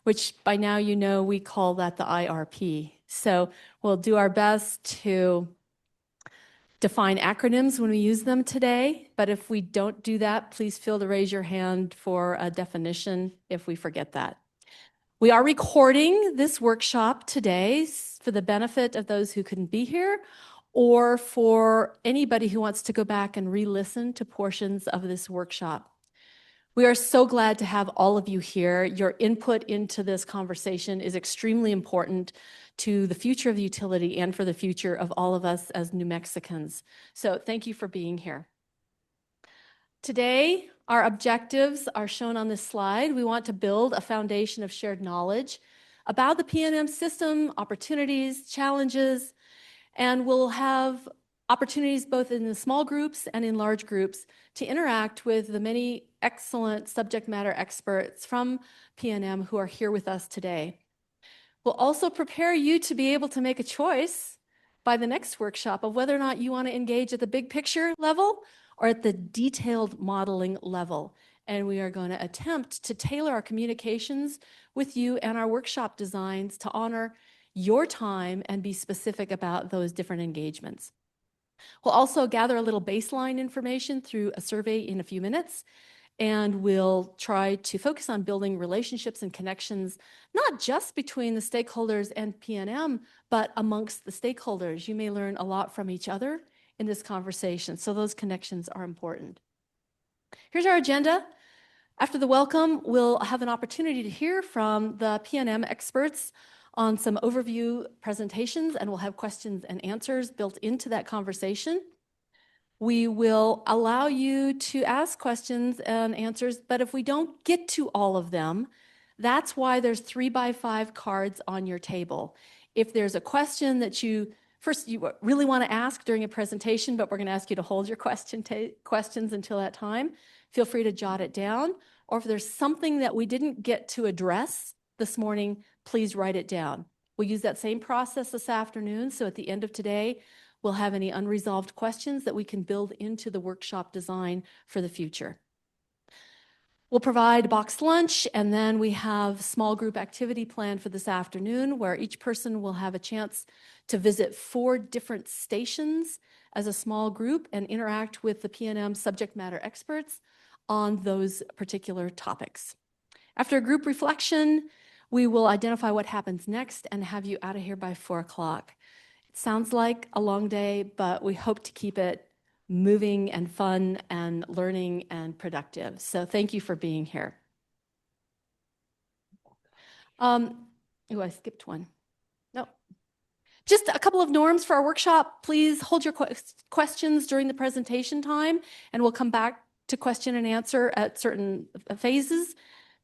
which by now you know we call that the IRP. So we'll do our best to define acronyms when we use them today, but if we don't do that, please feel to raise your hand for a definition if we forget that. We are recording this workshop today for the benefit of those who couldn't be here or for anybody who wants to go back and re-listen to portions of this workshop. We are so glad to have all of you here. Your input into this conversation is extremely important to the future of the utility and for the future of all of us as New Mexicans. So thank you for being here. Today, our objectives are shown on this slide. We want to build a foundation of shared knowledge about the PNM system, opportunities, challenges, and we'll have opportunities both in the small groups and in large groups to interact with the many excellent subject matter experts from PNM who are here with us today. We'll also prepare you to be able to make a choice by the next workshop of whether or not you want to engage at the big picture level or at the detailed modeling level. And we are going to attempt to tailor our communications with you and our workshop designs to honor your time and be specific about those different engagements. We'll also gather a little baseline information through a survey in a few minutes, and we'll try to focus on building relationships and connections, not just between the stakeholders and PNM, but amongst the stakeholders. You may learn a lot from each other in this conversation, so those connections are important. Here's our agenda. After the welcome, we'll have an opportunity to hear from the PNM experts on some overview presentations, and we'll have questions and answers built into that conversation. We will allow you to ask questions and answers, but if we don't get to all of them, that's why there's 3x5 cards on your table. If there's a question that you really want to ask during a presentation, but we're going to ask you to hold your questions until that time, feel free to jot it down. Or if there's something that we didn't get to address this morning, please write it down. We'll use that same process this afternoon, so at the end of today, we'll have any unresolved questions that we can build into the workshop design for the future. We'll provide boxed lunch, and then we have small group activity planned for this afternoon where each person will have a chance to visit 4 different stations as a small group and interact with the PNM subject matter experts on those particular topics. After a group reflection, we will identify what happens next and have you out of here by 4 o'clock. It sounds like a long day, but we hope to keep it moving and fun and learning and productive. So thank you for being here. I skipped one. No. Just a couple of norms for our workshop. Please hold your questions during the presentation time, and we'll come back to question and answer at certain phases.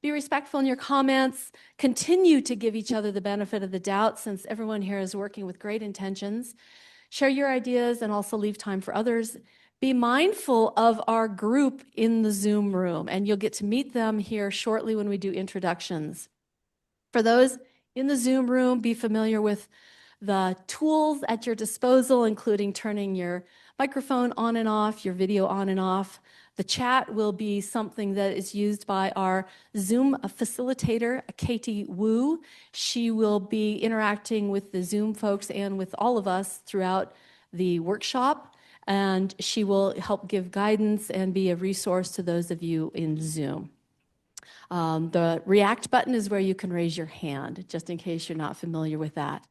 Be respectful in your comments. Continue to give each other the benefit of the doubt since everyone here is working with great intentions. Share your ideas and also leave time for others. Be mindful of our group in the Zoom room, and you'll get to meet them here shortly when we do introductions. For those in the Zoom room, be familiar with the tools at your disposal, including turning your microphone on and off, your video on and off. The chat will be something that is used by our Zoom facilitator, Katie Wu. She will be interacting with the Zoom folks and with all of us throughout the workshop, and she will help give guidance and be a resource to those of you in Zoom. The React button is where you can raise your hand, just in case you're not familiar with that.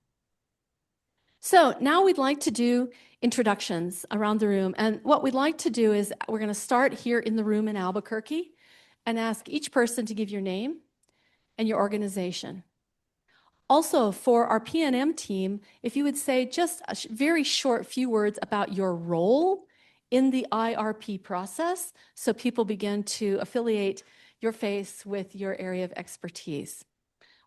So now we'd like to do introductions around the room. And what we'd like to do is we're going to start here in the room in Albuquerque and ask each person to give your name and your organization. Also, for our PNM team, if you would say just a very short few words about your role in the IRP process, so people begin to affiliate your face with your area of expertise.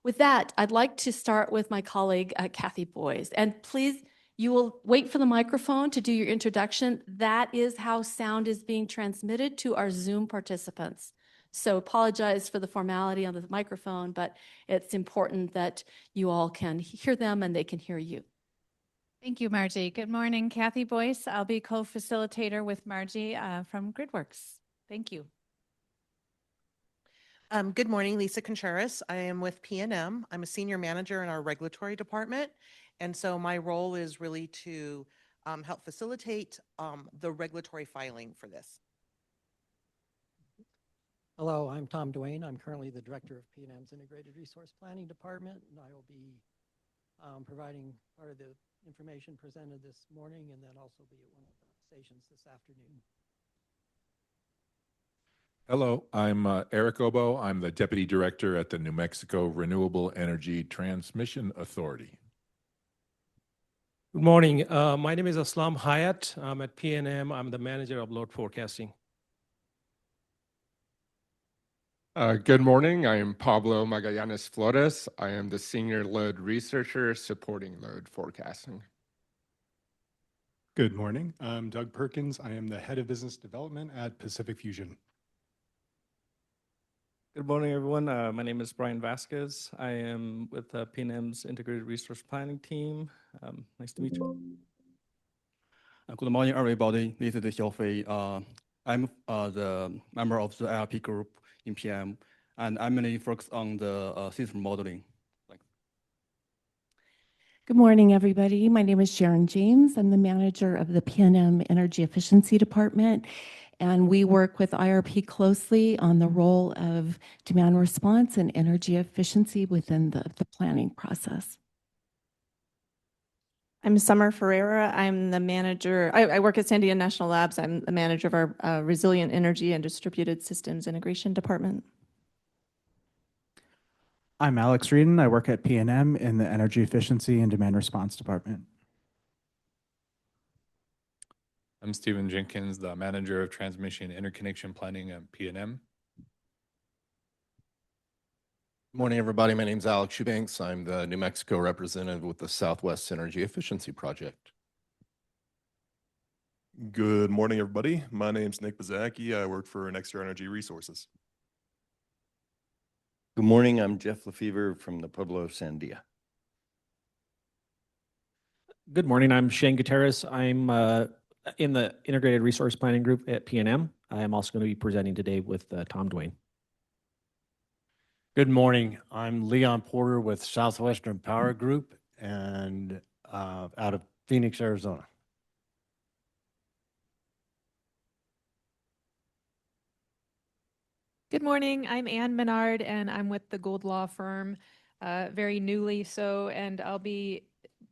With that, I'd like to start with my colleague, Kathy Boyes. And please, you will wait for the microphone to do your introduction. That is how sound is being transmitted to our Zoom participants. So apologize for the formality on the microphone, but it's important that you all can hear them and they can hear you. Thank you, Margie. Good morning, Kathy Boyce. I'll be co-facilitator with Margie from GridWorks. Thank you. Good morning, Lisa Contreras. I am with PNM. I'm a senior manager in our regulatory department. And so my role is really to help facilitate the regulatory filing for this. Hello, I'm Tom Duane. I'm currently the director of PNM's Integrated Resource Planning Department, and I will be providing part of the information presented this morning and then also be at one of the stations this afternoon. Hello, I'm Eric Obo. I'm the Deputy Director at the New Mexico Renewable Energy Transmission Authority. Good morning. My name is Aslam Hayat. I'm at PNM. I'm the manager of load forecasting. Good morning. I am Pablo Magallanes Flores. I am the senior load researcher supporting load forecasting. Good morning. I'm Doug Perkins. I am the head of business development at Pacific Fusion. Good morning, everyone. My name is Brian Vasquez. I am with PNM's Integrated Resource Planning team. Nice to meet you. Good morning, everybody. This is Xiaofei. I'm the member of the IRP group in PM, and I'm mainly focused on the system modeling. Thanks. Good morning, everybody. My name is Sharon James. I'm the manager of the PNM Energy Efficiency Department, and we work with IRP closely on the role of demand response and energy efficiency within the planning process. I'm Summer Ferreira. I'm the manager. I work at Sandia National Labs. I'm the manager of our Resilient Energy and Distributed Systems Integration Department. I'm Alex Reedon. I work at PNM in the Energy Efficiency and Demand Response Department. I'm Stephen Jenkins, the manager of Transmission Interconnection Planning at PNM. Good morning, everybody. My name is Alex Eubanks. I'm the New Mexico representative with the Southwest Energy Efficiency Project. Good morning, everybody. My name's Nick Bazaki. I work for Nexter Energy Resources. Good morning. I'm Jeff Lefevre from the Pueblo of Sandia. Good morning. I'm Shane Gutierrez. I'm in the Integrated Resource Planning Group at PNM. I am also going to be presenting today with Tom Duane. Good morning. I'm Leon Porter with Southwestern Power Group and out of Phoenix, Arizona. Good morning. I'm Ann Menard, and I'm with the Gould Law Firm, very newly so, and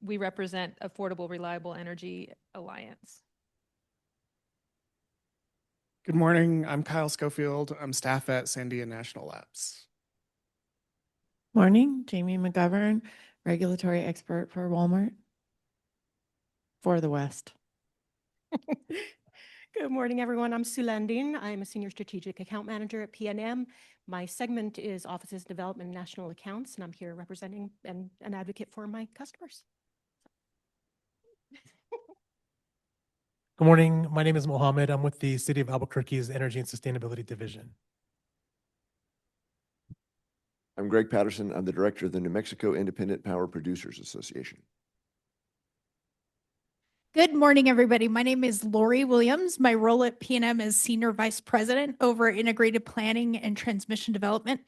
we represent Affordable Reliable Energy Alliance. Good morning. I'm Kyle Schofield. I'm staff at Sandia National Labs. Morning, Jamie McGovern, regulatory expert for Walmart for the West. Good morning, everyone. I'm Sue Landin. I'm a senior strategic account manager at PNM. My segment is Offices Development and National Accounts, and I'm here representing and an advocate for my customers. Good morning. My name is Mohammed. I'm with the City of Albuquerque's Energy and Sustainability Division. I'm Greg Patterson. I'm the director of the New Mexico Independent Power Producers Association. Good morning, everybody. My name is Lori Williams. My role at PNM is Senior Vice President over Integrated Planning and Transmission Development.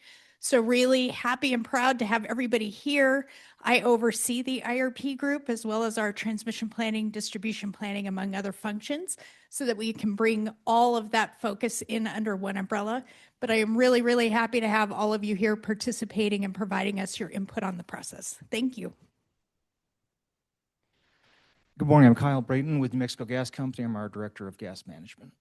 So really happy and proud to have everybody here. I oversee the IRP group as well as our transmission planning, distribution planning, among other functions, so that we can bring all of that focus in under one umbrella. But I am really, really happy to have all of you here participating and providing us your input on the process. Thank you. Good morning. I'm Kyle Brayton with New Mexico Gas Company. I'm our Director of Gas Management.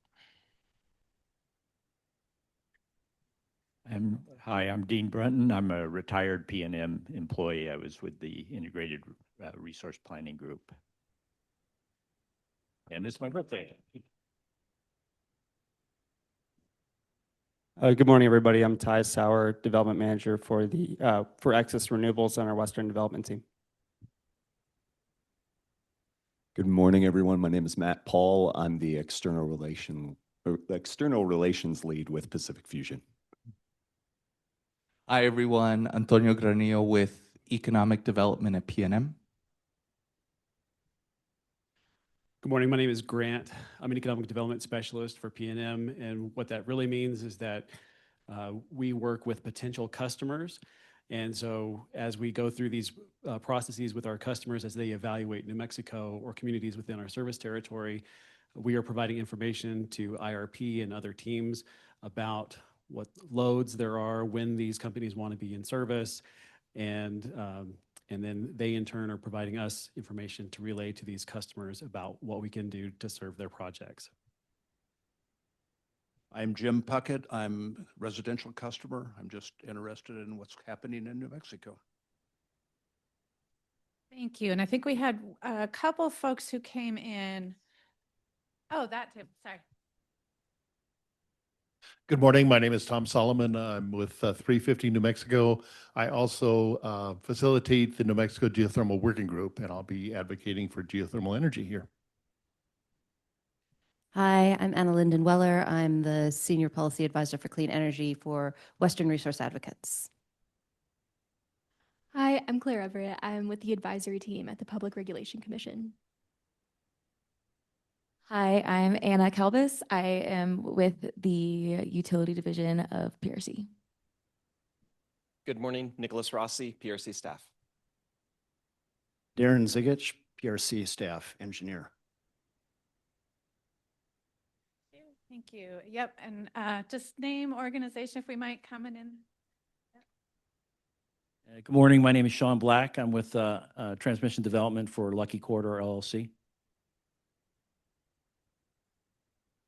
Hi, I'm Dean Brunton. I'm a retired PNM employee. I was with the Integrated Resource Planning Group. And it's my birthday. Good morning, everybody. I'm Ty Sauer, Development Manager for Access Renewables on our Western Development team. Good morning, everyone. My name is Matt Paul. I'm the external relations lead with Pacific Fusion. Hi, everyone. Antonio Granillo with Economic Development at PNM. Good morning. My name is Grant. I'm an economic development specialist for PNM, and what that really means is that We work with potential customers. And so as we go through these processes with our customers, as they evaluate New Mexico or communities within our service territory, we are providing information to IRP and other teams about what loads there are, when these companies want to be in service, and then they in turn are providing us information to relay to these customers about what we can do to serve their projects. I'm Jim Puckett. I'm a residential customer. I'm just interested in what's happening in New Mexico. Thank you. And I think we had a couple of folks who came in. Oh, that too. Sorry. Good morning. My name is Tom Solomon. I'm with 350 New Mexico. I also facilitate the New Mexico Geothermal Working Group, and I'll be advocating for geothermal energy here. Hi, I'm Anna Linden Weller. I'm the Senior Policy Advisor for Clean Energy for Western Resource Advocates. Hi, I'm Claire Everett. I'm with the advisory team at the Public Regulation Commission. Hi, I'm Anna Kalbus. I am with the Utility Division of PRC. Good morning, Nicholas Rossi, PRC staff. Darren Zigich, PRC staff engineer. Thank you. Yep. And just name, organization, if we might comment in. Good morning. My name is Sean Black. I'm with Transmission Development for Lucky Corridor LLC.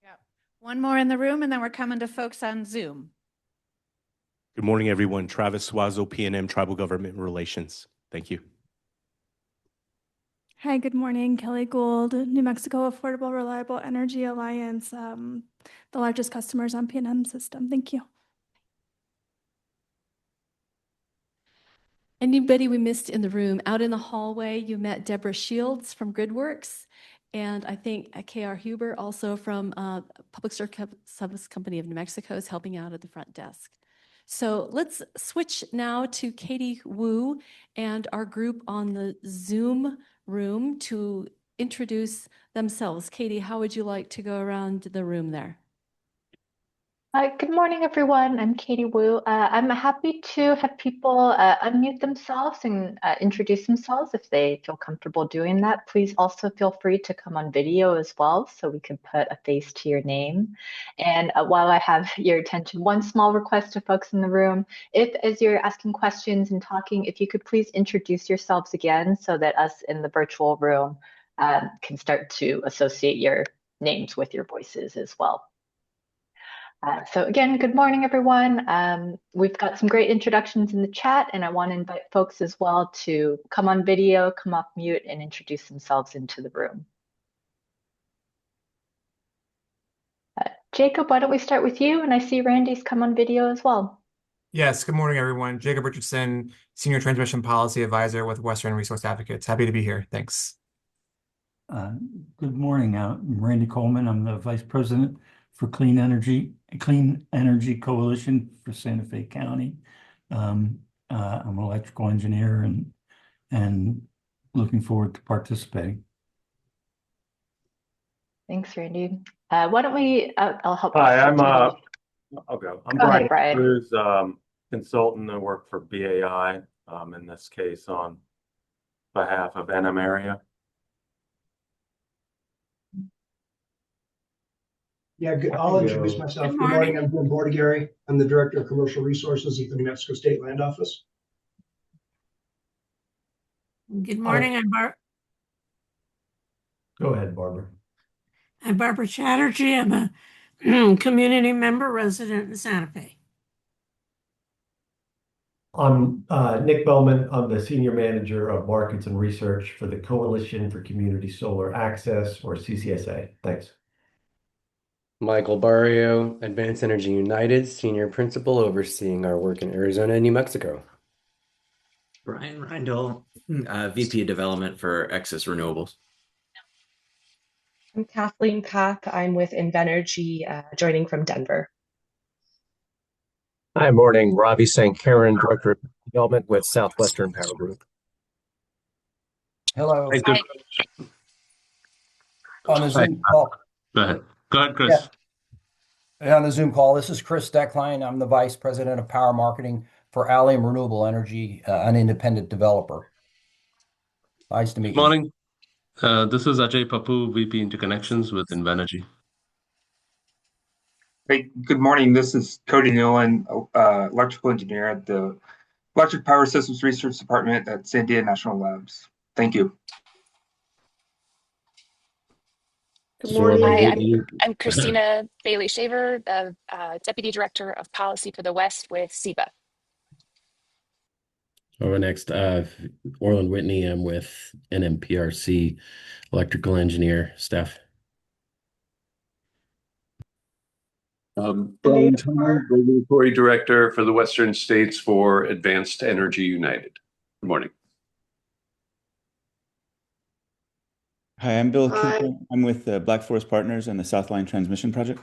Yep. One more in the room, and then we're coming to folks on Zoom. Good morning, everyone. Travis Suazo, PNM Tribal Government Relations. Thank you. Hi, good morning. Kelly Gould, New Mexico Affordable Reliable Energy Alliance, the largest customers on PNM system. Thank you. Anybody we missed in the room? Out in the hallway, you met Deborah Shields from GridWorks, and I think K.R. Huber, also from Public Service Company of New Mexico, is helping out at the front desk. So let's switch now to Katie Wu and our group on the Zoom room to introduce themselves. Katie, how would you like to go around the room there? Good morning, everyone. I'm Katie Wu. I'm happy to have people unmute themselves and introduce themselves if they feel comfortable doing that. Please also feel free to come on video as well so we can put a face to your name. And while I have your attention, one small request to folks in the room, if as you're asking questions and talking, if you could please introduce yourselves again so that us in the virtual room can start to associate your names with your voices as well. So again, good morning, everyone. We've got some great introductions in the chat, and I want to invite folks as well to come on video, come off mute, and introduce themselves into the room. Jacob, why don't we start with you? And I see Randy's come on video as well. Yes, good morning, everyone. Jacob Richardson, Senior Transmission Policy Advisor with Western Resource Advocates. Happy to be here. Thanks. Good morning. I'm Randy Coleman. I'm the Vice President for Clean Energy Coalition for Santa Fe County. I'm an electrical engineer and looking forward to participating. Thanks, Randy. Why don't we, I'll help. Hi, I'm Brian Brian. Cruz, consultant. I work for BAI, in this case on behalf of NM area. Yeah, I'll introduce myself. Good morning. I'm Jim Bordigary. I'm the Director of Commercial Resources at the New Mexico State Land Office. Good morning. Go ahead, Barbara. I'm Barbara Chatterjee. I'm a community member resident in Santa Fe. I'm Nick Bellman. I'm the Senior Manager of Markets and Research for the Coalition for Community Solar Access, or CCSA. Thanks. Michael Barrio, Advanced Energy United, Senior Principal overseeing our work in Arizona and New Mexico. Brian Reindl, VP of Development for Excess Renewables. I'm Kathleen Kopp. I'm with Invenergy, joining from Denver. Hi, morning. Ravi Sankaran, Director of Development with Southwestern Power Group. Hello. Hi. On a Zoom call. Go ahead. Go ahead, Chris. on the Zoom call. This is Chris Deckline. I'm the Vice President of Power Marketing for Allium Renewable Energy, an independent developer. Nice to meet you. Good morning. This is Ajay Papu, VP Interconnections with Invenergy. Hey, good morning. This is Cody Newland, electrical engineer at the Electric Power Systems Research Department at Sandia National Labs. Thank you. Good morning. Hi, I'm Christina Bailey-Shaver, the Deputy Director of Policy for the West with SEBA. Over next, Orland Whitney. I'm with NMPRC, electrical engineer, Steph. Brian Turner, Regulatory Director for the Western States for Advanced Energy United. Good morning. Hi, I'm Bill Kemper. I'm with Black Forest Partners and the Southline Transmission Project.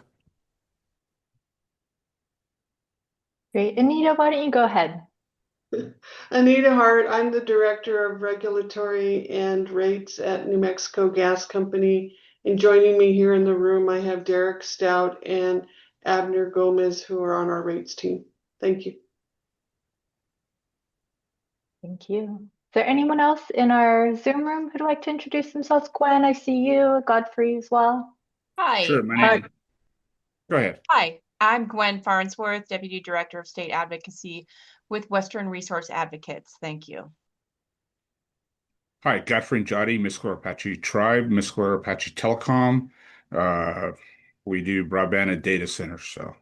Great. Anita, why don't you go ahead? Anita Hart, I'm the Director of Regulatory and Rates at New Mexico Gas Company. And joining me here in the room, I have Derek Stout and Abner Gomez, who are on our rates team. Thank you. Thank you. Is there anyone else in our Zoom room who'd like to introduce themselves? Gwen, I see you. Godfrey as well. Hi. Sure, my name. Go ahead. Hi, I'm Gwen Farnsworth, Deputy Director of State Advocacy with Western Resource Advocates. Thank you. Hi, Godfrey Jotty, Musqueam Apache Tribe, Musqueam Apache Telecom. We do broadband and data centers. So.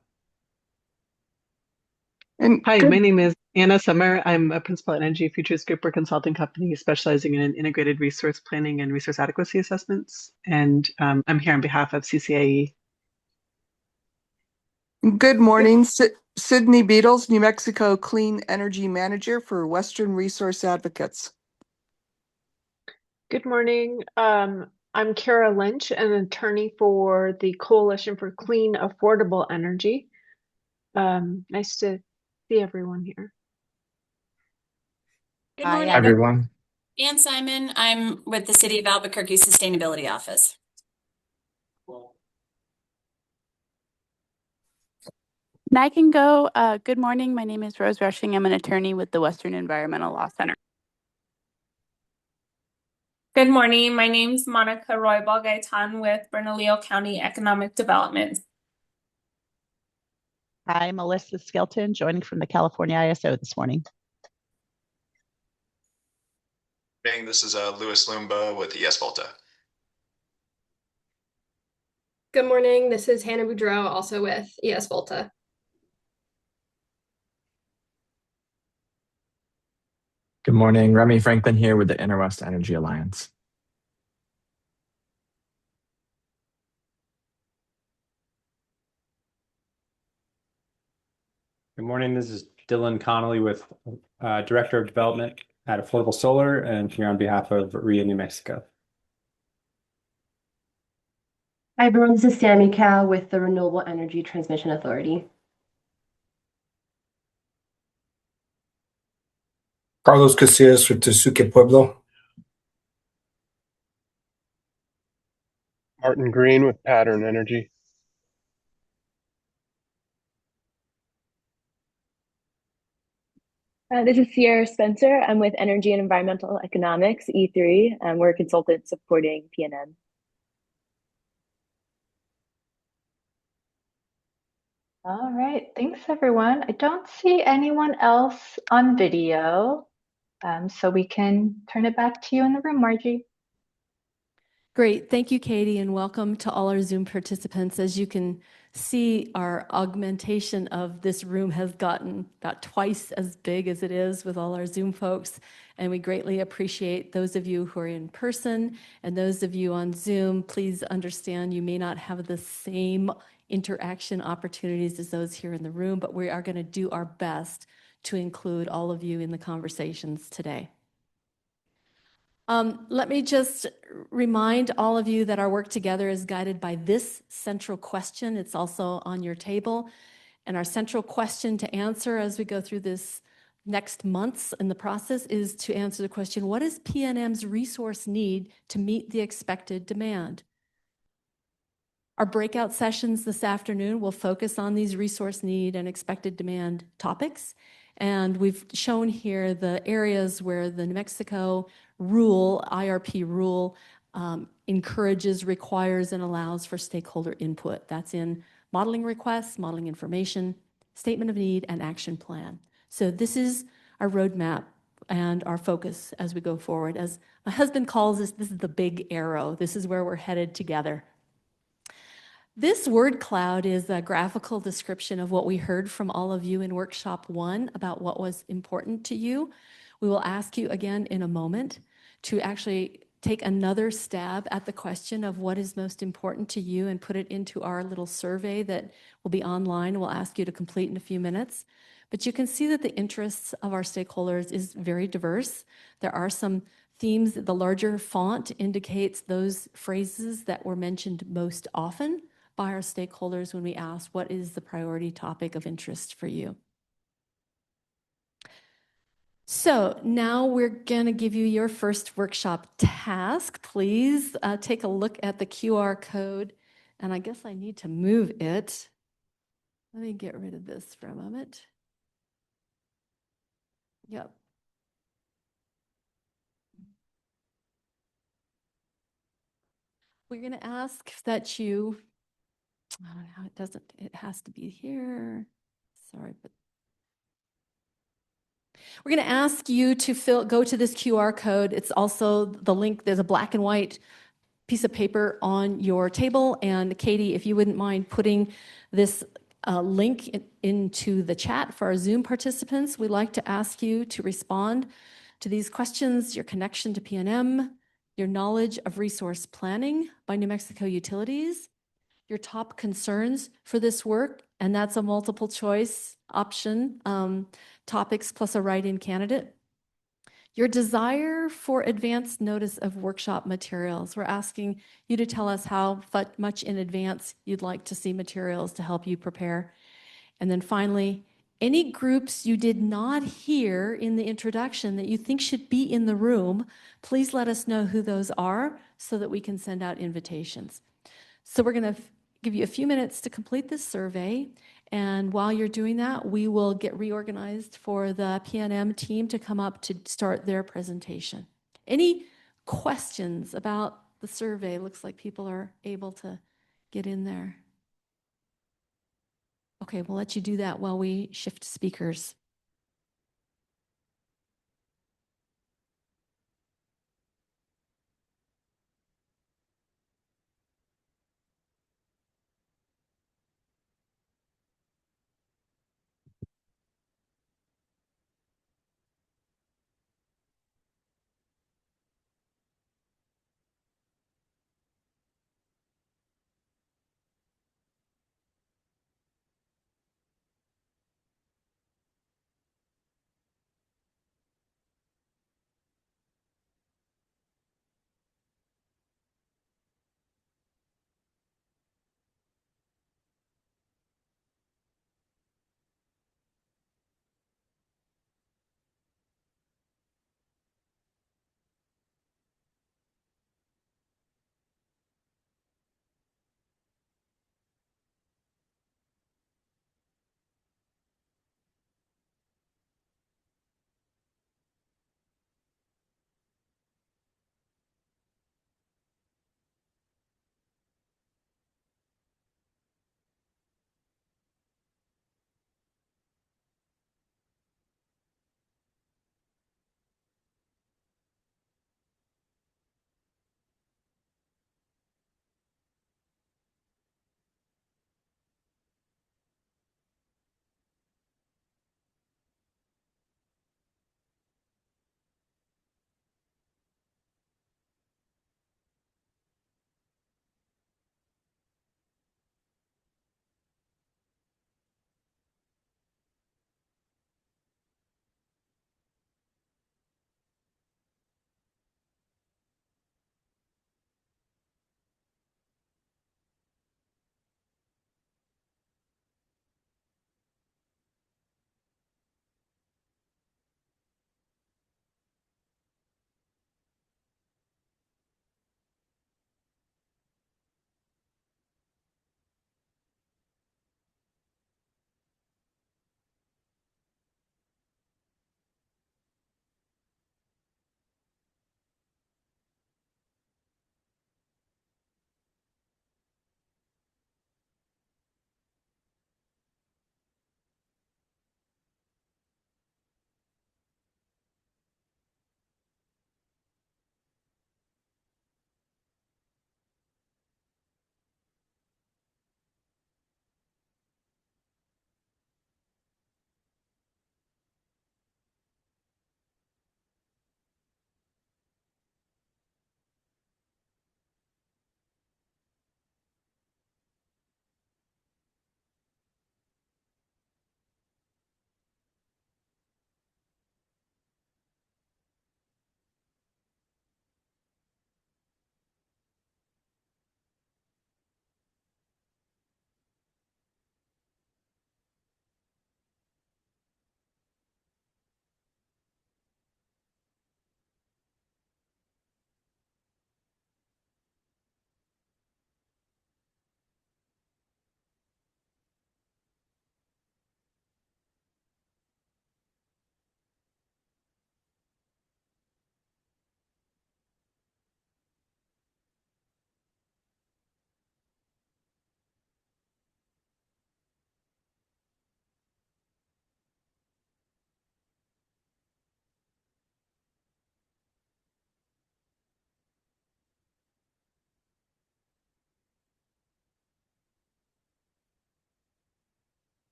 And hi, my name is Anna Summer. I'm a principal at Energy Futures Group. We're a consulting company specializing in integrated resource planning and resource adequacy assessments. And I'm here on behalf of CCAE. Good morning, Sydney Beatles, New Mexico Clean Energy Manager for Western Resource Advocates. Good morning. I'm Kara Lynch, an attorney for the Coalition for Clean, Affordable Energy. Nice to see everyone here. Good morning, everyone. Ann Simon. I'm with the City of Albuquerque Sustainability Office. And I can go. Good morning. My name is Rose Rushing. I'm an attorney with the Western Environmental Law Center. Good morning. My name is Monica Roybal Gaitan with Bernalillo County Economic Development. Hi, Melissa Skelton, joining from the California ISO this morning. This is Louis Lumba with ES Volta. Good morning. This is Hannah Boudreau, also with ES Volta. Good morning. Remy Franklin here with the Interwest Energy Alliance. Good morning. This is Dylan Connolly with Director of Development at Affordable Solar and here on behalf of RIA New Mexico. Hi, everyone. This is Sammy Cow with the Renewable Energy Transmission Authority. Carlos Casillas with Tesuque Pueblo. Martin Green with Pattern Energy. This is Sierra Spencer. I'm with Energy and Environmental Economics, E3, and we're a consultant supporting PNM. All right, thanks everyone. I don't see anyone else on video, so we can turn it back to you in the room, Margie. Great. Thank you, Katie, and welcome to all our Zoom participants. As you can see, our augmentation of this room has gotten about twice as big as it is with all our Zoom folks, and we greatly appreciate those of you who are in person and those of you on Zoom. Please understand you may not have the same interaction opportunities as those here in the room, but we are going to do our best to include all of you in the conversations today. Let me just remind all of you that our work together is guided by this central question. It's also on your table. And our central question to answer as we go through this next months in the process is to answer the question, what is PNM's resource need to meet the expected demand? Our breakout sessions this afternoon will focus on these resource need and expected demand topics. And we've shown here the areas where the New Mexico rule, IRP rule, encourages, requires, and allows for stakeholder input. That's in modeling requests, modeling information, statement of need, and action plan. So this is our roadmap and our focus as we go forward. As my husband calls this is the big arrow. This is where we're headed together. This word cloud is a graphical description of what we heard from all of you in workshop 1 about what was important to you. We will ask you again in a moment to actually take another stab at the question of what is most important to you and put it into our little survey that will be online. We'll ask you to complete in a few minutes. But you can see that the interests of our stakeholders is very diverse. There are some themes. The larger font indicates those phrases that were mentioned most often by our stakeholders when we asked, what is the priority topic of interest for you? So now we're going to give you your first workshop task. Please take a look at the QR code. And I guess I need to move it. Let me get rid of this for a moment. Yep. We're going to ask that you, I don't know how it doesn't, it has to be here. Sorry, but we're going to ask you to go to this QR code. It's also the link. There's a black and white piece of paper on your table. And Katie, if you wouldn't mind putting this link into the chat for our Zoom participants, we'd like to ask you to respond to these questions: your connection to PNM, your knowledge of resource planning by New Mexico utilities, your top concerns for this work, and that's a multiple choice option, topics plus a write-in candidate. Your desire for advance notice of workshop materials. We're asking you to tell us how much in advance you'd like to see materials to help you prepare. And then finally, any groups you did not hear in the introduction that you think should be in the room, please let us know who those are so that we can send out invitations. So we're going to give you a few minutes to complete this survey. And while you're doing that, we will get reorganized for the PNM team to come up to start their presentation. Any questions about the survey? Looks like people are able to get in there. Okay, we'll let you do that while we shift speakers.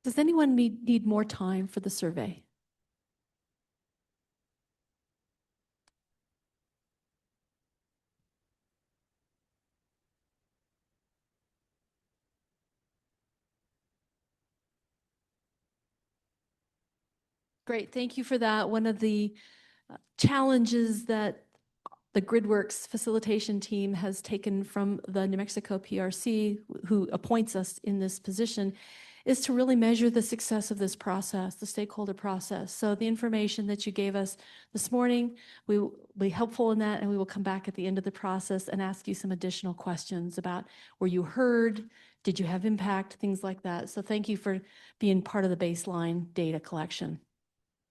Does anyone need more time for the survey? Great, thank you for that. One of the challenges that the GridWorks facilitation team has taken from the New Mexico PRC, who appoints us in this position, is to really measure the success of this process, the stakeholder process. So the information that you gave us this morning, we will be helpful in that, and we will come back at the end of the process and ask you some additional questions about were you heard, did you have impact, things like that. So thank you for being part of the baseline data collection.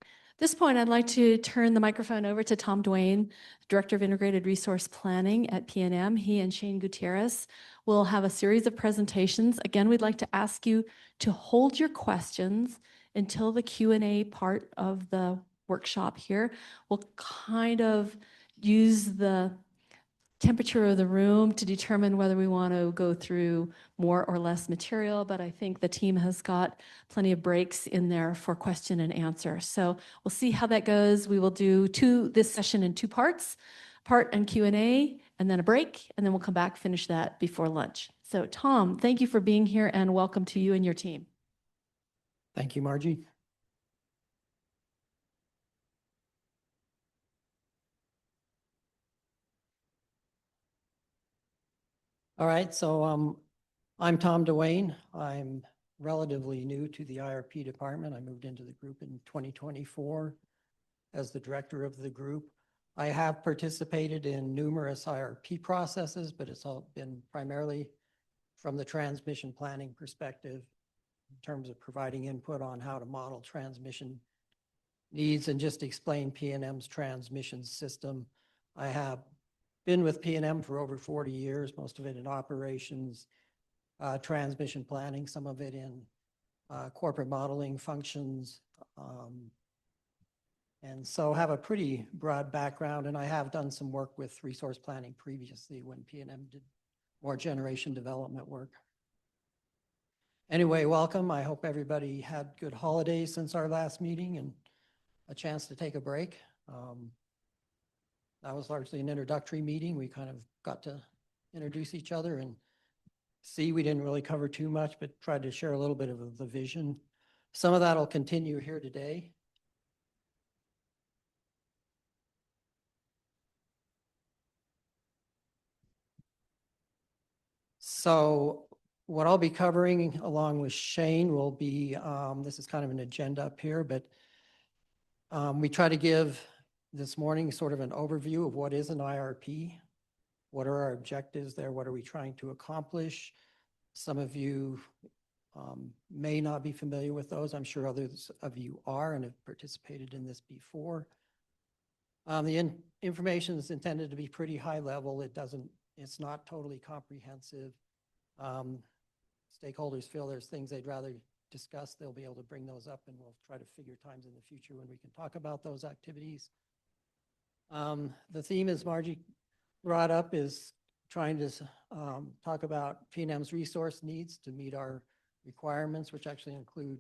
At this point, I'd like to turn the microphone over to Tom Duane, Director of Integrated Resource Planning at PNM. He and Shane Gutierrez will have a series of presentations. Again, we'd like to ask you to hold your questions until the Q&A part of the workshop here. We'll kind of use the temperature of the room to determine whether we want to go through more or less material, but I think the team has got plenty of breaks in there for question and answer. So we'll see how that goes. We will do this session in two parts, part and Q&A, and then a break, and then we'll come back, finish that before lunch. So Tom, thank you for being here and welcome to you and your team. Thank you, Margie. All right, so I'm Tom Duane. I'm relatively new to the IRP department. I moved into the group in 2024 as the director of the group. I have participated in numerous IRP processes, but it's all been primarily from the transmission planning perspective in terms of providing input on how to model transmission needs and just explain PNM's transmission system. I have been with PNM for over 40 years, most of it in operations, transmission planning, some of it in corporate modeling functions. And so have a pretty broad background, and I have done some work with resource planning previously when PNM did more generation development work. Anyway, welcome. I hope everybody had good holidays since our last meeting and a chance to take a break. That was largely an introductory meeting. We kind of got to introduce each other and see. We didn't really cover too much, but tried to share a little bit of the vision. Some of that will continue here today. So what I'll be covering along with Shane will be, this is kind of an agenda up here, but we try to give this morning sort of an overview of what is an IRP, what are our objectives there, what are we trying to accomplish. Some of you may not be familiar with those. I'm sure others of you are and have participated in this before. The information is intended to be pretty high level. It's not totally comprehensive. Stakeholders feel there's things they'd rather discuss. They'll be able to bring those up, and we'll try to figure times in the future when we can talk about those activities. The theme, as Margie brought up, is trying to talk about PNM's resource needs to meet our requirements, which actually include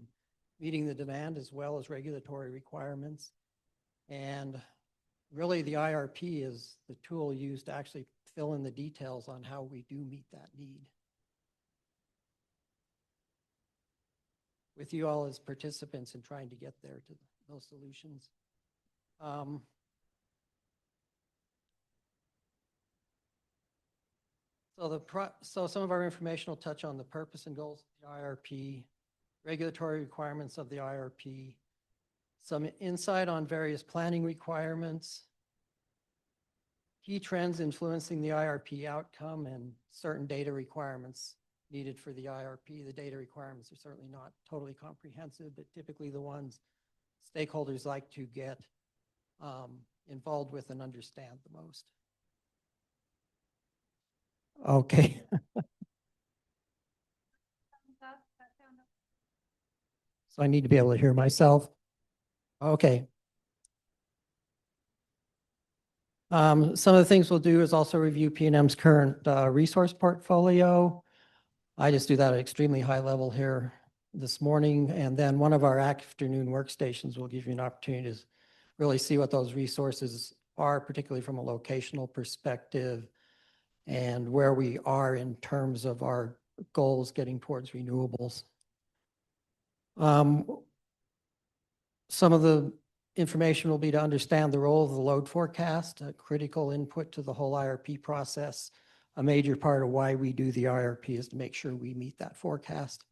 meeting the demand as well as regulatory requirements. And really the IRP is the tool used to actually fill in the details on how we do meet that need. With you all as participants in trying to get there to those solutions. So some of our information will touch on the purpose and goals of the IRP, regulatory requirements of the IRP, some insight on various planning requirements, key trends influencing the IRP outcome, and certain data requirements needed for the IRP. The data requirements are certainly not totally comprehensive, but typically the ones stakeholders like to get involved with and understand the most. Okay. So I need to be able to hear myself. Okay. Some of the things we'll do is also review PNM's current resource portfolio. I just do that at extremely high level here. this morning, and then one of our afternoon workstations will give you an opportunity to really see what those resources are, particularly from a locational perspective, and where we are in terms of our goals getting towards renewables. Some of the information will be to understand the role of the load forecast, a critical input to the whole IRP process. A major part of why we do the IRP is to make sure we meet that forecast,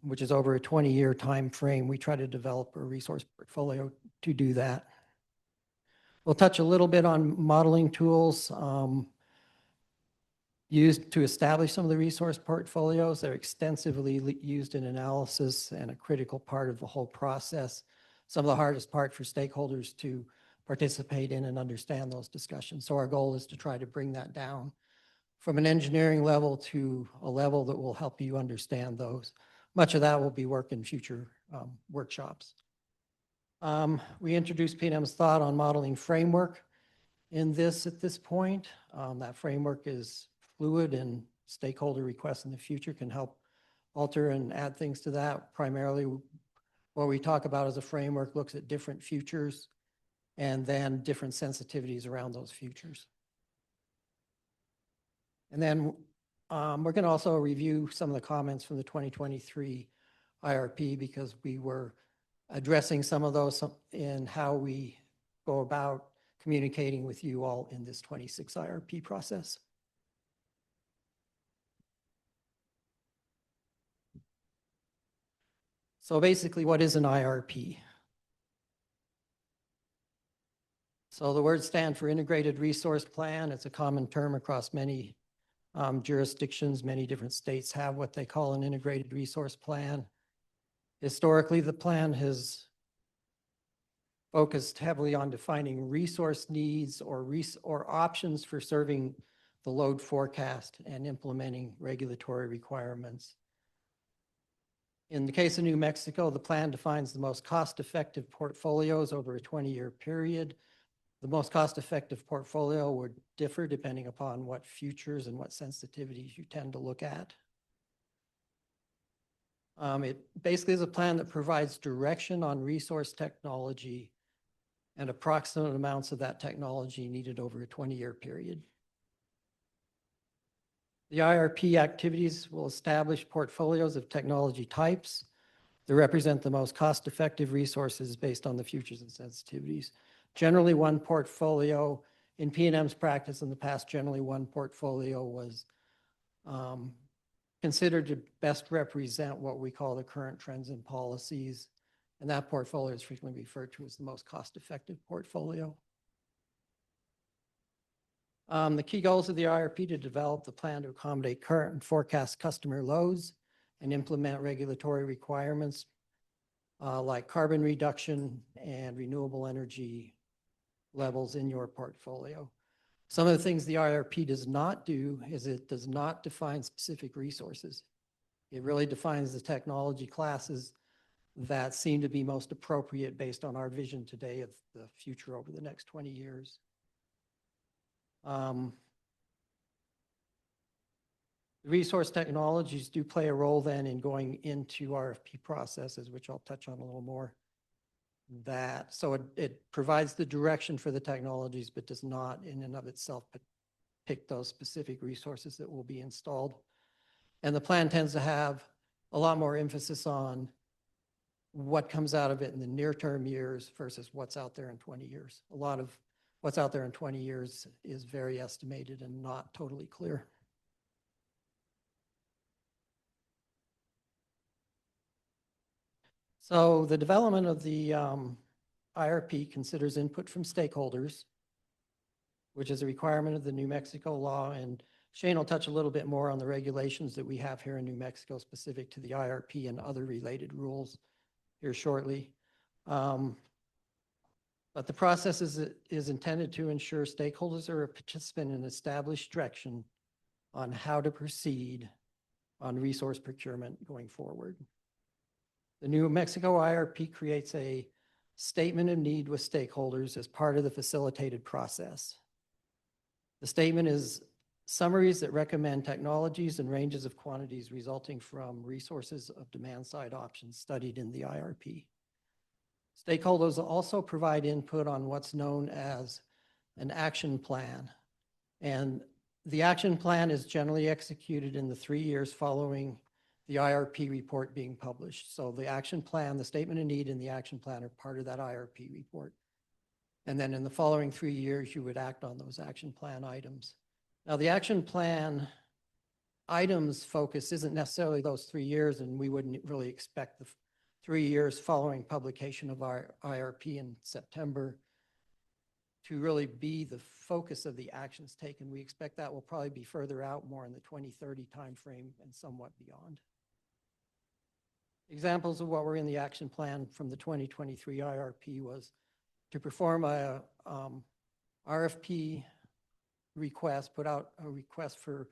which is over a 20-year time frame. We try to develop a resource portfolio to do that. We'll touch a little bit on modeling tools used to establish some of the resource portfolios. They're extensively used in analysis and a critical part of the whole process. Some of the hardest part for stakeholders to participate in and understand those discussions. So our goal is to try to bring that down from an engineering level to a level that will help you understand those. Much of that will be work in future workshops. We introduced PNM's thought on modeling framework in this at this point. That framework is fluid, and stakeholder requests in the future can help alter and add things to that. Primarily, what we talk about as a framework looks at different futures and then different sensitivities around those futures. And then we're going to also review some of the comments from the 2023 IRP, because we were addressing some of those in how we go about communicating with you all in this 26 IRP process. So basically, what is an IRP? So the words stand for Integrated Resource Plan. It's a common term across many jurisdictions. Many different states have what they call an Integrated Resource Plan. Historically, the plan has focused heavily on defining resource needs or options for serving the load forecast and implementing regulatory requirements. In the case of New Mexico, the plan defines the most cost-effective portfolios over a 20-year period. The most cost-effective portfolio would differ depending upon what futures and what sensitivities you tend to look at. It basically is a plan that provides direction on resource technology and approximate amounts of that technology needed over a 20-year period. The IRP activities will establish portfolios of technology types that represent the most cost-effective resources based on the futures and sensitivities. Generally, one portfolio, in PNM's practice in the past, generally one portfolio was considered to best represent what we call the current trends and policies. And that portfolio is frequently referred to as the most cost-effective portfolio. The key goals of the IRP to develop the plan to accommodate current and forecast customer loads and implement regulatory requirements like carbon reduction and renewable energy levels in your portfolio. Some of the things the IRP does not do is it does not define specific resources. It really defines the technology classes that seem to be most appropriate based on our vision today of the future over the next 20 years. The resource technologies do play a role then in going into RFP processes, which I'll touch on a little more. So it provides the direction for the technologies, but does not in and of itself pick those specific resources that will be installed. And the plan tends to have a lot more emphasis on what comes out of it in the near-term years versus what's out there in 20 years. A lot of what's out there in 20 years is very estimated and not totally clear. So the development of the IRP considers input from stakeholders, which is a requirement of the New Mexico law. And Shane will touch a little bit more on the regulations that we have here in New Mexico specific to the IRP and other related rules here shortly. But the process is intended to ensure stakeholders are a participant in established direction on how to proceed on resource procurement going forward. The New Mexico IRP creates a statement of need with stakeholders as part of the facilitated process. The statement is summaries that recommend technologies and ranges of quantities resulting from resources of demand-side options studied in the IRP. Stakeholders also provide input on what's known as an action plan. And the action plan is generally executed in the 3 years following the IRP report being published. So the action plan, the statement of need and the action plan are part of that IRP report. And then in the following 3 years, you would act on those action plan items. Now the action plan items focus isn't necessarily those 3 years, and we wouldn't really expect the 3 years following publication of our IRP in September to really be the focus of the actions taken. We expect that will probably be further out, more in the 2030 timeframe and somewhat beyond. Examples of what were in the action plan from the 2023 IRP was to perform a RFP request, put out a request for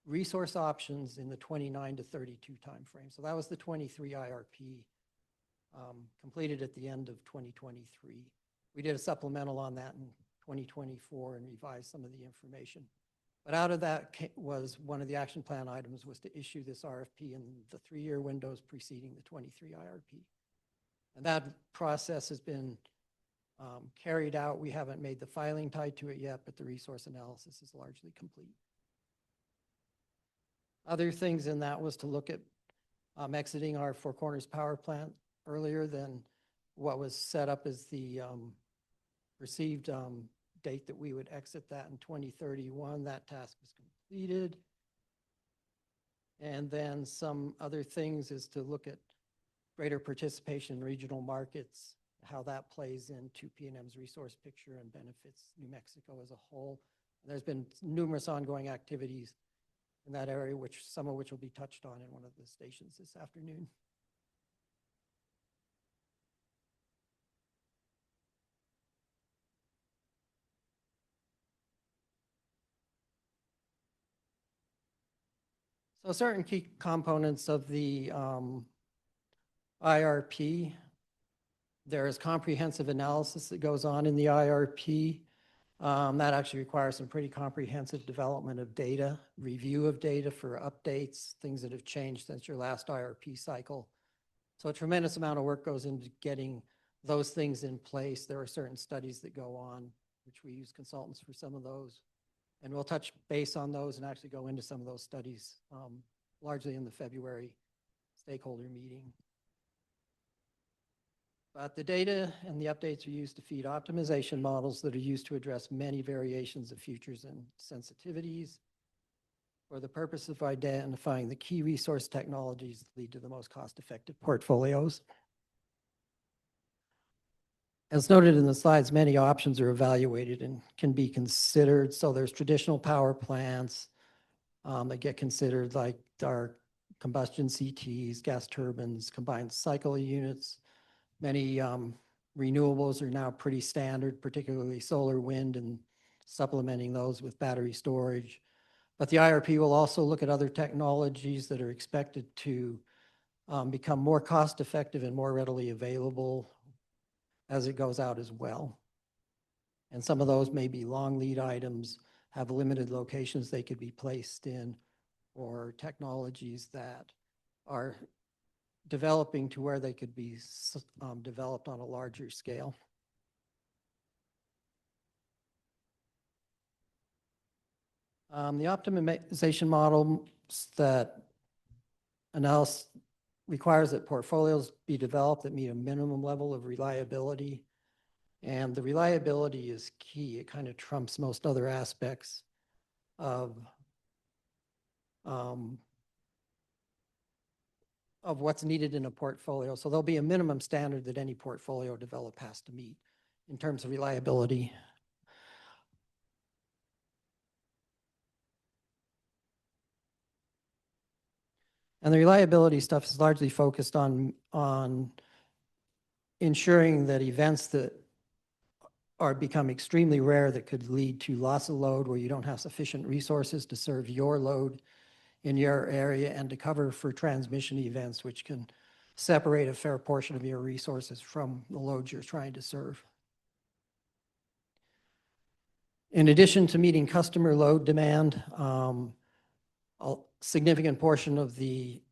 resource options in the 29 to 32 timeframe. So that was the 23 IRP, completed at the end of 2023. We did a supplemental on that in 2024 and revised some of the information. But out of that was one of the action plan items was to issue this RFP in the 3-year windows preceding the 23 IRP. And that process has been carried out. We haven't made the filing tied to it yet, but the resource analysis is largely complete. Other things in that was to look at exiting our Four Corners power plant earlier than what was set up as the perceived date that we would exit that in 2031. That task was completed. And then some other things is to look at greater participation in regional markets, how that plays into PNM's resource picture and benefits New Mexico as a whole. And there's been numerous ongoing activities in that area, some of which will be touched on in one of the stations this afternoon. So certain key components of the IRP, there is comprehensive analysis that goes on in the IRP. That actually requires some pretty comprehensive development of data, review of data for updates, things that have changed since your last IRP cycle. So a tremendous amount of work goes into getting those things in place. There are certain studies that go on, which we use consultants for some of those. And we'll touch base on those and actually go into some of those studies, largely in the February stakeholder meeting. But the data and the updates are used to feed optimization models that are used to address many variations of futures and sensitivities for the purpose of identifying the key resource technologies that lead to the most cost-effective portfolios. As noted in the slides, many options are evaluated and can be considered. So there's traditional power plants that get considered, like our combustion CTs, gas turbines, combined cycle units. Many renewables are now pretty standard, particularly solar, wind, and supplementing those with battery storage. But the IRP will also look at other technologies that are expected to become more cost-effective and more readily available as it goes out as well. And some of those may be long lead items, have limited locations they could be placed in, or technologies that are developing to where they could be developed on a larger scale. The optimization model that requires that portfolios be developed that meet a minimum level of reliability. And the reliability is key. It kind of trumps most other aspects of what's needed in a portfolio. So there'll be a minimum standard that any portfolio develop has to meet in terms of reliability. And the reliability stuff is largely focused on ensuring that events that are become extremely rare that could lead to loss of load where you don't have sufficient resources to serve your load in your area and to cover for transmission events, which can separate a fair portion of your resources from the loads you're trying to serve. In addition to meeting customer load demand, a significant portion of the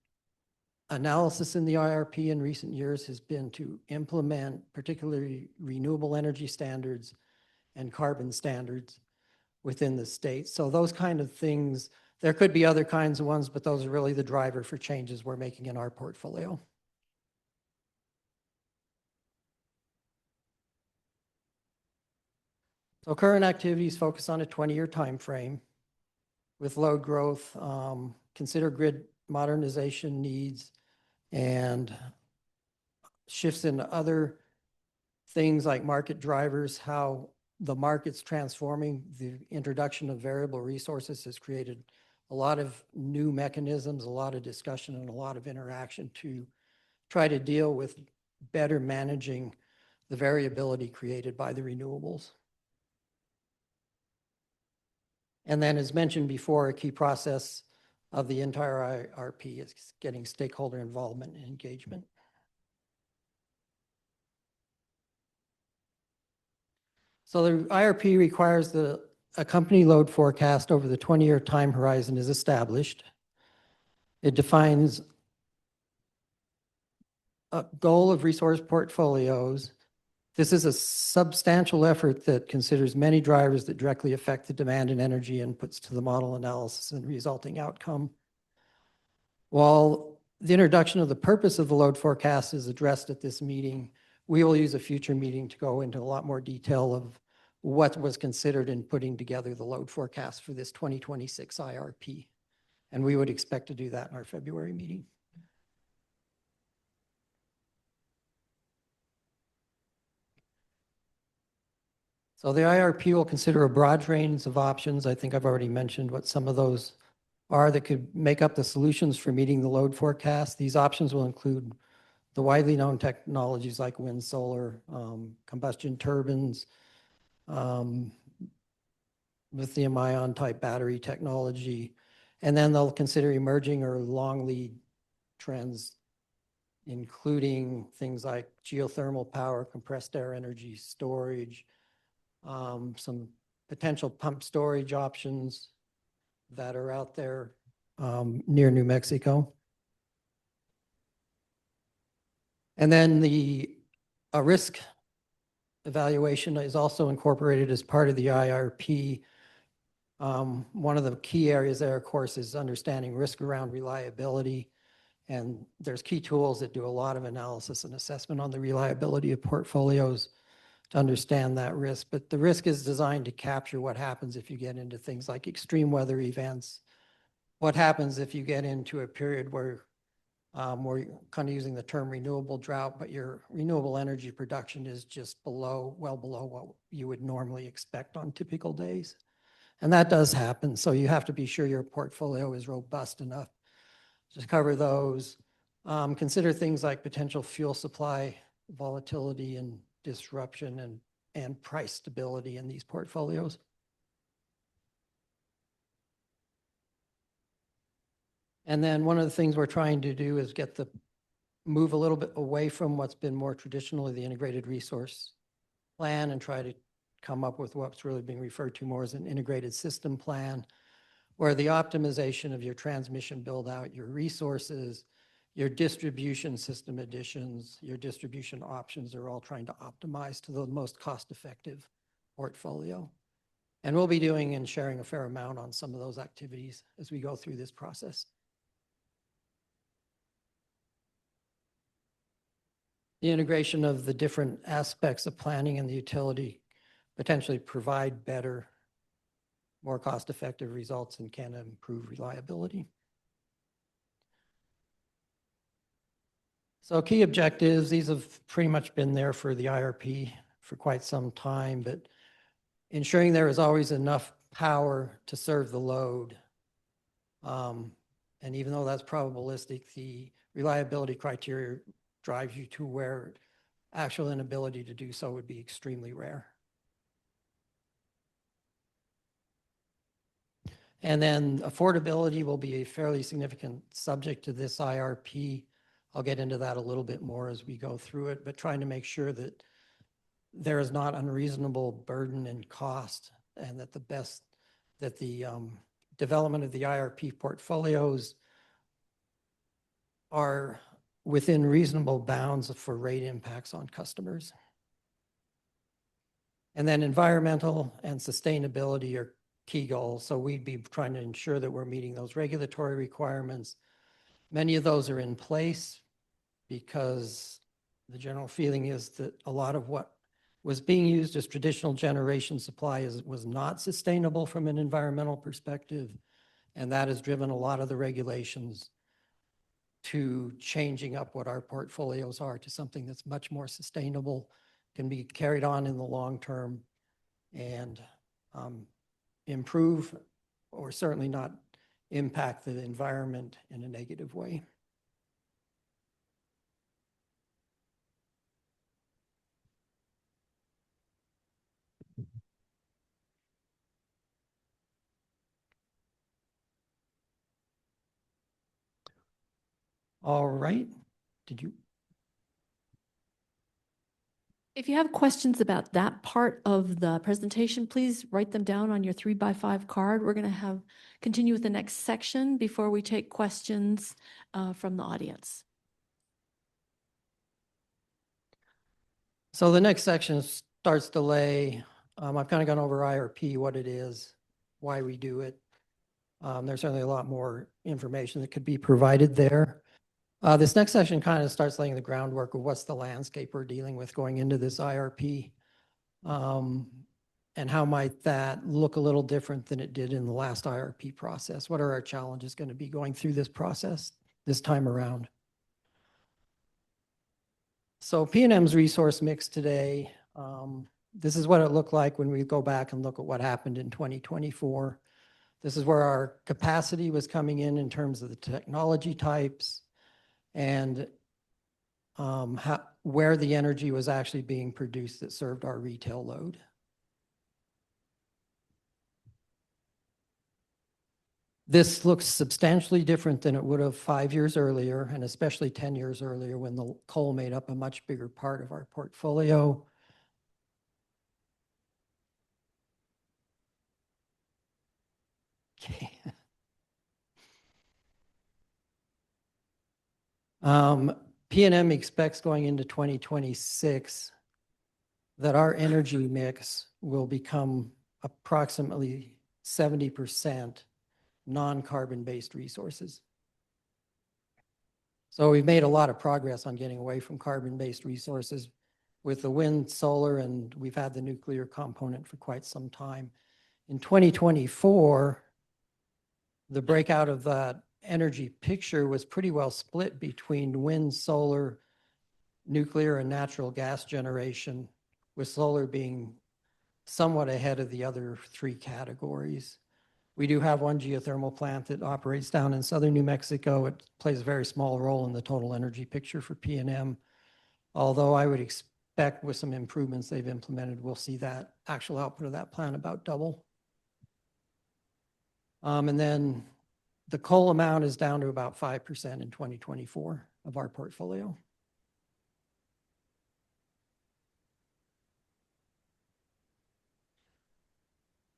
analysis in the IRP in recent years has been to implement particularly renewable energy standards and carbon standards within the state. So those kind of things, there could be other kinds of ones, but those are really the driver for changes we're making in our portfolio. So current activities focus on a 20-year time frame with load growth, consider grid modernization needs and shifts in other things like market drivers, how the market's transforming. The introduction of variable resources has created a lot of new mechanisms, a lot of discussion, and a lot of interaction to try to deal with better managing the variability created by the renewables. And then, as mentioned before, a key process of the entire IRP is getting stakeholder involvement and engagement. So the IRP requires that a company load forecast over the 20-year time horizon is established. It defines a goal of resource portfolios. This is a substantial effort that considers many drivers that directly affect the demand and energy inputs to the model analysis and resulting outcome. While the introduction of the purpose of the load forecast is addressed at this meeting, we will use a future meeting to go into a lot more detail of what was considered in putting together the load forecast for this 2026 IRP. And we would expect to do that in our February meeting. So the IRP will consider a broad range of options. I think I've already mentioned what some of those are that could make up the solutions for meeting the load forecast. These options will include the widely known technologies like wind, solar, combustion turbines, lithium-ion type battery technology, and then they'll consider emerging or long lead trends, including things like geothermal power, compressed air energy storage, some potential pump storage options that are out there near New Mexico. And then a risk evaluation is also incorporated as part of the IRP. One of the key areas there, of course, is understanding risk around reliability. And there's key tools that do a lot of analysis and assessment on the reliability of portfolios to understand that risk. But the risk is designed to capture what happens if you get into things like extreme weather events. What happens if you get into a period where we're kind of using the term renewable drought, but your renewable energy production is just well below what you would normally expect on typical days. And that does happen. So you have to be sure your portfolio is robust enough to cover those. Consider things like potential fuel supply volatility and disruption and price stability in these portfolios. And then one of the things we're trying to do is move a little bit away from what's been more traditionally the integrated resource plan and try to come up with what's really being referred to more as an integrated system plan, where the optimization of your transmission build out, your resources, your distribution system additions, your distribution options are all trying to optimize to the most cost-effective portfolio. And we'll be doing and sharing a fair amount on some of those activities as we go through this process. The integration of the different aspects of planning and the utility potentially provide better, more cost-effective results and can improve reliability. So key objectives, these have pretty much been there for the IRP for quite some time, but ensuring there is always enough power to serve the load. And even though that's probabilistic, the reliability criteria drives you to where actual inability to do so would be extremely rare. And then affordability will be a fairly significant subject to this IRP. I'll get into that a little bit more as we go through it, but trying to make sure that there is not unreasonable burden and cost and that the development of the IRP portfolios are within reasonable bounds for rate impacts on customers. And then environmental and sustainability are key goals. So we'd be trying to ensure that we're meeting those regulatory requirements. Many of those are in place because the general feeling is that a lot of what was being used as traditional generation supply was not sustainable from an environmental perspective. And that has driven a lot of the regulations to changing up what our portfolios are to something that's much more sustainable, can be carried on in the long term, and improve or certainly not impact the environment in a negative way. All right. Did you? If you have questions about that part of the presentation, please write them down on your 3x5 card. We're going to continue with the next section before we take questions from the audience. So the next section starts to lay, I've kind of gone over IRP, what it is, why we do it. There's certainly a lot more information that could be provided there. This next section kind of starts laying the groundwork of what's the landscape we're dealing with going into this IRP, and how might that look a little different than it did in the last IRP process. What are our challenges going to be going through this process this time around? So PNM's resource mix today, this is what it looked like when we go back and look at what happened in 2024. This is where our capacity was coming in terms of the technology types, and where the energy was actually being produced that served our retail load. This looks substantially different than it would have 5 years earlier, and especially 10 years earlier when the coal made up a much bigger part of our portfolio. Okay. PNM expects going into 2026 that our energy mix will become approximately 70% non-carbon based resources. So we've made a lot of progress on getting away from carbon-based resources with the wind, solar, and we've had the nuclear component for quite some time. In 2024, the breakout of that energy picture was pretty well split between wind, solar, nuclear, and natural gas generation, with solar being somewhat ahead of the other three categories. We do have one geothermal plant that operates down in southern New Mexico. It plays a very small role in the total energy picture for PNM, although I would expect with some improvements they've implemented, we'll see that actual output of that plant about double. And then the coal amount is down to about 5% in 2024 of our portfolio.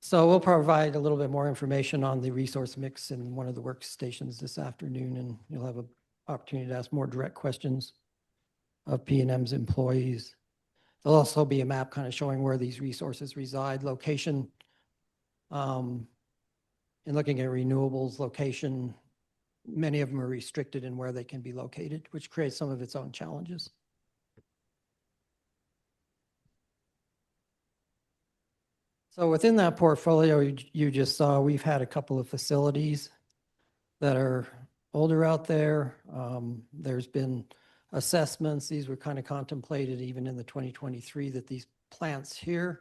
So we'll provide a little bit more information on the resource mix in one of the workstations this afternoon, and you'll have an opportunity to ask more direct questions of PNM's employees. There'll also be a map kind of showing where these resources reside, location, and looking at renewables location. Many of them are restricted in where they can be located, which creates some of its own challenges. So within that portfolio, you just saw we've had a couple of facilities that are older out there. There's been assessments. These were kind of contemplated even in the 2023 that these plants here,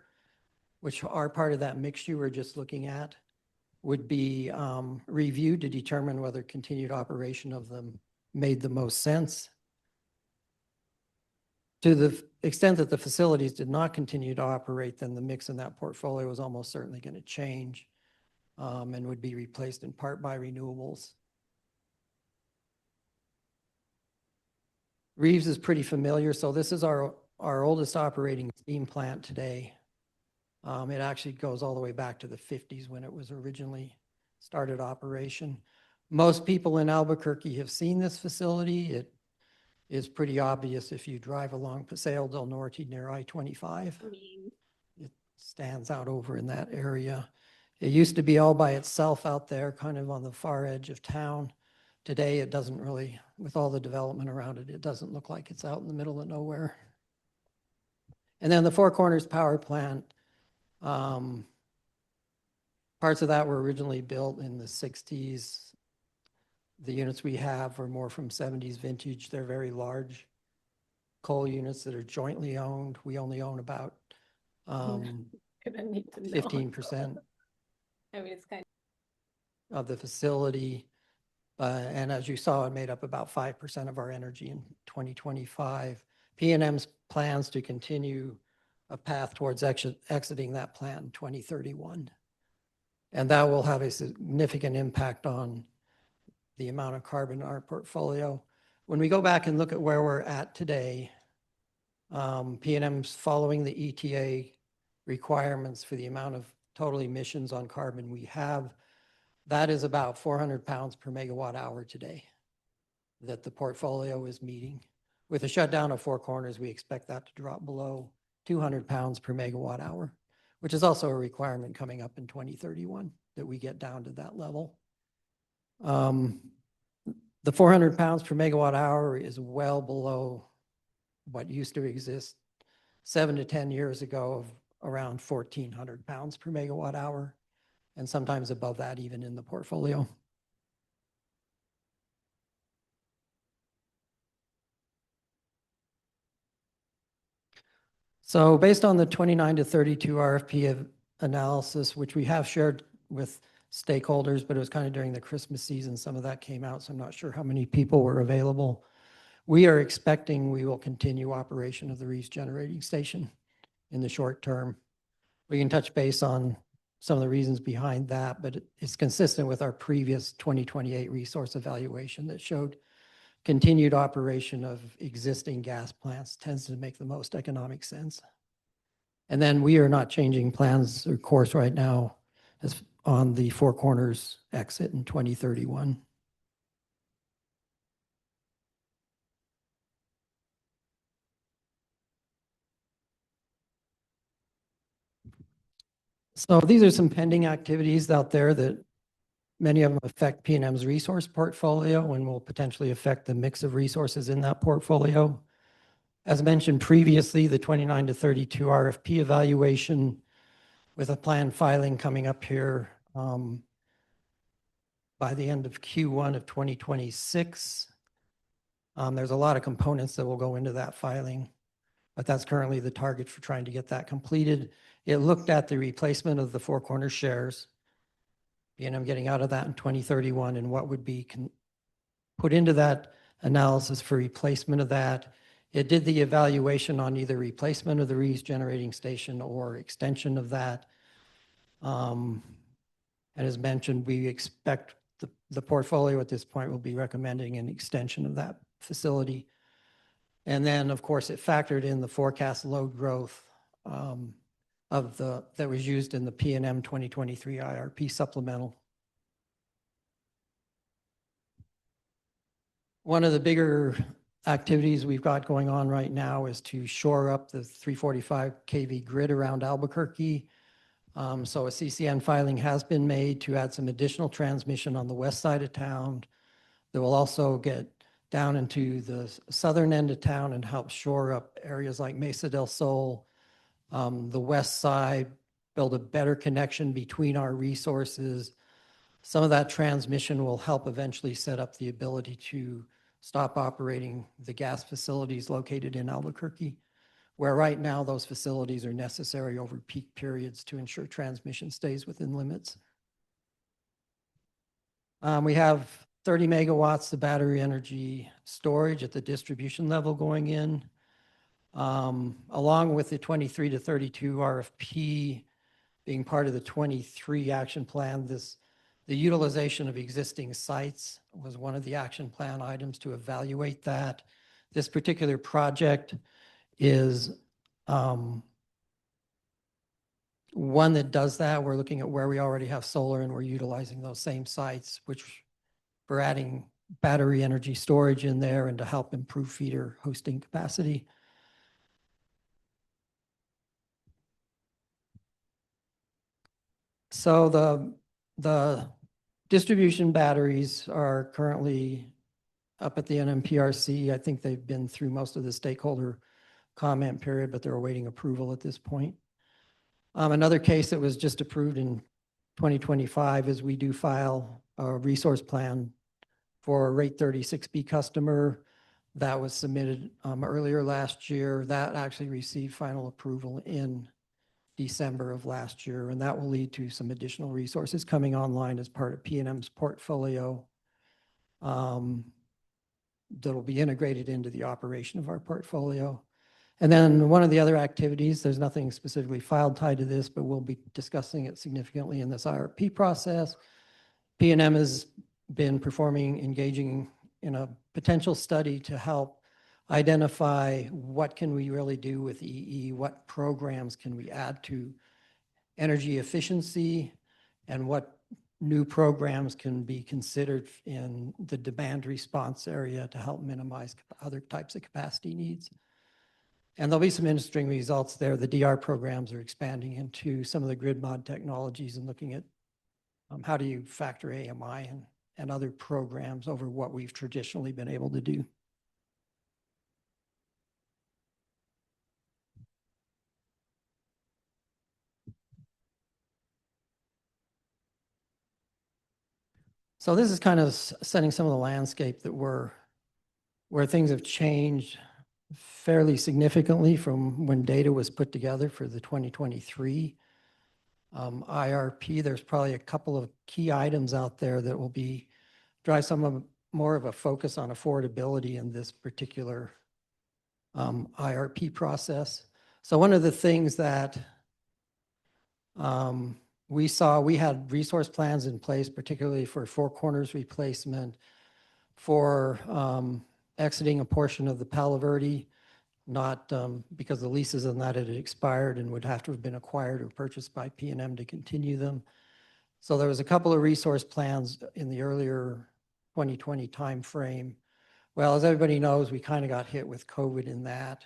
which are part of that mix you were just looking at, would be reviewed to determine whether continued operation of them made the most sense. To the extent that the facilities did not continue to operate, then the mix in that portfolio was almost certainly going to change and would be replaced in part by renewables. Reeves is pretty familiar. So this is our oldest operating steam plant today. It actually goes all the way back to the 50s when it was originally started operation. Most people in Albuquerque have seen this facility. It is pretty obvious if you drive along Paseo del Norte near I-25. It stands out over in that area. It used to be all by itself out there, kind of on the far edge of town. Today, it doesn't really, with all the development around it, it doesn't look like it's out in the middle of nowhere. And then the Four Corners Power Plant, parts of that were originally built in the 60s. The units we have are more from 70s vintage. They're very large coal units that are jointly owned. We only own about 15% of the facility. And as you saw, it made up about 5% of our energy in 2025. PNM's plans to continue a path towards exiting that plant in 2031. And that will have a significant impact on the amount of carbon in our portfolio. When we go back and look at where we're at today, PNM's following the ETA requirements for the amount of total emissions on carbon we have. That is about 400 pounds per megawatt hour today that the portfolio is meeting. With a shutdown of Four Corners, we expect that to drop below 200 pounds per megawatt hour, which is also a requirement coming up in 2031 that we get down to that level. The 400 pounds per megawatt hour is well below what used to exist 7 to 10 years ago of around 1,400 pounds per megawatt hour, and sometimes above that even in the portfolio. So based on the 29 to 32 RFP analysis, which we have shared with stakeholders, but it was kind of during the Christmas season, some of that came out, so I'm not sure how many people were available. We are expecting we will continue operation of the Reeves Generating Station in the short term. We can touch base on some of the reasons behind that, but it's consistent with our previous 2028 resource evaluation that showed continued operation of existing gas plants tends to make the most economic sense. And then we are not changing plans or course right now as on the Four Corners exit in 2031. So these are some pending activities out there that many of them affect PNM's resource portfolio and will potentially affect the mix of resources in that portfolio. As mentioned previously, the 29 to 32 RFP evaluation with a planned filing coming up here by the end of Q1 of 2026. There's a lot of components that will go into that filing, but that's currently the target for trying to get that completed. It looked at the replacement of the Four Corners shares, PNM getting out of that in 2031, and what would be put into that analysis for replacement of that. It did the evaluation on either replacement of the Reeves Generating Station or extension of that. And as mentioned, we expect the portfolio at this point will be recommending an extension of that facility. And then, of course, it factored in the forecast load growth that was used in the PNM 2023 IRP supplemental. One of the bigger activities we've got going on right now is to shore up the 345 kV grid around Albuquerque. So a CCN filing has been made to add some additional transmission on the west side of town that will also get down into the southern end of town and help shore up areas like Mesa del Sol, the west side, build a better connection between our resources. Some of that transmission will help eventually set up the ability to stop operating the gas facilities located in Albuquerque, where right now those facilities are necessary over peak periods to ensure transmission stays within limits. We have 30 megawatts of battery energy storage at the distribution level going in. Along with the 23 to 32 RFP being part of the 23 action plan, the utilization of existing sites was one of the action plan items to evaluate that. This particular project is one that does that. We're looking at where we already have solar and we're utilizing those same sites, which we're adding battery energy storage in there and to help improve feeder hosting capacity. So the distribution batteries are currently up at the NMPRC. I think they've been through most of the stakeholder comment period, but they're awaiting approval at this point. Another case that was just approved in 2025 is we do file a resource plan for a rate 36B customer that was submitted earlier last year. That actually received final approval in December of last year, and that will lead to some additional resources coming online as part of PNM's portfolio that will be integrated into the operation of our portfolio. And then one of the other activities, there's nothing specifically filed tied to this, but we'll be discussing it significantly in this IRP process. PNM has been engaging in a potential study to help identify what can we really do with EE, what programs can we add to energy efficiency, and what new programs can be considered in the demand response area to help minimize other types of capacity needs. And there'll be some interesting results there. The DR programs are expanding into some of the grid mod technologies and looking at how do you factor AMI and other programs over what we've traditionally been able to do. So this is kind of setting some of the landscape that where things have changed fairly significantly from when data was put together for the 2023 IRP. There's probably a couple of key items out there that will drive more of a focus on affordability in this particular IRP process. So one of the things that we saw, we had resource plans in place, particularly for Four Corners replacement, for exiting a portion of the Palo Verde, not because the leases on that had expired and would have to have been acquired or purchased by PNM to continue them. So there was a couple of resource plans in the earlier 2020 timeframe. Well, as everybody knows, we kind of got hit with COVID in that.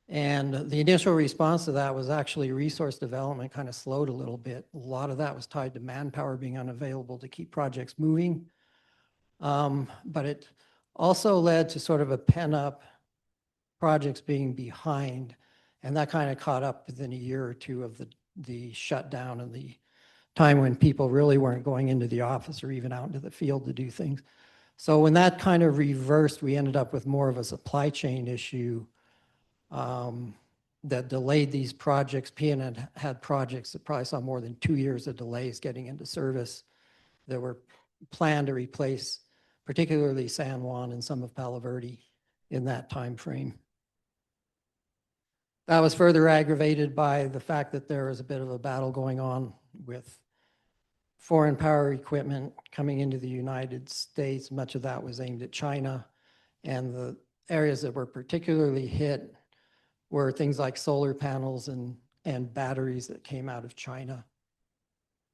And the initial response to that was actually resource development kind of slowed a little bit. A lot of that was tied to manpower being unavailable to keep projects moving. But it also led to sort of a pent-up projects being behind, and that kind of caught up within a year or two of the shutdown and the time when people really weren't going into the office or even out into the field to do things. So when that kind of reversed, we ended up with more of a supply chain issue that delayed these projects. PNM had projects that probably saw more than 2 years of delays getting into service that were planned to replace particularly San Juan and some of Palo Verde in that time frame. That was further aggravated by the fact that there was a bit of a battle going on with foreign power equipment coming into the United States. Much of that was aimed at China, and the areas that were particularly hit were things like solar panels and batteries that came out of China.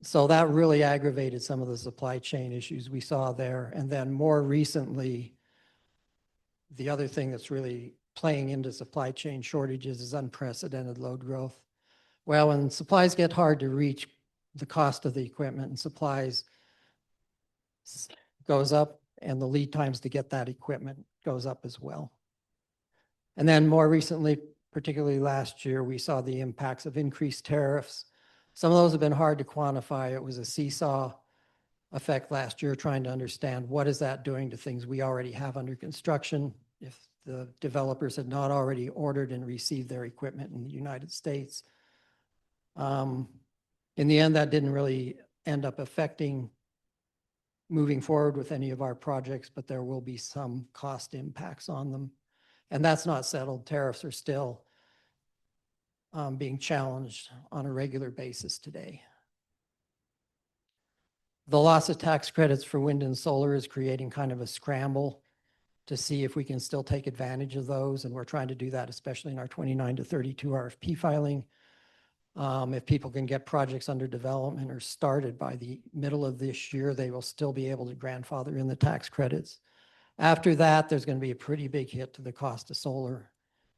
So that really aggravated some of the supply chain issues we saw there. And then more recently, the other thing that's really playing into supply chain shortages is unprecedented load growth. Well, when supplies get hard to reach, the cost of the equipment and supplies goes up, and the lead times to get that equipment goes up as well. And then more recently, particularly last year, we saw the impacts of increased tariffs. Some of those have been hard to quantify. It was a seesaw effect last year, trying to understand what is that doing to things we already have under construction if the developers had not already ordered and received their equipment in the United States. In the end, that didn't really end up affecting moving forward with any of our projects, but there will be some cost impacts on them. And that's not settled. Tariffs are still being challenged on a regular basis today. The loss of tax credits for wind and solar is creating kind of a scramble to see if we can still take advantage of those. And we're trying to do that, especially in our 29 to 32 RFP filing. If people can get projects under development or started by the middle of this year, they will still be able to grandfather in the tax credits. After that, there's going to be a pretty big hit to the cost of solar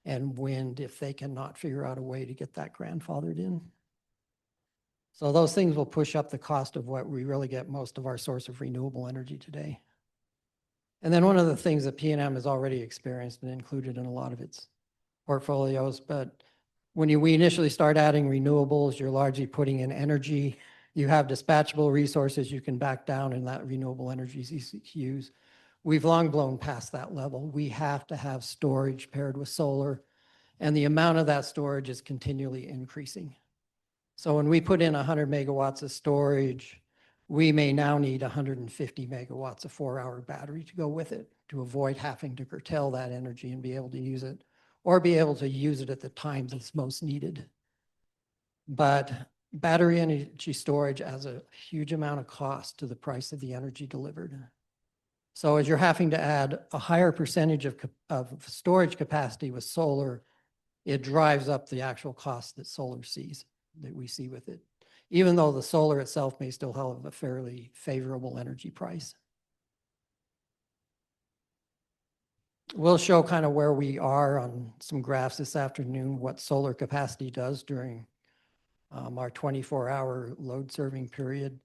and wind if they cannot figure out a way to get that grandfathered in. So those things will push up the cost of what we really get most of our source of renewable energy today. And then one of the things that PNM has already experienced and included in a lot of its portfolios, but when we initially start adding renewables, you're largely putting in energy. You have dispatchable resources you can back down in that renewable energy CCQs. We've long blown past that level. We have to have storage paired with solar, and the amount of that storage is continually increasing. So when we put in 100 megawatts of storage, we may now need 150 megawatts of 4-hour battery to go with it to avoid having to curtail that energy and be able to use it, or be able to use it at the times it's most needed. But battery energy storage adds a huge amount of cost to the price of the energy delivered. So as you're having to add a higher percentage of storage capacity with solar, it drives up the actual cost that solar sees, that we see with it, even though the solar itself may still have a fairly favorable energy price. We'll show kind of where we are on some graphs this afternoon, what solar capacity does during our 24-hour load serving period.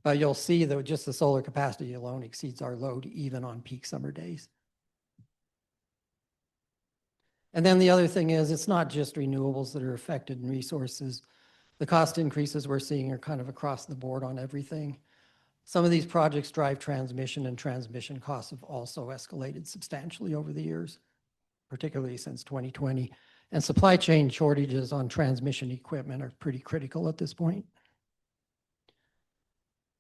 But you'll see that just the solar capacity alone exceeds our load even on peak summer days. And then the other thing is, it's not just renewables that are affected in resources. The cost increases we're seeing are kind of across the board on everything. Some of these projects drive transmission, and transmission costs have also escalated substantially over the years, particularly since 2020. And supply chain shortages on transmission equipment are pretty critical at this point.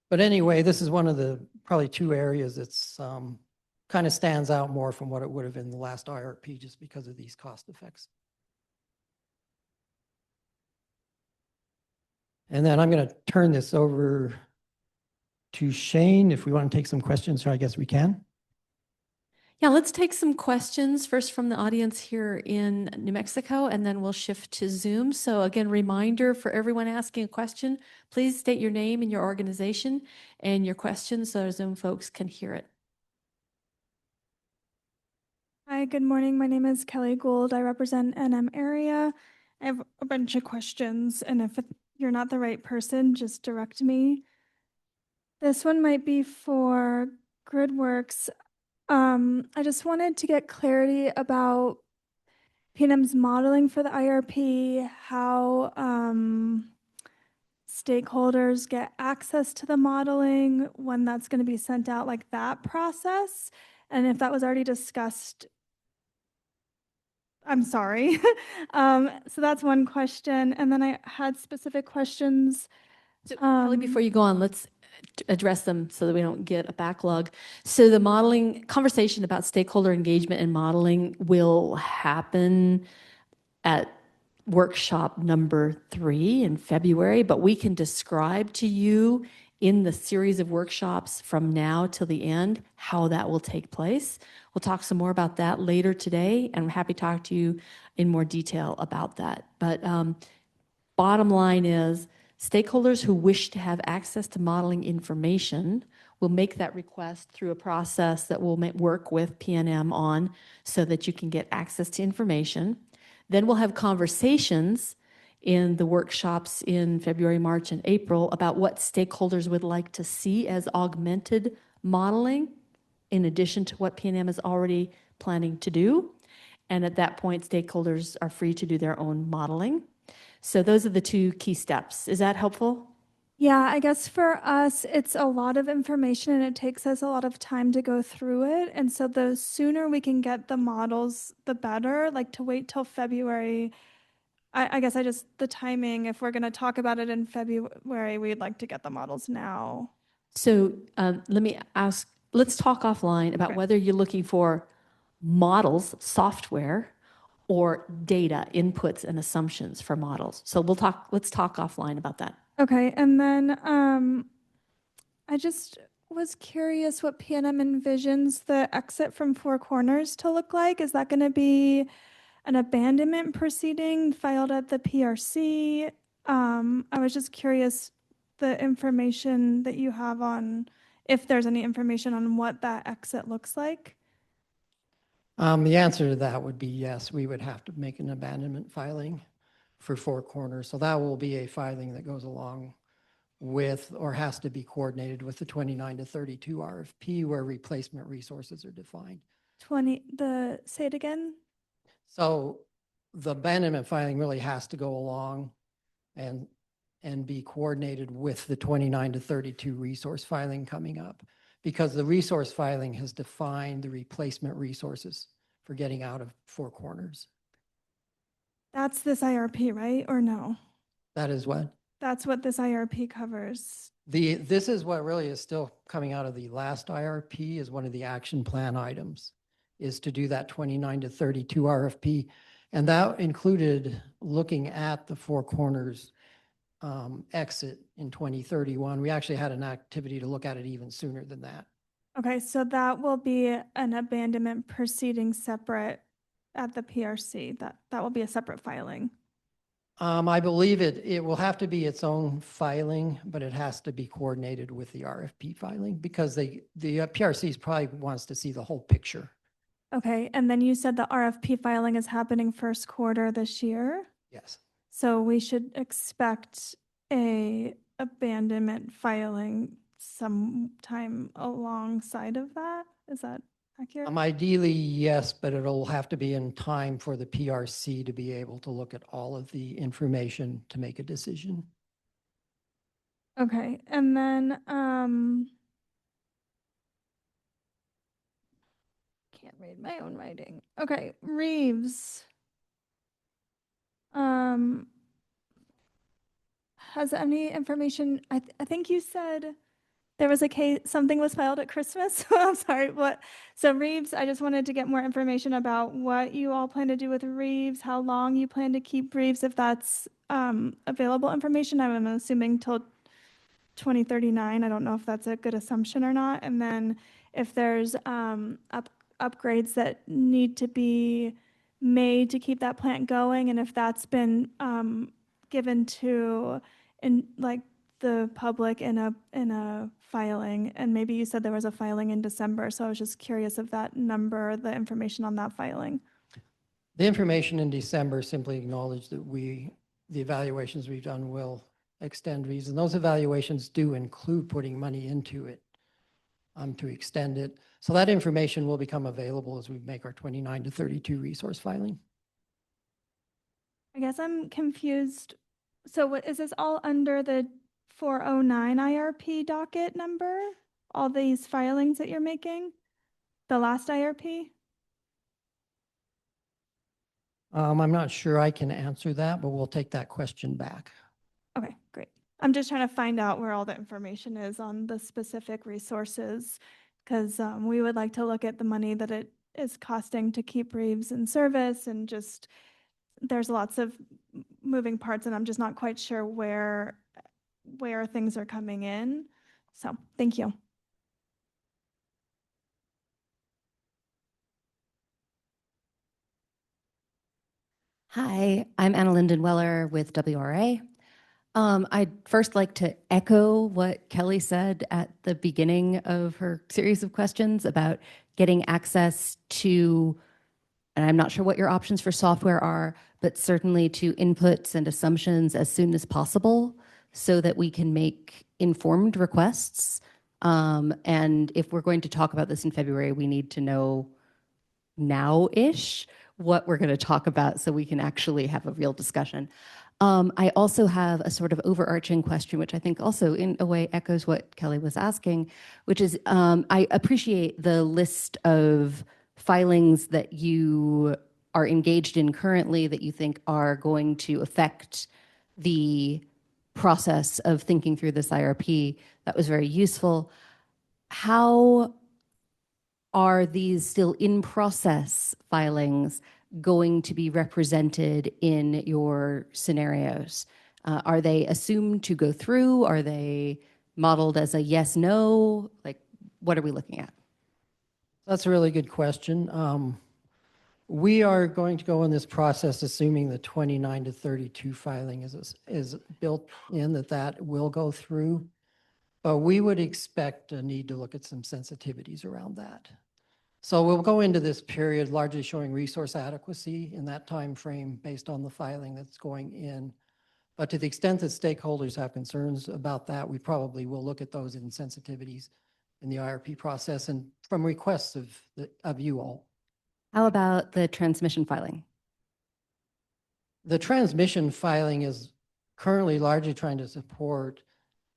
But anyway, this is one of the probably two areas that's kind of stands out more from what it would have in the last IRP just because of these cost effects. And then I'm going to turn this over to Shane. If we want to take some questions, I guess we can. Yeah, let's take some questions first from the audience here in New Mexico, and then we'll shift to Zoom. So again, reminder for everyone asking a question, please state your name and your organization and your question so our Zoom folks can hear it. Hi, good morning. My name is Kelly Gould. I represent NM area. I have a bunch of questions, and if you're not the right person, just direct me. This one might be for GridWorks. I just wanted to get clarity about PNM's modeling for the IRP, how stakeholders get access to the modeling, when that's going to be sent out, like that process, and if that was already discussed. I'm sorry. So that's one question. And then I had specific questions. So Kelly, before you go on, let's address them so that we don't get a backlog. So the modeling conversation about stakeholder engagement and modeling will happen at workshop number 3 in February, but we can describe to you in the series of workshops from now till the end how that will take place. We'll talk some more about that later today, and I'm happy to talk to you in more detail about that. But bottom line is, stakeholders who wish to have access to modeling information will make that request through a process that we'll work with PNM on so that you can get access to information. Then we'll have conversations in the workshops in February, March, and April about what stakeholders would like to see as augmented modeling in addition to what PNM is already planning to do. And at that point, stakeholders are free to do their own modeling. So those are the two key steps. Is that helpful? Yeah, I guess for us, it's a lot of information and it takes us a lot of time to go through it. And so the sooner we can get the models, the better. Like to wait till February, I guess the timing, if we're going to talk about it in February, we'd like to get the models now. So let me ask, let's talk offline about whether you're looking for models, software, or data, inputs and assumptions for models. So let's talk offline about that. Okay, and then I just was curious what PNM envisions the exit from Four Corners to look like. Is that going to be an abandonment proceeding filed at the PRC? I was just curious, the information that you have on, if there's any information on what that exit looks like. The answer to that would be yes, we would have to make an abandonment filing for Four Corners. So that will be a filing that goes along with or has to be coordinated with the 29 to 32 RFP where replacement resources are defined. Say it again? So the abandonment filing really has to go along and be coordinated with the 29 to 32 resource filing coming up, because the resource filing has defined the replacement resources for getting out of Four Corners. That's this IRP, right? Or no? That is what? That's what this IRP covers. This is what really is still coming out of the last IRP is one of the action plan items, is to do that 29 to 32 RFP. And that included looking at the Four Corners exit in 2031. We actually had an activity to look at it even sooner than that. Okay, so that will be an abandonment proceeding separate at the PRC. That will be a separate filing. I believe it will have to be its own filing, but it has to be coordinated with the RFP filing because the PRCs probably wants to see the whole picture. Okay, and then you said the RFP filing is happening first quarter this year? Yes. So we should expect a abandonment filing sometime alongside of that? Is that accurate? Ideally, yes, but it'll have to be in time for the PRC to be able to look at all of the information to make a decision. Okay, and then can't read my own writing. Okay, Reeves. Has any information, I think you said there was a case, something was filed at Christmas. I'm sorry, what? So Reeves, I just wanted to get more information about what you all plan to do with Reeves, how long you plan to keep Reeves, if that's available information. I'm assuming till 2039. I don't know if that's a good assumption or not. And then if there's upgrades that need to be made to keep that plant going, and if that's been given to the public in a filing. And maybe you said there was a filing in December, so I was just curious of that number, the information on that filing. The information in December simply acknowledged that the evaluations we've done will extend Reeves, and those evaluations do include putting money into it to extend it. So that information will become available as we make our 29 to 32 resource filing. I guess I'm confused. So what is this all under the 409 IRP docket number? All these filings that you're making? The last IRP? I'm not sure I can answer that, but we'll take that question back. Okay, great. I'm just trying to find out where all the information is on the specific resources, because we would like to look at the money that it is costing to keep Reeves in service, and just there's lots of moving parts, and I'm just not quite sure where things are coming in. So thank you. Hi, I'm Anna Linden Weller with WRA. I'd first like to echo what Kelly said at the beginning of her series of questions about getting access to, and I'm not sure what your options for software are, but certainly to inputs and assumptions as soon as possible so that we can make informed requests. And if we're going to talk about this in February, we need to know now-ish what we're going to talk about so we can actually have a real discussion. I also have a sort of overarching question, which I think also in a way echoes what Kelly was asking, which is I appreciate the list of filings that you are engaged in currently that you think are going to affect the process of thinking through this IRP. That was very useful. How are these still in process filings going to be represented in your scenarios? Are they assumed to go through? Are they modeled as a yes, no? Like, what are we looking at? That's a really good question. We are going to go in this process assuming the 29 to 32 filing is built in, that will go through. But we would expect a need to look at some sensitivities around that. So we'll go into this period largely showing resource adequacy in that time frame based on the filing that's going in. But to the extent that stakeholders have concerns about that, we probably will look at those in sensitivities in the IRP process and from requests of you all. How about the transmission filing? The transmission filing is currently largely trying to support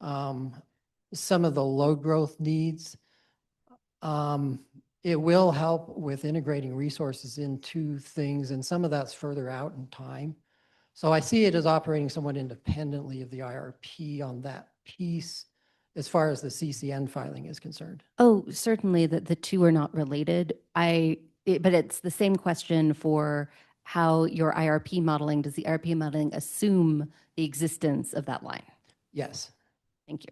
some of the load growth needs. It will help with integrating resources into things, and some of that's further out in time. So I see it as operating somewhat independently of the IRP on that piece as far as the CCN filing is concerned. Oh, certainly that the two are not related. But it's the same question for how your IRP modeling, does the IRP modeling assume the existence of that line? Yes. Thank you.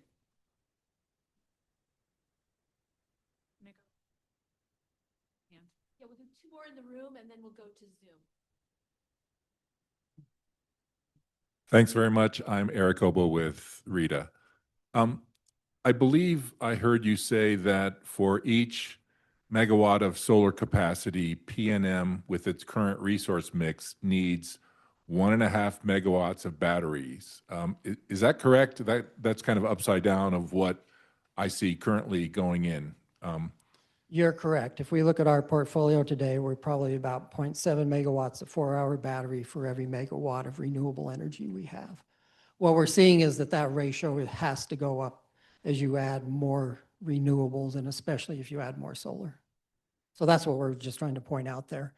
Yeah, we'll do two more in the room and then we'll go to Zoom. Thanks very much. I'm Eric Obo with RITA. I believe I heard you say that for each megawatt of solar capacity, PNM with its current resource mix needs 1.5 megawatts of batteries. Is that correct? That's kind of upside down of what I see currently going in. You're correct. If we look at our portfolio today, we're probably about 0.7 megawatts of 4-hour battery for every megawatt of renewable energy we have. What we're seeing is that ratio has to go up as you add more renewables, and especially if you add more solar. So that's what we're just trying to point out there.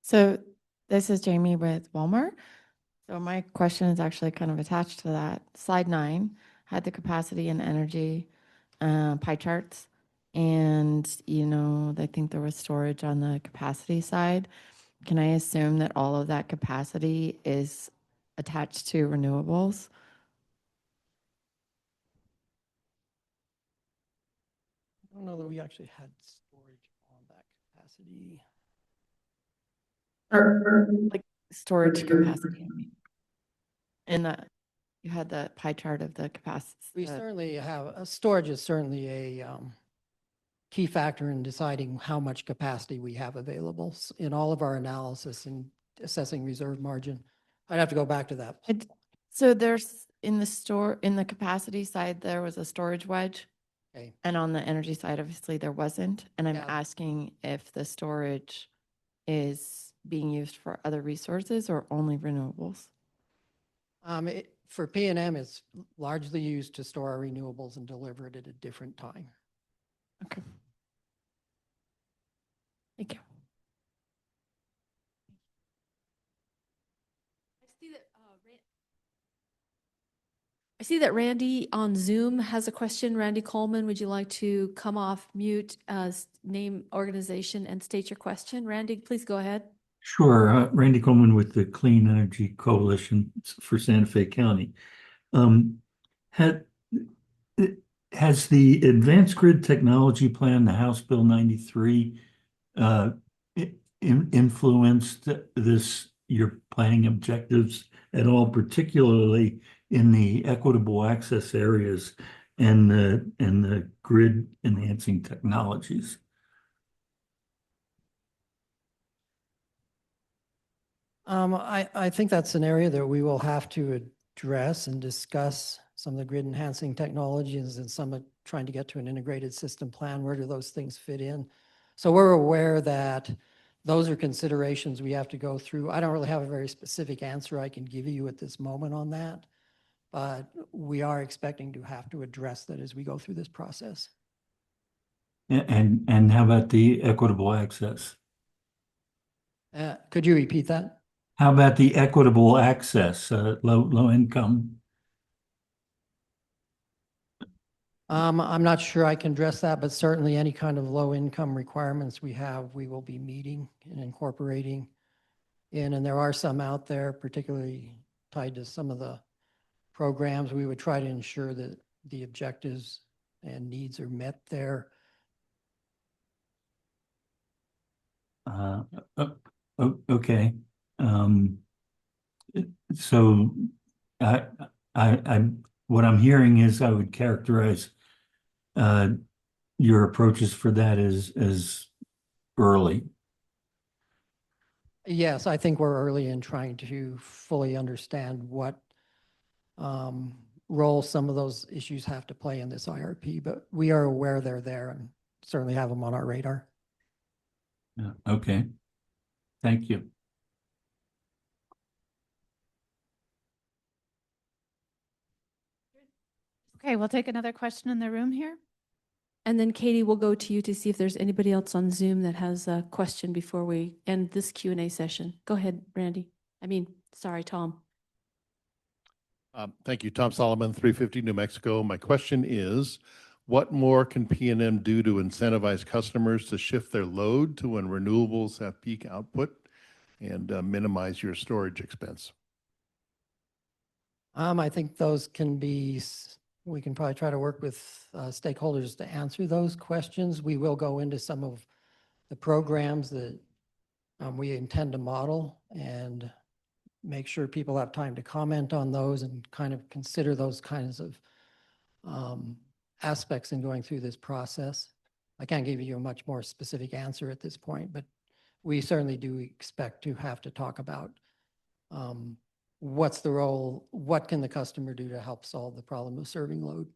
So this is Jamie with Walmart. So my question is actually kind of attached to that. Slide 9 had the capacity and energy pie charts. And, I think there was storage on the capacity side. Can I assume that all of that capacity is attached to renewables? I don't know that we actually had storage on that capacity. Like storage capacity. And you had the pie chart of the capacity. We certainly have, storage is certainly a key factor in deciding how much capacity we have available in all of our analysis and assessing reserve margin. I'd have to go back to that. So there's in the capacity side, there was a storage wedge. Okay. And on the energy side, obviously there wasn't. And I'm asking if the storage is being used for other resources or only renewables. For PNM, it's largely used to store our renewables and deliver it at a different time. Okay. Thank you. I see that Randy on Zoom has a question. Randy Coleman, would you like to come off mute, name, organization, and state your question? Randy, please go ahead. Sure. Randy Coleman with the Clean Energy Coalition for Santa Fe County. Has the Advanced Grid Technology Plan, the House Bill 93, influenced your planning objectives at all, particularly in the equitable access areas and the grid enhancing technologies? I think that's an area that we will have to address and discuss some of the grid enhancing technologies and some of trying to get to an integrated system plan. Where do those things fit in? So we're aware that those are considerations we have to go through. I don't really have a very specific answer I can give you at this moment on that, but we are expecting to have to address that as we go through this process. And how about the equitable access? Could you repeat that? How about the equitable access, low income? I'm not sure I can address that, but certainly any kind of low income requirements we have, we will be meeting and incorporating in. And there are some out there, particularly tied to some of the programs. We would try to ensure that the objectives and needs are met there. Uh, okay. So I, what I'm hearing is I would characterize your approaches for that as early. Yes, I think we're early in trying to fully understand what role some of those issues have to play in this IRP, but we are aware they're there and certainly have them on our radar. Okay. Thank you. Okay, we'll take another question in the room here. And then Katie, we'll go to you to see if there's anybody else on Zoom that has a question before we end this Q&A session. Go ahead, Randy. Sorry, Tom. Thank you, Tom Solomon, 350 New Mexico. My question is, what more can PNM do to incentivize customers to shift their load to when renewables have peak output and minimize your storage expense? I think those can be, we can probably try to work with stakeholders to answer those questions. We will go into some of the programs that we intend to model and make sure people have time to comment on those and kind of consider those kinds of aspects in going through this process. I can't give you a much more specific answer at this point, but we certainly do expect to have to talk about what's the role, what can the customer do to help solve the problem of serving load?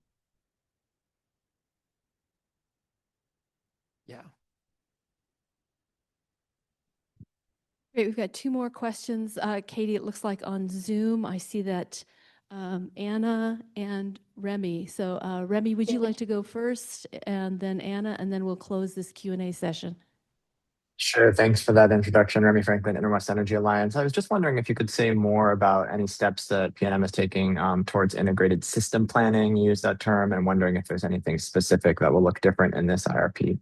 Yeah. Great, we've got two more questions. Katie, it looks like on Zoom, I see that Anna and Remy. So Remy, would you like to go first and then Anna, and then we'll close this Q&A session. Sure. Thanks for that introduction, Remy Franklin, Interwest Energy Alliance. I was just wondering if you could say more about any steps that PNM is taking towards integrated system planning, you use that term, and wondering if there's anything specific that will look different in this IRP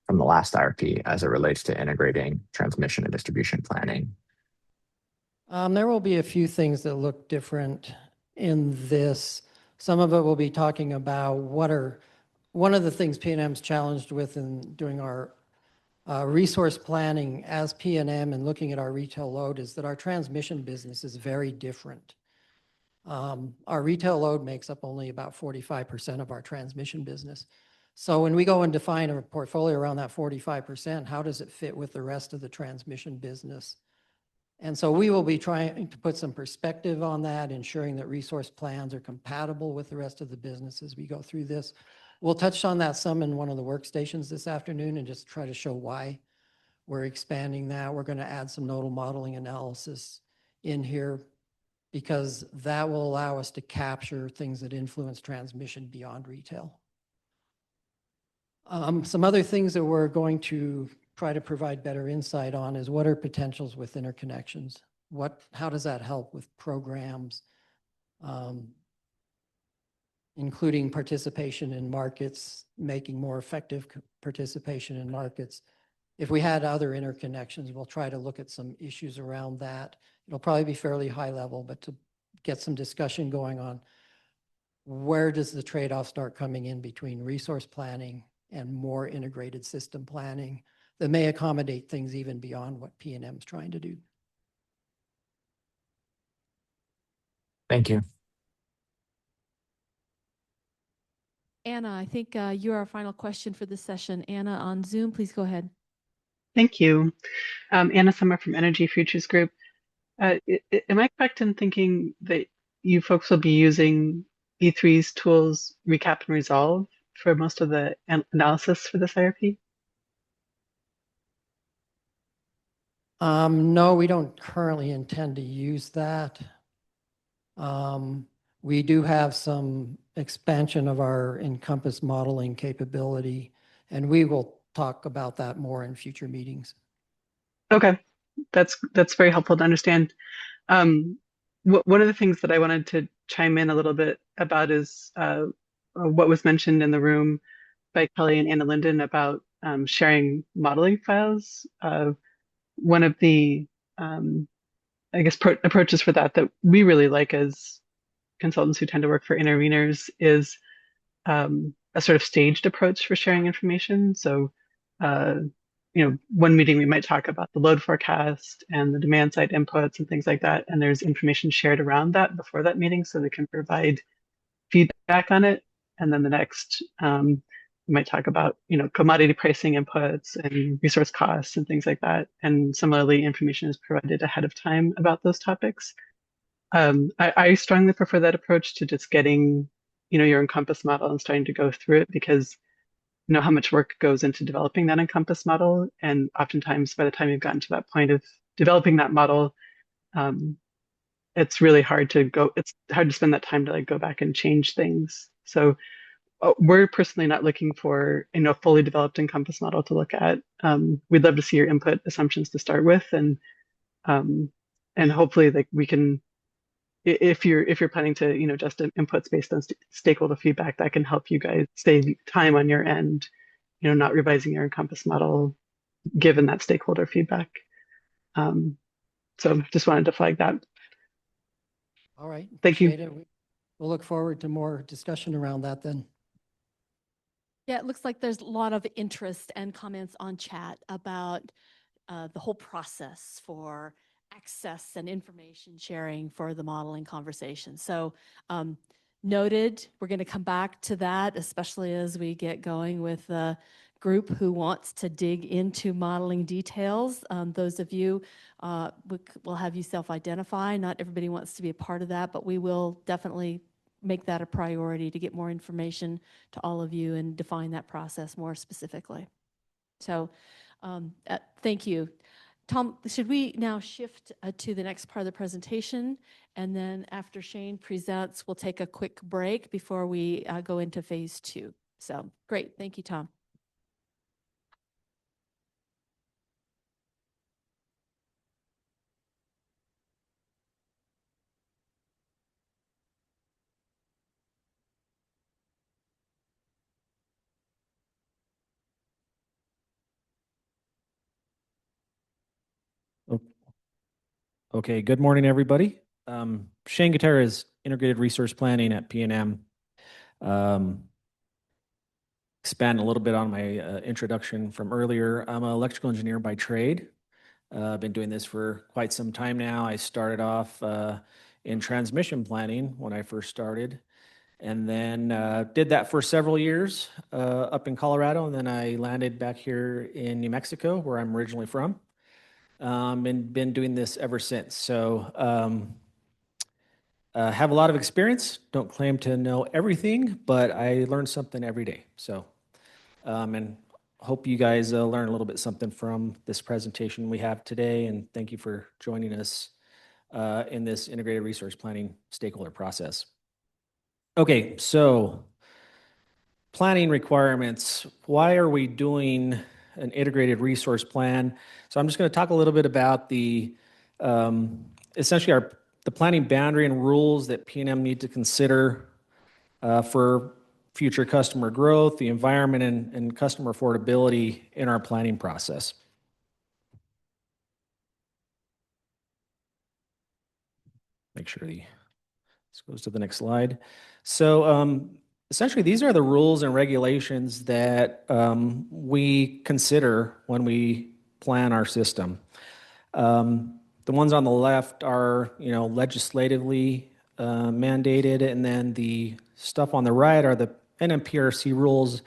from the last IRP as it relates to integrating transmission and distribution planning. There will be a few things that look different in this. Some of it will be talking about one of the things PNM's challenged with in doing our resource planning as PNM and looking at our retail load is that our transmission business is very different. Our retail load makes up only about 45% of our transmission business. So when we go and define a portfolio around that 45%, how does it fit with the rest of the transmission business? And so we will be trying to put some perspective on that, ensuring that resource plans are compatible with the rest of the business as we go through this. We'll touch on that some in one of the workstations this afternoon and just try to show why we're expanding that. We're going to add some nodal modeling analysis in here because that will allow us to capture things that influence transmission beyond retail. Some other things that we're going to try to provide better insight on is what are potentials with interconnections? How does that help with programs, including participation in markets, making more effective participation in markets? If we had other interconnections, we'll try to look at some issues around that. It'll probably be fairly high level, but to get some discussion going on where does the trade-off start coming in between resource planning and more integrated system planning that may accommodate things even beyond what PNM is trying to do. Thank you. Anna, I think you're our final question for this session. Anna on Zoom, please go ahead. Thank you. Anna Summer from Energy Futures Group. Am I correct in thinking that you folks will be using E3's tools, Recap and Resolve, for most of the analysis for this IRP? No, we don't currently intend to use that. We do have some expansion of our Encompass modeling capability, and we will talk about that more in future meetings. Okay, that's very helpful to understand. One of the things that I wanted to chime in a little bit about is what was mentioned in the room by Kelly and Anna Linden about sharing modeling files. One of the, I guess, approaches for that we really like as consultants who tend to work for interveners is a sort of staged approach for sharing information. So, one meeting we might talk about the load forecast and the demand side inputs and things like that. And there's information shared around that before that meeting so they can provide feedback on it. And then the next, we might talk about, commodity pricing inputs and resource costs and things like that. And similarly, information is provided ahead of time about those topics. I strongly prefer that approach to just getting, your Encompass model and starting to go through it, because you know how much work goes into developing that Encompass model. And oftentimes by the time you've gotten to that point of developing that model, it's really hard to spend that time to like go back and change things. So we're personally not looking for a fully developed Encompass model to look at. We'd love to see your input assumptions to start with, and hopefully like we can, if you're planning to just inputs based on stakeholder feedback, that can help you guys save time on your end, not revising your Encompass model given that stakeholder feedback. So just wanted to flag that. All right. Thank you. It. We'll look forward to more discussion around that then. Yeah, it looks like there's a lot of interest and comments on chat about the whole process for access and information sharing for the modeling conversation. So noted, we're going to come back to that, especially as we get going with the group who wants to dig into modeling details. Those of you, we'll have you self-identify. Not everybody wants to be a part of that, but we will definitely make that a priority to get more information to all of you and define that process more specifically. So thank you. Tom, should we now shift to the next part of the presentation? And then after Shane presents, we'll take a quick break before we go into phase 2. So great. Thank you, Tom. Okay, good morning, everybody. Shane Gutierrez is Integrated Resource Planning at PNM. Expand a little bit on my introduction from earlier. I'm an electrical engineer by trade. I've been doing this for quite some time now. I started off in transmission planning when I first started, and then did that for several years up in Colorado, and then I landed back here in New Mexico, where I'm originally from. And been doing this ever since. So have a lot of experience. Don't claim to know everything, but I learn something every day. So, and hope you guys learn a little bit something from this presentation we have today. And thank you for joining us in this integrated resource planning stakeholder process. Okay, so planning requirements. Why are we doing an integrated resource plan? So I'm just going to talk a little bit about the essentially the planning boundary and rules that PNM need to consider for future customer growth, the environment, and customer affordability in our planning process. Make sure this goes to the next slide. So essentially, these are the rules and regulations that we consider when we plan our system. The ones on the left are, legislatively mandated, and then the stuff on the right are the NMPRC rules,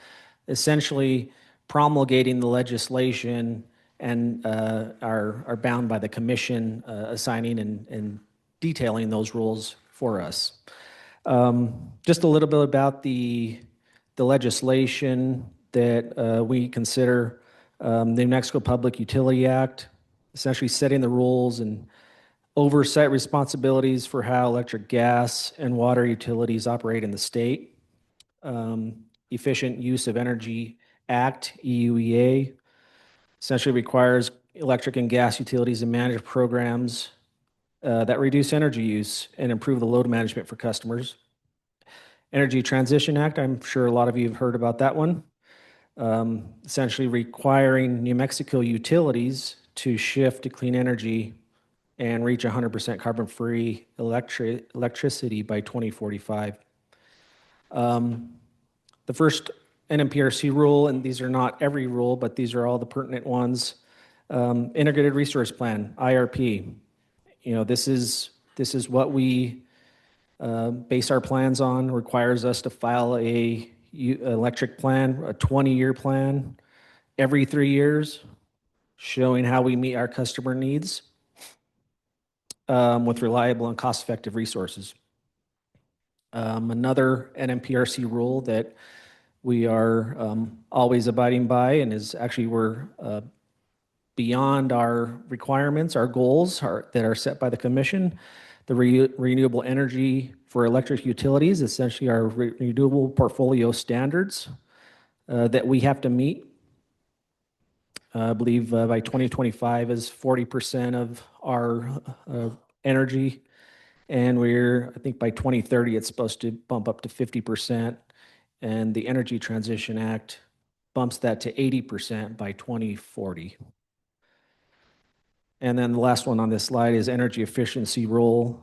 essentially promulgating the legislation and are bound by the commission assigning and detailing those rules for us. Just a little bit about the legislation that we consider. The New Mexico Public Utility Act, essentially setting the rules and oversight responsibilities for how electric, gas, and water utilities operate in the state. Efficient Use of Energy Act, EUEA, essentially requires electric and gas utilities to manage programs that reduce energy use and improve the load management for customers. Energy Transition Act, I'm sure a lot of you have heard about that one. Essentially requiring New Mexico utilities to shift to clean energy and reach 100% carbon-free electricity by 2045. The first NMPRC rule, and these are not every rule, but these are all the pertinent ones. Integrated Resource Plan, IRP. This is what we base our plans on. Requires us to file a electric plan, a 20-year plan, every 3 years, showing how we meet our customer needs with reliable and cost-effective resources. Another NMPRC rule that we are always abiding by, and is actually we're beyond our requirements, our goals that are set by the Commission. The renewable energy for electric utilities, essentially our renewable portfolio standards that we have to meet. I believe by 2025 is 40% of our energy. And I think by 2030, it's supposed to bump up to 50%. And the Energy Transition Act bumps that to 80% by 2040. And then the last one on this slide is energy efficiency rule.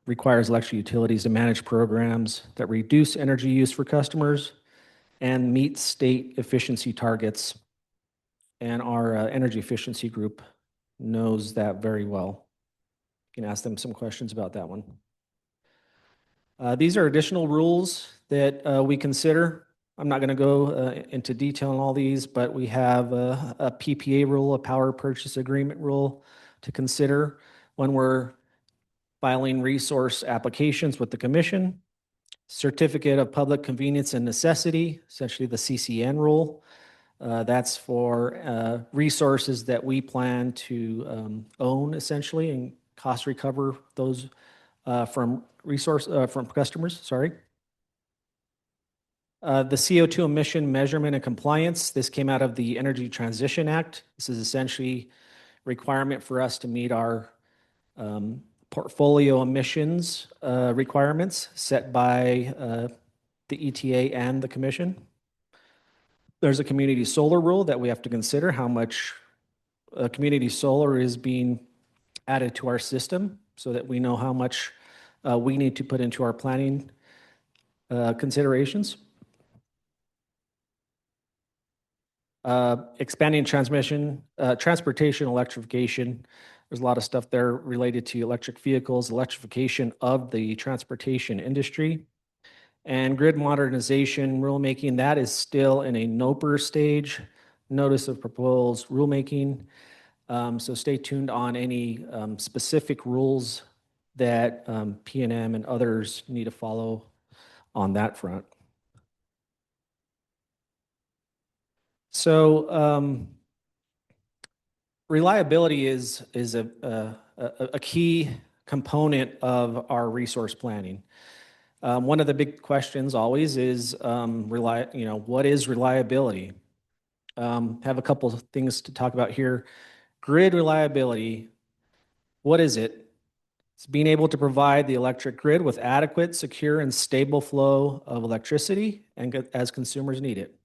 Requires electric utilities to manage programs that reduce energy use for customers and meet state efficiency targets. And our energy efficiency group knows that very well. You can ask them some questions about that one. These are additional rules that we consider. I'm not going to go into detail on all these, but we have a PPA rule, a power purchase agreement rule to consider when we're filing resource applications with the Commission. Certificate of Public Convenience and Necessity, essentially the CCN rule. That's for resources that we plan to own, essentially, and cost recover those from customers. Sorry. The CO2 emission measurement and compliance. This came out of the Energy Transition Act. This is essentially a requirement for us to meet our portfolio emissions requirements set by the ETA and the Commission. There's a community solar rule that we have to consider how much community solar is being added to our system so that we know how much we need to put into our planning considerations. Expanding transportation electrification. There's a lot of stuff there related to electric vehicles, electrification of the transportation industry. And grid modernization rulemaking, that is still in a NOPR stage, notice of proposed rulemaking. So stay tuned on any specific rules that PNM and others need to follow on that front. So reliability is a key component of our resource planning. One of the big questions always is, what is reliability? Have a couple of things to talk about here. Grid reliability, what is it? It's being able to provide the electric grid with adequate, secure, and stable flow of electricity and as consumers need it.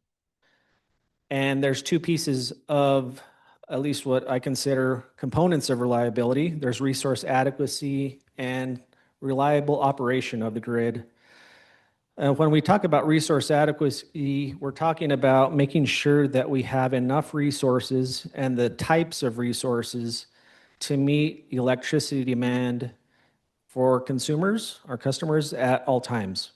And there's two pieces of at least what I consider components of reliability. There's resource adequacy and reliable operation of the grid. When we talk about resource adequacy, we're talking about making sure that we have enough resources and the types of resources to meet electricity demand for consumers, our customers, at all times.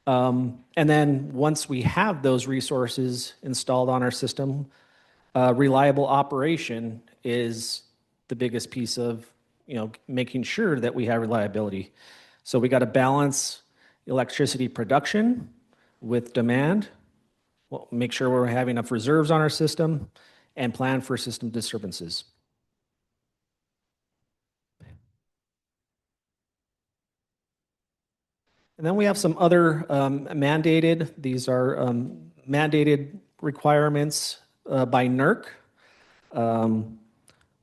And then once we have those resources installed on our system, reliable operation is the biggest piece of making sure that we have reliability. So we got to balance electricity production with demand. We'll make sure we're having enough reserves on our system and plan for system disturbances. And then we have some other mandated, these are mandated requirements by NERC.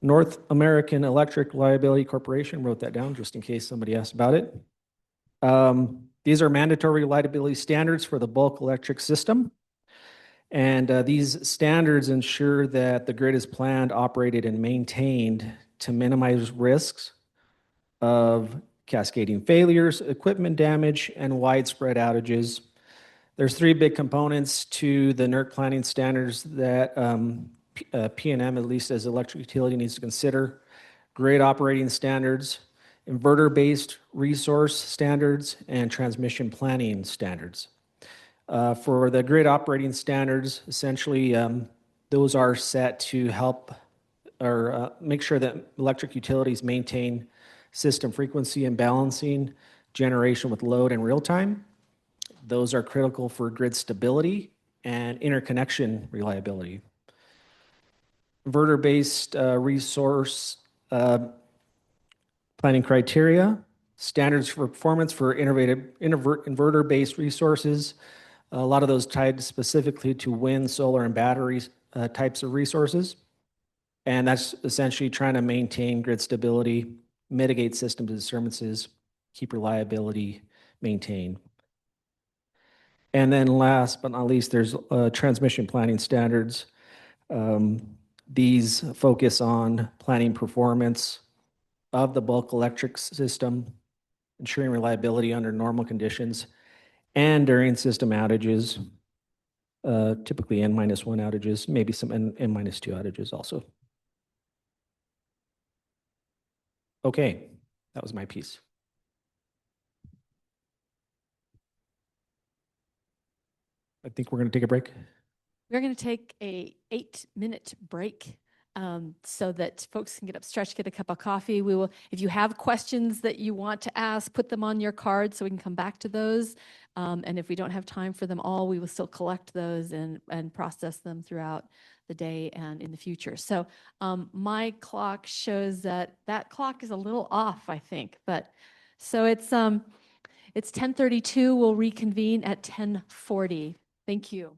North American Electric Liability Corporation wrote that down just in case somebody asked about it. These are mandatory reliability standards for the bulk electric system. And these standards ensure that the grid is planned, operated, and maintained to minimize risks of cascading failures, equipment damage, and widespread outages. There's three big components to the NERC planning standards that PNM, at least as electric utility, needs to consider. Grid operating standards, inverter-based resource standards, and transmission planning standards. For the grid operating standards, essentially, those are set to help or make sure that electric utilities maintain system frequency and balancing generation with load in real time. Those are critical for grid stability and interconnection reliability. Inverter-based resource planning criteria, standards for performance for inverter-based resources. A lot of those tied specifically to wind, solar, and batteries types of resources. And that's essentially trying to maintain grid stability, mitigate system disturbances, keep reliability maintained. And then last but not least, there's transmission planning standards. These focus on planning performance of the bulk electric system, ensuring reliability under normal conditions, and during system outages, typically N-1 outages, maybe some N-2 outages also. Okay, that was my piece. I think we're going to take a break. We're going to take a 8-minute break so that folks can get up, stretch, get a cup of coffee. We will, if you have questions that you want to ask, put them on your card so we can come back to those. And if we don't have time for them all, we will still collect those and process them throughout the day and in the future. So my clock shows that clock is a little off, I think. But so it's 10:32. We'll reconvene at 10:40. Thank you.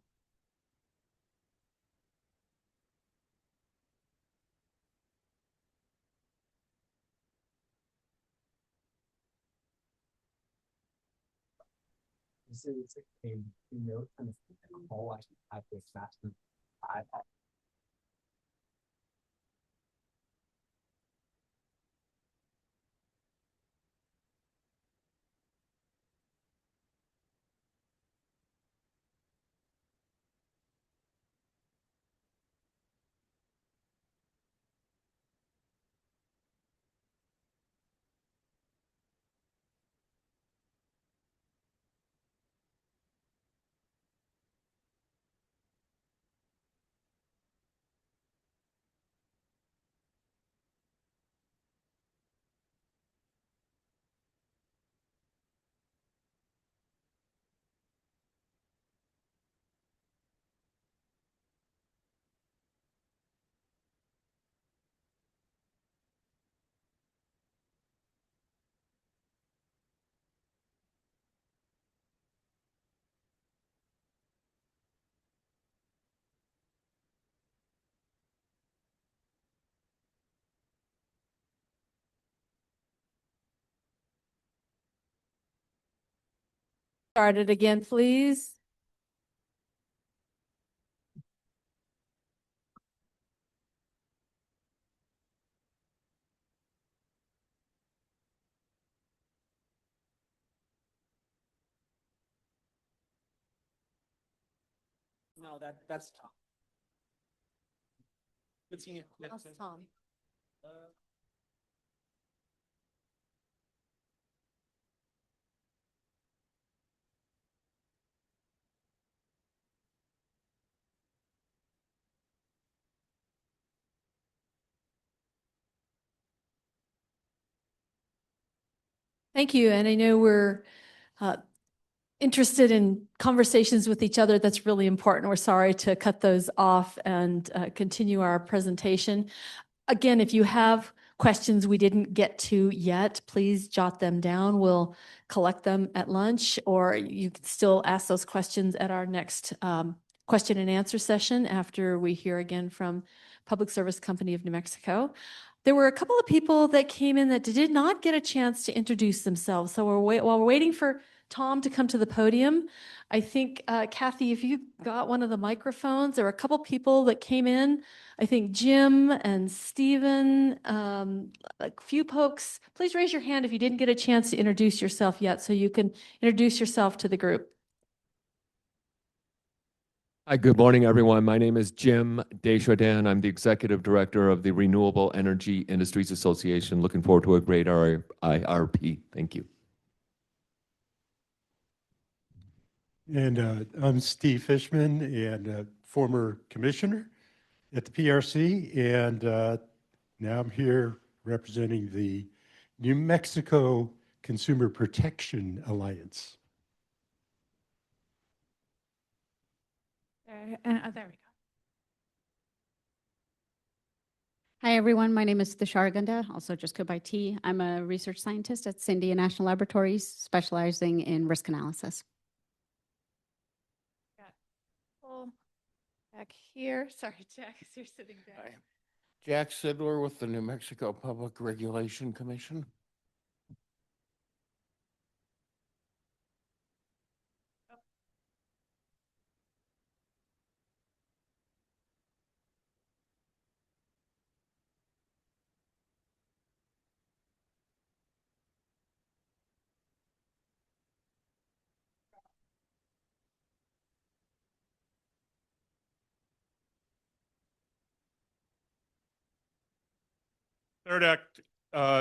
Start it again, please. No, that's Tom. Good seeing you. That's Tom. Thank you. And I know we're interested in conversations with each other. That's really important. We're sorry to cut those off and continue our presentation. Again, if you have questions we didn't get to yet, please jot them down. We'll collect them at lunch, or you can still ask those questions at our next question and answer session after we hear again from Public Service Company of New Mexico. There were a couple of people that came in that did not get a chance to introduce themselves. So while we're waiting for Tom to come to the podium, I think, Kathy, if you got one of the microphones, there were a couple people that came in. I think Jim and Stephen, a few folks. Please raise your hand if you didn't get a chance to introduce yourself yet so you can introduce yourself to the group. Hi, good morning, everyone. My name is Jim Desjardins. I'm the Executive Director of the Renewable Energy Industries Association. Looking forward to a great IRP. Thank you. And I'm Steve Fishman, and former commissioner at the PRC, and now I'm here representing the New Mexico Consumer Protection Alliance. There we go. Hi, everyone. My name is Thashar Gunda, also just go by T. I'm a research scientist at Sandia National Laboratories, specializing in risk analysis. Back here. Sorry, Jack, as you're sitting there. Hi. Jack Sidler with the New Mexico Public Regulation Commission. Third Act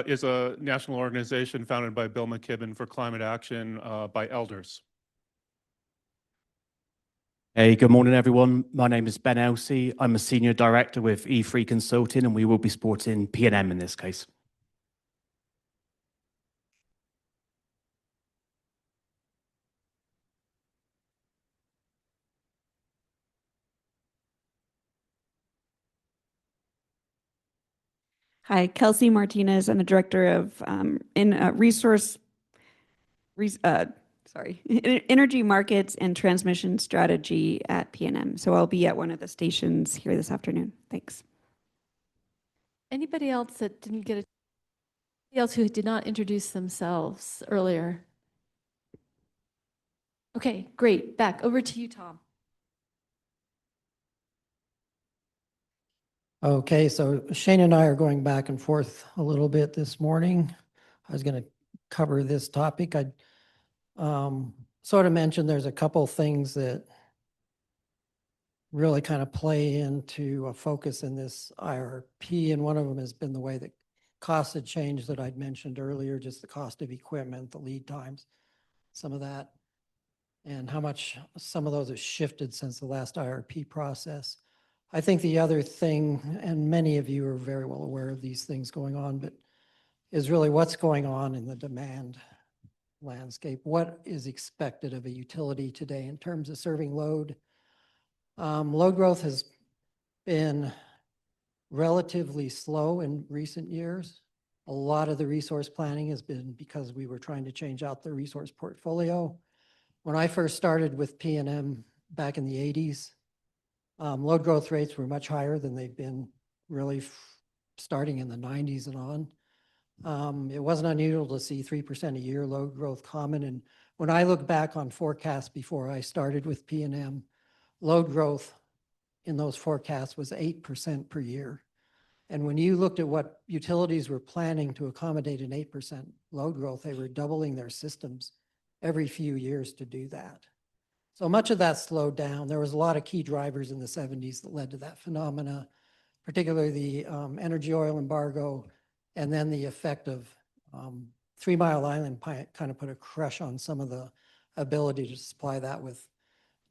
is a national organization founded by Bill McKibben for climate action by elders. Hey, good morning, everyone. My name is Ben Elsey. I'm a senior director with E3 Consulting, and we will be supporting PNM in this case. Hi, Kelsey Martinez. I'm the director of energy markets and transmission strategy at PNM. So I'll be at one of the stations here this afternoon. Thanks. Anybody else that didn't get a, anybody else who did not introduce themselves earlier? Okay, great. Back over to you, Tom. Okay, so Shane and I are going back and forth a little bit this morning. I was going to cover this topic. I sort of mentioned there's a couple things that really kind of play into a focus in this IRP, and one of them has been the way that costs had changed that I'd mentioned earlier, just the cost of equipment, the lead times, some of that, and how much some of those have shifted since the last IRP process. I think the other thing, and many of you are very well aware of these things going on, but is really what's going on in the demand landscape. What is expected of a utility today in terms of serving load? Load growth has been relatively slow in recent years. A lot of the resource planning has been because we were trying to change out the resource portfolio. When I first started with PNM back in the 80s, load growth rates were much higher than they've been really starting in the 90s and on. It wasn't unusual to see 3% a year load growth common. And when I look back on forecasts before I started with PNM, load growth in those forecasts was 8% per year. And when you looked at what utilities were planning to accommodate an 8% load growth, they were doubling their systems every few years to do that. So much of that slowed down. There was a lot of key drivers in the 70s that led to that phenomena, particularly the energy oil embargo, and then the effect of 3 Mile Island kind of put a crush on some of the ability to supply that with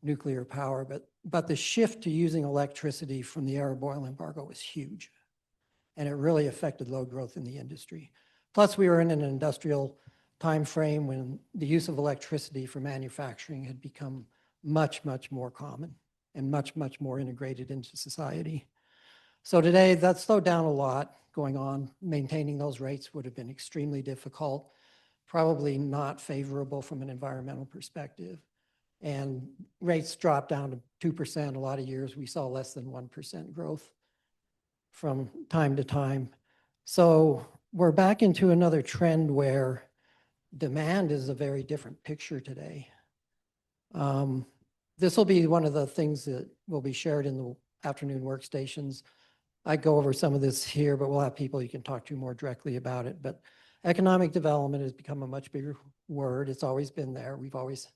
nuclear power. But the shift to using electricity from the Arab oil embargo was huge, and it really affected load growth in the industry. Plus, we were in an industrial time frame when the use of electricity for manufacturing had become much, much more common and much, much more integrated into society. So today, that slowed down a lot going on. Maintaining those rates would have been extremely difficult, probably not favorable from an environmental perspective. And rates dropped down to 2%. A lot of years we saw less than 1% growth from time to time. So we're back into another trend where demand is a very different picture today. This will be one of the things that will be shared in the afternoon workstations. I go over some of this here, but we'll have people you can talk to more directly about it. But economic development has become a much bigger word. It's always been there. We've always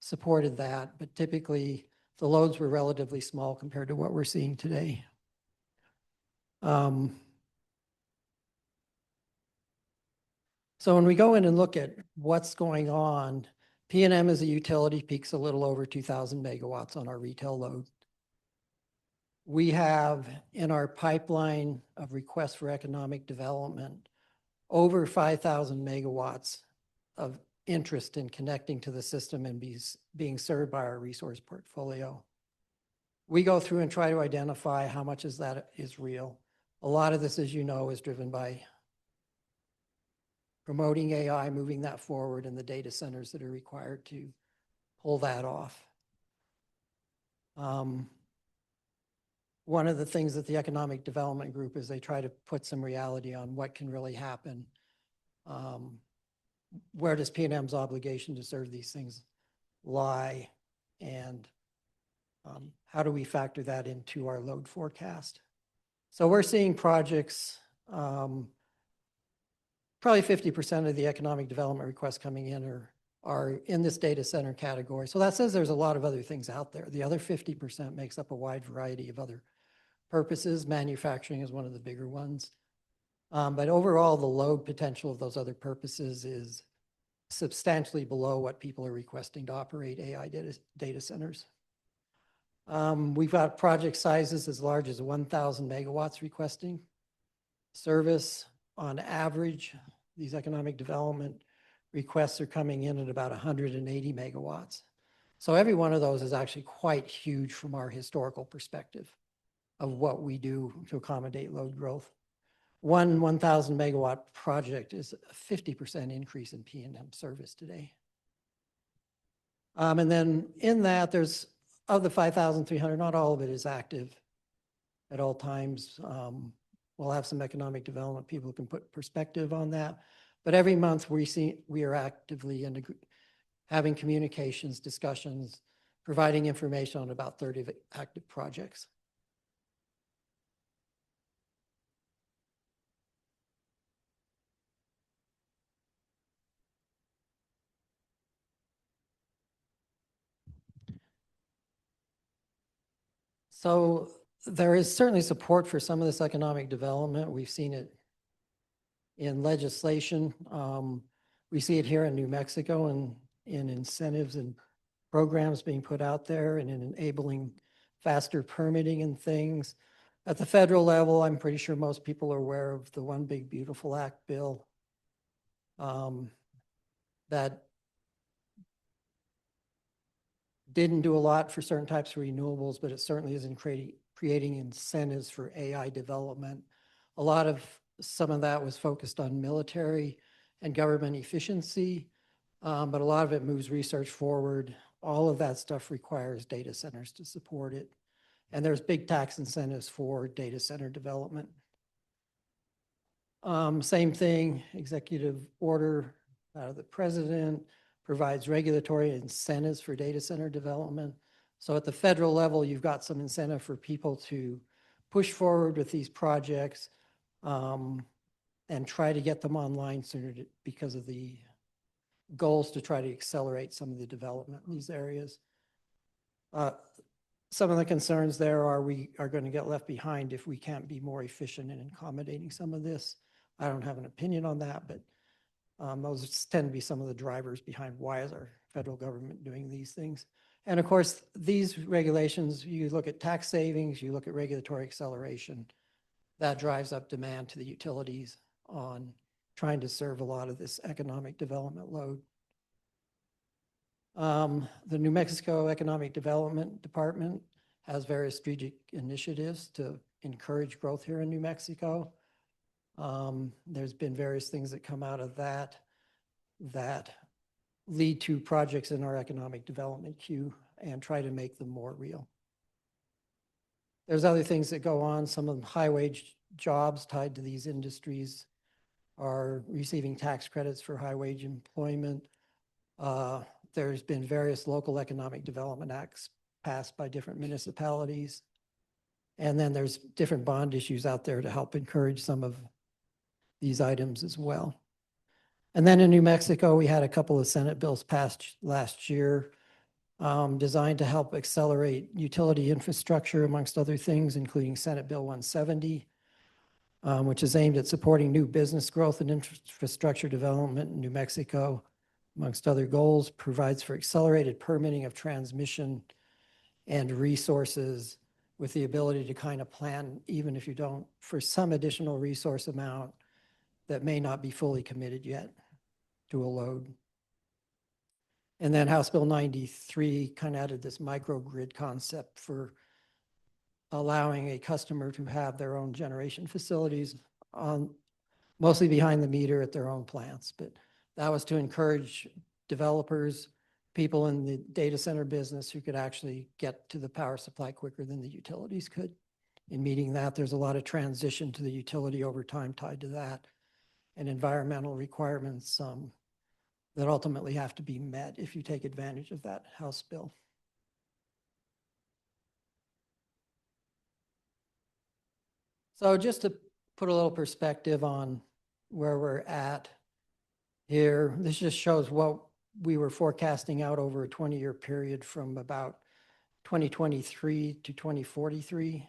supported that, but typically the loads were relatively small compared to what we're seeing today. So when we go in and look at what's going on, PNM as a utility peaks a little over 2,000 megawatts on our retail load. We have in our pipeline of requests for economic development over 5,000 megawatts of interest in connecting to the system and being served by our resource portfolio. We go through and try to identify how much of that is real. A lot of this, as you know, is driven by promoting AI, moving that forward, and the data centers that are required to pull that off. One of the things that the Economic Development Group is they try to put some reality on what can really happen. Where does PNM's obligation to serve these things lie? And how do we factor that into our load forecast? So we're seeing projects, probably 50% of the economic development requests coming in are in this data center category. So that says there's a lot of other things out there. The other 50% makes up a wide variety of other purposes. Manufacturing is one of the bigger ones. But overall, the load potential of those other purposes is substantially below what people are requesting to operate AI data centers. We've got project sizes as large as 1,000 megawatts requesting service. On average, these economic development requests are coming in at about 180 megawatts. So every one of those is actually quite huge from our historical perspective of what we do to accommodate load growth. One 1,000 megawatt project is a 50% increase in PNM service today. And then in that, there's of the 5,300, not all of it is active at all times. We'll have some economic development people who can put perspective on that. But every month we are actively having communications, discussions, providing information on about 30 active projects. So there is certainly support for some of this economic development. We've seen it in legislation. We see it here in New Mexico and in incentives and programs being put out there and in enabling faster permitting and things. At the federal level, I'm pretty sure most people are aware of the One Big Beautiful Act bill that didn't do a lot for certain types of renewables, but it certainly is in creating incentives for AI development. Some of that was focused on military and government efficiency, but a lot of it moves research forward. All of that stuff requires data centers to support it. And there's big tax incentives for data center development. Same thing, executive order out of the president provides regulatory incentives for data center development. So at the federal level, you've got some incentive for people to push forward with these projects and try to get them online sooner because of the goals to try to accelerate some of the development in these areas. Some of the concerns there are we are going to get left behind if we can't be more efficient in accommodating some of this. I don't have an opinion on that, but those tend to be some of the drivers behind why is our federal government doing these things. And of course, these regulations, you look at tax savings, you look at regulatory acceleration, that drives up demand to the utilities on trying to serve a lot of this economic development load. The New Mexico Economic Development Department has various strategic initiatives to encourage growth here in New Mexico. There's been various things that come out of that lead to projects in our economic development queue and try to make them more real. There's other things that go on. Some of the high wage jobs tied to these industries are receiving tax credits for high wage employment. There's been various local economic development acts passed by different municipalities. And then there's different bond issues out there to help encourage some of these items as well. And then in New Mexico, we had a couple of Senate bills passed last year. designed to help accelerate utility infrastructure, amongst other things, including Senate Bill 170, which is aimed at supporting new business growth and infrastructure development in New Mexico, amongst other goals, provides for accelerated permitting of transmission and resources with the ability to kind of plan, even if you don't, for some additional resource amount that may not be fully committed yet to a load. And then House Bill 93 kind of added this microgrid concept for allowing a customer to have their own generation facilities on mostly behind the meter at their own plants. But that was to encourage developers, people in the data center business who could actually get to the power supply quicker than the utilities could. In meeting that, there's a lot of transition to the utility over time tied to that, and environmental requirements that ultimately have to be met if you take advantage of that House bill. So just to put a little perspective on where we're at here, this just shows what we were forecasting out over a 20-year period from about 2023 to 2043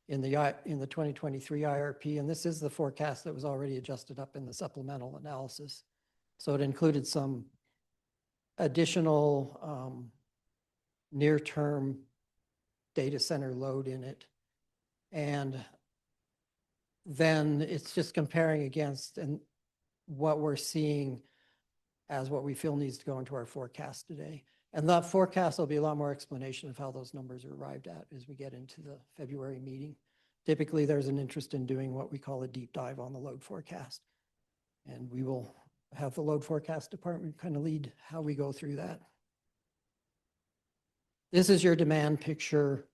in the 2023 IRP. And this is the forecast that was already adjusted up in the supplemental analysis. So it included some additional near-term data center load in it. And then it's just comparing against and what we're seeing as what we feel needs to go into our forecast today. And that forecast will be a lot more explanation of how those numbers are arrived at as we get into the February meeting. Typically, there's an interest in doing what we call a deep dive on the load forecast. And we will have the load forecast department kind of lead how we go through that. This is your demand picture.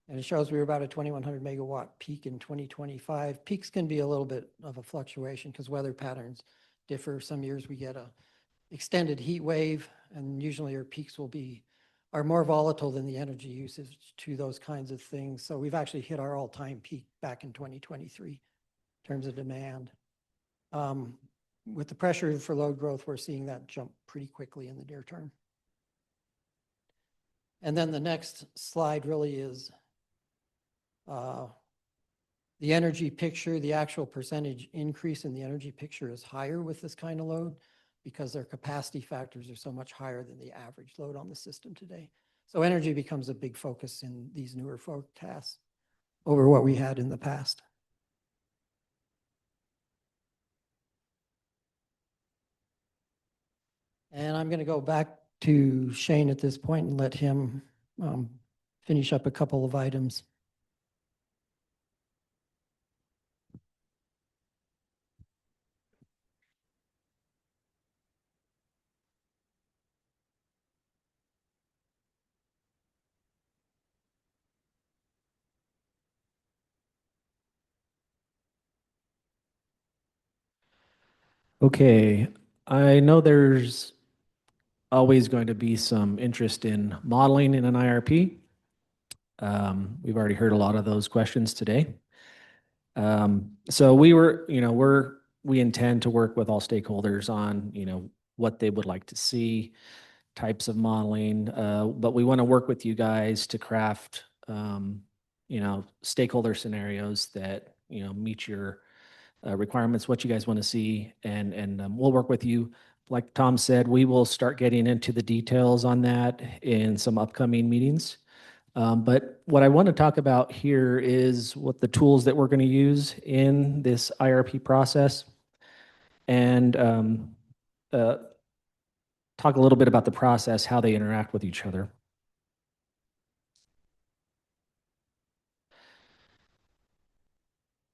And it shows we were about a 2,100 megawatt peak in 2025. Peaks can be a little bit of a fluctuation because weather patterns differ. Some years we get a extended heat wave, and usually our peaks are more volatile than the energy usage to those kinds of things. So we've actually hit our all-time peak back in 2023 in terms of demand. With the pressure for load growth, we're seeing that jump pretty quickly in the near term. And then the next slide really is the energy picture. The actual percentage increase in the energy picture is higher with this kind of load because their capacity factors are so much higher than the average load on the system today. So energy becomes a big focus in these newer forecasts over what we had in the past. And I'm going to go back to Shane at this point and let him finish up a couple of items. Okay, I know there's always going to be some interest in modeling in an IRP. We've already heard a lot of those questions today. So we intend to work with all stakeholders on, what they would like to see, types of modeling, but we want to work with you guys to craft, stakeholder scenarios that, meet your requirements, what you guys want to see, and we'll work with you. Like Tom said, we will start getting into the details on that in some upcoming meetings. But what I want to talk about here is what the tools that we're going to use in this IRP process, and talk a little bit about the process, how they interact with each other.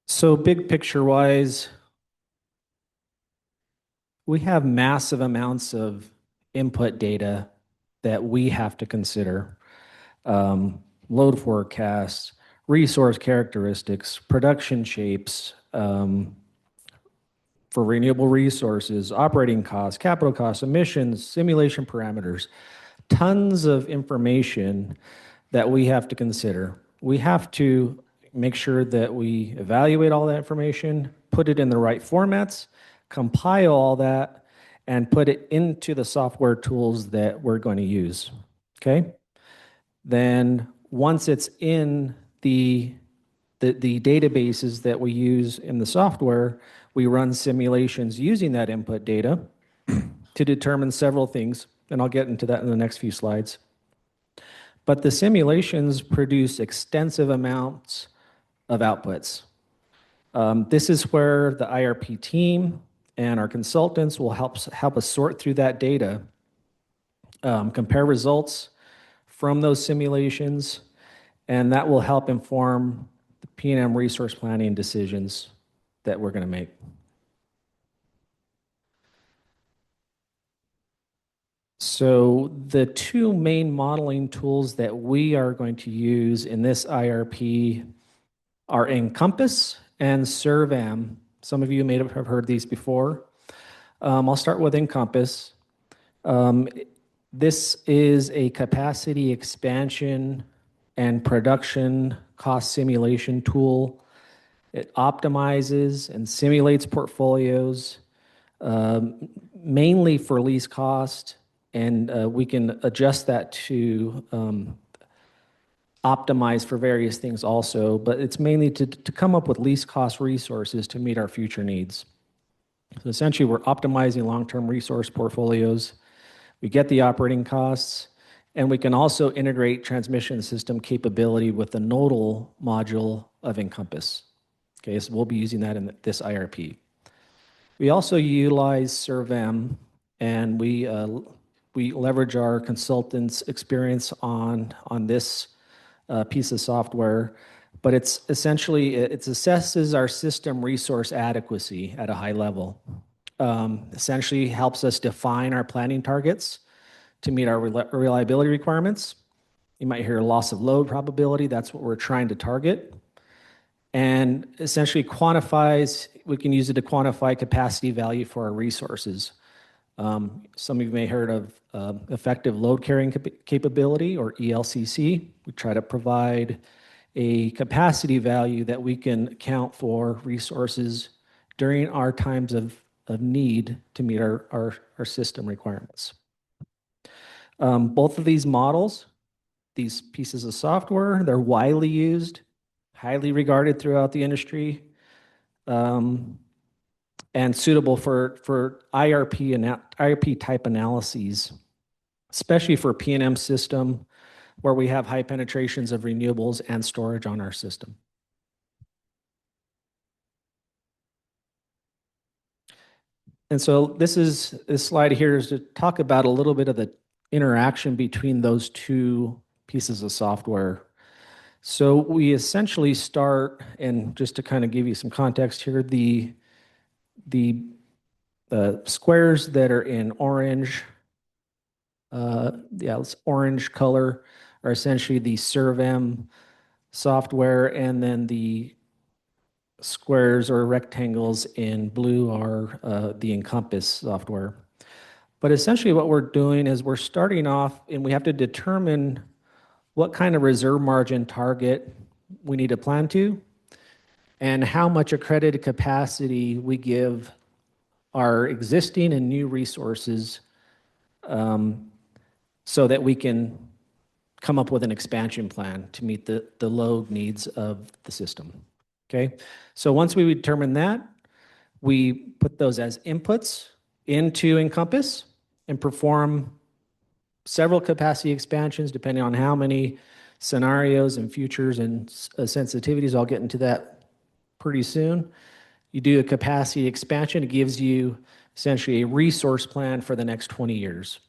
So big picture wise, we have massive amounts of input data that we have to consider. Load forecasts, resource characteristics, production shapes, for renewable resources, operating costs, capital costs, emissions, simulation parameters, tons of information that we have to consider. We have to make sure that we evaluate all that information, put it in the right formats, compile all that, and put it into the software tools that we're going to use. Okay? Then once it's in the databases that we use in the software, we run simulations using that input data to determine several things, and I'll get into that in the next few slides. But the simulations produce extensive amounts of outputs. This is where the IRP team and our consultants will help us sort through that data, compare results from those simulations, and that will help inform the PNM resource planning decisions that we're going to make. So the two main modeling tools that we are going to use in this IRP are Encompass and SERVAM. Some of you may have heard these before. I'll start with Encompass. This is a capacity expansion and production cost simulation tool. It optimizes and simulates portfolios, mainly for least cost, and we can adjust that to optimize for various things also, but it's mainly to come up with least cost resources to meet our future needs. So essentially, we're optimizing long-term resource portfolios. We get the operating costs, and we can also integrate transmission system capability with the nodal module of Encompass. Okay, so we'll be using that in this IRP. We also utilize SERVAM, and we leverage our consultants' experience on this piece of software, but it's essentially, it assesses our system resource adequacy at a high level. Essentially helps us define our planning targets to meet our reliability requirements. You might hear loss of load probability, that's what we're trying to target. And essentially quantifies, we can use it to quantify capacity value for our resources. Some of you may have heard of effective load carrying capability, or ELCC. We try to provide a capacity value that we can account for resources during our times of need to meet our system requirements. Both of these models, these pieces of software, they're widely used, highly regarded throughout the industry, and suitable for IRP type analyses, especially for PNM system where we have high penetrations of renewables and storage on our system. And so this slide here is to talk about a little bit of the interaction between those two pieces of software. So we essentially start, and just to kind of give you some context here, the squares that are in orange, it's orange color, are essentially the SERVAM software, and then the squares or rectangles in blue are the Encompass software. But essentially what we're doing is we're starting off, and we have to determine what kind of reserve margin target we need to plan to, and how much accredited capacity we give our existing and new resources, so that we can come up with an expansion plan to meet the load needs of the system. Okay, so once we determine that, we put those as inputs into Encompass and perform several capacity expansions depending on how many scenarios and futures and sensitivities. I'll get into that pretty soon. You do a capacity expansion, it gives you essentially a resource plan for the next 20 years.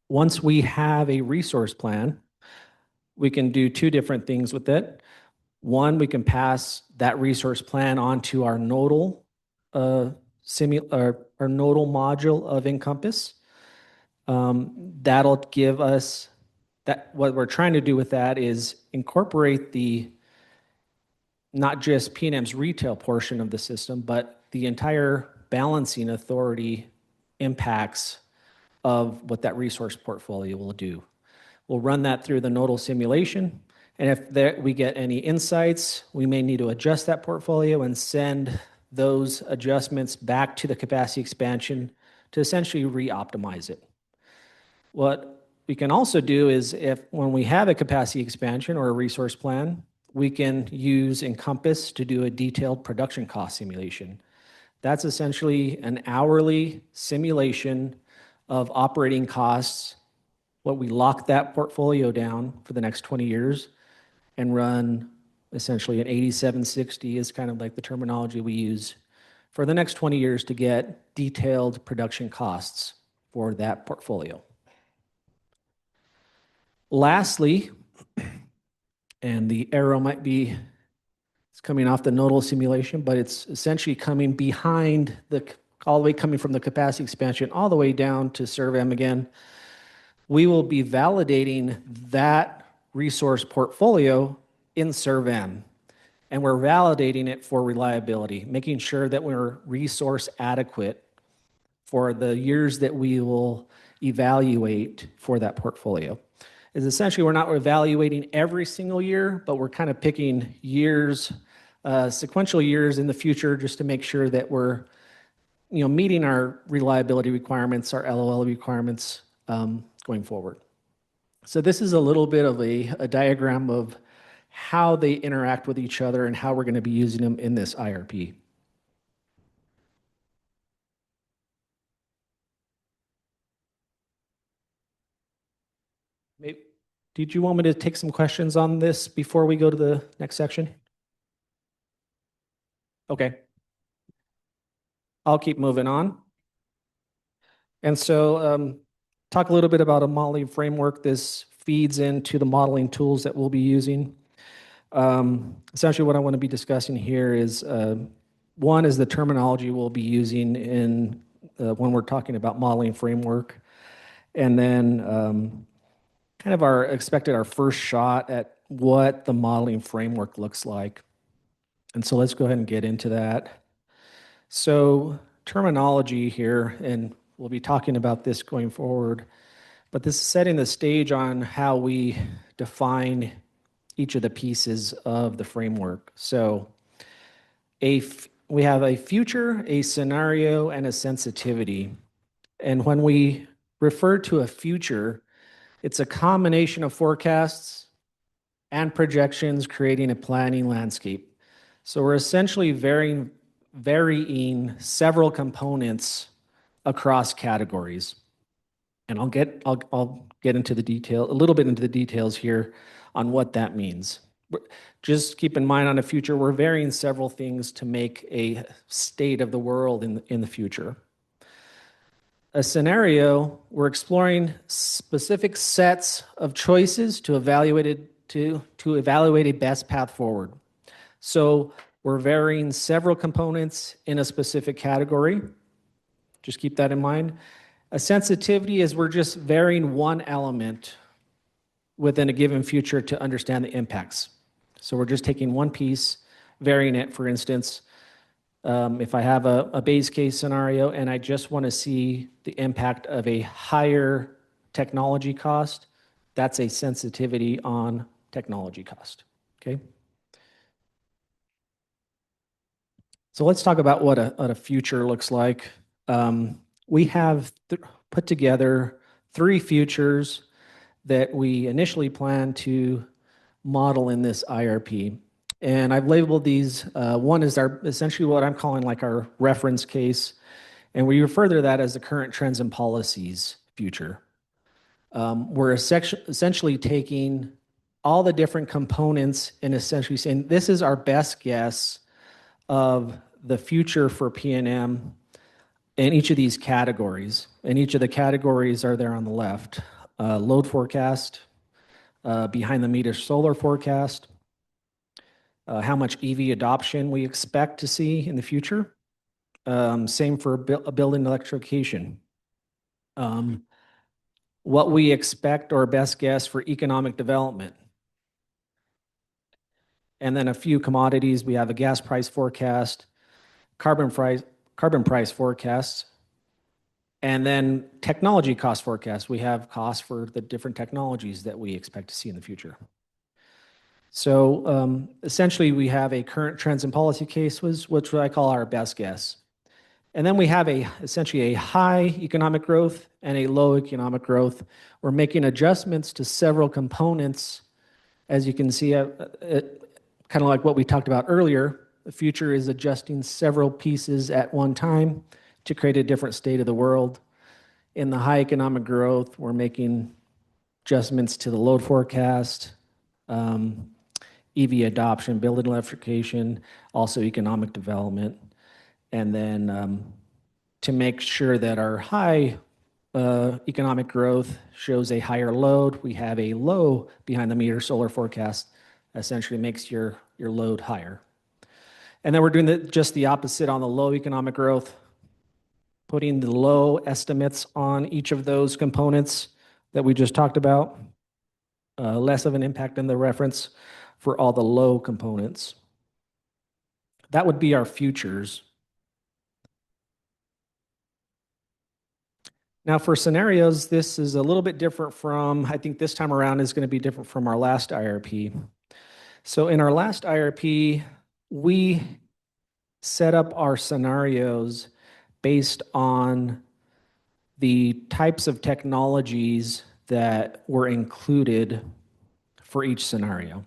Once we have a resource plan, we can do two different things with it. One, we can pass that resource plan onto our nodal our nodal module of Encompass. That'll give us that. What we're trying to do with that is incorporate not just PNM's retail portion of the system, but the entire balancing authority impacts of what that resource portfolio will do. We'll run that through the nodal simulation, and if we get any insights, we may need to adjust that portfolio and send those adjustments back to the capacity expansion to essentially re-optimize it. What we can also do is when we have a capacity expansion or a resource plan, we can use Encompass to do a detailed production cost simulation. That's essentially an hourly simulation of operating costs, what we lock that portfolio down for the next 20 years and run essentially an 8760 is kind of like the terminology we use for the next 20 years to get detailed production costs for that portfolio. Lastly, and the arrow might be, it's coming off the nodal simulation, but it's essentially coming behind all the way coming from the capacity expansion all the way down to SERVM again. We will be validating that resource portfolio in SERVM, and we're validating it for reliability, making sure that we're resource adequate for the years that we will evaluate for that portfolio. Is essentially we're not evaluating every single year, but we're kind of picking years, sequential years in the future just to make sure that we're meeting our reliability requirements, our LOL requirements going forward. So this is a little bit of a diagram of how they interact with each other and how we're going to be using them in this IRP. Did you want me to take some questions on this before we go to the next section? Okay. I'll keep moving on. And so talk a little bit about a modeling framework. This feeds into the modeling tools that we'll be using. Essentially what I want to be discussing here is one is the terminology we'll be using in when we're talking about modeling framework. And then kind of our first shot at what the modeling framework looks like. And so let's go ahead and get into that. So terminology here, and we'll be talking about this going forward, but this is setting the stage on how we define each of the pieces of the framework. So we have a future, a scenario, and a sensitivity. And when we refer to a future, it's a combination of forecasts and projections creating a planning landscape. So we're essentially varying several components across categories. And I'll get into the detail, a little bit into the details here on what that means. Just keep in mind on the future, we're varying several things to make a state of the world in the future. A scenario, we're exploring specific sets of choices to evaluate a best path forward. So we're varying several components in a specific category. Just keep that in mind. A sensitivity is we're just varying one element within a given future to understand the impacts. So we're just taking one piece, varying it. For instance, if I have a base case scenario and I just want to see the impact of a higher technology cost, that's a sensitivity on technology cost, okay? So let's talk about what a future looks like. We have put together 3 futures that we initially planned to model in this IRP. And I've labeled these, one is essentially what I'm calling like our reference case. And we refer to that as the current trends and policies future. We're essentially taking all the different components and essentially saying, this is our best guess of the future for PNM in each of these categories. And each of the categories are there on the left. Load forecast, behind the meter solar forecast, how much EV adoption we expect to see in the future. Same for building electrification. What we expect or best guess for economic development. And then a few commodities, we have a gas price forecast, carbon price forecasts, and then technology cost forecast. We have costs for the different technologies that we expect to see in the future. So essentially, we have a current trends and policy case, which I call our best guess. And then we have essentially a high economic growth and a low economic growth. We're making adjustments to several components. As you can see, kind of like what we talked about earlier, the future is adjusting several pieces at one time to create a different state of the world. In the high economic growth, we're making adjustments to the load forecast, EV adoption, building electrification, also economic development. And then to make sure that our high economic growth shows a higher load, we have a low behind the meter solar forecast, essentially makes your load higher. And then we're doing just the opposite on the low economic growth, putting the low estimates on each of those components that we just talked about, less of an impact in the reference for all the low components. That would be our futures. Now for scenarios, this is a little bit different from, I think this time around is going to be different from our last IRP. So in our last IRP, we set up our scenarios based on the types of technologies that were included for each scenario.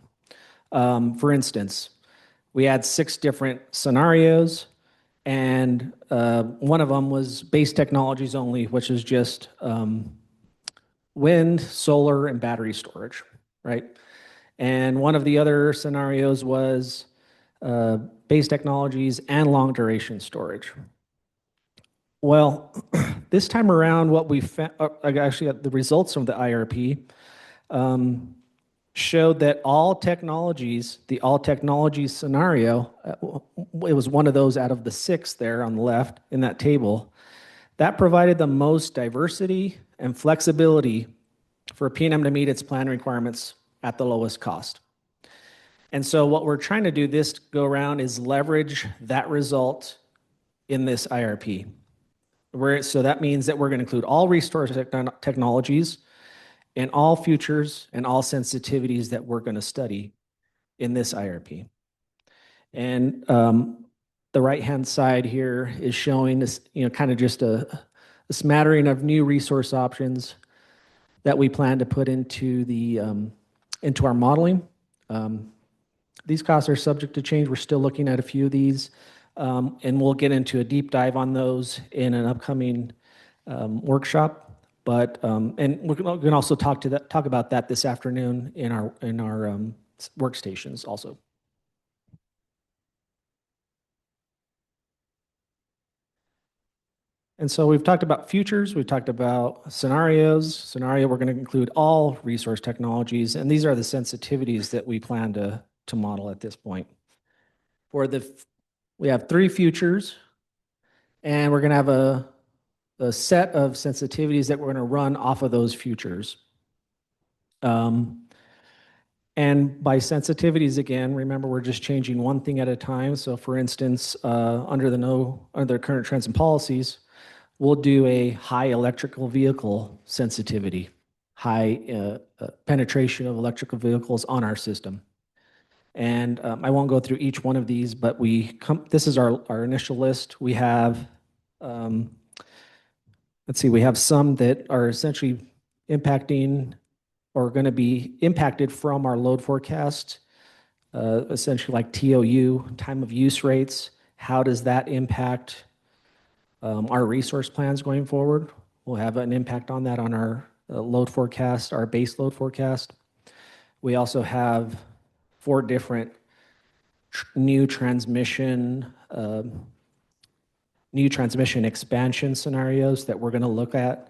For instance, we had 6 different scenarios, and one of them was base technologies only, which is just wind, solar, and battery storage, right? And one of the other scenarios was base technologies and long duration storage. Well, this time around, what we found, actually the results from the IRP showed that all technologies, the all technologies scenario, it was one of those out of the 6 there on the left in that table, that provided the most diversity and flexibility for PNM to meet its plan requirements at the lowest cost. And so what we're trying to do this go around is leverage that result in this IRP. So that means that we're going to include all resource technologies and all futures and all sensitivities that we're going to study in this IRP. And the right-hand side here is showing this, kind of just a smattering of new resource options that we plan to put into our modeling. These costs are subject to change. We're still looking at a few of these, and we'll get into a deep dive on those in an upcoming workshop. But and we're going to also talk about that this afternoon in our workstations also. And so we've talked about futures, we've talked about scenarios. We're going to include all resource technologies, and these are the sensitivities that we plan to model at this point. We have 3 futures, and we're going to have a set of sensitivities that we're going to run off of those futures. And by sensitivities, again, remember we're just changing one thing at a time. So for instance, under current trends and policies, we'll do a high electrical vehicle sensitivity, high penetration of electrical vehicles on our system. And I won't go through each one of these, but this is our initial list. We have, we have some that are essentially impacting or going to be impacted from our load forecast, essentially like TOU, time of use rates. How does that impact our resource plans going forward? We'll have an impact on that on our load forecast, our base load forecast. We also have 4 different new transmission expansion scenarios that we're going to look at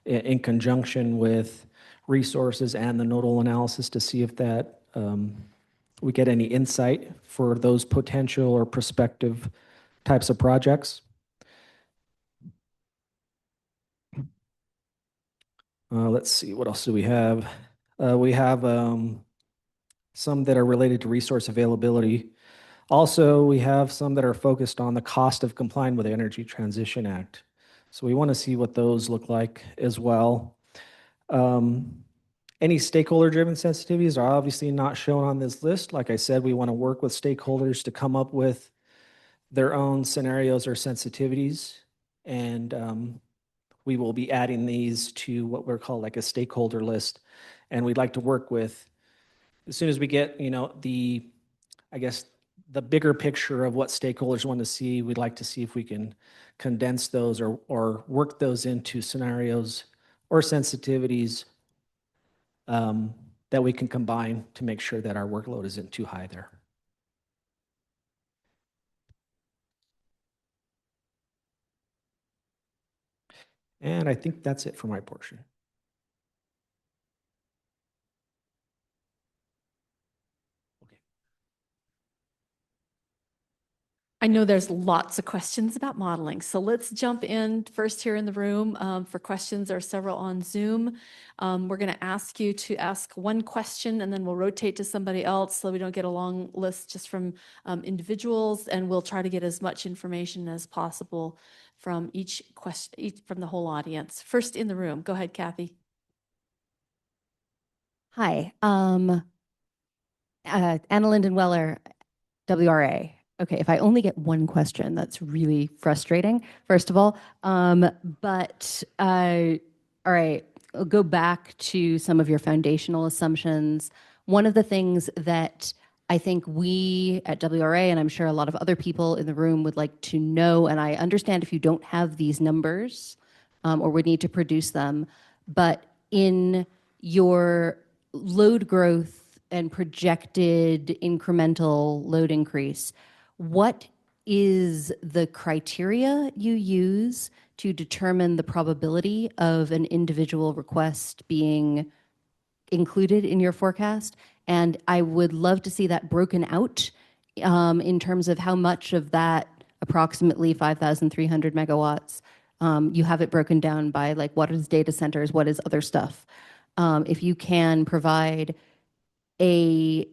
in conjunction with resources and the nodal analysis to see if that we get any insight for those potential or prospective types of projects. Let's see, what else do we have? We have some that are related to resource availability. Also, we have some that are focused on the cost of complying with the Energy Transition Act. So we want to see what those look like as well. And Any stakeholder-driven sensitivities are obviously not shown on this list. Like I said, we want to work with stakeholders to come up with their own scenarios or sensitivities. And we will be adding these to what we're called like a stakeholder list. And we'd like to work with, as soon as we get, I guess, the bigger picture of what stakeholders want to see, we'd like to see if we can condense those or work those into scenarios or sensitivities that we can combine to make sure that our workload isn't too high there. And I think that's it for my portion. I know there's lots of questions about modeling, so let's jump in first here in the room for questions. There are several on Zoom. We're going to ask you to ask one question, and then we'll rotate to somebody else so we don't get a long list just from individuals, and we'll try to get as much information as possible from each question, from the whole audience. First in the room, go ahead, Kathy. Hi, Anna Linden Weller, WRA. Okay, if I only get one question, that's really frustrating, first of all. All right, I'll go back to some of your foundational assumptions. One of the things that I think we at WRA, and I'm sure a lot of other people in the room would like to know, and I understand if you don't have these numbers or would need to produce them, but in your load growth and projected incremental load increase, what is the criteria you use to determine the probability of an individual request being included in your forecast? And I would love to see that broken out in terms of how much of that approximately 5,300 megawatts you have it broken down by, like, what is data centers, what is other stuff. If you can provide a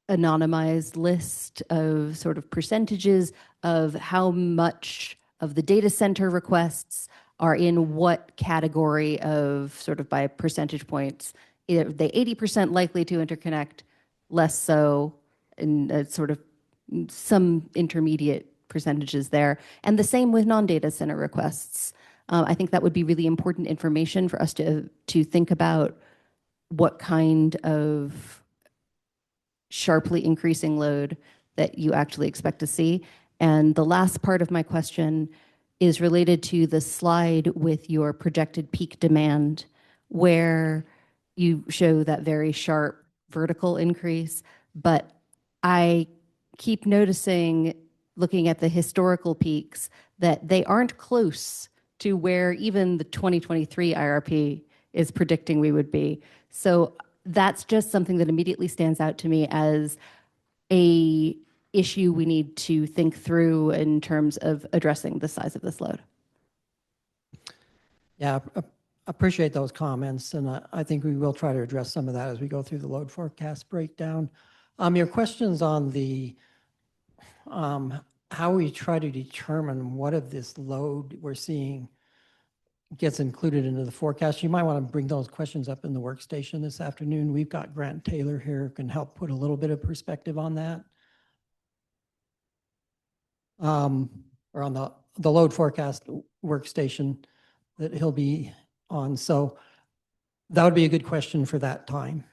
anonymized list of sort of percentages of how much of the data center requests are in what category of sort of by percentage points. Are they 80% likely to interconnect, less so, and sort of some intermediate percentages there. And the same with non-data center requests. I think that would be really important information for us to think about what kind of sharply increasing load that you actually expect to see. And the last part of my question is related to the slide with your projected peak demand, where you show that very sharp vertical increase. But I keep noticing, looking at the historical peaks, that they aren't close to where even the 2023 IRP is predicting we would be. So that's just something that immediately stands out to me as a issue we need to think through in terms of addressing the size of this load. Yeah, appreciate those comments, and I think we will try to address some of that as we go through the load forecast breakdown. Your questions on the how we try to determine what of this load we're seeing gets included into the forecast. You might want to bring those questions up in the workstation this afternoon. We've got Grant Taylor here who can help put a little bit of perspective on that. Or on the load forecast workstation that he'll be on. So that would be a good question for that time.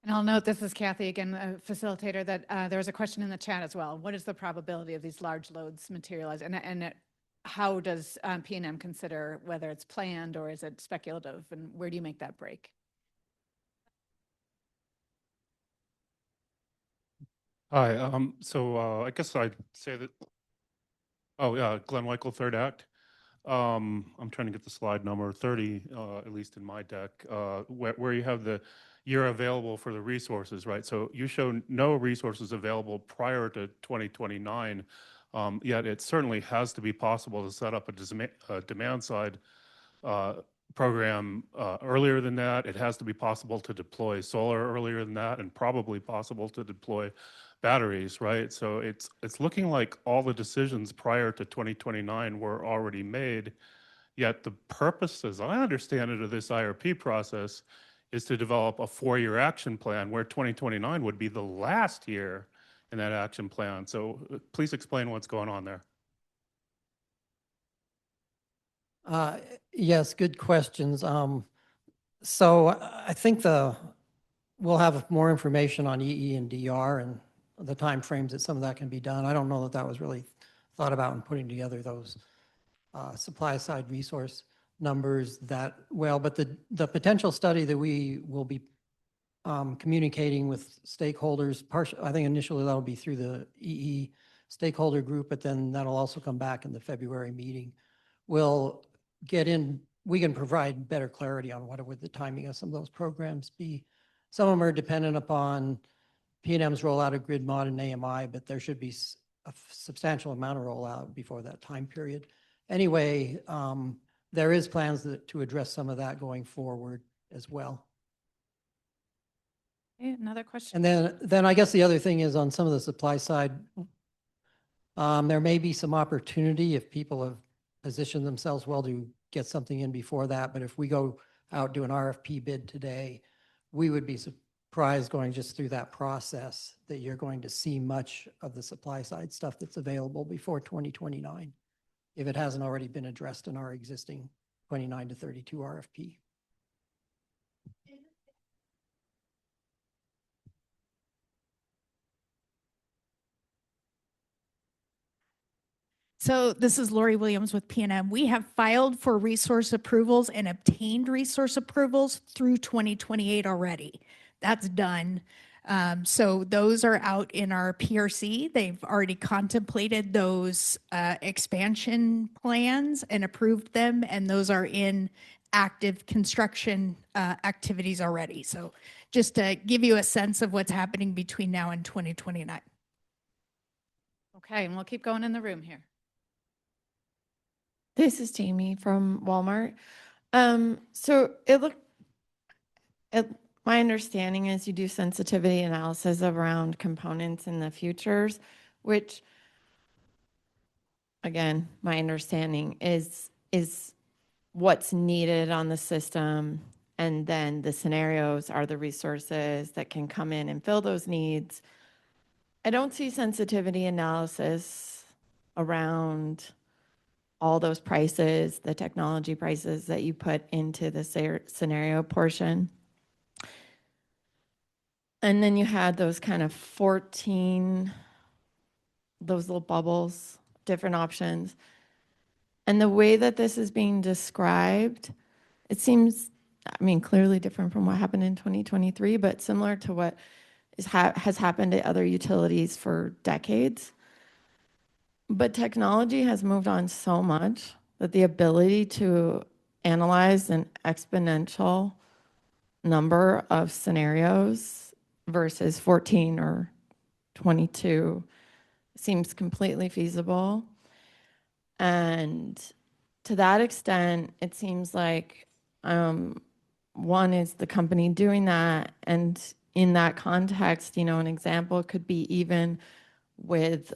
And I'll note, this is Kathy again, a facilitator, that there was a question in the chat as well. What is the probability of these large loads materialize? And how does PNM consider whether it's planned or is it speculative, and where do you make that break? Hi, I guess I'd say that, oh yeah, Glenn Weichel, third act. I'm trying to get the slide number 30, at least in my deck, where you have the year available for the resources, right? So you show no resources available prior to 2029, yet it certainly has to be possible to set up a demand side program earlier than that. It has to be possible to deploy solar earlier than that, and probably possible to deploy batteries, right? So it's looking like all the decisions prior to 2029 were already made, Yet the purpose, as I understand it, of this IRP process is to develop a 4-year action plan where 2029 would be the last year in that action plan. So please explain what's going on there. Yes, good questions. So I think we'll have more information on EE and DR and the timeframes that some of that can be done. I don't know that that was really thought about in putting together those supply side resource numbers that well, but the potential study that we will be communicating with stakeholders, I think initially that'll be through the EE stakeholder group, but then that'll also come back in the February meeting. We'll get in, we can provide better clarity on what would the timing of some of those programs be. Some of them are dependent upon PNM's rollout of grid mod and AMI, but there should be a substantial amount of rollout before that time period. Anyway, there is plans to address some of that going forward as well. Okay, another question. And then I guess the other thing is on some of the supply side, there may be some opportunity if people have positioned themselves well to get something in before that. But if we go out, do an RFP bid today, we would be surprised going just through that process that you're going to see much of the supply side stuff that's available before 2029, if it hasn't already been addressed in our existing 29 to 32 RFP. So this is Lori Williams with PNM. We have filed for resource approvals and obtained resource approvals through 2028 already. That's done. So those are out in our PRC. They've already contemplated those expansion plans and approved them, and those are in active construction activities already. So just to give you a sense of what's happening between now and 2029. Okay, and we'll keep going in the room here. This is Jamie from Walmart. So my understanding is you do sensitivity analysis around components in the futures, which, again, my understanding is what's needed on the system, and then the scenarios are the resources that can come in and fill those needs. I don't see sensitivity analysis around all those prices, the technology prices that you put into the scenario portion. And then you had those kind of 14, those little bubbles, different options. And the way that this is being described, it seems, I mean, clearly different from what happened in 2023, but similar to what has happened at other utilities for decades. But technology has moved on so much that the ability to analyze an exponential number of scenarios versus 14 or 22 seems completely feasible. And to that extent, it seems like one is the company doing that. And in that context, you know, an example could be even with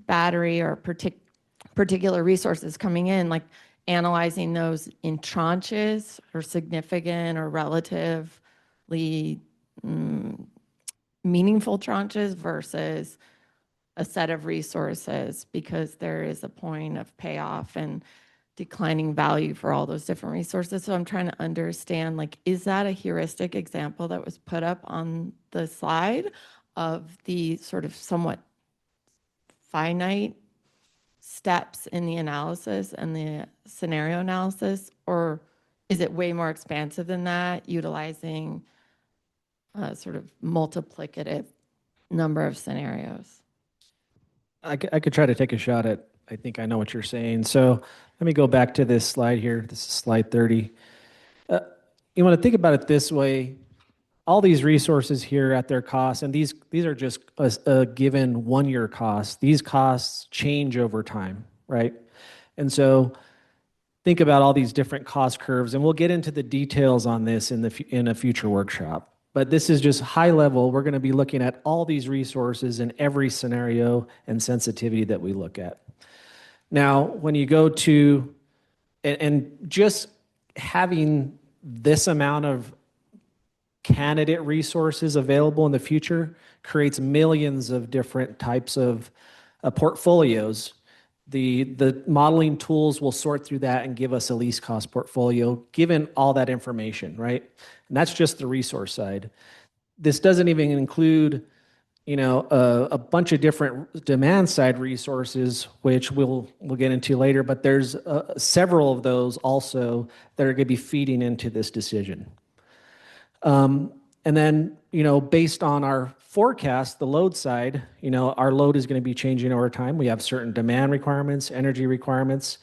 battery or particular resources coming in, like analyzing those in tranches or significant or relatively meaningful tranches versus a set of resources, because there is a point of payoff and declining value for all those different resources. So I'm trying to understand, like, is that a heuristic example that was put up on the slide of the sort of somewhat finite steps in the analysis and the scenario analysis, or is it way more expansive than that, utilizing a sort of multiplicative number of scenarios? I could try to take a shot at, I think I know what you're saying. So let me go back to this slide here. This is slide 30. You want to think about it this way. All these resources here at their cost, and these are just a given 1-year cost. These costs change over time, right? And so think about all these different cost curves, and we'll get into the details on this in a future workshop. But this is just high level. We're going to be looking at all these resources in every scenario and sensitivity that we look at. Now, when you go to and just having this amount of candidate resources available in the future creates millions of different types of portfolios. The modeling tools will sort through that and give us a least cost portfolio, given all that information, right? And that's just the resource side. This doesn't even include, a bunch of different demand side resources, which we'll get into later, but there's several of those also that are going to be feeding into this decision. And then, based on our forecast, the load side, our load is going to be changing over time. We have certain demand requirements, energy requirements.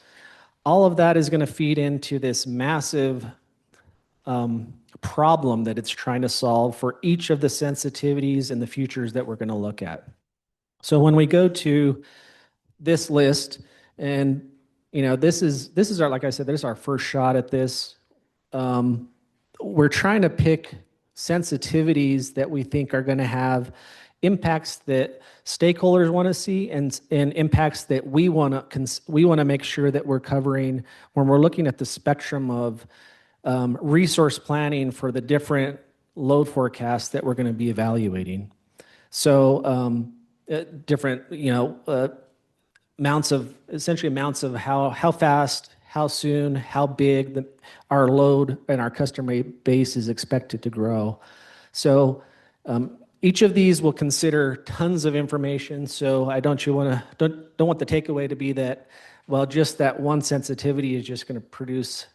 All of that is going to feed into this massive problem that it's trying to solve for each of the sensitivities and the futures that we're going to look at. So when we go to this list, and this is our, like I said, this is our first shot at this. We're trying to pick sensitivities that we think are going to have impacts that stakeholders want to see and impacts that we want to make sure that we're covering when we're looking at the spectrum of resource planning for the different load forecasts that we're going to be evaluating. So different amounts of how fast, how soon, how big our load and our customer base is expected to grow. So each of these will consider tons of information. So I don't want the takeaway to be that, well, just that one sensitivity is just going to produce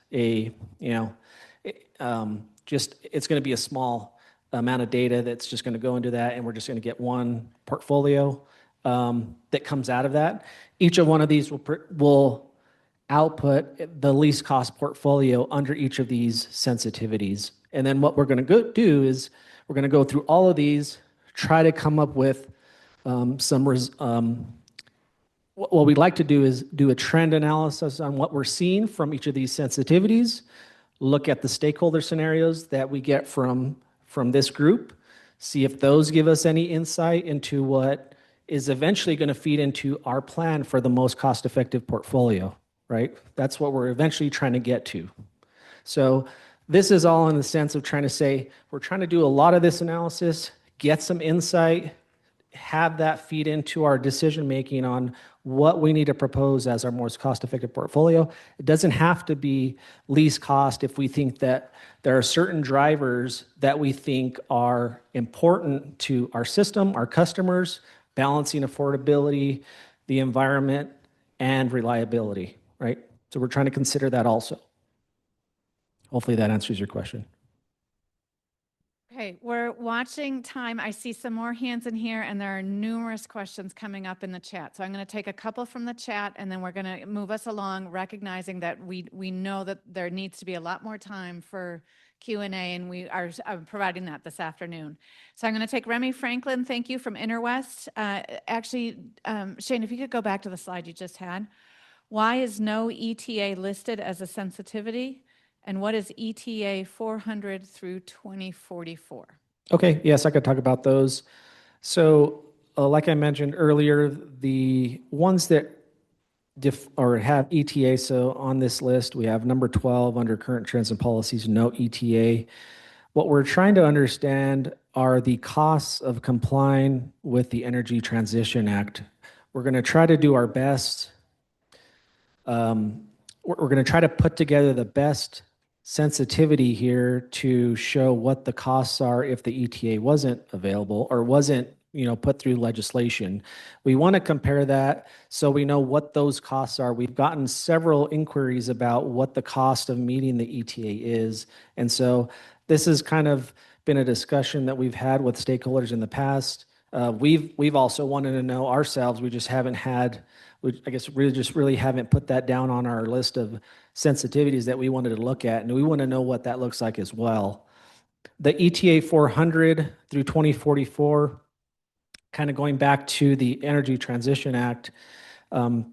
it's going to be a small amount of data that's just going to go into that, and we're just going to get one portfolio that comes out of that. Each of one of these will output the least cost portfolio under each of these sensitivities. And then what we're going to do is we're going to go through all of these, try to come up with what we'd like to do is do a trend analysis on what we're seeing from each of these sensitivities, look at the stakeholder scenarios that we get from this group, see if those give us any insight into what is eventually going to feed into our plan for the most cost-effective portfolio, right? That's what we're eventually trying to get to. So this is all in the sense of trying to say, we're trying to do a lot of this analysis, get some insight, have that feed into our decision-making on what we need to propose as our most cost-effective portfolio. It doesn't have to be least cost if we think that there are certain drivers that we think are important to our system, our customers, balancing affordability, the environment, and reliability, right? So we're trying to consider that also. Hopefully that answers your question. Okay, we're watching time. I see some more hands in here, and there are numerous questions coming up in the chat. So I'm going to take a couple from the chat, and then we're going to move us along, recognizing that we know that there needs to be a lot more time for Q&A, and we are providing that this afternoon. So I'm going to take Remy Franklin. Thank you, from Interwest. Actually, Shane, if you could go back to the slide you just had. Why is no ETA listed as a sensitivity? And what is ETA 400 through 2044? Okay, yes, I could talk about those. So like I mentioned earlier, the ones that have ETA, so on this list, we have number 12 under current trends and policies, no ETA. What we're trying to understand are the costs of complying with the Energy Transition Act. We're going to try to do our best. We're going to try to put together the best sensitivity here to show what the costs are if the ETA wasn't available or wasn't put through legislation. We want to compare that so we know what those costs are. We've gotten several inquiries about what the cost of meeting the ETA is. And so this has kind of been a discussion that we've had with stakeholders in the past. We've also wanted to know ourselves. We just haven't had, I guess we just really haven't put that down on our list of sensitivities that we wanted to look at. And we want to know what that looks like as well. The ETA 400 through 2044, kind of going back to the Energy Transition Act.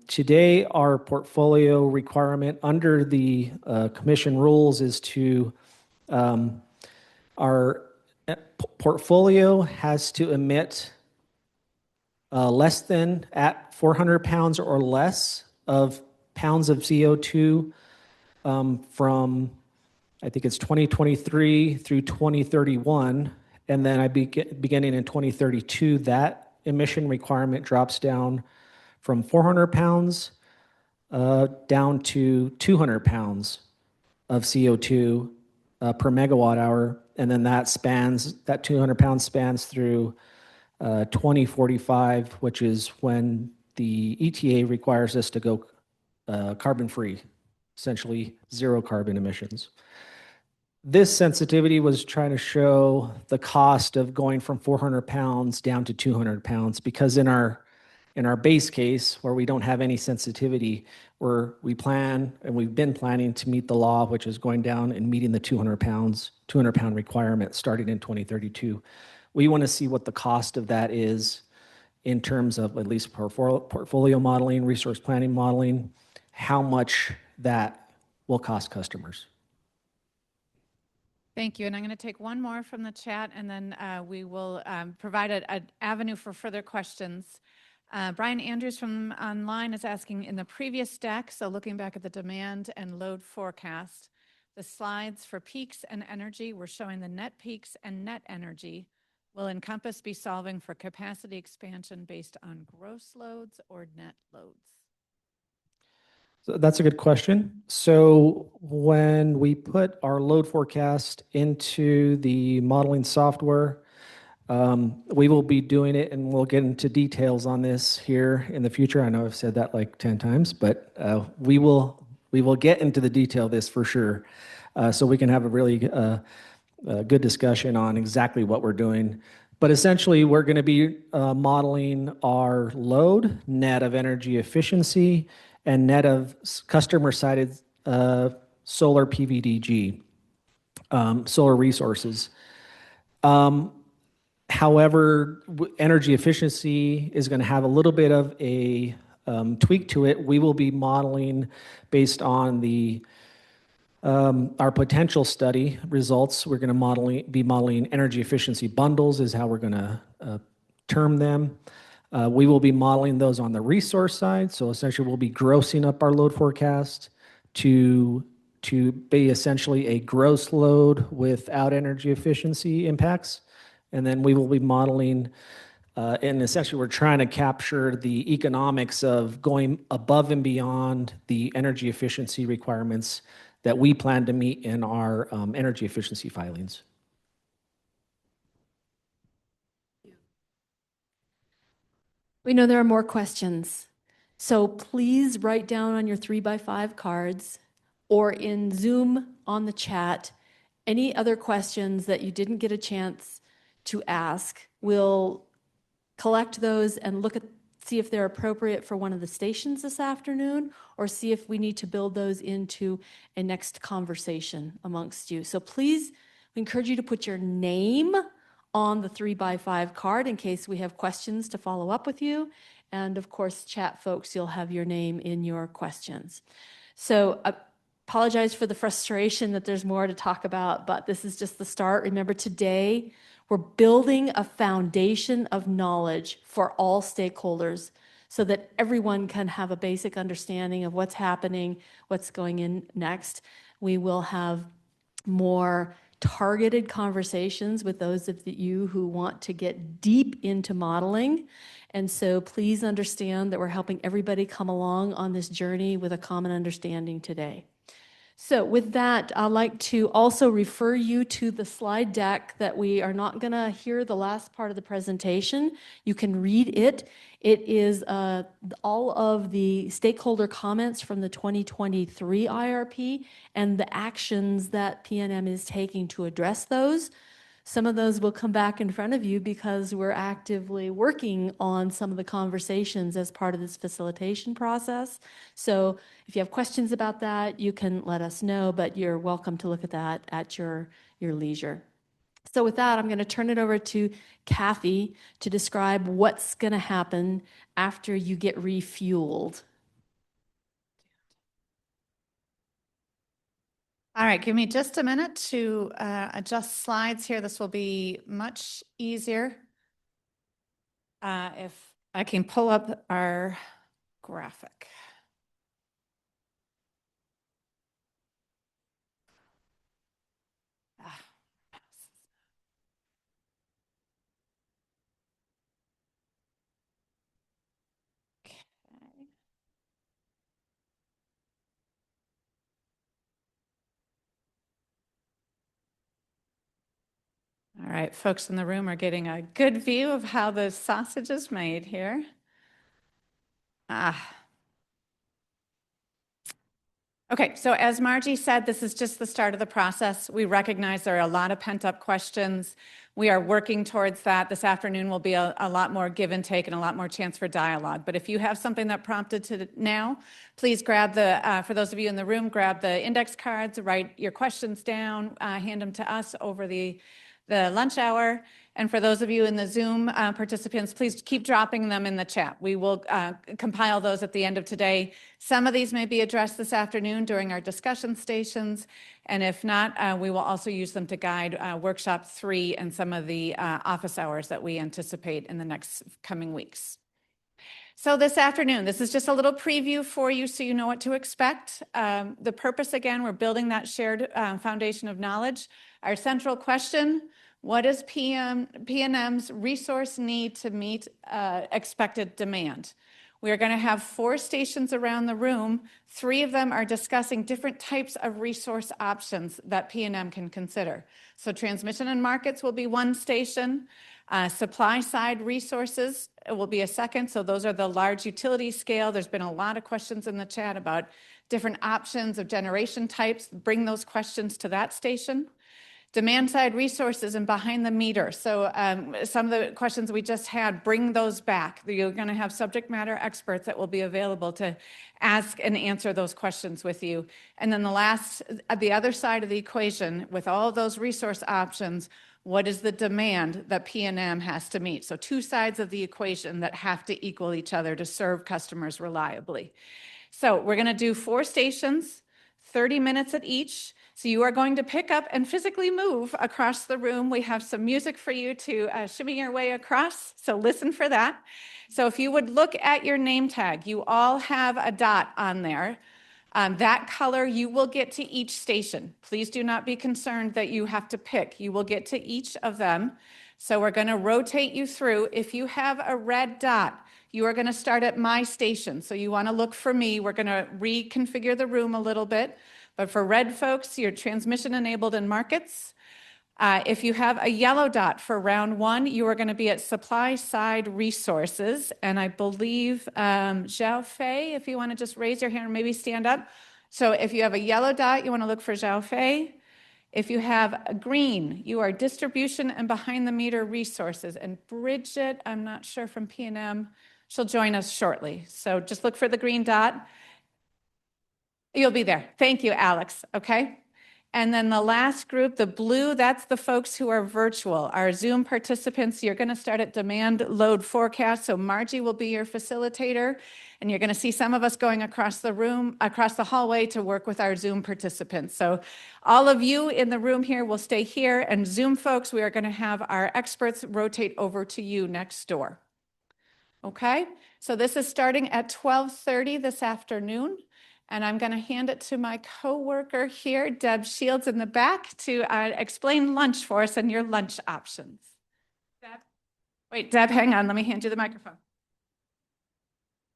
Today, our portfolio requirement under the commission rules is to, our portfolio has to emit less than at 400 pounds or less of pounds of CO2 from, I think it's 2023 through 2031. And then beginning in 2032, that emission requirement drops down from 400 pounds down to 200 pounds of CO2 per megawatt hour. And then that 200 pounds spans through 2045, which is when the ETA requires us to go carbon free, essentially zero carbon emissions. This sensitivity was trying to show the cost of going from 400 pounds down to 200 pounds, because in our base case, where we don't have any sensitivity, we plan and we've been planning to meet the law, which is going down and meeting the 200 pound requirement starting in 2032. We want to see what the cost of that is in terms of at least portfolio modeling, resource planning modeling, how much that will cost customers. Thank you. And I'm going to take one more from the chat, and then we will provide an avenue for further questions. Brian Andrews from online is asking, in the previous deck, so looking back at the demand and load forecast, the slides for peaks and energy were showing the net peaks and net energy. Will Encompass be solving for capacity expansion based on gross loads or net loads? So that's a good question. So when we put our load forecast into the modeling software, we will be doing it, and we'll get into details on this here in the future. I know I've said that like 10 times, but we will get into the detail of this for sure, so we can have a really good discussion on exactly what we're doing. But essentially, we're going to be modeling our load, net of energy efficiency, and net of customer-sided solar PVDG, solar resources. However, energy efficiency is going to have a little bit of a tweak to it. We will be modeling based on our potential study results. We're going to be modeling energy efficiency bundles is how we're going to term them. We will be modeling those on the resource side. So essentially, we'll be grossing up our load forecast to be essentially a gross load without energy efficiency impacts. And then we will be modeling, and essentially, we're trying to capture the economics of going above and beyond the energy efficiency requirements that we plan to meet in our energy efficiency filings. We know there are more questions, so please write down on your 3x5 cards or in Zoom on the chat any other questions that you didn't get a chance to ask. We'll collect those and see if they're appropriate for one of the stations this afternoon, or see if we need to build those into a next conversation amongst you. So please, we encourage you to put your name on the 3x5 card in case we have questions to follow up with you. And of course, chat folks, you'll have your name in your questions. So I apologize for the frustration that there's more to talk about, but this is just the start. Remember, today we're building a foundation of knowledge for all stakeholders so that everyone can have a basic understanding of what's happening, what's going in next. We will have more targeted conversations with those of you who want to get deep into modeling. And so please understand that we're helping everybody come along on this journey with a common understanding today. So with that, I'd like to also refer you to the slide deck that we are not going to hear the last part of the presentation. You can read it. It is all of the stakeholder comments from the 2023 IRP and the actions that PNM is taking to address those. Some of those will come back in front of you because we're actively working on some of the conversations as part of this facilitation process. So if you have questions about that, you can let us know, but you're welcome to look at that at your leisure. So with that, I'm going to turn it over to Kathy to describe what's going to happen after you get refueled. All right, give me just a minute to adjust slides here. This will be much easier if I can pull up our graphic. right, folks in the room are getting a good view of how the sausage is made here. Okay, so as Margie said, this is just the start of the process. We recognize there are a lot of pent-up questions. We are working towards that. This afternoon will be a lot more give and take and a lot more chance for dialogue. But if you have something that prompted to now, please grab for those of you in the room, grab the index cards, write your questions down, hand them to us over the lunch hour. And for those of you in the Zoom participants, please keep dropping them in the chat. We will compile those at the end of today. Some of these may be addressed this afternoon during our discussion stations. And if not, we will also use them to guide workshop 3 and some of the office hours that we anticipate in the next coming weeks. So this afternoon, this is just a little preview for you so you know what to expect. The purpose, again, we're building that shared foundation of knowledge. Our central question, what does PNM's resource need to meet expected demand? We are going to have 4 stations around the room. 3 of them are discussing different types of resource options that PNM can consider. So transmission and markets will be 1 station. Supply side resources will be a 2nd. So those are the large utility scale. There's been a lot of questions in the chat about different options of generation types. Bring those questions to that station. Demand side resources and behind the meter. So some of the questions we just had, bring those back. You're going to have subject matter experts that will be available to ask and answer those questions with you. And then the other side of the equation, with all of those resource options, what is the demand that PNM has to meet? So 2 sides of the equation that have to equal each other to serve customers reliably. So we're going to do 4 stations, 30 minutes at each. So you are going to pick up and physically move across the room. We have some music for you to shimmy your way across, so listen for that. So if you would look at your name tag, you all have a dot on there. That color you will get to each station. Please do not be concerned that you have to pick. You will get to each of them. So we're going to rotate you through. If you have a red dot, you are going to start at my station. So you want to look for me. We're going to reconfigure the room a little bit. But for red folks, you're transmission enabled in markets. If you have a yellow dot for round 1, you are going to be at supply side resources. And I believe Zhao Fei, if you want to just raise your hand or maybe stand up. So if you have a yellow dot, you want to look for Zhao Fei. If you have a green, you are distribution and behind the meter resources. And Bridget, I'm not sure from PNM, she'll join us shortly. So just look for the green dot. You'll be there. Thank you, Alex. Okay. And then the last group, the blue, that's the folks who are virtual. Our Zoom participants, you're going to start at demand load forecast. So Margie will be your facilitator. And you're going to see some of us going across the room, across the hallway to work with our Zoom participants. So all of you in the room here will stay here. And Zoom folks, we are going to have our experts rotate over to you next door. Okay. So this is starting at 12:30 this afternoon. And I'm going to hand it to my coworker here, Deb Shields in the back, to explain lunch for us and your lunch options. Deb? Wait, Deb, hang on. Let me hand you the microphone.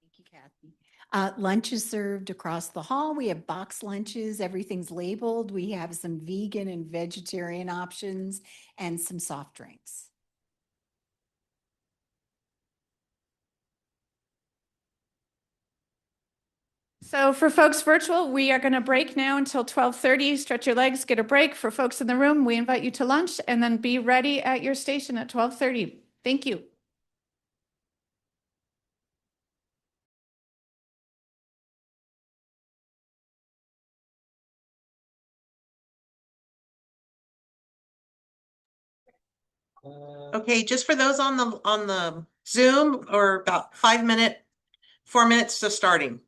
Thank you, Kathy. Lunch is served across the hall. We have box lunches. Everything's labeled. We have some vegan and vegetarian options and some soft drinks. So for folks virtual, we are going to break now until 12:30. Stretch your legs, get a break. For folks in the room, we invite you to lunch and then be ready at your station at 12:30. Thank you. Okay, just for those on the Zoom, or about 4 minutes to starting.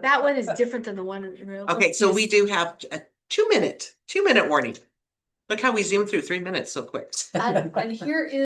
That one is different than the one in real. Okay, so we do have a 2-minute warning. Look how we zoomed through 3 minutes so quick. And here is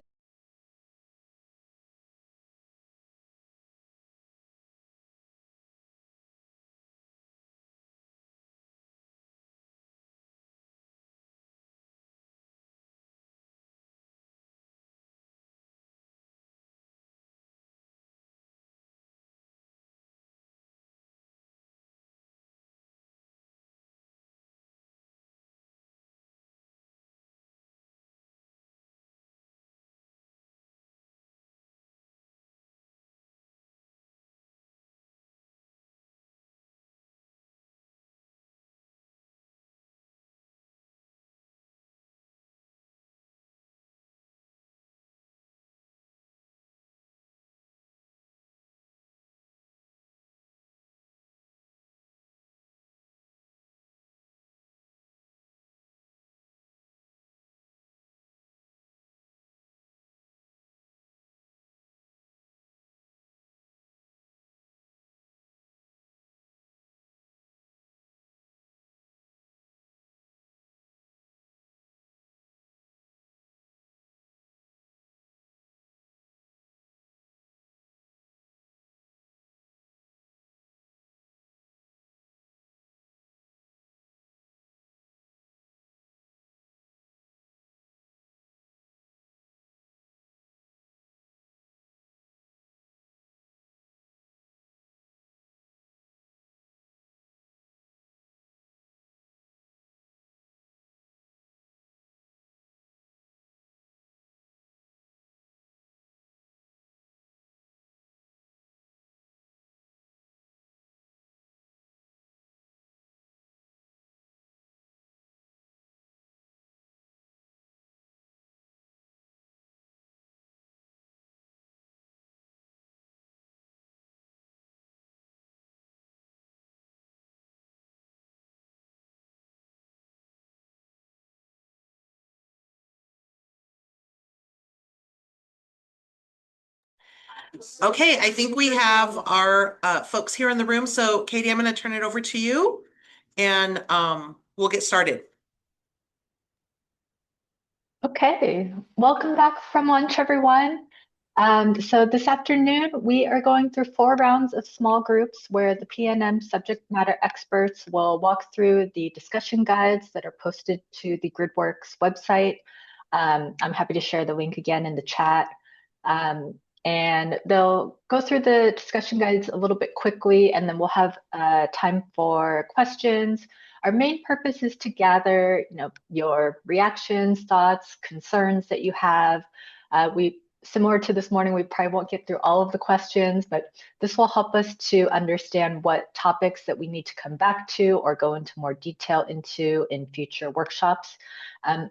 Okay, I think we have our folks here in the room. So Katie, I'm going to turn it over to you and we'll get started. Okay, welcome back from lunch, everyone. So this afternoon, we are going through 4 rounds of small groups where the PNM subject matter experts will walk through the discussion guides that are posted to the GridWorks website. I'm happy to share the link again in the chat. And they'll go through the discussion guides a little bit quickly, and then we'll have time for questions. Our main purpose is to gather, your reactions, thoughts, concerns that you have. Similar to this morning, we probably won't get through all of the questions, but this will help us to understand what topics that we need to come back to or go into more detail into in future workshops.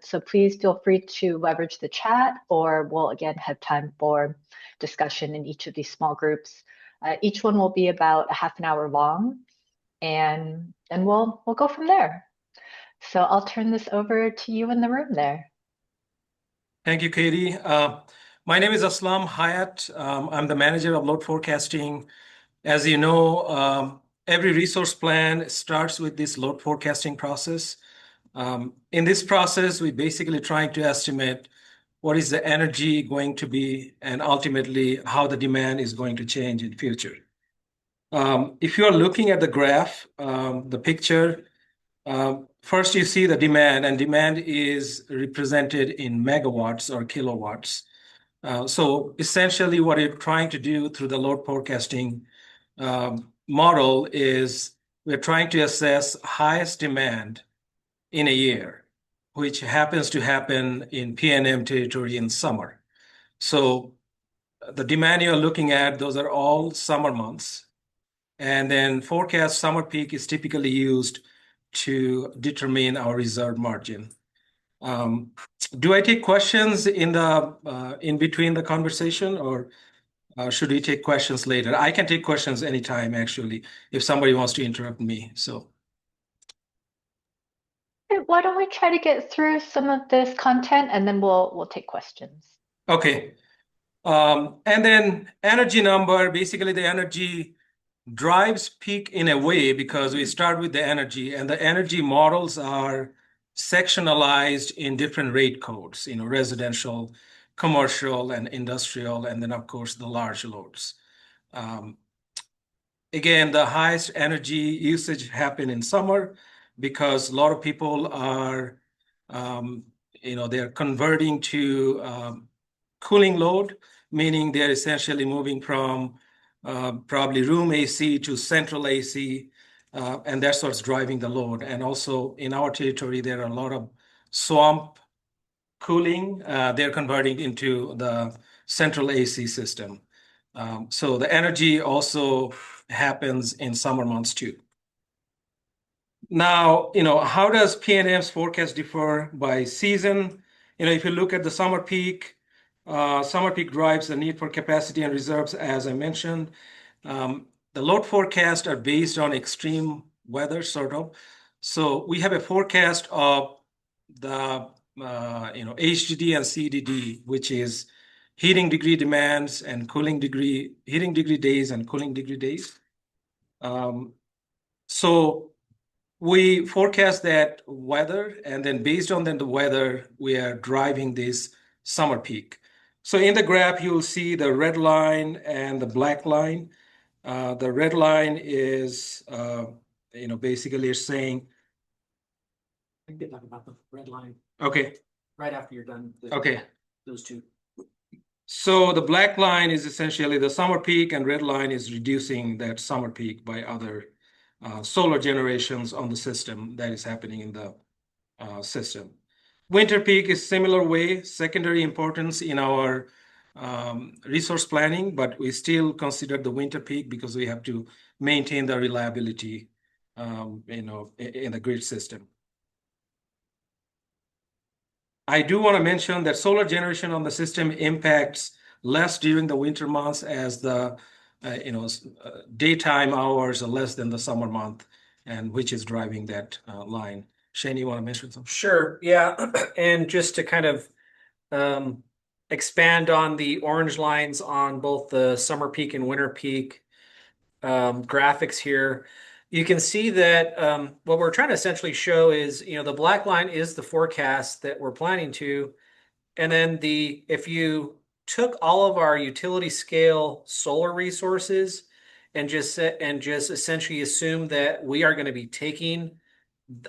So please feel free to leverage the chat, or we'll again have time for discussion in each of these small groups. Each one will be about a half an hour long, and we'll go from there. So I'll turn this over to you in the room there. Thank you, Katie. My name is Aslam Hayat. I'm the manager of load forecasting. As you know, every resource plan starts with this load forecasting process. In this process, we basically trying to estimate what is the energy going to be and ultimately how the demand is going to change in future. If you are looking at the graph, the picture, first you see the demand, and demand is represented in megawatts or kilowatts. So essentially what you're trying to do through the load forecasting model is we're trying to assess highest demand in a year, which happens to happen in PNM territory in summer. So the demand you're looking at, those are all summer months. And then forecast summer peak is typically used to determine our reserve margin. Do I take questions in between the conversation, or should we take questions later? I can take questions anytime, actually, if somebody wants to interrupt me. So. Why don't we try to get through some of this content, and then we'll take questions. Okay. And then energy number, basically the energy drives peak in a way because we start with the energy, and the energy models are sectionalized in different rate codes, residential, commercial, and industrial, and then of course the large loads. Again, the highest energy usage happen in summer because a lot of people are, they're converting to cooling load, meaning they're essentially moving from probably room AC to central AC, and that's what's driving the load. And also in our territory, there are a lot of swamp cooling. They're converting into the central AC system. So the energy also happens in summer months too. Now, how does PNM's forecast differ by season? If you look at the summer peak drives the need for capacity and reserves, as I mentioned. The load forecasts are based on extreme weather, sort of. So we have a forecast of the HDD and CDD, which is heating degree demands and heating degree days and cooling degree days. So we forecast that weather, and then based on the weather, we are driving this summer peak. So in the graph, you'll see the red line and the black line. The red line is, basically it's saying. I can talk about the red line. Okay. Right after you're done. Okay. Those two. So the black line is essentially the summer peak, and red line is reducing that summer peak by other solar generations on the system that is happening in the system. Winter peak is similar way, secondary importance in our resource planning, but we still consider the winter peak because we have to maintain the reliability, in the grid system. I do want to mention that solar generation on the system impacts less during the winter months as the daytime hours are less than the summer month, and which is driving that line. Shane, you want to mention something? Sure. Yeah. And just to kind of expand on the orange lines on both the summer peak and winter peak graphics here, you can see that what we're trying to essentially show is, the black line is the forecast that we're planning to. And then if you took all of our utility scale solar resources and just essentially assume that we are going to be taking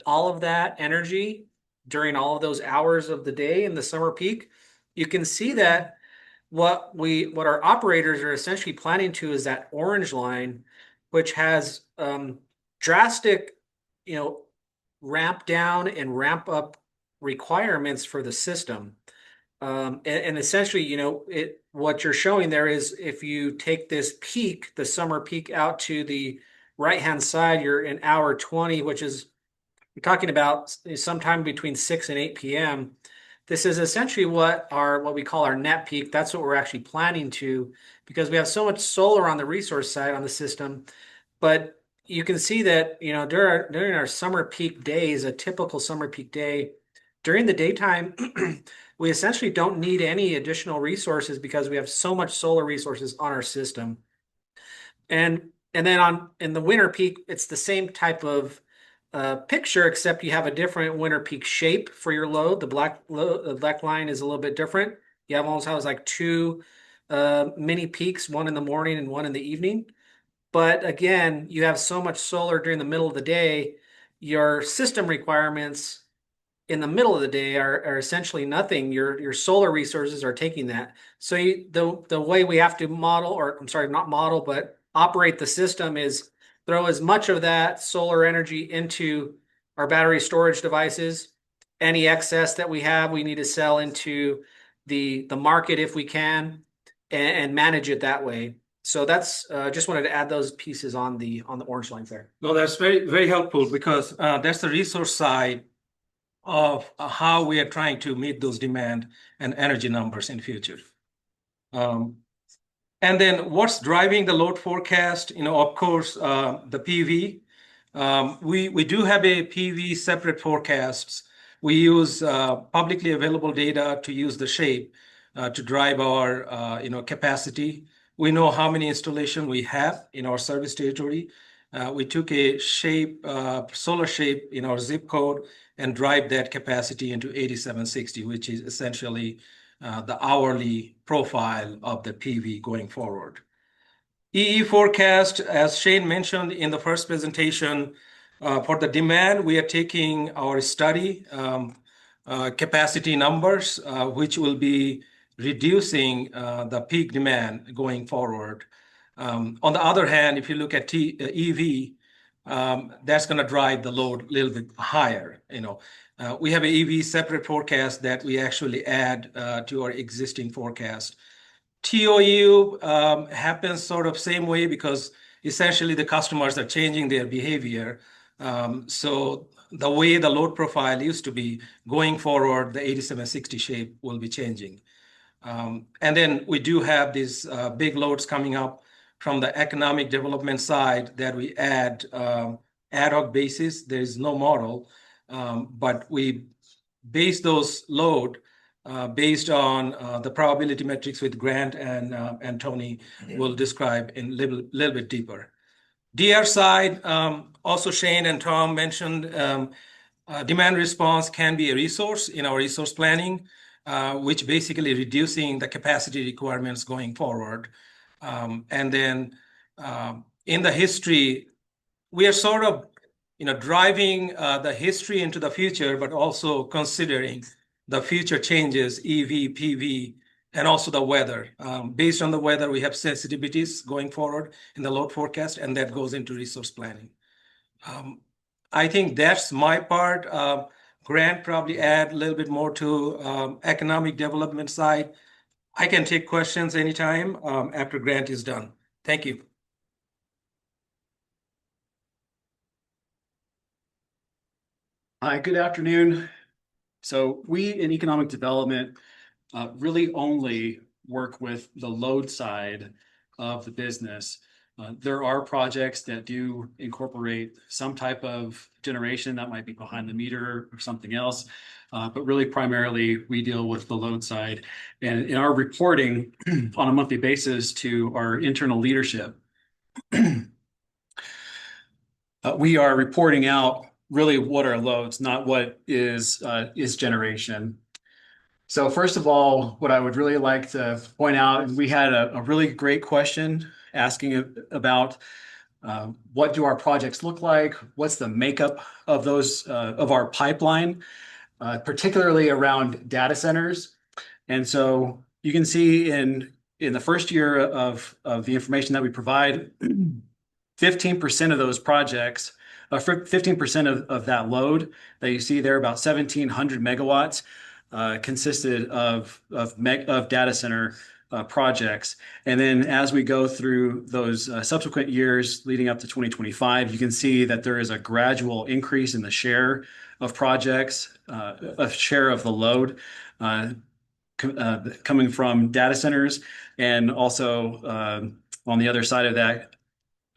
all of that energy during all of those hours of the day in the summer peak, you can see that what our operators are essentially planning to is that orange line, which has drastic, ramp down and ramp up requirements for the system. And essentially, what you're showing there is if you take this peak, the summer peak, out to the right-hand side, you're in hour 20, which is, you're talking about sometime between 6 and 8 p.m. This is essentially what we call our net peak. That's what we're actually planning to, because we have so much solar on the resource side on the system. But you can see that, during our summer peak days, a typical summer peak day, during the daytime, we essentially don't need any additional resources because we have so much solar resources on our system. And then in the winter peak, it's the same type of picture, except you have a different winter peak shape for your load. The black line is a little bit different. You almost have like two mini peaks, one in the morning and one in the evening. But again, you have so much solar during the middle of the day, your system requirements in the middle of the day are essentially nothing. Your solar resources are taking that. So the way we have to model, or I'm sorry, not model, but operate the system is throw as much of that solar energy into our battery storage devices. Any excess that we have, we need to sell into the market if we can, and manage it that way. So that's just wanted to add those pieces on the orange lines there. No, that's very, very helpful, because that's the resource side of how we are trying to meet those demand and energy numbers in future. And then what's driving the load forecast? Of course, the PV. We do have a PV separate forecasts. We use publicly available data to use the shape to drive our capacity. We know how many installation we have in our service territory. We took a solar shape in our zip code and drive that capacity into 8760, which is essentially the hourly profile of the PV going forward. EE forecast, as Shane mentioned in the first presentation, for the demand, we are taking our study capacity numbers, which will be reducing the peak demand going forward. On the other hand, if you look at EV, that's going to drive the load a little bit higher. We have an EV separate forecast that we actually add to our existing forecast. TOU happens sort of same way, because essentially the customers are changing their behavior. So the way the load profile used to be going forward, the 8760 shape will be changing. And then we do have these big loads coming up from the economic development side that we add ad hoc basis. There is no model, but we base those load based on the probability metrics with Grant and Tony will describe in a little bit deeper. DR side, also Shane and Tom mentioned demand response can be a resource in our resource planning, which basically reducing the capacity requirements going forward. And then in the history, we are sort of driving the history into the future, but also considering the future changes, EV, PV, and also the weather. Based on the weather, we have sensitivities going forward in the load forecast, and that goes into resource planning. I think that's my part. Grant probably add a little bit more to economic development side. I can take questions anytime after Grant is done. Thank you. Hi, good afternoon. So we in economic development really only work with the load side of the business. There are projects that do incorporate some type of generation that might be behind the meter or something else. But really primarily we deal with the load side. And in our reporting on a monthly basis to our internal leadership, we are reporting out really what are loads, not what is generation. So first of all, what I would really like to point out, and we had a really great question asking about what do our projects look like? What's the makeup of those of our pipeline, particularly around data centers? And so you can see in the first year of the information that we provide, 15% of those projects, 15% of that load that you see there, about 1,700 megawatts, consisted of data center projects. And then as we go through those subsequent years leading up to 2025, you can see that there is a gradual increase in the share of projects, a share of the load coming from data centers. And also on the other side of that,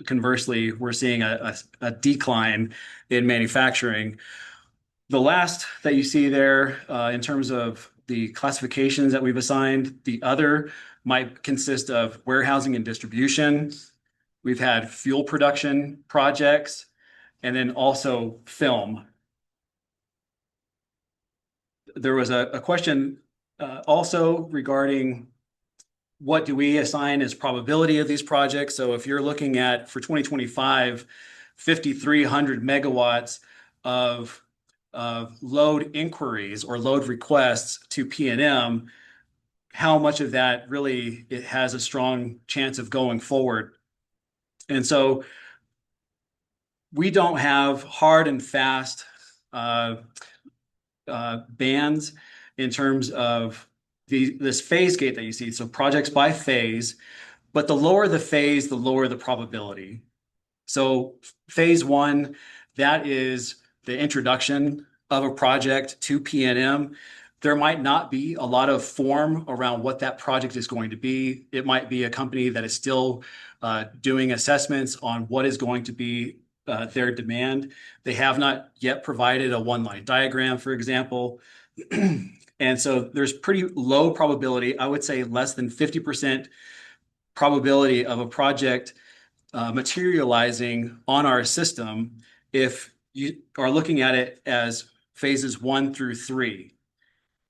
conversely, we're seeing a decline in manufacturing. The last that you see there in terms of the classifications that we've assigned, the other might consist of warehousing and distribution. We've had fuel production projects, and then also film. There was a question also regarding what do we assign as probability of these projects. So if you're looking at, for 2025, 5,300 megawatts of load inquiries or load requests to PNM, how much of that really it has a strong chance of going forward? And so we don't have hard and fast bands in terms of this phase gate that you see. So projects by phase, but the lower the phase, the lower the probability. So phase one, that is the introduction of a project to PNM. There might not be a lot of form around what that project is going to be. It might be a company that is still doing assessments on what is going to be their demand. They have not yet provided a one-line diagram, for example. And so there's pretty low probability, I would say less than 50% probability of a project materializing on our system if you are looking at it as phases 1 through 3.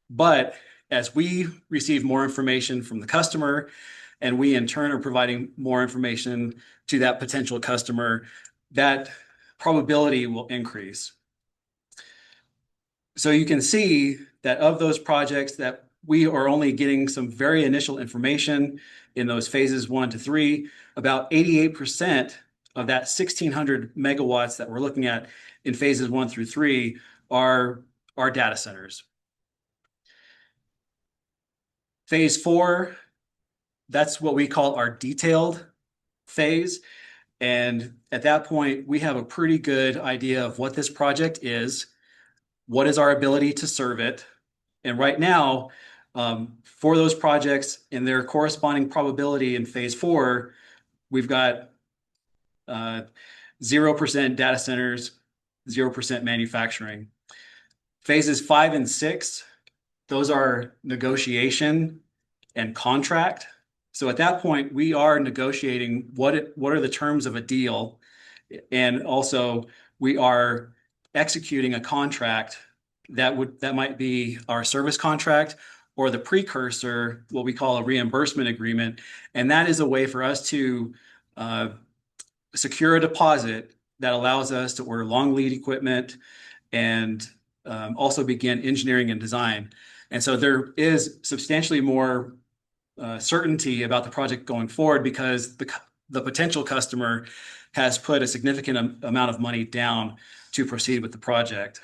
But as we receive more information from the customer, and we in turn are providing more information to that potential customer, that probability will increase. So you can see that of those projects that we are only getting some very initial information in those phases 1 to 3, about 88% of that 1,600 megawatts that we're looking at in phases 1 through 3 are data centers. Phase 4, that's what we call our detailed phase. And at that point, we have a pretty good idea of what this project is, what is our ability to serve it. And right now, for those projects and their corresponding probability in phase 4, we've got 0% data centers, 0% manufacturing. Phases 5 and 6, those are negotiation and contract. So at that point, we are negotiating what are the terms of a deal, and also we are executing a contract that might be our service contract or the precursor, what we call a reimbursement agreement, and that is a way for us to secure a deposit that allows us to order long lead equipment and also begin engineering and design. And so there is substantially more certainty about the project going forward because the potential customer has put a significant amount of money down to proceed with the project.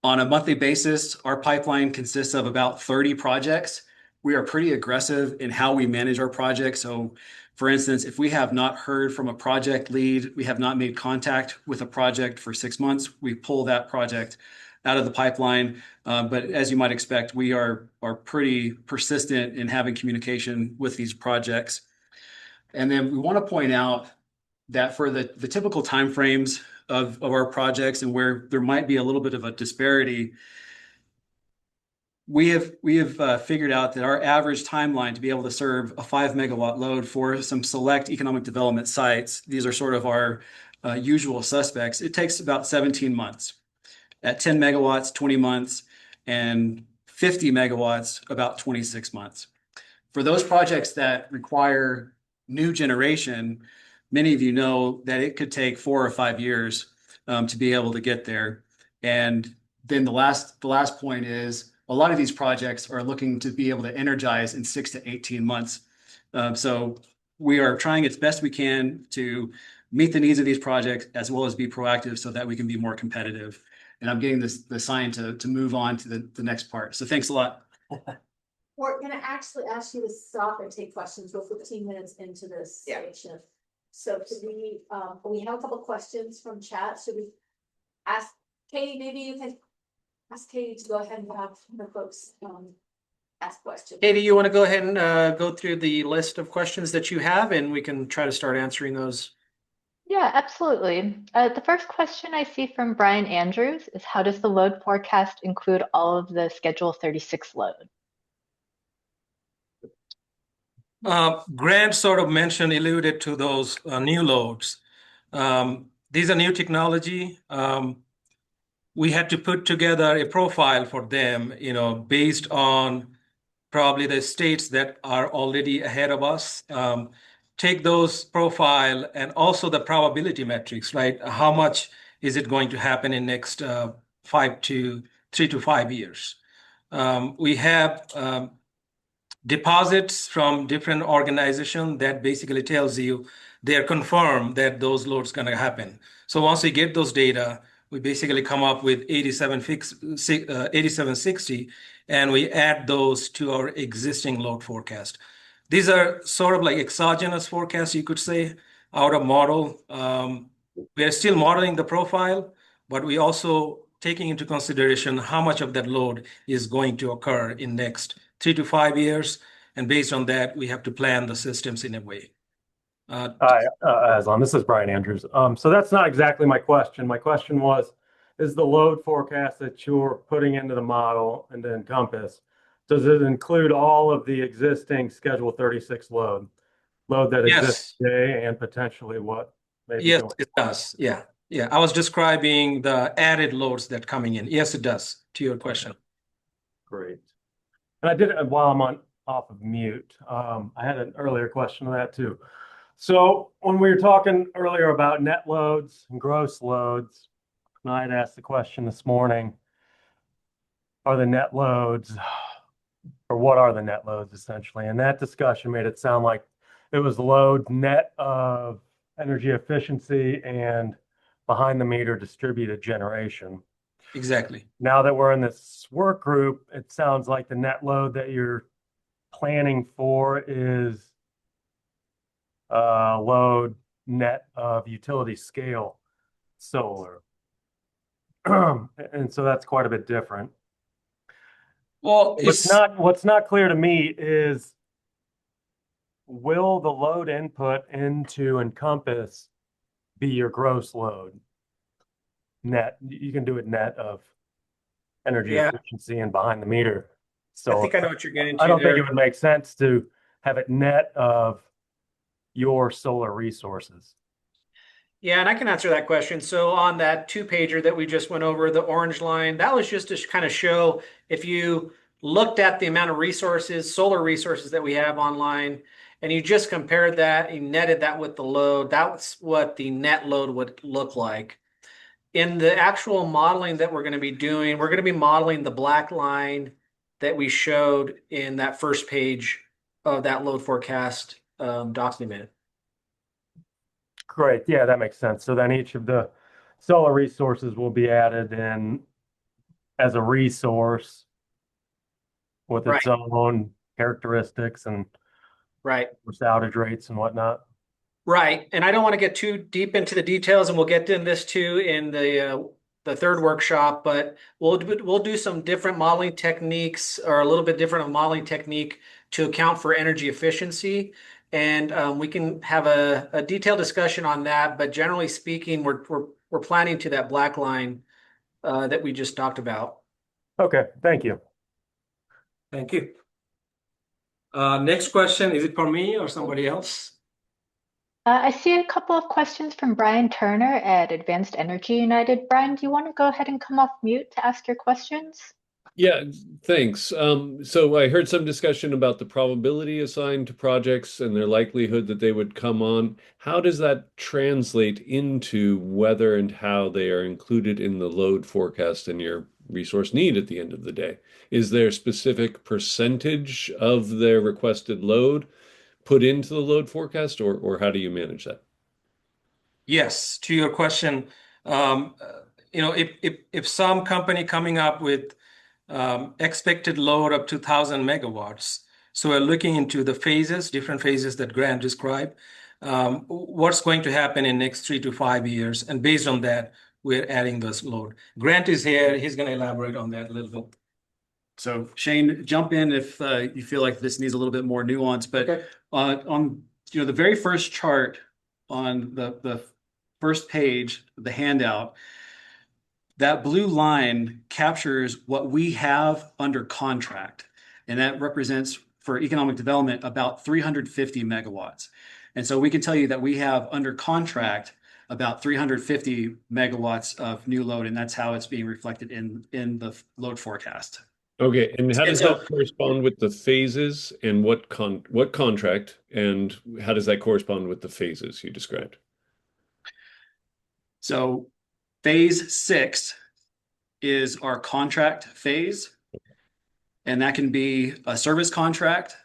On a monthly basis, our pipeline consists of about 30 projects. We are pretty aggressive in how we manage our projects. So for instance, if we have not heard from a project lead, we have not made contact with a project for 6 months, we pull that project out of the pipeline. But as you might expect, we are pretty persistent in having communication with these projects. And then we want to point out that for the typical timeframes of our projects and where there might be a little bit of a disparity, we have figured out that our average timeline to be able to serve a 5 megawatt load for some select economic development sites, these are sort of our usual suspects, it takes about 17 months. At 10 megawatts, 20 months, and 50 megawatts, about 26 months. For those projects that require new generation, many of you know that it could take 4 or 5 years to be able to get there. And then the last point is a lot of these projects are looking to be able to energize in 6 to 18 months. So we are trying as best we can to meet the needs of these projects as well as be proactive so that we can be more competitive. And I'm getting the sign to move on to the next part. So thanks a lot. We're gonna actually ask you to stop and take questions. We're 15 minutes into this station. So could we have a couple questions from chat. Should we ask Katie, maybe you can ask Katie to go ahead and have her folks ask questions. Katie, you want to go ahead and go through the list of questions that you have, and we can try to start answering those. Yeah, absolutely. The first question I see from Brian Andrews is, how does the load forecast include all of the Schedule 36 load? Grant sort of alluded to those new loads. These are new technology. We had to put together a profile for them, based on probably the states that are already ahead of us. Take those profile and also the probability metrics, right? How much is it going to happen in next 3 to 5 years? We have deposits from different organizations that basically tells you they're confirmed that those loads going to happen. So once we get those data, we basically come up with 8760, and we add those to our existing load forecast. These are sort of like exogenous forecasts, you could say, out of model. We are still modeling the profile, but we also taking into consideration how much of that load is going to occur in next 3 to 5 years. And based on that, we have to plan the systems in a way. Hi, Aslan, this is Brian Andrews. So that's not exactly my question. My question was, is the load forecast that you're putting into the model and to Encompass, does it include all of the existing Schedule 36 load that exists today and potentially what maybe Yes, it does. Yeah. I was describing the added loads that coming in. Yes, it does, to your question. Great. And I did it while I'm off of mute. I had an earlier question on that too. So when we were talking earlier about net loads and gross loads, and I had asked the question this morning, are the net loads, or what are the net loads essentially? And that discussion made it sound like it was load net of energy efficiency and behind the meter distributed generation. Exactly. Now that we're in this work group, it sounds like the net load that you're planning for is load net of utility scale solar. And so that's quite a bit different. Well, what's not clear to me is, will the load input into Encompass be your gross load net? You can do it net of energy efficiency and behind the meter. So I think I know what you're getting to. I don't think it would make sense to have it net of your solar resources. Yeah, and I can answer that question. So on that 2-pager that we just went over, the orange line, that was just to kind of show if you looked at the amount of resources, solar resources that we have online, and you just compared that and netted that with the load, that's what the net load would look like. In the actual modeling that we're going to be doing, we're going to be modeling the black line that we showed in that first page of that load forecast document. Great. Yeah, that makes sense. So then each of the solar resources will be added in as a resource with its own characteristics and outage rates and whatnot. Right. And I don't want to get too deep into the details, and we'll get into this too in the third workshop, but we'll do some different modeling techniques, or a little bit different of modeling technique to account for energy efficiency. and we can have a detailed discussion on that. But generally speaking, we're planning to that black line that we just talked about. Okay, thank you. Thank you. Next question, is it for me or somebody else? I see a couple of questions from Brian Turner at Advanced Energy United. Brian, do you want to go ahead and come off mute to ask your questions? Yeah, thanks. So I heard some discussion about the probability assigned to projects and their likelihood that they would come on. How does that translate into whether and how they are included in the load forecast and your resource need at the end of the day? Is there a specific percentage of their requested load put into the load forecast, or how do you manage that? Yes, to your question, if some company coming up with expected load of 2,000 megawatts, so we're looking into the phases, different phases that Grant described, what's going to happen in next 3 to 5 years, and based on that, we're adding this load. Grant is here; he's going to elaborate on that a little bit. So Shane, jump in if you feel like this needs a little bit more nuance. But on the very first chart on the first page of the handout, that blue line captures what we have under contract, and that represents for economic development about 350 megawatts. And so we can tell you that we have under contract about 350 megawatts of new load, and that's how it's being reflected in the load forecast. Okay, and how does that correspond with the phases and what contract, and how does that correspond with the phases you described? So phase 6 is our contract phase, and that can be a service contract,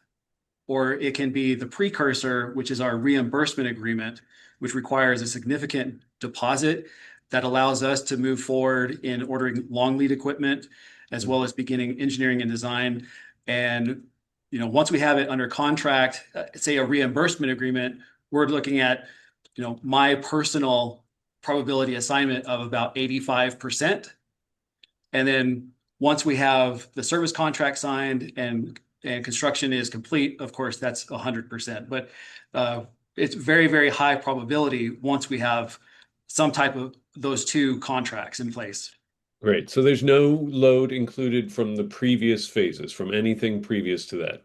or it can be the precursor, which is our reimbursement agreement, which requires a significant deposit that allows us to move forward in ordering long lead equipment, as well as beginning engineering and design. And once we have it under contract, say a reimbursement agreement, we're looking at my personal probability assignment of about 85%. And then once we have the service contract signed and construction is complete, of course, that's 100%. But it's very, very high probability once we have some type of those two contracts in place. Great. So there's no load included from the previous phases, from anything previous to that.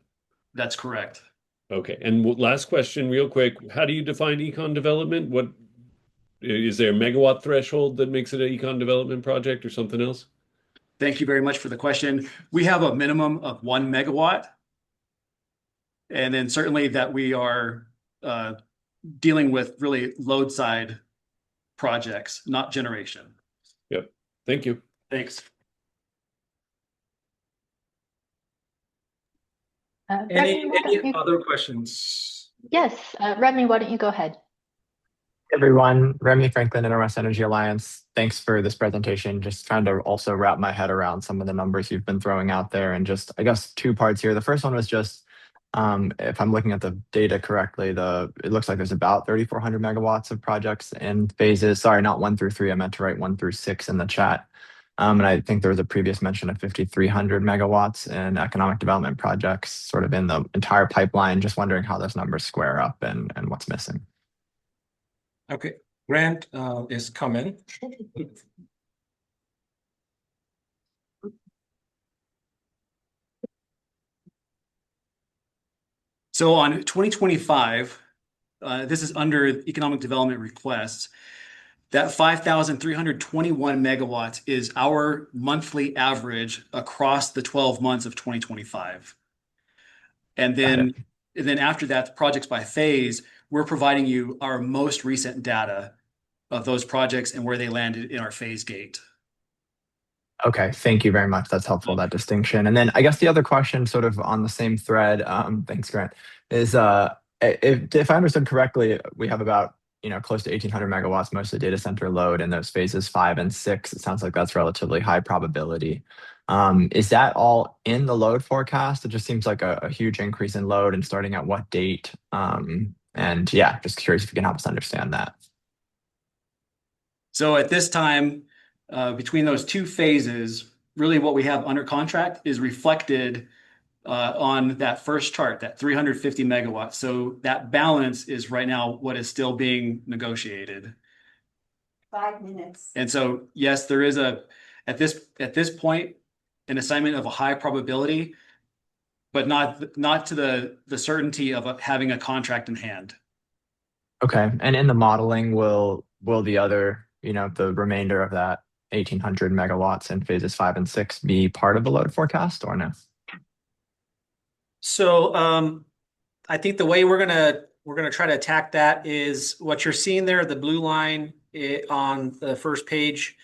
That's correct. Okay. And last question, real quick. How do you define econ development? What is there a megawatt threshold that makes it an econ development project or something else? Thank you very much for the question. We have a minimum of 1 megawatt. And then certainly that we are dealing with really load side projects, not generation. Yep. Thank you. Thanks. Any other questions? Yes, Remy, why don't you go ahead? Everyone, Remy Franklin, Interwest Energy Alliance. Thanks for this presentation. Just trying to also wrap my head around some of the numbers you've been throwing out there, and just, I guess, 2 parts here. The first one was just, if I'm looking at the data correctly, it looks like there's about 3,400 megawatts of projects in phases. Sorry, not 1 through 3. I meant to write 1 through 6 in the chat. And I think there was a previous mention of 5,300 megawatts in economic development projects sort of in the entire pipeline. Just wondering how those numbers square up and what's missing. Okay, Grant is coming. So on 2025, this is under economic development requests. That 5,321 megawatts is our monthly average across the 12 months of 2025. And then after that, the projects by phase, we're providing you our most recent data of those projects and where they landed in our phase gate. Okay, thank you very much. That's helpful, that distinction. And then I guess the other question sort of on the same thread, thanks, Grant, is if I understood correctly, we have about close to 1,800 megawatts, mostly data center load in those phases 5 and 6. It sounds like that's relatively high probability. Is that all in the load forecast? It just seems like a huge increase in load, and starting at what date? And yeah, just curious if you can help us understand that. So at this time, between those 2 phases, really what we have under contract is reflected on that first chart, that 350 megawatts. So that balance is right now what is still being negotiated. 5 minutes. And so, yes, there is at this point, an assignment of a high probability, but not to the certainty of having a contract in hand. Okay. And in the modeling, will the other, the remainder of that 1,800 megawatts in phases 5 and 6 be part of the load forecast or no? So I think the way we're gonna try to attack that is what you're seeing there, the blue line on the first page.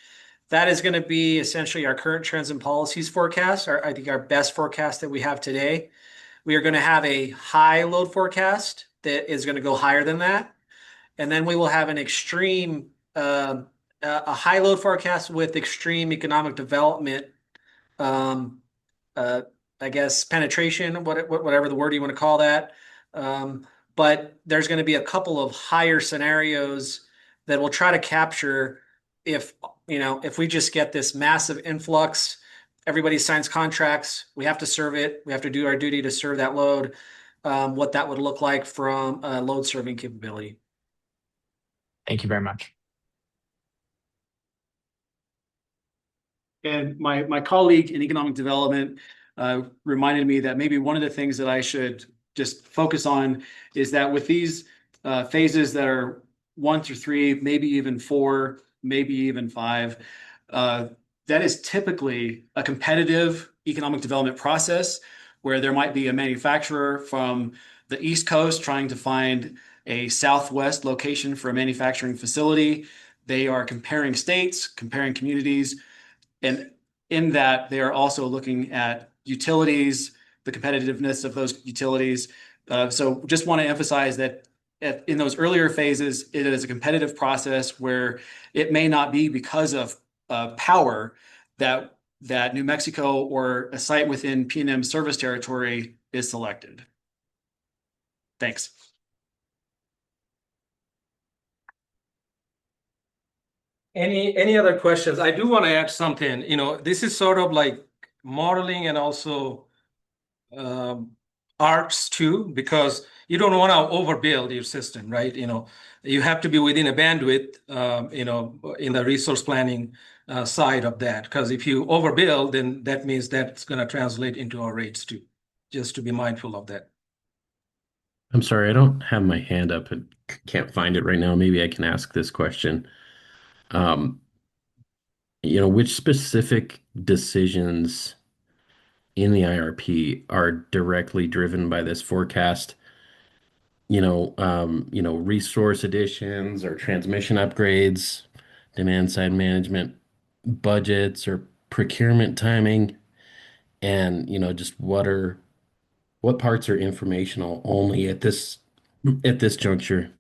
That is going to be essentially our current trends and policies forecast. I think our best forecast that we have today. We are going to have a high load forecast that is going to go higher than that, and then we will have an extreme, a high load forecast with extreme economic development. Uh, I guess penetration, whatever the word you want to call that. But there's going to be a couple of higher scenarios that will try to capture if we just get this massive influx, everybody signs contracts, we have to serve it, we have to do our duty to serve that load, what that would look like from a load serving capability. Thank you very much. And my colleague in economic development reminded me that maybe one of the things that I should just focus on is that with these phases that are 1 through 3, maybe even 4, maybe even 5, that is typically a competitive economic development process where there might be a manufacturer from the East Coast trying to find a Southwest location for a manufacturing facility. They are comparing states, comparing communities, and in that, they are also looking at utilities, the competitiveness of those utilities. So just want to emphasize that in those earlier phases, it is a competitive process where it may not be because of power that New Mexico or a site within PNM service territory is selected. Thanks. Any other questions? I do want to add something. This is sort of like modeling and also arts too, because you don't want to overbuild your system, right? You have to be within a bandwidth, in the resource planning side of that. Because if you overbuild, then that means that's going to translate into our rates too. Just to be mindful of that. I'm sorry, I don't have my hand up and can't find it right now. Maybe I can ask this question. Which specific decisions in the IRP are directly driven by this forecast? Resource additions or transmission upgrades, demand side management, budgets or procurement timing, and just what parts are informational only at this juncture?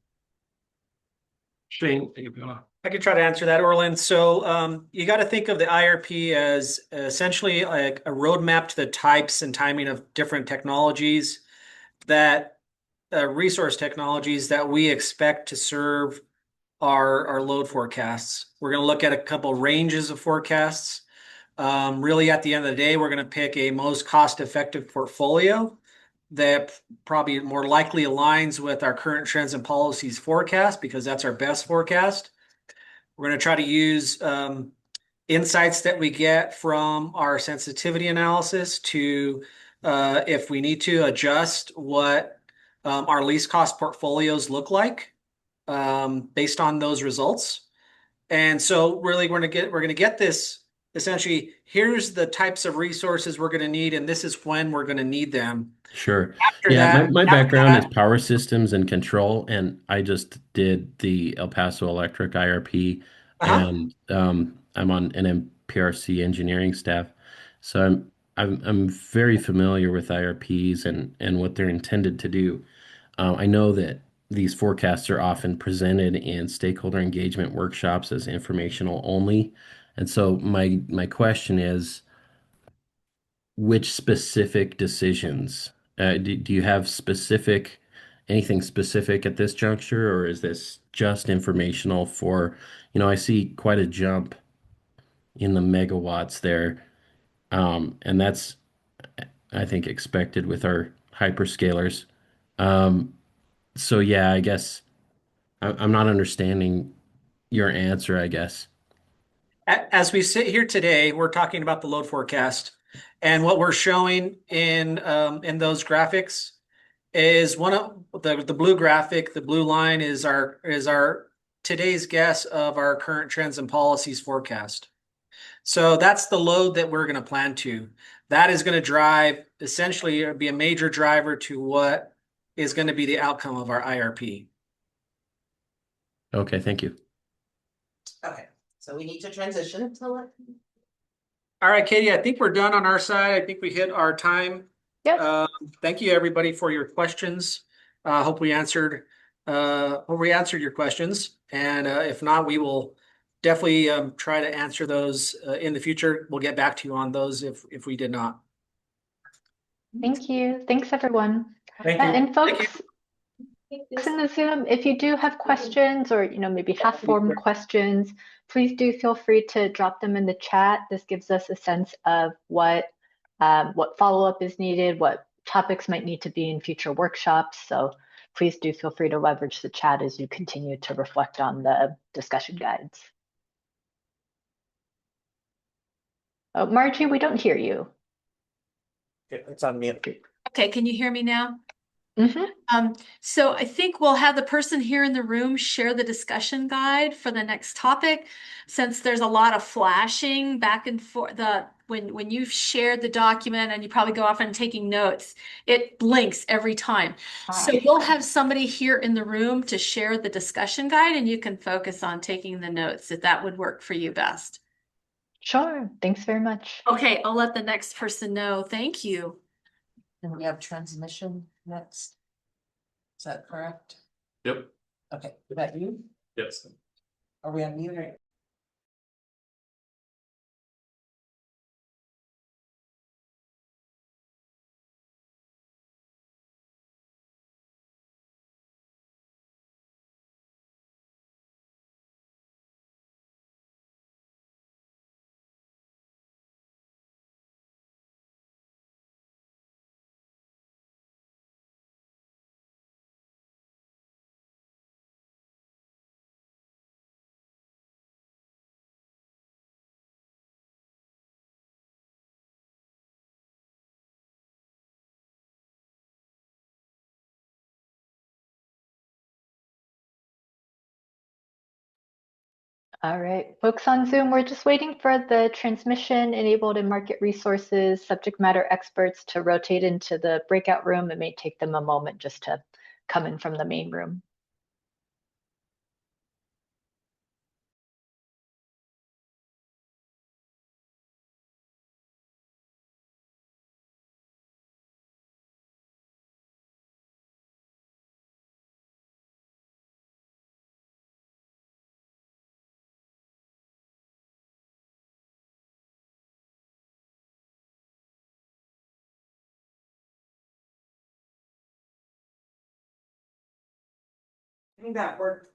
Shane, if you want to. I could try to answer that, Orland. So you got to think of the IRP as essentially like a roadmap to the types and timing of different technologies resource technologies that we expect to serve our load forecasts. We're going to look at a couple ranges of forecasts. Really, at the end of the day, we're going to pick a most cost-effective portfolio that probably more likely aligns with our current trends and policies forecast because that's our best forecast. We're going to try to use insights that we get from our sensitivity analysis to, if we need to, adjust what our least cost portfolios look like based on those results. And so really we're going to get this essentially, here's the types of resources we're going to need, and this is when we're going to need them. Sure. After Yeah, that, my background is power systems and control, and I just did the El Paso Electric IRP, and I'm on NMPRC engineering staff, so I'm very familiar with IRPs and what they're intended to do. I know that these forecasts are often presented in stakeholder engagement workshops as informational only, and so my question is, which specific decisions? Do you have anything specific at this juncture, or is this just informational for, I see quite a jump in the megawatts there. And I think, expected with our hyperscalers. Um, so yeah, I guess I'm not understanding your answer, I guess. As we sit here today, we're talking about the load forecast, and what we're showing in those graphics is one of the blue graphic. The blue line is our today's guess of our current trends and policies forecast. So that's the load that we're going to plan to. That is going to drive, essentially, be a major driver to what is going to be the outcome of our IRP. Okay, thank you. Okay, so we need to transition. All right, Katie, I think we're done on our side. I think we hit our time. Yep. Thank you, everybody, for your questions. Hope we answered your questions. And if not, we will definitely try to answer those in the future. We'll get back to you on those if we did not. Thank you. Thanks, everyone. Thank you. And Thank you. folks in the Zoom, if you do have questions or maybe half-formed questions, please do feel free to drop them in the chat. This gives us a sense of what follow-up is needed, what topics might need to be in future workshops. So please do feel free to leverage the chat as you continue to reflect on the discussion guides. Oh, Margie, we don't hear you. It's on mute. Okay, can you hear me now? Mm-hmm. So I think we'll have the person here in the room share the discussion guide for the next topic, since there's a lot of flashing back and forth. When you've shared the document and you probably go off and taking notes, it blinks every time. So we'll have somebody here in the room to share the discussion guide, and you can focus on taking the notes if that would work for you best. Sure. Thanks very much. Okay, I'll let the next person know. Thank you. And we have transmission next. Is that correct? Yep. Okay, is that you? Yes. Are we on mute or? All right, folks on Zoom, we're just waiting for the transmission enabled and market resources subject matter experts to rotate into the breakout room. It may take them a moment just to come in from the main room. I think that worked.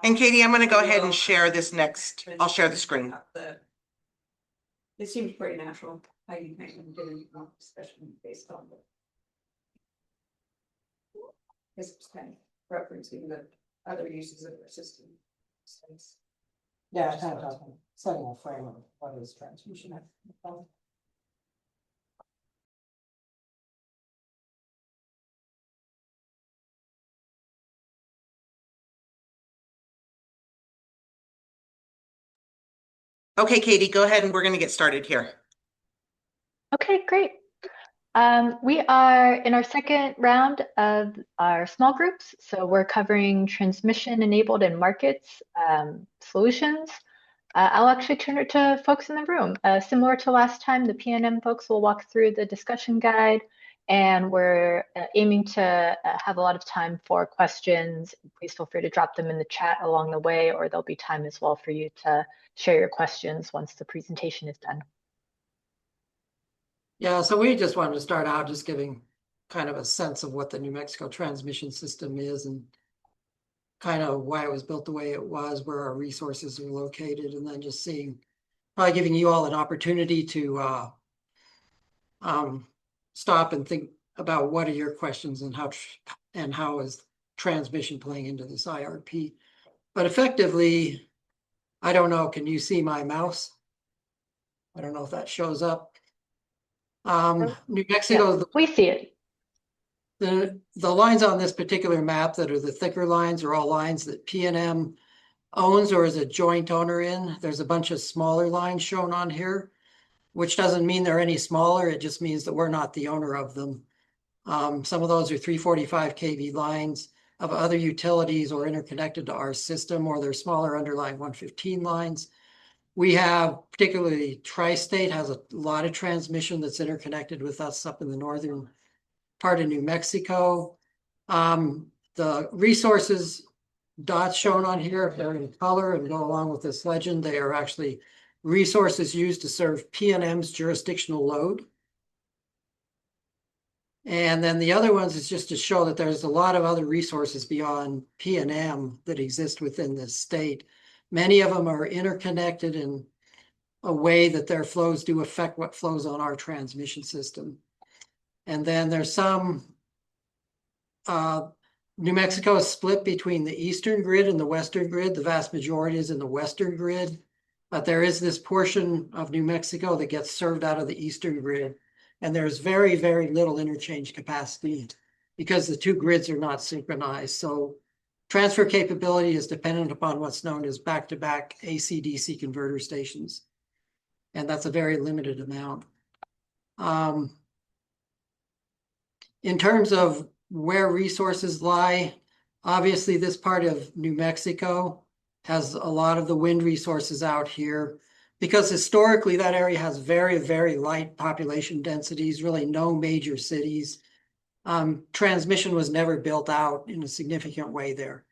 And Katie, I'm gonna go ahead and share this next. I'll share the screen. It seems pretty natural how you think of doing, especially based on the. It's kind of referencing the other uses of the system. Yeah, kind of setting a frame of what is transmission. Okay, Katie, go ahead and we're gonna get started here. Okay, great. We are in our second round of our small groups. So we're covering transmission enabled and markets solutions. I'll actually turn it to folks in the room. Similar to last time, the PNM folks will walk through the discussion guide, and we're aiming to have a lot of time for questions. Please feel free to drop them in the chat along the way, or there'll be time as well for you to share your questions once the presentation is done. Yeah, so we just wanted to start out just giving kind of a sense of what the New Mexico transmission system is and kind of why it was built the way it was, where our resources are located, and then just seeing, probably giving you all an opportunity to stop and think about what are your questions and how is transmission playing into this IRP. But effectively, I don't know, can you see my mouse? I don't know if that shows up. New Mexico. Yeah, we see it. The lines on this particular map that are the thicker lines are all lines that PNM owns or is a joint owner in. There's a bunch of smaller lines shown on here, which doesn't mean they're any smaller. It just means that we're not the owner of them. Some of those are 345 kV lines of other utilities or interconnected to our system, or they're smaller underlying 115 lines. We have, particularly Tri-State has a lot of transmission that's interconnected with us up in the northern part of New Mexico. The resources dots shown on here, if they're in color and go along with this legend, they are actually resources used to serve PNM's jurisdictional load. And then the other ones is just to show that there's a lot of other resources beyond PNM that exist within this state. Many of them are interconnected in a way that their flows do affect what flows on our transmission system. And then there's some, New Mexico is split between the eastern grid and the western grid. The vast majority is in the western grid, but there is this portion of New Mexico that gets served out of the eastern grid. And there's very, very little interchange capacity because the two grids are not synchronized. So transfer capability is dependent upon what's known as back-to-back AC/DC converter stations. And that's a very limited amount. In terms of where resources lie, obviously this part of New Mexico has a lot of the wind resources out here because historically that area has very, very light population densities, really no major cities. Transmission was never built out in a significant way there.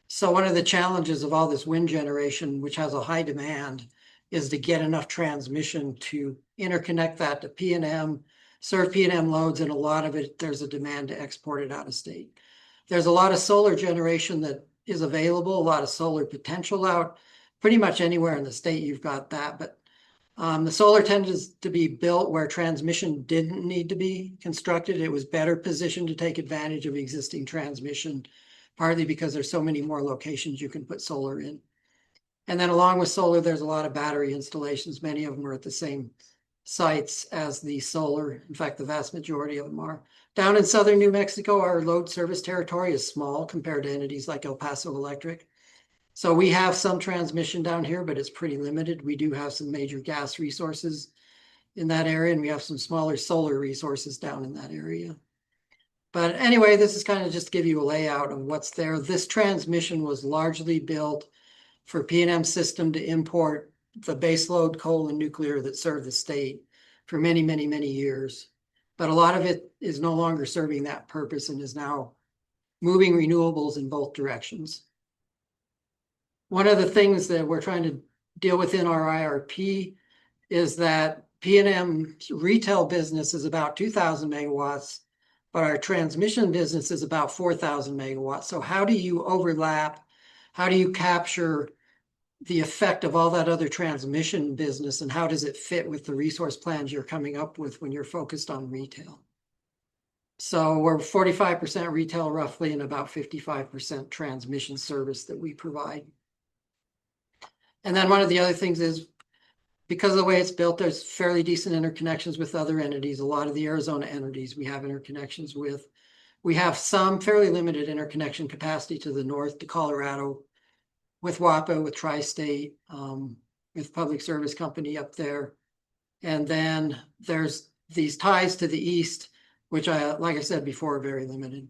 So one of the challenges of all this wind generation, which has a high demand, is to get enough transmission to interconnect that to PNM, serve PNM loads, and a lot of it, there's a demand to export it out of state. There's a lot of solar generation that is available, a lot of solar potential out. Pretty much anywhere in the state you've got that, but the solar tends to be built where transmission didn't need to be constructed. It was better positioned to take advantage of existing transmission, partly because there's so many more locations you can put solar in. And then along with solar, there's a lot of battery installations. Many of them are at the same sites as the solar. In fact, the vast majority of them are. Down in southern New Mexico, our load service territory is small compared to entities like El Paso Electric. So we have some transmission down here, but it's pretty limited. We do have some major gas resources in that area, and we have some smaller solar resources down in that area. But anyway, this is kind of just to give you a layout of what's there. This transmission was largely built for PNM system to import the baseload coal and nuclear that served the state for many, many, many years. But a lot of it is no longer serving that purpose and is now moving renewables in both directions. One of the things that we're trying to deal with in our IRP is that PNM's retail business is about 2,000 megawatts, but our transmission business is about 4,000 megawatts. So how do you overlap? How do you capture the effect of all that other transmission business, and how does it fit with the resource plans you're coming up with when you're focused on retail? So we're 45% retail roughly and about 55% transmission service that we provide. And then one of the other things is, because of the way it's built, there's fairly decent interconnections with other entities. A lot of the Arizona entities we have interconnections with. We have some fairly limited interconnection capacity to the north, to Colorado, with WAPA, with Tri-State, with Public Service Company up there. And then there's these ties to the east, which like I said before, are very limited.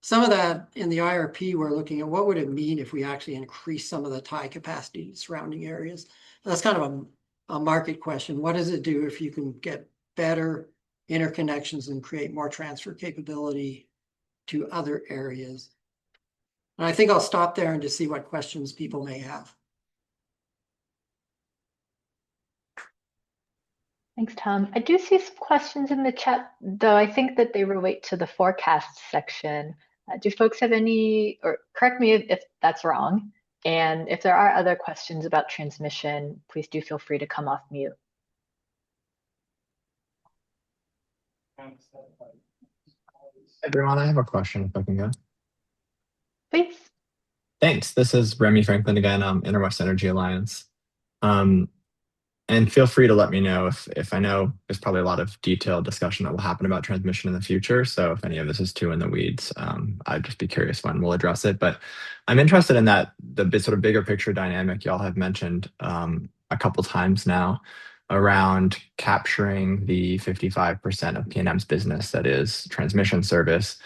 Some of that in the IRP, we're looking at what would it mean if we actually increase some of the tie capacity to surrounding areas. That's kind of a market question. What does it do if you can get better interconnections and create more transfer capability to other areas? And I think I'll stop there and just see what questions people may have. Thanks, Tom. I do see some questions in the chat, though I think that they relate to the forecast section. Do folks have any, or correct me if that's wrong. And if there are other questions about transmission, please do feel free to come off mute. Everyone, I have a question if I can go. Please. Thanks. This is Remy Franklin again, Interwest Energy Alliance. And feel free to let me know if I know there's probably a lot of detailed discussion that will happen about transmission in the future. So if any of this is too in the weeds, I'd just be curious when we'll address it. But I'm interested in the sort of bigger picture dynamic y'all have mentioned a couple times now around capturing the 55% of PNM's business that is transmission service,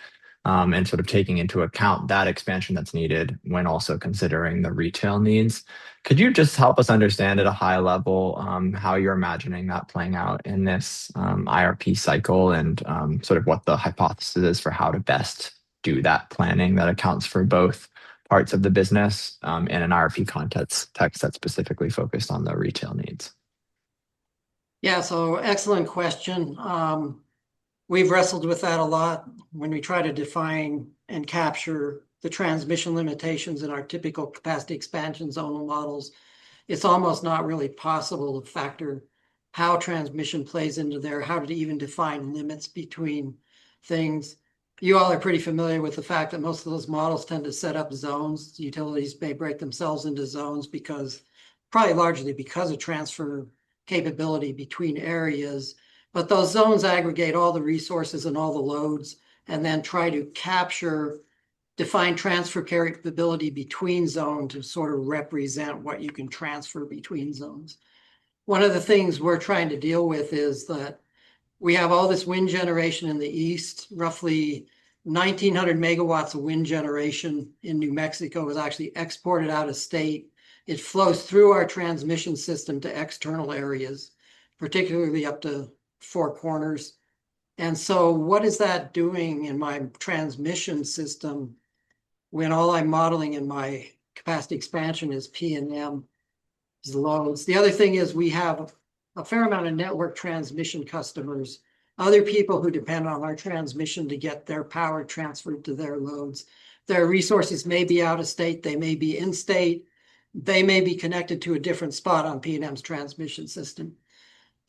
and sort of taking into account that expansion that's needed when also considering the retail needs. Could you just help us understand at a high level how you're imagining that playing out in this IRP cycle, and sort of what the hypothesis is for how to best do that planning that accounts for both parts of the business in an IRP context that's specifically focused on the retail needs? Yeah, so excellent question. We've wrestled with that a lot when we try to define and capture the transmission limitations in our typical capacity expansion zonal models. It's almost not really possible to factor how transmission plays into there, how to even define limits between things. You all are pretty familiar with the fact that most of those models tend to set up zones. Utilities may break themselves into zones probably largely because of transfer capability between areas. But those zones aggregate all the resources and all the loads, and then try to define transfer capability between zones to sort of represent what you can transfer between zones. One of the things we're trying to deal with is that we have all this wind generation in the east. Roughly 1,900 megawatts of wind generation in New Mexico is actually exported out of state. It flows through our transmission system to external areas, particularly up to Four Corners. And so what is that doing in my transmission system when all I'm modeling in my capacity expansion is PNM loads? The other thing is we have a fair amount of network transmission customers, other people who depend on our transmission to get their power transferred to their loads. Their resources may be out of state, they may be in state, they may be connected to a different spot on PNM's transmission system.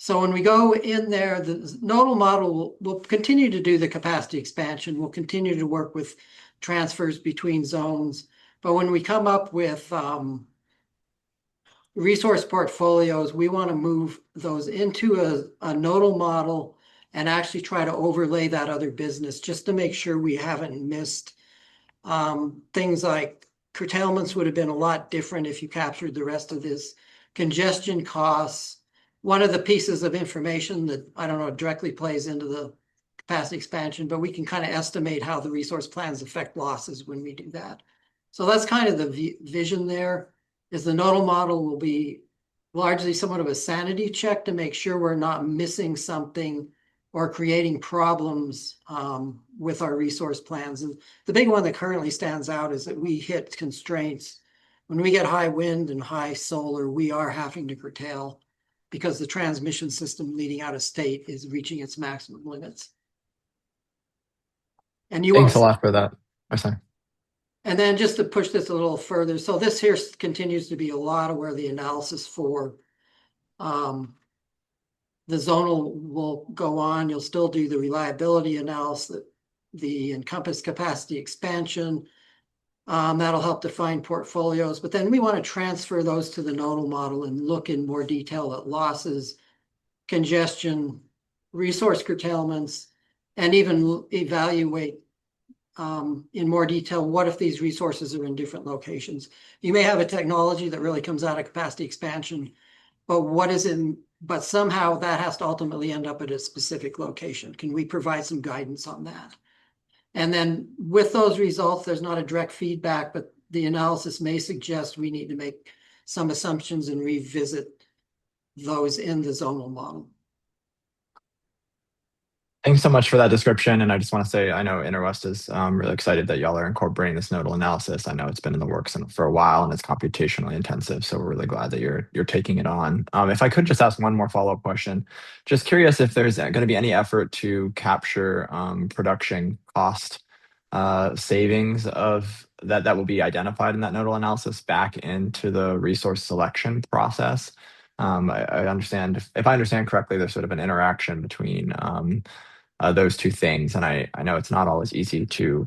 So when we go in there, the nodal model will continue to do the capacity expansion. We'll continue to work with transfers between zones. But when we come up with resource portfolios, we want to move those into a nodal model and actually try to overlay that other business just to make sure we haven't missed things like curtailments would have been a lot different if you captured the rest of this. Congestion costs. One of the pieces of information that I don't know directly plays into the capacity expansion, but we can kind of estimate how the resource plans affect losses when we do that. So that's kind of the vision there, is the nodal model will be largely somewhat of a sanity check to make sure we're not missing something or creating problems with our resource plans. And the big one that currently stands out is that we hit constraints. When we get high wind and high solar, we are having to curtail because the transmission system leading out of state is reaching its maximum limits. And Thanks a lot for that. Oh, sorry. And then just to push this a little further, so this here continues to be a lot of where the analysis for the zonal will go on. You'll still do the reliability analysis, the encompass capacity expansion. That'll help define portfolios, but then we want to transfer those to the nodal model and look in more detail at losses, congestion, resource curtailments, and even evaluate in more detail what if these resources are in different locations. You may have a technology that really comes out of capacity expansion, but somehow that has to ultimately end up at a specific location. Can we provide some guidance on that? And then with those results, there's not a direct feedback, but the analysis may suggest we need to make some assumptions and revisit those in the zonal model. Thanks so much for that description. And I just want to say, I know Interwest is really excited that y'all are incorporating this nodal analysis. I know it's been in the works for a while and it's computationally intensive. So we're really glad that you're taking it on. If I could just ask one more follow-up question, just curious if there's going to be any effort to capture production cost savings of that will be identified in that nodal analysis back into the resource selection process. I understand, if I understand correctly, there's sort of an interaction between those two things. And I know it's not always easy to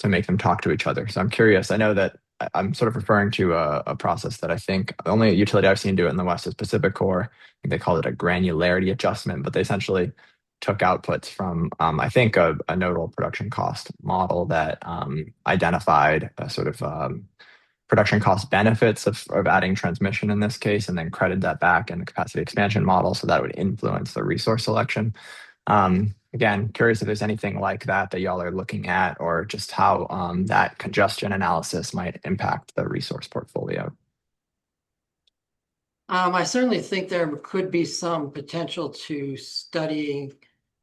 make them talk to each other. So I'm curious. I know that I'm sort of referring to a process that I think the only utility I've seen do it in the West is Pacific Core. I think they call it a granularity adjustment, but they essentially took outputs from, I think, a nodal production cost model that identified a sort of production cost benefits of adding transmission in this case, and then credited that back in the capacity expansion model so that would influence the resource selection. Again, curious if there's anything like that that y'all are looking at, or just how that congestion analysis might impact the resource portfolio. I certainly think there could be some potential to studying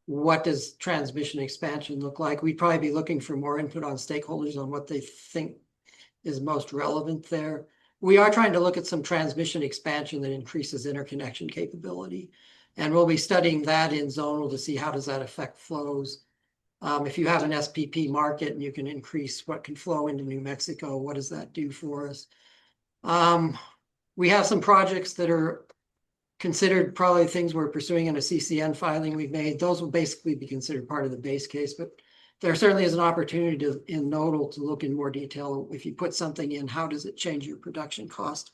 what does transmission expansion look like. We'd probably be looking for more input on stakeholders on what they think is most relevant there. We are trying to look at some transmission expansion that increases interconnection capability. And we'll be studying that in zonal to see how does that affect flows. If you have an SPP market and you can increase what can flow into New Mexico, what does that do for us? We have some projects that are considered probably things we're pursuing in a CCN filing we've made. Those will basically be considered part of the base case, but there certainly is an opportunity to, in nodal, to look in more detail. If you put something in, how does it change your production cost?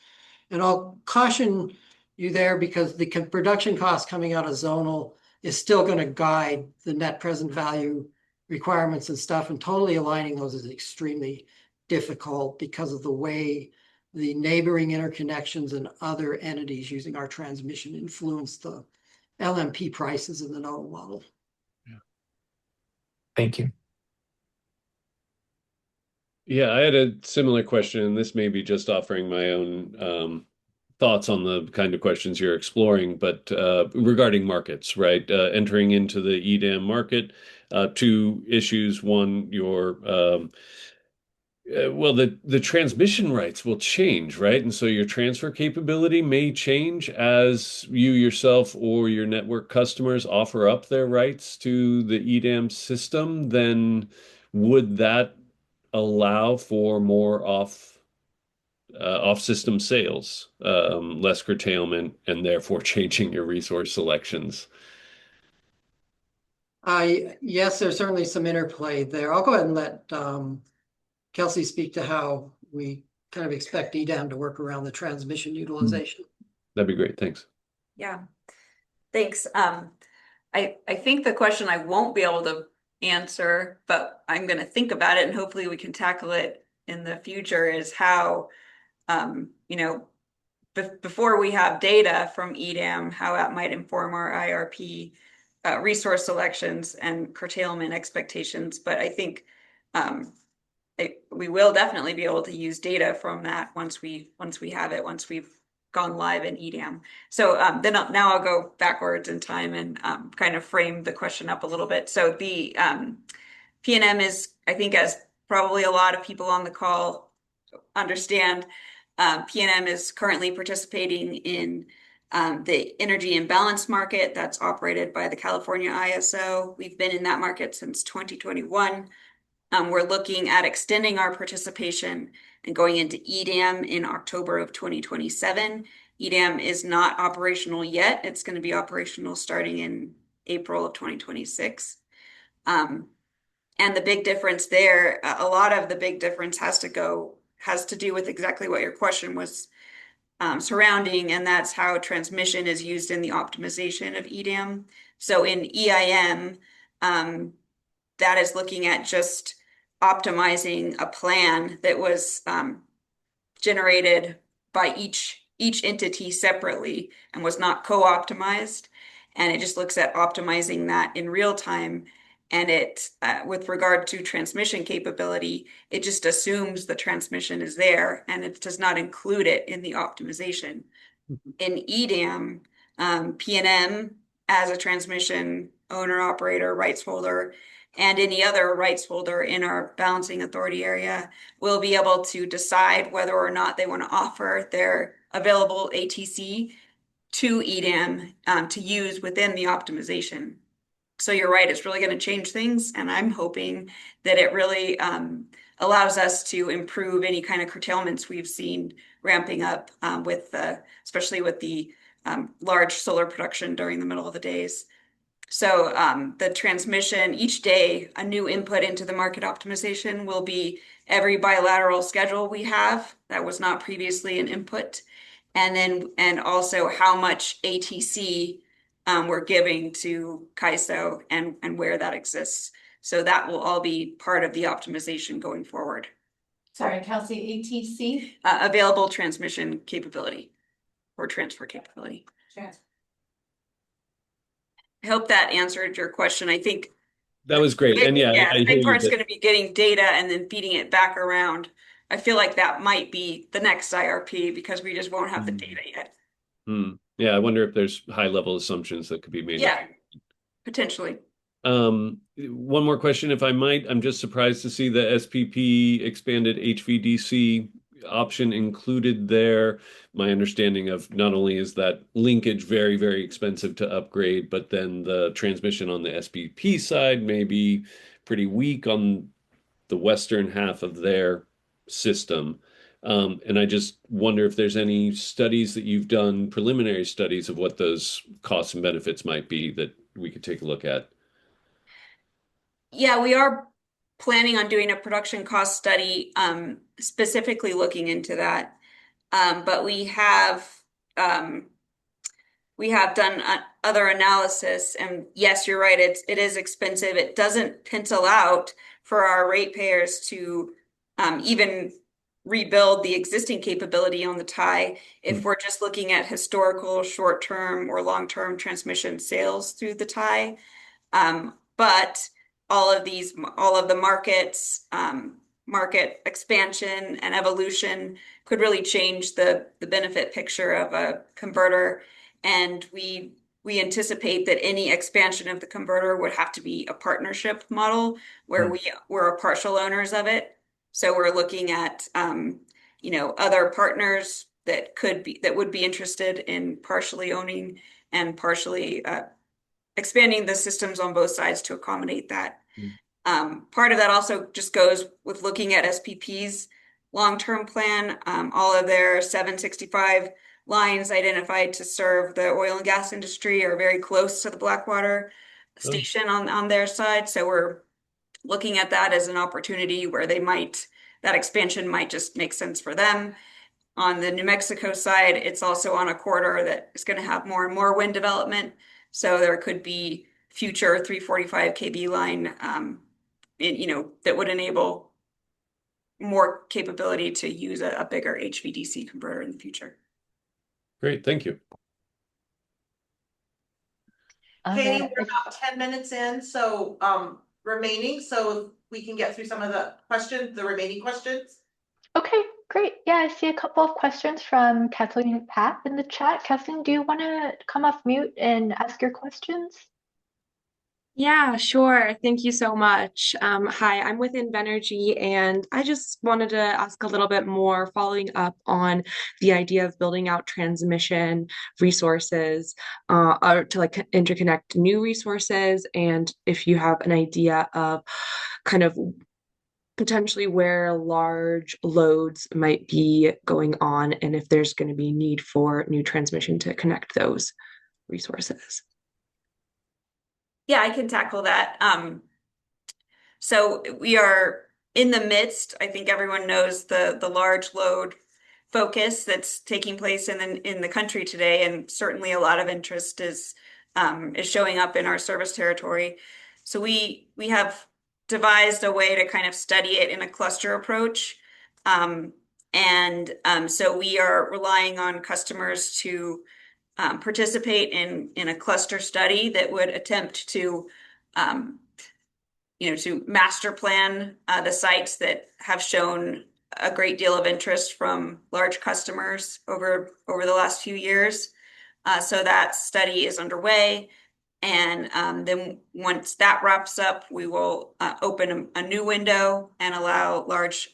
And I'll caution you there because the production cost coming out of zonal is still going to guide the net present value requirements and stuff, and totally aligning those is extremely difficult because of the way the neighboring interconnections and other entities using our transmission influence the LMP prices in the nodal model. Thank you. Yeah, I had a similar question, and this may be just offering my own thoughts on the kind of questions you're exploring, but regarding markets, right? Entering into the EDAM market, two issues. One, well, the transmission rights will change, right? And so your transfer capability may change as you yourself or your network customers offer up their rights to the EDAM system. Then would that allow for more off-system sales, less curtailment, and therefore changing your resource selections? Yes, there's certainly some interplay there. I'll go ahead and let Kelsey speak to how we kind of expect EDAM to work around the transmission utilization. That'd be great. Thanks. Yeah, thanks. I think the question I won't be able to answer, but I'm going to think about it and hopefully we can tackle it in the future, is how, before we have data from EDAM, how that might inform our IRP resource selections and curtailment expectations. But I think we will definitely be able to use data from that once we have it, once we've gone live in EDAM. So now I'll go backwards in time and kind of frame the question up a little bit. So the PNM is, I think, as probably a lot of people on the call understand, PNM is currently participating in the energy imbalance market that's operated by the California ISO. We've been in that market since 2021. We're looking at extending our participation and going into EDAM in October of 2027. EDAM is not operational yet. It's going to be operational starting in April of 2026. And the big difference there, a lot of the big difference has to do with exactly what your question was surrounding, and that's how transmission is used in the optimization of EDAM. So in EIM, that is looking at just optimizing a plan that was generated by each entity separately and was not co-optimized. And it just looks at optimizing that in real time. And it, with regard to transmission capability, it just assumes the transmission is there and it does not include it in the optimization. In EDAM, PNM as a transmission owner, operator, rights holder, and any other rights holder in our balancing authority area will be able to decide whether or not they want to offer their available ATC to EDAM to use within the optimization. So you're right, it's really going to change things, and I'm hoping that it really allows us to improve any kind of curtailments we've seen ramping up especially with the large solar production during the middle of the days. So the transmission each day, a new input into the market optimization will be every bilateral schedule we have that was not previously an input. And also how much ATC we're giving to CAISO and where that exists. So that will all be part of the optimization going forward. Sorry, Kelsey, ATC? Available transmission capability or transfer capability. I hope that answered your question. I think That was great. And yeah, yeah, I the hear big you part's that going to be getting data and then feeding it back around. I feel like that might be the next IRP because we just won't have the data yet. Yeah, I wonder if there's high level assumptions that could be made. Yeah, potentially. One more question, if I might. I'm just surprised to see the SPP expanded HVDC option included there. My understanding of not only is that linkage very, very expensive to upgrade, but then the transmission on the SPP side may be pretty weak on the western half of their system. And I just wonder if there's any studies that you've done, preliminary studies of what those costs and benefits might be that we could take a look at. Yeah, we are planning on doing a production cost study, specifically looking into that. But we have done other analysis, and yes, you're right. It is expensive. It doesn't pencil out for our ratepayers to even rebuild the existing capability on the tie if we're just looking at historical short-term or long-term transmission sales through the tie. But all of the markets, market expansion and evolution could really change the benefit picture of a converter. And we anticipate that any expansion of the converter would have to be a partnership model where we're partial owners of it. So we're looking at other partners that would be interested in partially owning and partially expanding the systems on both sides to accommodate that. Part of that also just goes with looking at SPP's long-term plan. All of their 765 lines identified to serve the oil and gas industry are very close to the Blackwater station on their side. So we're looking at that as an opportunity where that expansion might just make sense for them. On the New Mexico side, it's also on a corridor that is going to have more and more wind development. So there could be future 345 kV line, that would enable more capability to use a bigger HVDC converter in the future. Great, thank you. Katie, we're about 10 minutes in, so remaining, so we can get through some of the remaining questions. Okay, great. Yeah, I see a couple of questions from Kathleen and Pat in the chat. Kathleen, do you want to come off mute and ask your questions? Yeah, sure. Thank you so much. Hi, I'm with Invenergy, and I just wanted to ask a little bit more following up on the idea of building out transmission resources or to interconnect new resources, and if you have an idea of kind of potentially where large loads might be going on and if there's going to be need for new transmission to connect those resources. Yeah, I can tackle that. So we are in the midst, I think everyone knows the large load focus that's taking place in the country today, and certainly a lot of interest is showing up in our service territory. So we have devised a way to kind of study it in a cluster approach. So we are relying on customers to participate in a cluster study that would attempt to master plan the sites that have shown a great deal of interest from large customers over the last few years. So that study is underway. And then once that wraps up, we will open a new window and allow large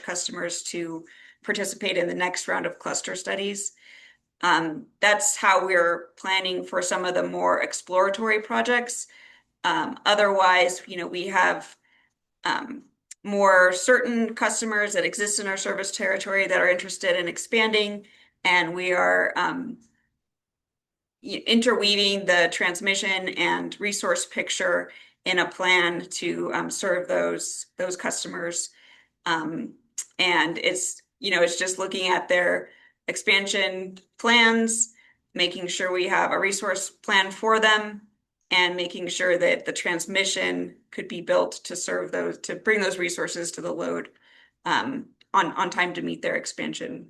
customers to participate in the next round of cluster studies. That's how we're planning for some of the more exploratory projects. Otherwise, we have more certain customers that exist in our service territory that are interested in expanding, and we are interweaving the transmission and resource picture in a plan to serve those customers. And it's, it's just looking at their expansion plans, making sure we have a resource plan for them, and making sure that the transmission could be built to serve those, to bring those resources to the load on time to meet their expansion.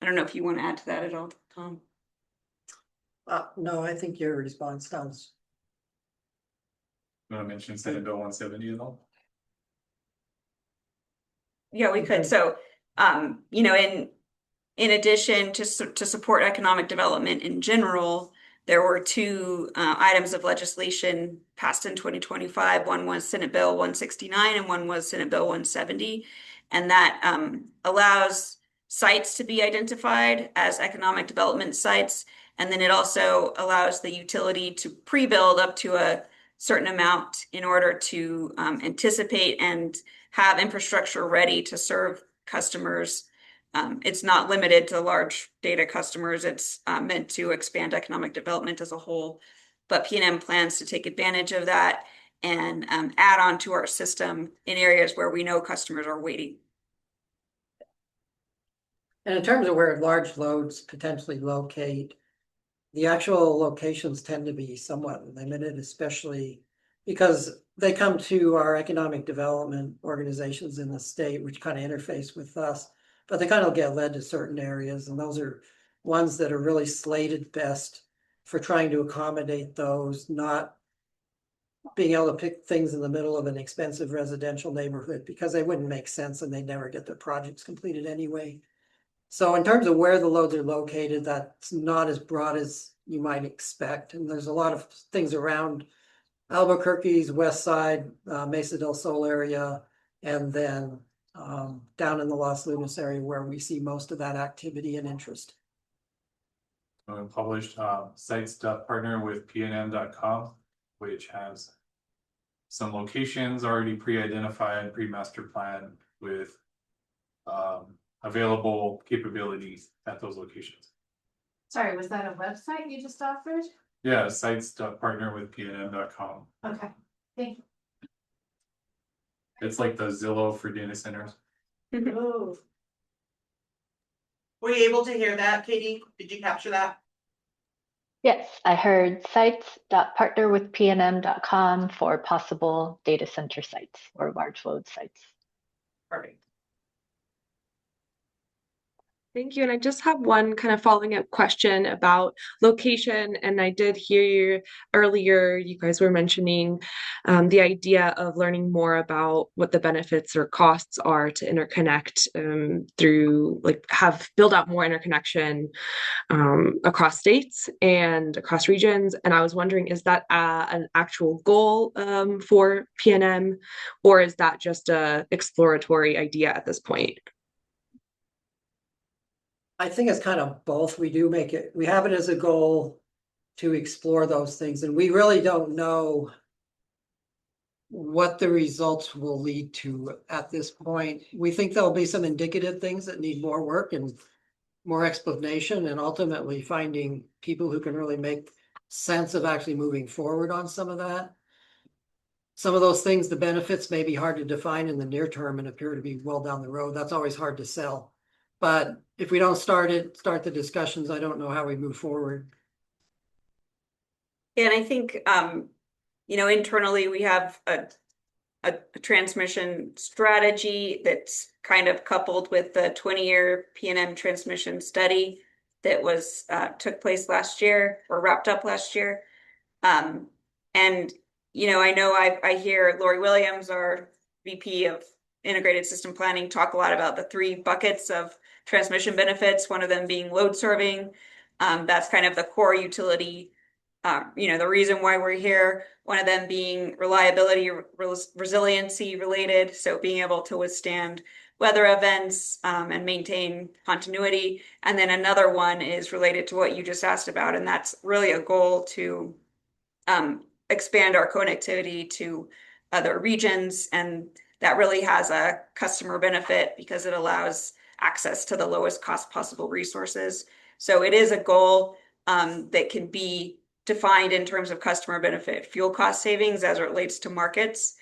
I don't know if you want to add to that at all, Tom. No, I think your response sounds. You want to mention Senate Bill 170 at all? Yeah, we could. So, in addition to support economic development in general, there were two items of legislation passed in 2025. One was Senate Bill 169 and one was Senate Bill 170. And that allows sites to be identified as economic development sites. And then it also allows the utility to pre-build up to a certain amount in order to anticipate and have infrastructure ready to serve customers. It's not limited to large data customers. It's meant to expand economic development as a whole. But PNM plans to take advantage of that and add on to our system in areas where we know customers are waiting. And in terms of where large loads potentially locate, the actual locations tend to be somewhat limited, especially because they come to our economic development organizations in the state, which kind of interface with us, but they kind of get led to certain areas. And those are ones that are really slated best for trying to accommodate those, not being able to pick things in the middle of an expensive residential neighborhood because they wouldn't make sense and they'd never get their projects completed anyway. So in terms of where the loads are located, that's not as broad as you might expect. And there's a lot of things around Albuquerque's west side, Mesa del Sol area, and then down in the Los Lunas area where we see most of that activity and interest. We published sites.partner with PNM.com, which has some locations already pre-identified, pre-master plan with available capabilities at those locations. Sorry, was that a website you just offered? Yeah, sites.partner with PNM.com. Okay, thank you. It's like the Zillow for data centers. Oh. Were you able to hear that, Katie? Did you capture that? Yes, I heard sites.partnerwithpnm.com for possible data center sites or large load sites. Perfect. Thank you. And I just have one kind of following up question about location. And I did hear you earlier, you guys were mentioning the idea of learning more about what the benefits or costs are to interconnect through build out more interconnection across states and across regions. And I was wondering, is that an actual goal for PNM, or is that just a exploratory idea at this point? I think it's kind of both. We have it as a goal to explore those things, and we really don't know what the results will lead to at this point. We think there'll be some indicative things that need more work and more explanation, and ultimately finding people who can really make sense of actually moving forward on some of that. Some of those things, the benefits may be hard to define in the near term and appear to be well down the road. That's always hard to sell. But if we don't start the discussions, I don't know how we move forward. And I think, internally we have a transmission strategy that's kind of coupled with the 20-year PNM transmission study that was took place last year or wrapped up last year. And, I know I hear Lori Williams, our VP of Integrated System Planning, talk a lot about the 3 buckets of transmission benefits, one of them being load serving. That's kind of the core utility, the reason why we're here. One of them being reliability, resiliency related. So being able to withstand weather events and maintain continuity. And then another one is related to what you just asked about. And that's really a goal to expand our connectivity to other regions. And that really has a customer benefit because it allows access to the lowest cost possible resources. So it is a goal. that can be defined in terms of customer benefit, fuel cost savings as it relates to markets.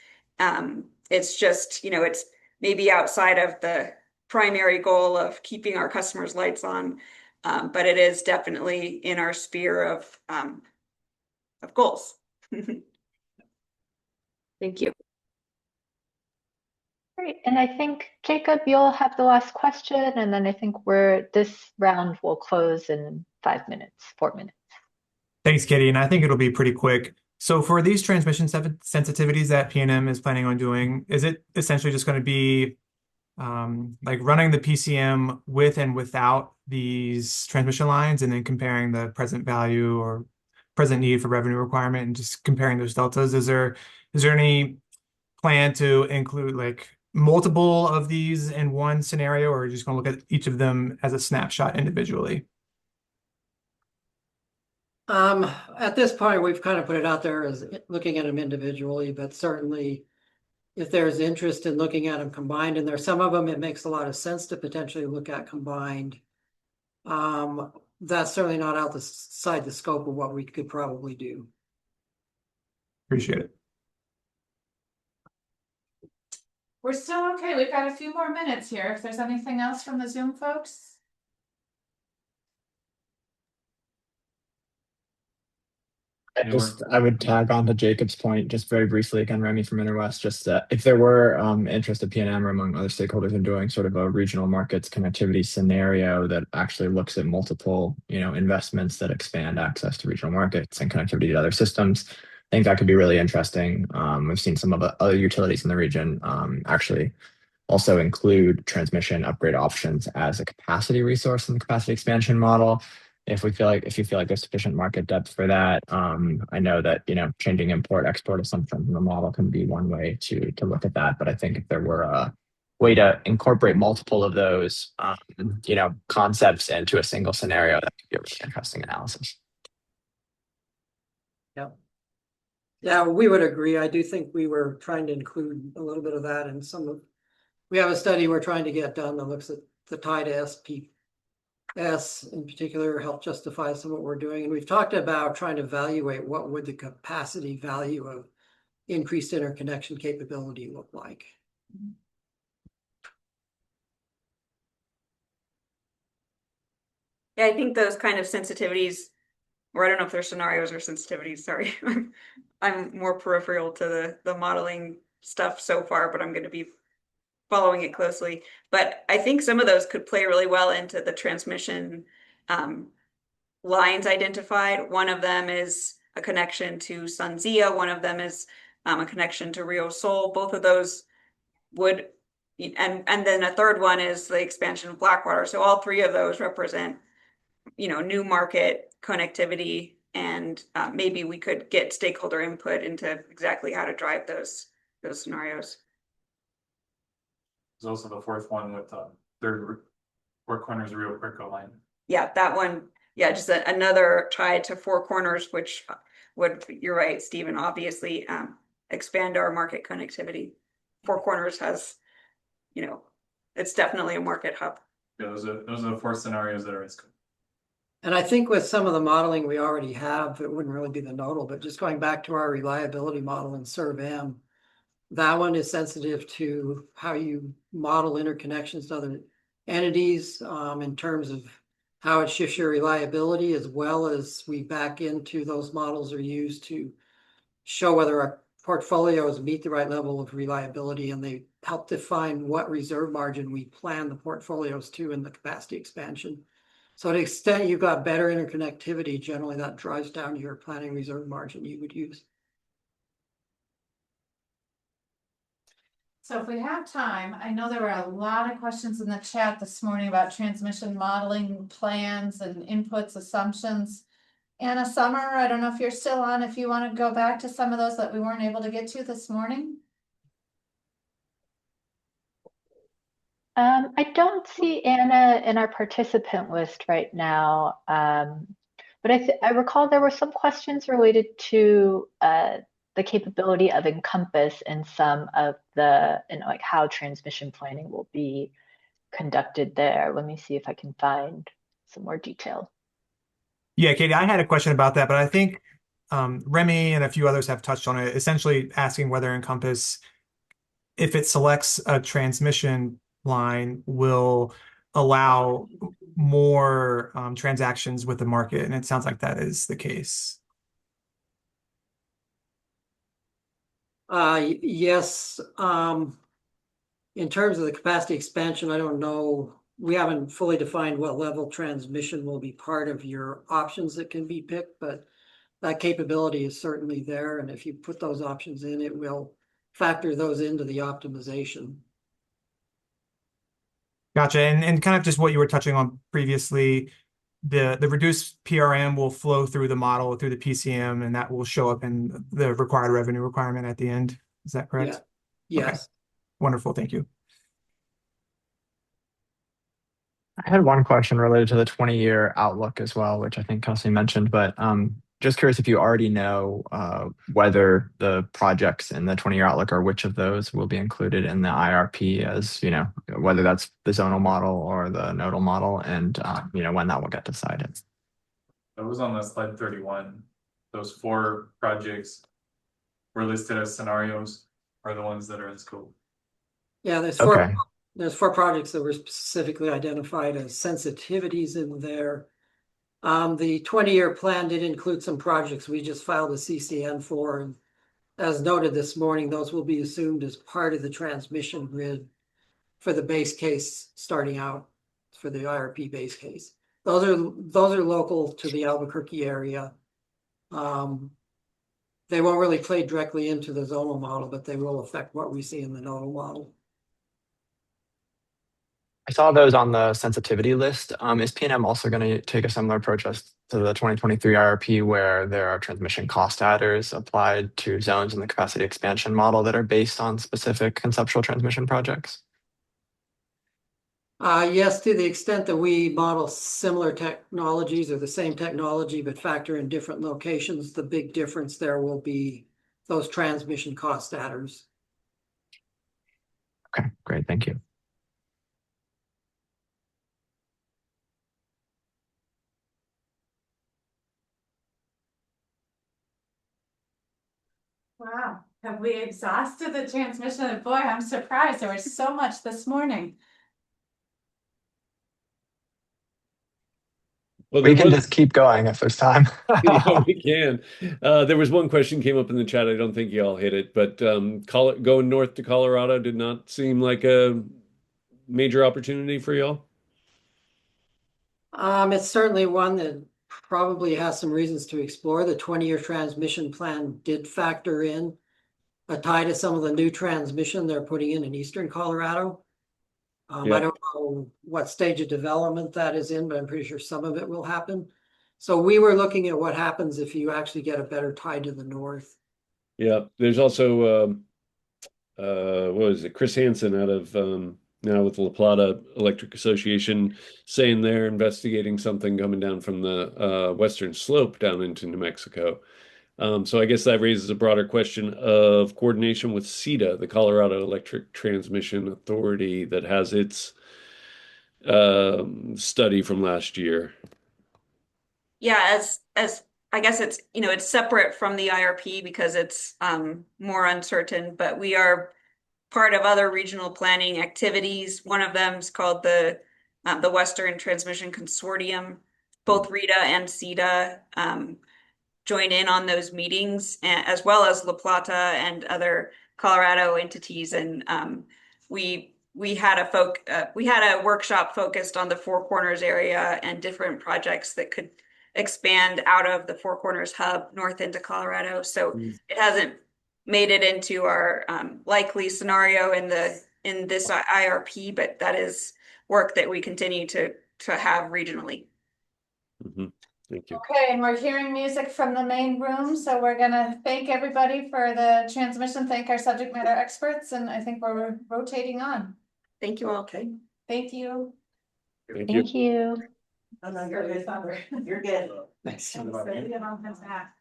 It's just, it's maybe outside of the primary goal of keeping our customers' lights on, but it is definitely in our sphere of goals. Thank you. Great. And I think, Jacob, you'll have the last question, and then I think this round will close in 5 minutes, 4 minutes. Thanks, Katie. And I think it'll be pretty quick. So for these transmission sensitivities that PNM is planning on doing, is it essentially just going to be like running the PCM with and without these transmission lines and then comparing the present value or present need for revenue requirement and just comparing those deltas? Is there any plan to include like multiple of these in one scenario, or are you just going to look at each of them as a snapshot individually? At this point, we've kind of put it out there as looking at them individually, but certainly if there's interest in looking at them combined, and there's some of them, it makes a lot of sense to potentially look at combined. That's certainly not outside the scope of what we could probably do. Appreciate it. We're still okay. We've got a few more minutes here. If there's anything else from the Zoom folks. I would tag on to Jacob's point just very briefly again, Remy from Interwest, just that if there were interest at PNM or among other stakeholders in doing sort of a regional markets connectivity scenario that actually looks at multiple, investments that expand access to regional markets and connectivity to other systems, I think that could be really interesting. We've seen some of the other utilities in the region actually also include transmission upgrade options as a capacity resource in the capacity expansion model. If you feel like there's sufficient market depth for that, I know that changing import-export assumptions in the model can be one way to look at that. But I think if there were a way to incorporate multiple of those concepts into a single scenario, that could be a really interesting analysis. Yeah, we would agree. I do think we were trying to include a little bit of that in we have a study we're trying to get done that looks at the tie to SPS in particular, help justify some of what we're doing. And we've talked about trying to evaluate what would the capacity value of increased interconnection capability look like. Yeah, I think those kind of sensitivities, or I don't know if they're scenarios or sensitivities, sorry. I'm more peripheral to the modeling stuff so far, but I'm going to be following it closely. But I think some of those could play really well into the transmission lines identified. One of them is a connection to Sunzia. One of them is a connection to Rio Sol. Both of those would, and then a third one is the expansion of Blackwater. So all three of those represent, new market connectivity, and maybe we could get stakeholder input into exactly how to drive those scenarios. There's also the fourth one with third Four Corners Rio Puerto line. Yeah, that one. Yeah, just another tie to Four Corners, which would, you're right, Stephen, obviously expand our market connectivity. Four Corners has, it's definitely a market hub. Yeah, those are the four scenarios that are in scope. And I think with some of the modeling we already have, it wouldn't really be the nodal, but just going back to our reliability model in SERV-M, that one is sensitive to how you model interconnections to other entities in terms of how it shifts your reliability, as well as we back into those models are used to show whether our portfolios meet the right level of reliability, and they help define what reserve margin we plan the portfolios to in the capacity expansion. So to the extent you've got better interconnectivity, generally that drives down your planning reserve margin you would use. So if we have time, I know there were a lot of questions in the chat this morning about transmission modeling plans and inputs, assumptions. Anna Summer, I don't know if you're still on, if you want to go back to some of those that we weren't able to get to this morning. I don't see Anna in our participant list right now, but I recall there were some questions related to the capability of Encompass and some of like how transmission planning will be conducted there. Let me see if I can find some more detail. Yeah, Katie, I had a question about that, but I think Remy and a few others have touched on it, essentially asking whether Encompass, if it selects a transmission line, will allow more transactions with the market. And it sounds like that is the case. Yes. In terms of the capacity expansion, I don't know. We haven't fully defined what level transmission will be part of your options that can be picked, but that capability is certainly there. And if you put those options in, it will factor those into the optimization. Gotcha. And kind of just what you were touching on previously, the reduced PRM will flow through the model, through the PCM, and that will show up in the required revenue requirement at the end. Is that correct? Yeah. Okay. Yes. Wonderful. Thank you. I had one question related to the 20-year outlook as well, which I think Kelsey mentioned, but just curious if you already know whether the projects in the 20-year outlook or which of those will be included in the IRP, as you know, whether that's the zonal model or the nodal model, and when that will get decided. That was on the slide 31. Those 4 projects were listed as scenarios are the ones that are in scope. Yeah, there's Okay. there's 4 projects that were specifically identified as sensitivities in there. The 20-year plan did include some projects we just filed a CCN for, and as noted this morning, those will be assumed as part of the transmission grid for the base case starting out for the IRP base case. Those are local to the Albuquerque area. They won't really play directly into the zonal model, but they will affect what we see in the nodal model. I saw those on the sensitivity list. Is PNM also going to take a similar approach as to the 2023 IRP, where there are transmission cost adders applied to zones in the capacity expansion model that are based on specific conceptual transmission projects? Yes, to the extent that we model similar technologies or the same technology, but factor in different locations, the big difference there will be those transmission cost adders. Okay, great. Thank you. Wow, have we exhausted the transmission? Boy, I'm surprised. There was so much this morning. Well, we can just keep going if there's time. Yeah, we can. There was one question came up in the chat. I don't think you all hit it, but going north to Colorado did not seem like a major opportunity for y'all. It's certainly one that probably has some reasons to explore. The 20-year transmission plan did factor in a tie to some of the new transmission they're putting in eastern Colorado. I don't know what stage of development that is in, but I'm pretty sure some of it will happen. So we were looking at what happens if you actually get a better tie to the north. Yeah, there's also what was it? Chris Hansen out of now with La Plata Electric Association saying they're investigating something coming down from the western slope down into New Mexico. So I guess that raises a broader question of coordination with CETA, the Colorado Electric Transmission Authority, that has its study from last year. Yeah, as I guess it's it's separate from the IRP because it's more uncertain, but we are part of other regional planning activities. One of them is called the Western Transmission Consortium. Both RETA and CETA join in on those meetings, as well as La Plata and other Colorado entities. And we had a workshop focused on the Four Corners area and different projects that could expand out of the Four Corners hub north into Colorado. So it hasn't made it into our likely scenario in this IRP, but that is work that we continue to have regionally. Thank you. Okay, and we're hearing music from the main room, so we're gonna thank everybody for the transmission, thank our subject matter experts, and I think we're rotating on. Thank you all. Okay. Thank you. Thank you. Oh, no, you're good. You're good. Thanks.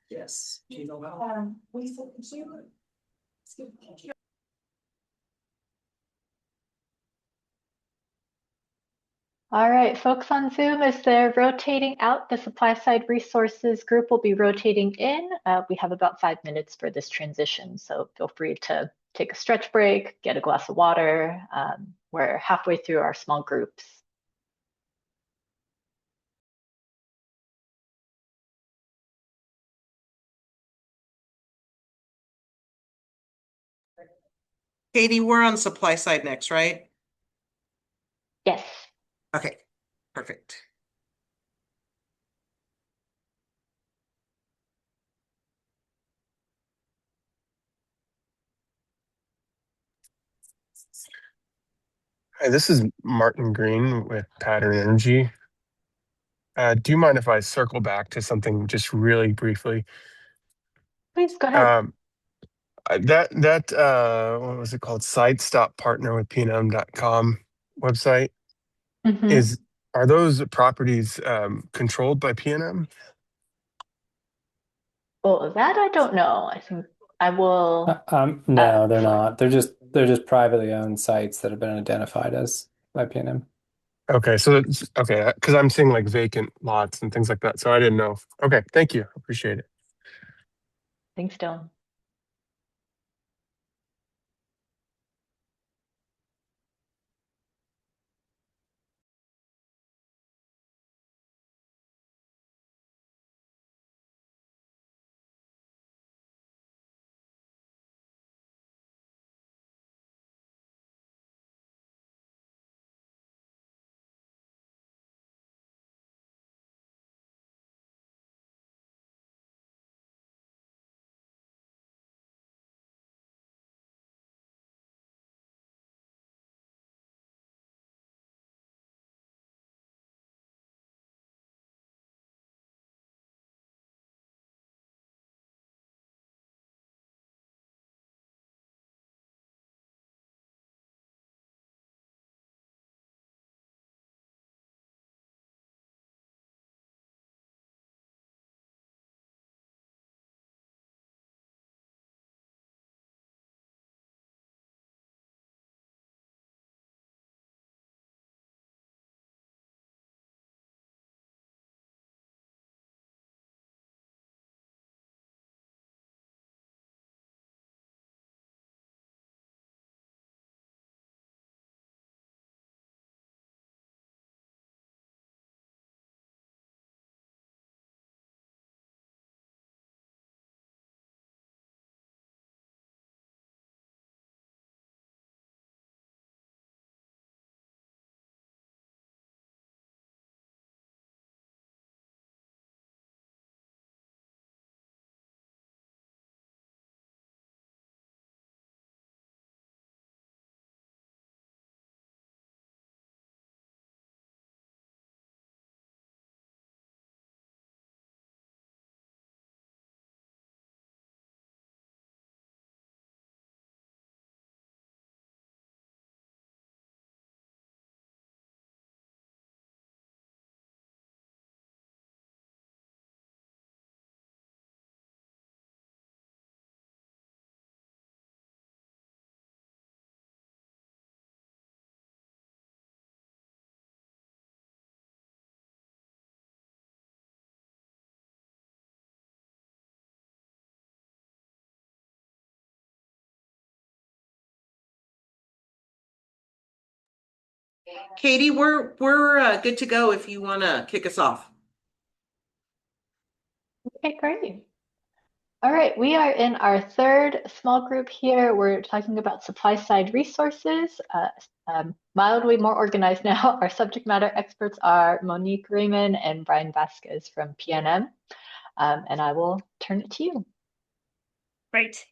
Yes. Lisa, could you? All right, folks on Zoom, as they're rotating out, the supply side resources group will be rotating in. We have about 5 minutes for this transition, so feel free to take a stretch break, get a glass of water. We're halfway through our small groups. Katie, we're on supply side next, right? Yes. Okay, perfect. Hi, this is Martin Green with Pattern Energy. Do you mind if I circle back to something just really briefly? Please go ahead. What was it called? Site Stop Partner with PNM.com website. Mhm. Are those properties controlled by PNM? Well, that I don't know. I think I will. No, they're not. They're just privately owned sites that have been identified as by PNM. Okay, so okay, because I'm seeing like vacant lots and things like that, so I didn't know. Okay, thank you. Appreciate it. Thanks, Dylan. Katie, we're good to go if you want to kick us off. Okay, great. All right, we are in our third small group here. We're talking about supply side resources. Mildly more organized now. Our subject matter experts are Monique Raymond and Brian Vasquez from PNM. And I will turn it to you. Great.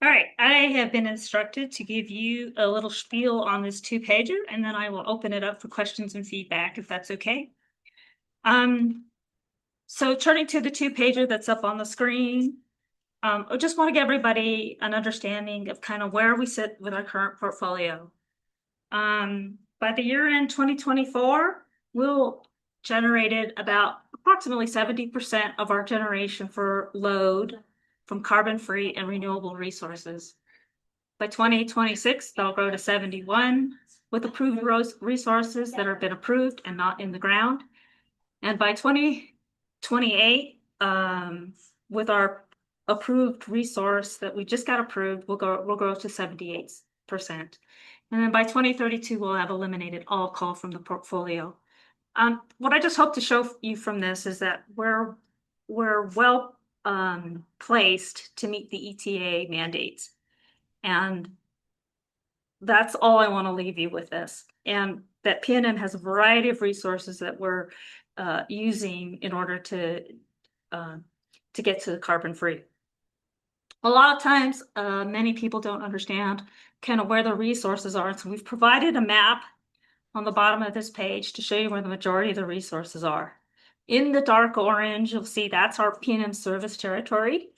All right, I have been instructed to give you a little spiel on this 2-pager, and then I will open it up for questions and feedback, if that's okay. So turning to the 2-pager that's up on the screen, I just want to give everybody an understanding of kind of where we sit with our current portfolio. By the year end 2024, we'll generated about approximately 70% of our generation for load from carbon-free and renewable resources. By 2026, they'll grow to 71, with approved resources that have been approved and not in the ground. And by 2028, with our approved resource that we just got approved, we'll grow to 78%. And then by 2032, we'll have eliminated all coal from the portfolio. What I just hope to show you from this is that we're well placed to meet the ETA mandates. And that's all I want to leave you with this. And that PNM has a variety of resources that we're using in order to get to the carbon free. A lot of times, many people don't understand kind of where the resources are. So we've provided a map on the bottom of this page to show you where the majority of the resources are. In the dark orange, you'll see that's our PNM service territory.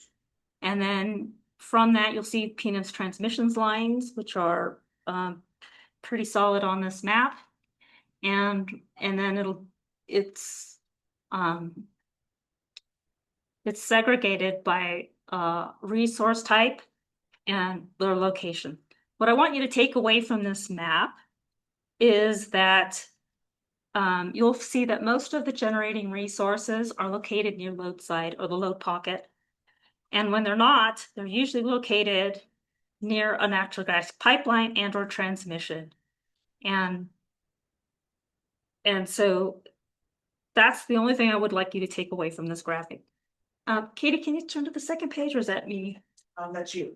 And then from that, you'll see PNM's transmissions lines, which are pretty solid on this map. And then it's segregated by resource type and their location. What I want you to take away from this map is that you'll see that most of the generating resources are located near load side or the load pocket. And when they're not, they're usually located near a natural gas pipeline and or transmission. And so that's the only thing I would like you to take away from this graphic. Katie, can you turn to the second page, or is that me? That's you.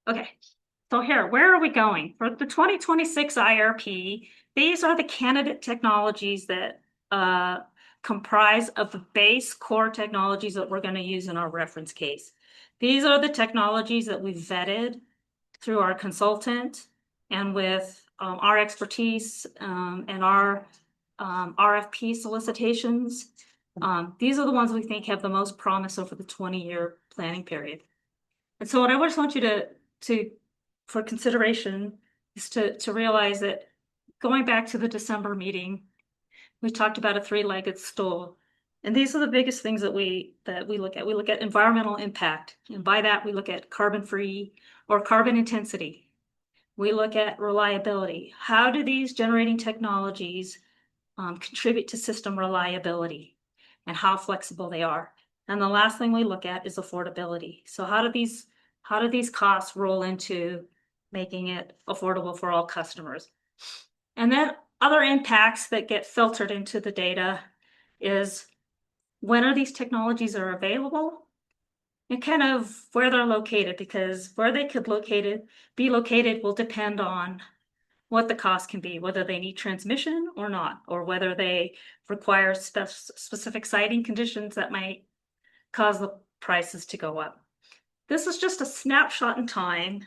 Okay. So here, where are we going? For the 2026 IRP, these are the candidate technologies that comprise of the base core technologies that we're going to use in our reference case. These are the technologies that we've vetted through our consultant and with our expertise and our RFP solicitations. These are the ones we think have the most promise over the 20-year planning period. And so what I just want you to for consideration is to realize that going back to the December meeting, we talked about a three-legged stool. And these are the biggest things that we look at. We look at environmental impact. And by that, we look at carbon-free or carbon intensity. We look at reliability. How do these generating technologies contribute to system reliability and how flexible they are? And the last thing we look at is affordability. So how do these costs roll into making it affordable for all customers? And then other impacts that get filtered into the data is when are these technologies are available and kind of where they're located, because where they could be located will depend on what the cost can be, whether they need transmission or not, or whether they require specific siting conditions that might cause the prices to go up. This is just a snapshot in time.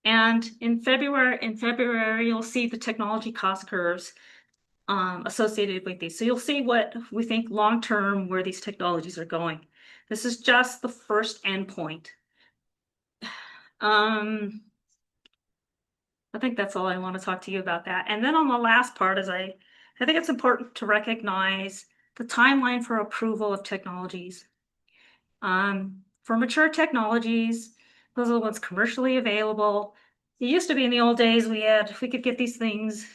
And in February, you'll see the technology cost curves associated with these. So you'll see what we think long-term where these technologies are going. This is just the first endpoint. I think that's all I want to talk to you about that. And then on the last part is I think it's important to recognize the timeline for approval of technologies. For mature technologies, those are the ones commercially available. It used to be in the old days we could get these things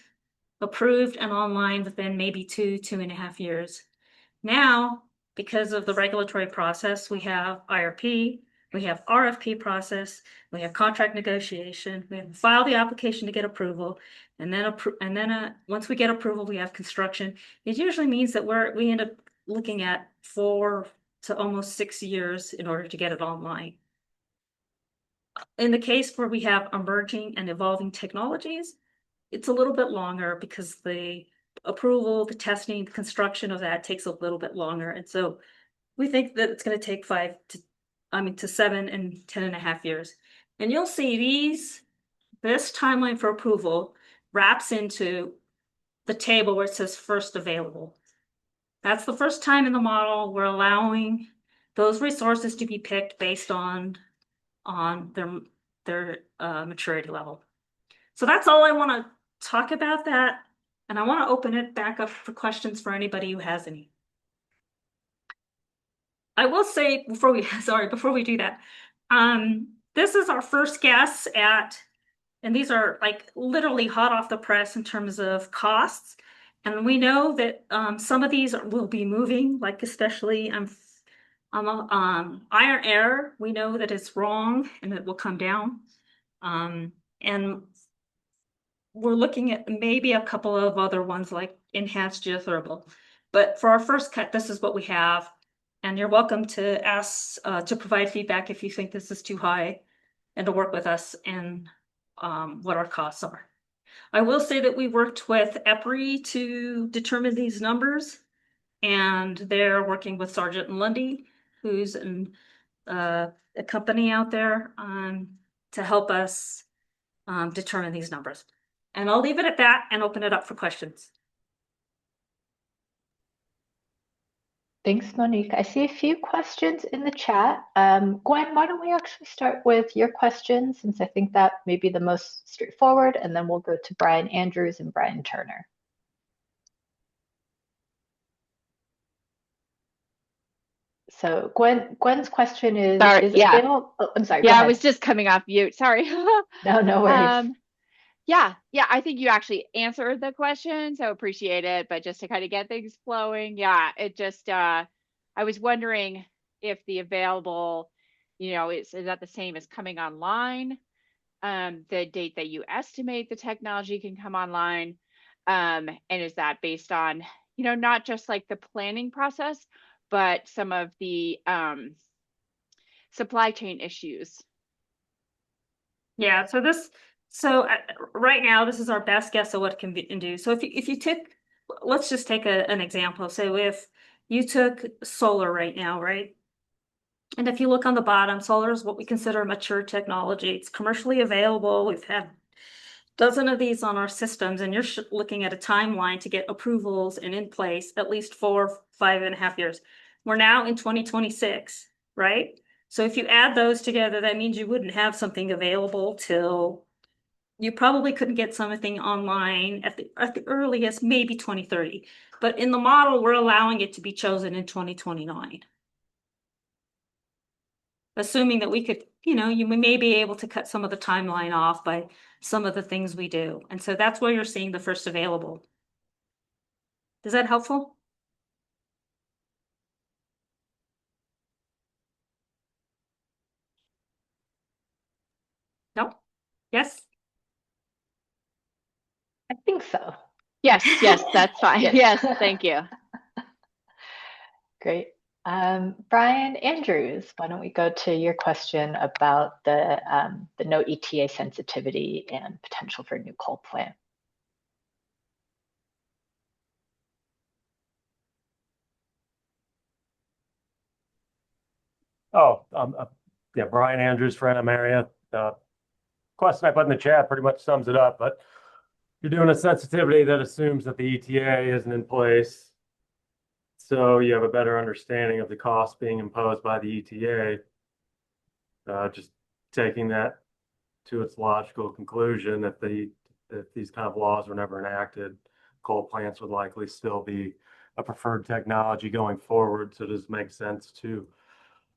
approved and online within maybe 2.5 years. Now, because of the regulatory process, we have IRP, we have RFP process, we have contract negotiation, we have to file the application to get approval, and then once we get approval, we have construction. It usually means that we end up looking at 4 to almost 6 years in order to get it online. In the case where we have emerging and evolving technologies, it's a little bit longer because the approval, the testing, the construction of that takes a little bit longer. And so we think that it's going to take 7 and 10.5 years. And you'll see this timeline for approval wraps into the table where it says first available. That's the first time in the model we're allowing those resources to be picked based on their maturity level. So that's all I want to talk about that. And I want to open it back up for questions for anybody who has any. I will say before we do that, this is our first guess at, and these are like literally hot off the press in terms of costs. And we know that some of these will be moving, like especially iron air. We know that it's wrong and it will come down. And we're looking at maybe a couple of other ones like enhanced geothermal. But for our first cut, this is what we have. And you're welcome to ask to provide feedback if you think this is too high and to work with us and what our costs are. I will say that we worked with EPRI to determine these numbers, and they're working with Sargent and Lundy, who's a company out there, to help us determine these numbers. And I'll leave it at that and open it up for questions. Thanks, Monique. I see a few questions in the chat. Gwen, why don't we actually start with your questions, since I think that may be the most straightforward, and then we'll go to Brian Andrews and Brian Turner. So Gwen's question is, sorry, yeah. available? Oh, I'm sorry. Yeah, Go I ahead. was just coming off mute. Sorry. No worries. Yeah, I think you actually answered the question, so appreciate it. But just to kind of get things flowing, yeah, it just I was wondering if the available, is that the same as coming online, the date that you estimate the technology can come online, and is that based on, not just like the planning process, but some of the supply chain issues. Yeah, so right now, this is our best guess of what it can do. So if you took, let's just take an example. So if you took solar right now, right? And if you look on the bottom, solar is what we consider a mature technology. It's commercially available. We've had dozen of these on our systems, and you're looking at a timeline to get approvals and in place at least 5.5 years. We're now in 2026, right? So if you add those together, that means you wouldn't have something available till, you probably couldn't get something online at the earliest, maybe 2030. But in the model, we're allowing it to be chosen in 2029. Assuming that we could, you may be able to cut some of the timeline off by some of the things we do. And so that's where you're seeing the first available. Is that helpful? No? Yes? I think so. Yes, that's fine. Yes, thank you. Great. Brian Andrews, why don't we go to your question about the no ETA sensitivity and potential for a new coal plant? Yeah, Brian Andrews, PNM area. Question I put in the chat pretty much sums it up, but you're doing a sensitivity that assumes that the ETA isn't in place. So you have a better understanding of the cost being imposed by the ETA. Just taking that to its logical conclusion, if these kind of laws were never enacted, coal plants would likely still be a preferred technology going forward. So does it make sense to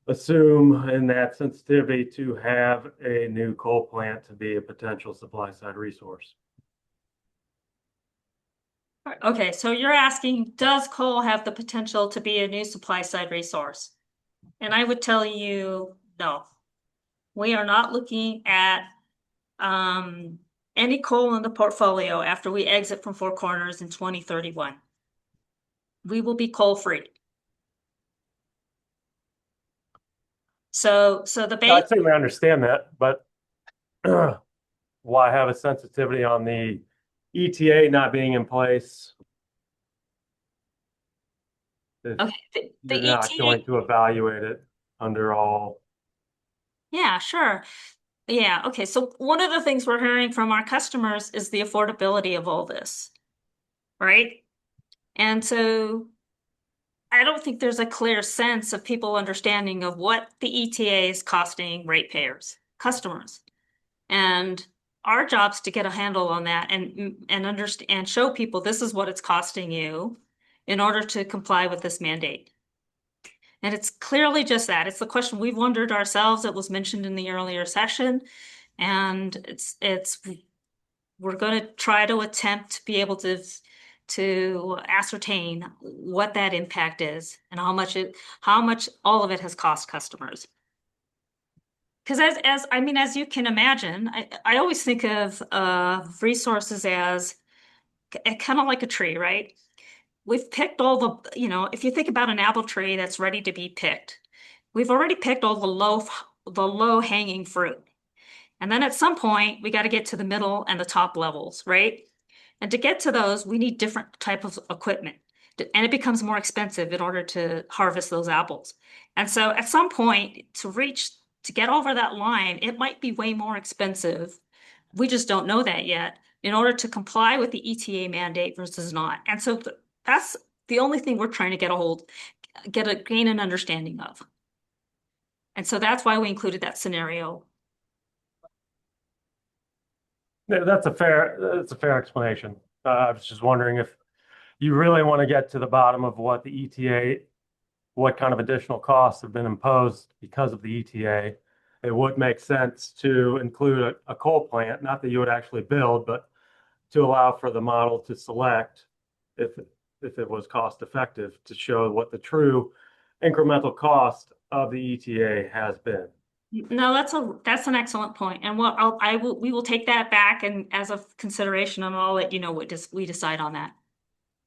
assume in that sensitivity to have a new coal plant to be a potential supply side resource? Okay, so you're asking, does coal have the potential to be a new supply side resource? And I would tell you, no. We are not looking at any coal in the portfolio after we exit from Four Corners in 2031. We will be coal free. So the base. I certainly understand that, but why have a sensitivity on the ETA not being in place? Okay, You're not ETA going to evaluate it under all. Yeah, sure. Yeah, okay. So one of the things we're hearing from our customers is the affordability of all this, right? And so I don't think there's a clear sense of people understanding of what the ETA is costing ratepayers, customers. And our job's to get a handle on that and understand and show people this is what it's costing you in order to comply with this mandate. And it's clearly just that. It's the question we've wondered ourselves. It was mentioned in the earlier session. And we're going to try to attempt to be able to ascertain what that impact is and how much all of it has cost customers. Because as you can imagine, I always think of resources as kind of like a tree, right? We've picked all the, if you think about an apple tree that's ready to be picked, we've already picked all the low hanging fruit. And then at some point, we got to get to the middle and the top levels, right? And to get to those, we need different type of equipment. And it becomes more expensive in order to harvest those apples. And so at some point, to get over that line, it might be way more expensive. We just don't know that yet in order to comply with the ETA mandate versus not. And so that's the only thing we're trying to gain an understanding of. And so that's why we included that scenario. Yeah, that's a fair explanation. I was just wondering if you really want to get to the bottom of what the ETA, what kind of additional costs have been imposed because of the ETA. It would make sense to include a coal plant, not that you would actually build, but to allow for the model to select if it was cost effective to show what the true incremental cost of the ETA has been. No, that's an excellent point. And we will take that back and as a consideration, and I'll let you know what we decide on that.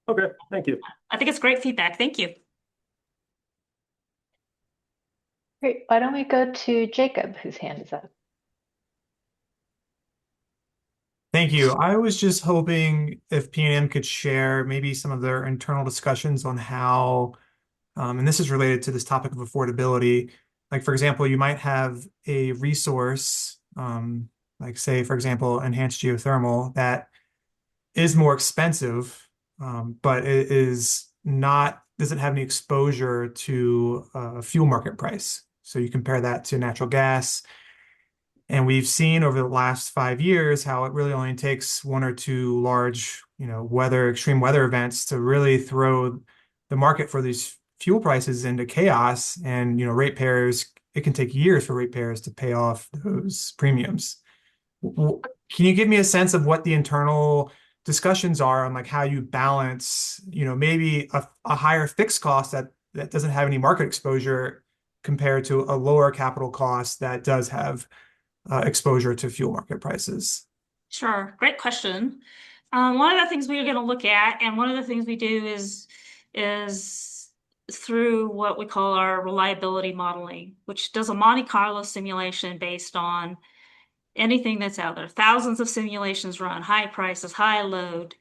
Okay, thank you. I think it's great feedback. Thank you. Great. Why don't we go to Jacob, whose hand is up? Thank you. I was just hoping if PNM could share maybe some of their internal discussions on how, and this is related to this topic of affordability. Like, for example, you might have a resource, like say, for example, enhanced geothermal that is more expensive, but it doesn't have any exposure to a fuel market price. So you compare that to natural gas. And we've seen over the last 5 years how it really only takes one or two large, extreme weather events to really throw the market for these fuel prices into chaos. And, ratepayers, it can take years for ratepayers to pay off those premiums. Can you give me a sense of what the internal discussions are on like how you balance, maybe a higher fixed cost that doesn't have any market exposure compared to a lower capital cost that does have exposure to fuel market prices? Sure. Great question. One of the things we're going to look at, and one of the things we do is through what we call our reliability modeling, which does a Monte Carlo simulation based on anything that's out there. Thousands of simulations run, high prices, high load.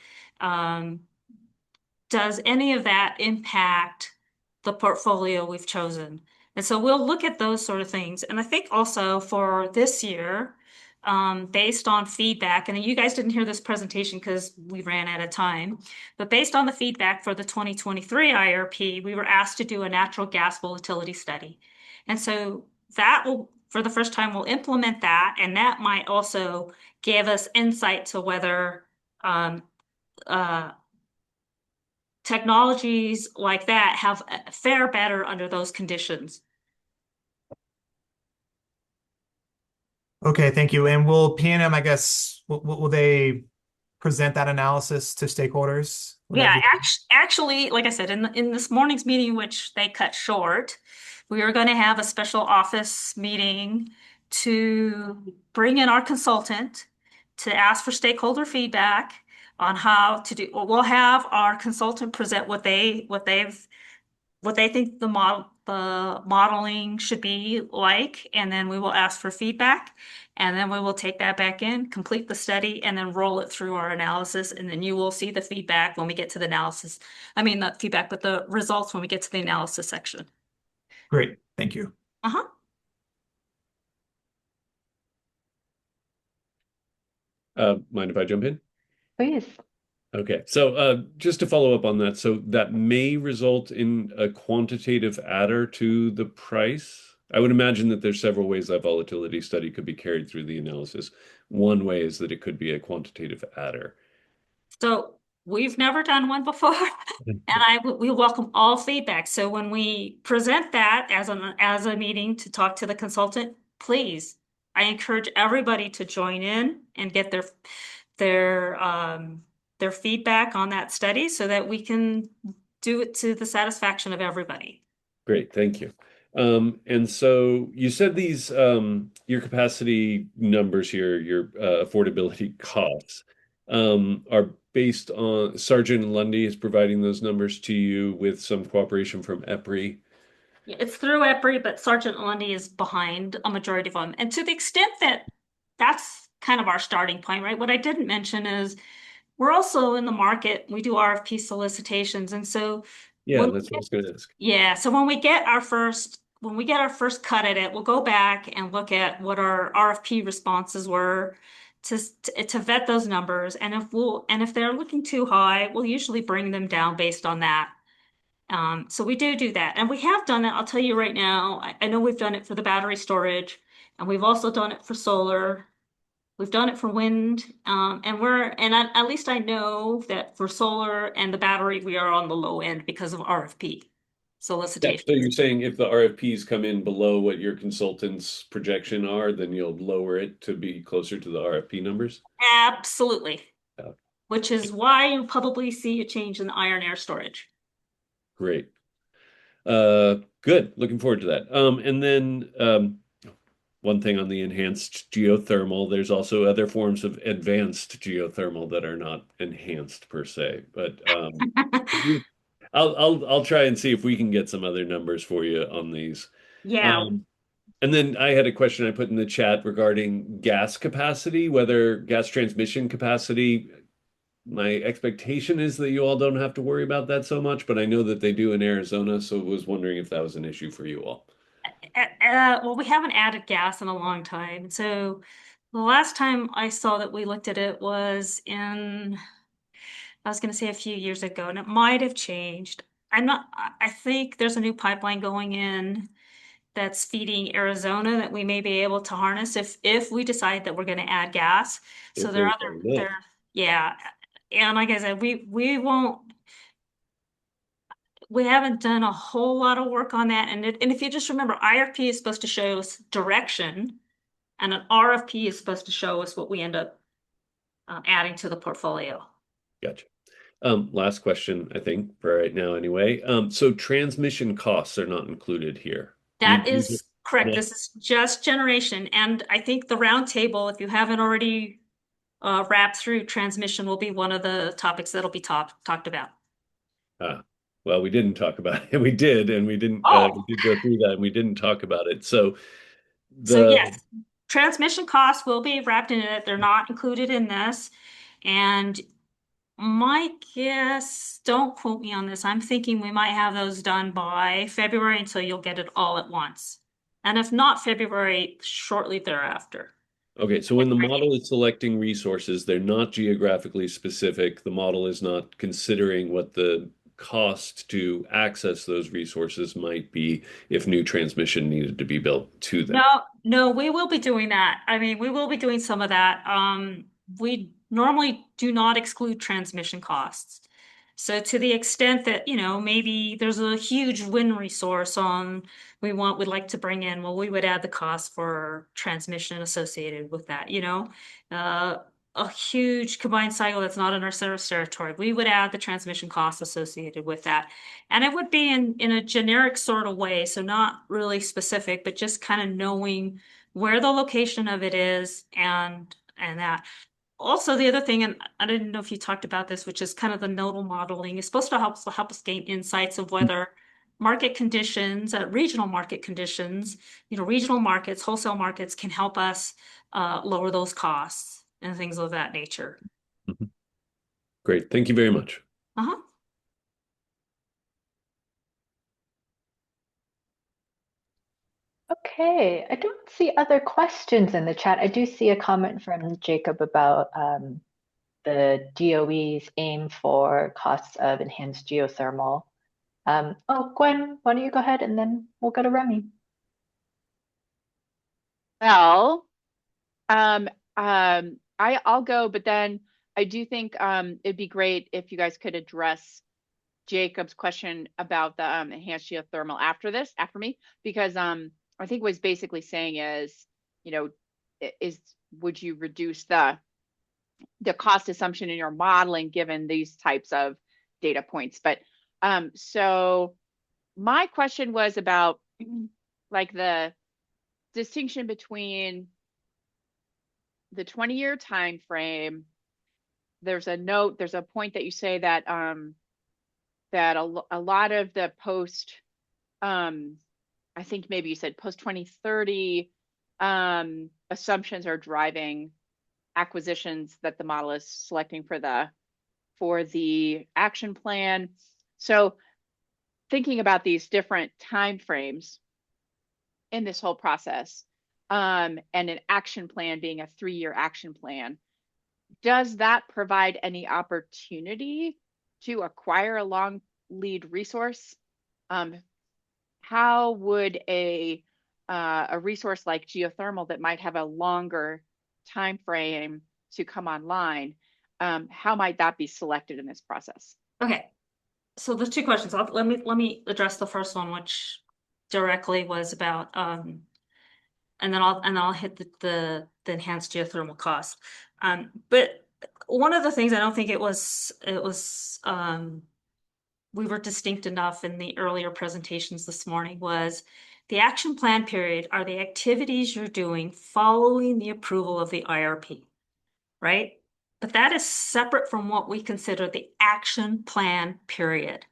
Does any of that impact the portfolio we've chosen? And so we'll look at those sort of things. And I think also for this year, based on feedback, and you guys didn't hear this presentation because we ran out of time, but based on the feedback for the 2023 IRP, we were asked to do a natural gas volatility study. And so that will, for the first time, we'll implement that, and that might also give us insight to whether technologies like that fare better under those conditions. Okay, thank you. And will PNM, I guess, will they present that analysis to stakeholders? Yeah, actually, like I said, in this morning's meeting, which they cut short, we are going to have a special office meeting to bring in our consultant to ask for stakeholder feedback on how to do. We'll have our consultant present what they think the modeling should be like, and then we will ask for feedback, and then we will take that back in, complete the study, and then roll it through our analysis, and then you will see the feedback when we get to the analysis. I mean, not feedback, but the results when we get to the analysis section. Great, thank you. Uh-huh. Mind if I jump in? Please. Okay, so just to follow up on that, so that may result in a quantitative adder to the price. I would imagine that there's several ways that volatility study could be carried through the analysis. One way is that it could be a quantitative adder. So we've never done one before, and we welcome all feedback. So when we present that as a meeting to talk to the consultant, please, I encourage everybody to join in and get their feedback on that study so that we can do it to the satisfaction of everybody. Great, thank you. And so you said these your capacity numbers here, your affordability costs, are based on Sargent and Lundy is providing those numbers to you with some cooperation from EPRI. It's through EPRI, but Sargent Lundy is behind a majority of them. And to the extent that that's kind of our starting point, right? What I didn't mention is we're also in the market. We do RFP solicitations. And so Yeah, that's what I was going to ask. yeah, so when we get our first cut at it, we'll go back and look at what our RFP responses were to vet those numbers. And if they're looking too high, we'll usually bring them down based on that. So we do that. And we have done it. I'll tell you right now, I know we've done it for the battery storage, and we've also done it for solar. We've done it for wind. At least I know that for solar and the battery, we are on the low end because of RFP Yeah, solicitation. so you're saying if the RFPs come in below what your consultant's projection are, then you'll lower it to be closer to the RFP numbers? Absolutely. Which is why you probably see a change in the iron air storage. Great. Good. Looking forward to that. And then one thing on the enhanced geothermal, there's also other forms of advanced geothermal that are not enhanced per se, but I'll try and see if we can get some other numbers for you on these. Yeah. And then I had a question I put in the chat regarding gas capacity, whether gas transmission capacity. My expectation is that you all don't have to worry about that so much, but I know that they do in Arizona, so I was wondering if that was an issue for you all. Well, we haven't added gas in a long time. So the last time I saw that we looked at it was I was going to say a few years ago, and it might have changed. I think there's a new pipeline going in that's feeding Arizona that we may be able to harness if we decide that we're going to add gas. So there are yeah. And like I said, we haven't done a whole lot of work on that. And if you just remember, IRP is supposed to show us direction, and an RFP is supposed to show us what we end up adding to the portfolio. Gotcha. Last question, I think, for right now anyway. So transmission costs are not included here. That is correct. This is just generation. And I think the roundtable, if you haven't already wrapped through, transmission will be one of the topics that'll be talked about. Well, we didn't talk about it. We did, and we didn't we did go through that, and we didn't talk about it. So yes, transmission costs will be wrapped in it. They're not included in this. And my guess, don't quote me on this, I'm thinking we might have those done by February until you'll get it all at once. And if not February, shortly thereafter. Okay, so when the model is selecting resources, they're not geographically specific. The model is not considering what the cost to access those resources might be if new transmission needed to be built to them. No, we will be doing that. I mean, we will be doing some of that. We normally do not exclude transmission costs. So to the extent that, maybe there's a huge wind resource we'd like to bring in, well, we would add the cost for transmission associated with that, a huge combined cycle that's not in our service territory. We would add the transmission costs associated with that. And it would be in a generic sort of way. So not really specific, but just kind of knowing where the location of it is and that. Also, the other thing, and I didn't know if you talked about this, which is kind of the nodal modeling, is supposed to help us gain insights of whether market conditions, regional market conditions, regional markets, wholesale markets can help us lower those costs and things of that nature. Mm-hmm. Great. Thank you very much. Okay, I don't see other questions in the chat. I do see a comment from Jacob about the DOE's aim for costs of enhanced geothermal. Gwen, why don't you go ahead and then we'll go to Remy. Well, I'll go, but then I do think it'd be great if you guys could address Jacob's question about the enhanced geothermal after me, because I think what he's basically saying is, you know, would you reduce the cost assumption in your modeling given these types of data points? But so my question was about like the distinction between the 20-year time frame. There's a point that you say that that a lot of the post, I think maybe you said post 2030 assumptions are driving acquisitions that the model is selecting for the action plan. So thinking about these different time frames in this whole process, and an action plan being a 3-year action plan, does that provide any opportunity to acquire a long lead resource? How would a resource like geothermal that might have a longer time frame to come online, how might that be selected in this process? Okay, so there's two questions. Let me address the first one, which directly was about, and then I'll hit the enhanced geothermal cost. But one of the things I don't think it was we were distinct enough in the earlier presentations this morning was the action plan period are the activities you're doing following the approval of the IRP, right? But that is separate from what we consider the action plan period.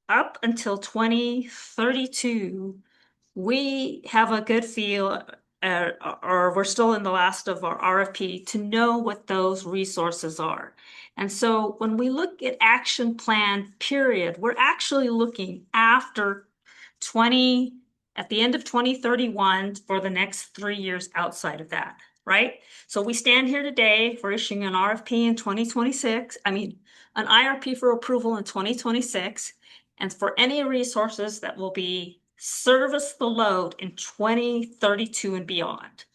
Up until 2032, we have a good feel, or we're still in the last of our RFP to know what those resources are. And so when we look at action plan period, we're actually looking after at the end of 2031 for the next 3 years outside of that, right? So we stand here today for issuing an RFP in 2026, an IRP for approval in 2026, and for any resources that will be service the load in 2032 and beyond.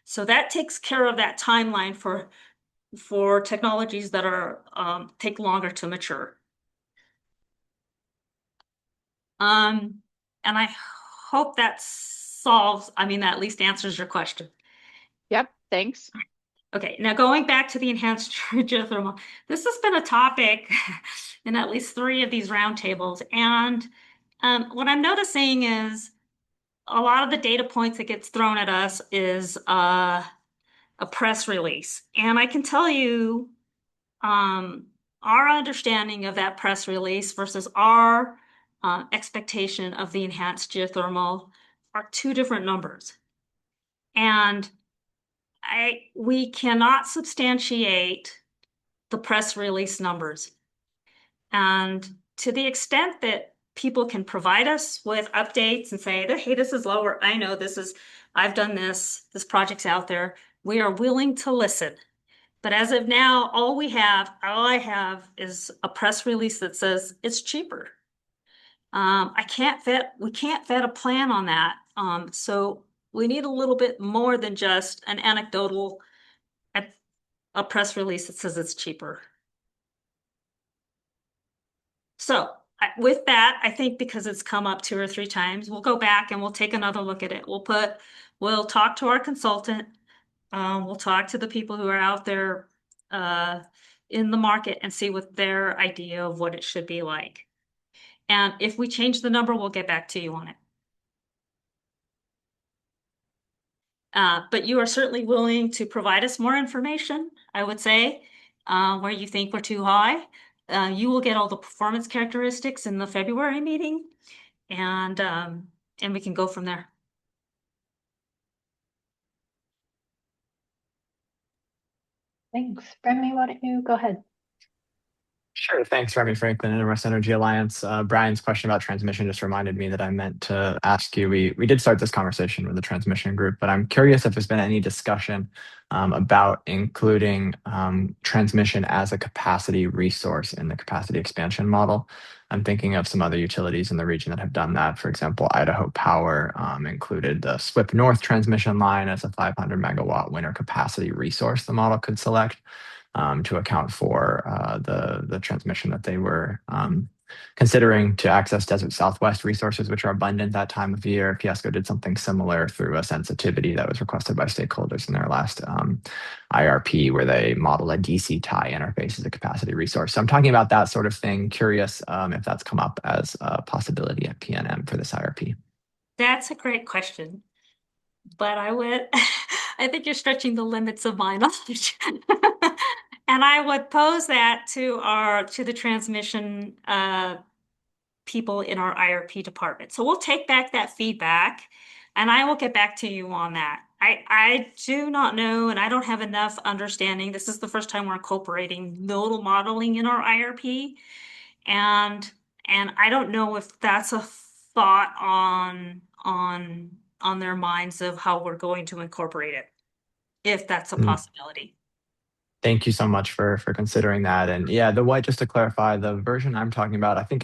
So that takes care of that timeline for technologies that are take longer to mature. And I hope that solves, that at least answers your question. Yep, thanks. Okay, now going back to the enhanced geothermal, this has been a topic in at least 3 of these roundtables. And what I'm noticing is a lot of the data points that gets thrown at us is a press release. And I can tell you our understanding of that press release versus our expectation of the enhanced geothermal are 2 different numbers. And we cannot substantiate the press release numbers. And to the extent that people can provide us with updates and say, hey, this is lower, I know I've done this project's out there, we are willing to listen. But as of now, all I have is a press release that says it's cheaper. We can't vet a plan on that. So we need a little bit more than just an anecdotal, a press release that says it's cheaper. So with that, I think because it's come up 2 or 3 times, we'll go back and we'll take another look at it. We'll talk to our consultant. We'll talk to the people who are out there in the market and see what their idea of what it should be like. And if we change the number, we'll get back to you on it. But you are certainly willing to provide us more information, I would say, where you think we're too high. You will get all the performance characteristics in the February meeting, and we can go from there. Thanks. Remy, why don't you go ahead? Sure. Thanks, Remy Franklin, NRS Energy Alliance. Brian's question about transmission just reminded me that I meant to ask you. We did start this conversation with the transmission group, but I'm curious if there's been any discussion about including transmission as a capacity resource in the capacity expansion model. I'm thinking of some other utilities in the region that have done that. For example, Idaho Power included the SWIP North transmission line as a 500 megawatt winter capacity resource the model could select. to account for the transmission that they were considering to access Desert Southwest resources, which are abundant that time of year. Fiasco did something similar through a sensitivity that was requested by stakeholders in their last IRP, where they modeled a DC tie interface as a capacity resource. So I'm talking about that sort of thing. Curious if that's come up as a possibility at PNM for this IRP. That's a great question, but I think you're stretching the limits of my knowledge. And I would pose that to the transmission people in our IRP department. So we'll take back that feedback and I will get back to you on that. I do not know, and I don't have enough understanding. This is the first time we're incorporating nodal modeling in our IRP. And I don't know if that's a thought on their minds of how we're going to incorporate it, if that's a possibility. Thank you so much for considering that. And yeah, just to clarify, the version I'm talking about, I think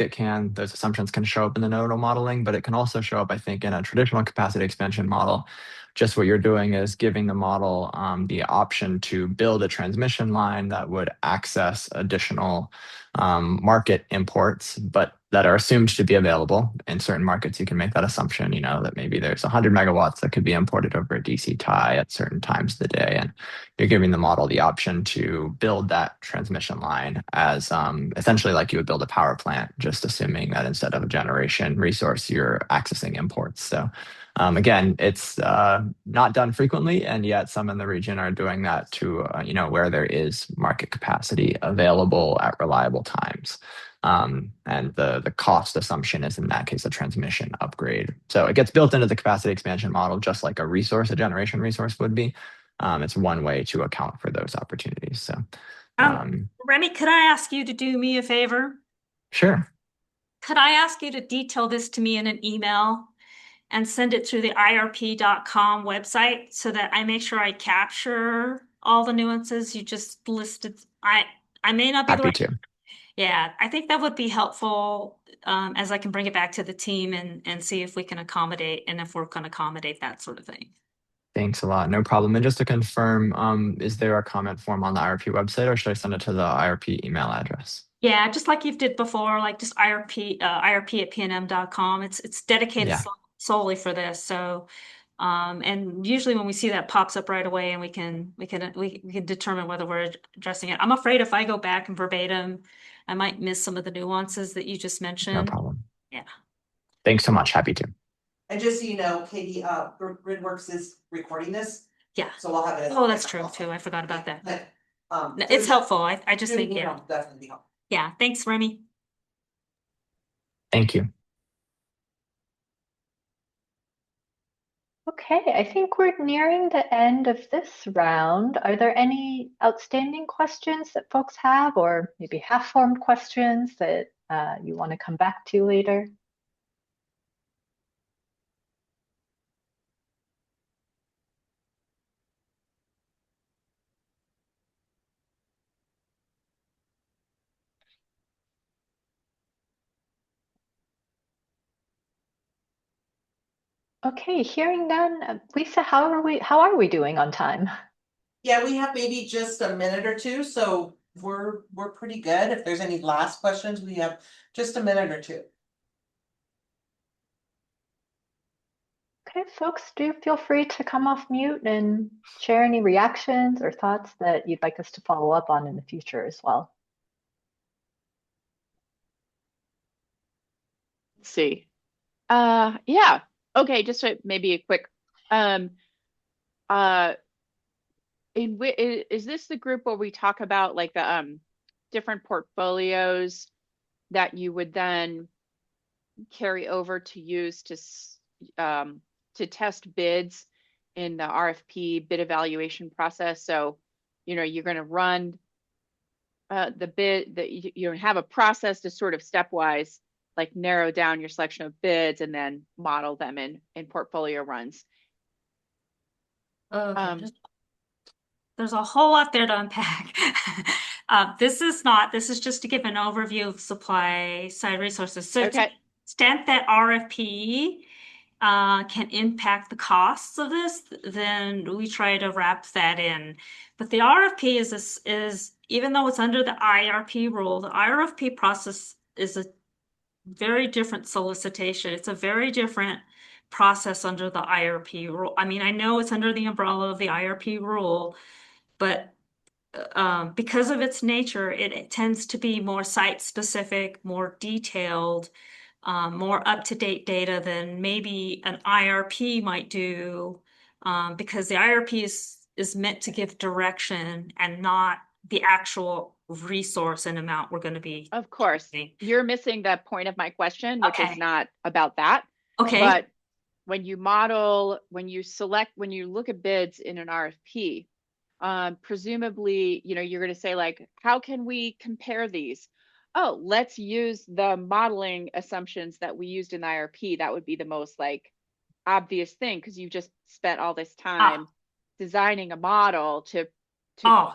those assumptions can show up in the nodal modeling, but it can also show up, I think, in a traditional capacity expansion model. Just what you're doing is giving the model the option to build a transmission line that would access additional market imports, but that are assumed to be available. In certain markets, you can make that assumption, that maybe there's 100 megawatts that could be imported over a DC tie at certain times of the day. And you're giving the model the option to build that transmission line as essentially like you would build a power plant, just assuming that instead of a generation resource, you're accessing imports. So again, it's not done frequently, and yet some in the region are doing that to, where there is market capacity available at reliable times. And the cost assumption is in that case a transmission upgrade. So it gets built into the capacity expansion model just like a generation resource would be. It's one way to account for those opportunities. So, Remy, could I ask you to do me a favor? Sure. Could I ask you to detail this to me in an email and send it through the IRP.com website so that I make sure I capture all the nuances you just listed? I may not be happy to. Yeah, I think that would be helpful as I can bring it back to the team and see if we can accommodate and if we're going to accommodate that sort of thing. Thanks a lot. No problem. And just to confirm, is there a comment form on the IRP website, or should I send it to the IRP email address? Yeah, just like you did before, like just IRP at pnm.com. It's dedicated solely for this. So, and usually when we see that pops up right away, and we can determine whether we're addressing it. I'm afraid if I go back and verbatim, I might miss some of the nuances that you just mentioned. No problem. Yeah. Thanks so much. Happy to. And just so you know, Katie, Gridworks is recording this. Yeah. So we'll have it. Oh, that's true too. I forgot about that. But, it's helpful. I just think, yeah. Definitely helpful. Yeah. Thanks, Remy. Thank you. Okay, I think we're nearing the end of this round. Are there any outstanding questions that folks have, or maybe half-formed questions that you want to come back to later? Okay, hearing none. Lisa, how are we doing on time? Yeah, we have maybe just a minute or two, so we're pretty good. If there's any last questions, we have just a minute or two. Okay, folks, do feel free to come off mute and share any reactions or thoughts that you'd like us to follow up on in the future as well. Let's see. Yeah. Okay, just maybe a quick is this the group where we talk about like the different portfolios that you would then carry over to use to test bids in the RFP bid evaluation process? So, you're going to run the bid, that you have a process to sort of stepwise like narrow down your selection of bids and then model them in portfolio runs. There's a whole lot there to unpack. This is just to give an overview of supply side resources. So to the extent that RFP can impact the costs of this, then we try to wrap that in. But the RFP is even though it's under the IRP rule, the RFP process is a very different solicitation. It's a very different process under the IRP rule. I mean, I know it's under the umbrella of the IRP rule, but because of its nature, it tends to be more site specific, more detailed, more up-to-date data than maybe an IRP might do, because the IRP is meant to give direction and not the actual resource and amount we're going to be. Of course, you're missing the point of my question, which Okay. is not about that. Okay. But when you model, when you look at bids in an RFP, presumably, you're going to say like, how can we compare these? Oh, let's use the modeling assumptions that we used in the IRP. That would be the most like obvious thing because you just spent all this time designing a model to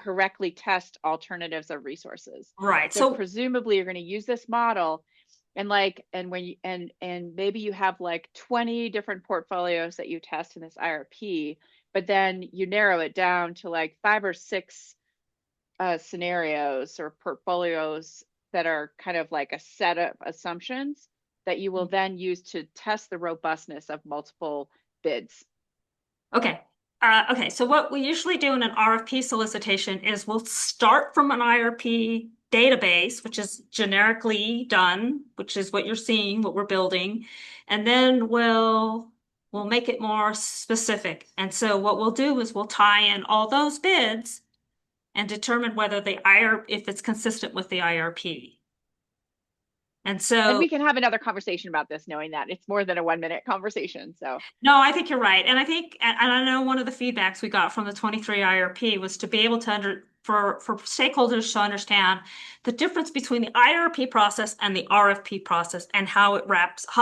correctly test alternatives of resources. Right. So presumably you're going to use this model and maybe you have like 20 different portfolios that you test in this IRP, but then you narrow it down to like 5 or 6 scenarios or portfolios that are kind of like a set of assumptions that you will then use to test the robustness of multiple bids. Okay. Okay, so what we usually do in an RFP solicitation is we'll start from an IRP database, which is generically done, which is what you're seeing, what we're building, and then we'll make it more specific. And so what we'll do is we'll tie in all those bids and determine whether if it's consistent with the IRP. And we can have another conversation about this, knowing that it's more than a 1-minute conversation. So no, I think you're right. And I think, and I know one of the feedbacks we got from the 23 IRP was to be able to for stakeholders to understand the difference between the IRP process and the RFP process and how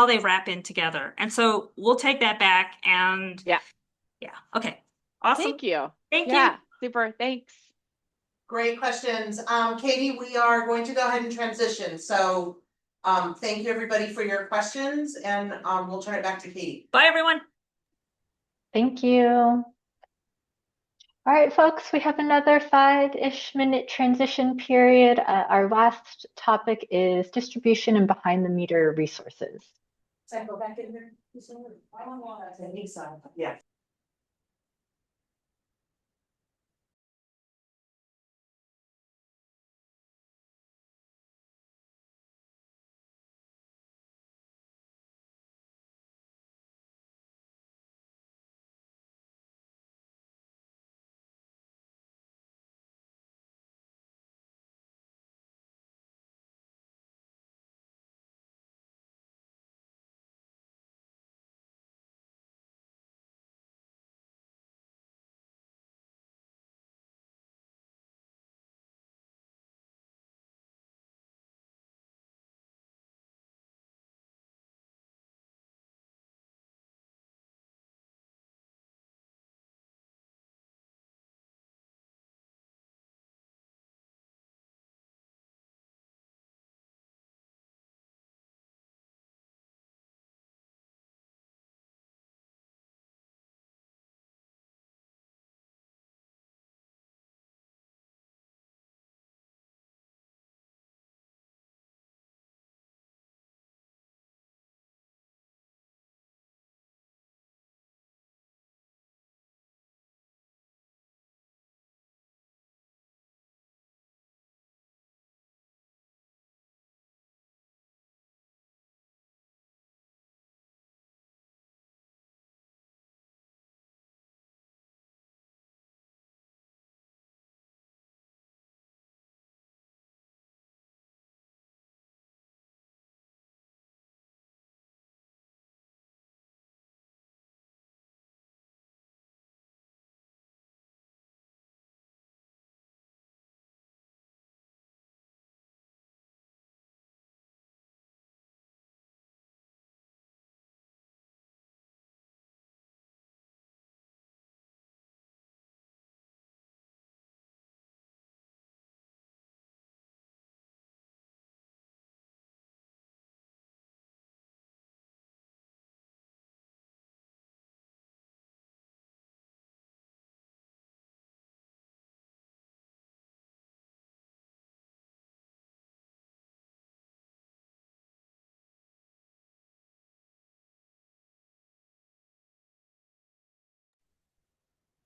they wrap in together. And so we'll take that back and yeah. Okay. Awesome. Thank you. Thank you. Yeah, super. Thanks. Great questions. Katie, we are going to go ahead and transition. So thank you everybody for your questions and we'll turn it back to Katie. Bye everyone. Thank you. All right, folks, we have another 5-ish minute transition period. Our last topic is distribution and behind the meter resources. So I go back in there. I don't want to. Yeah.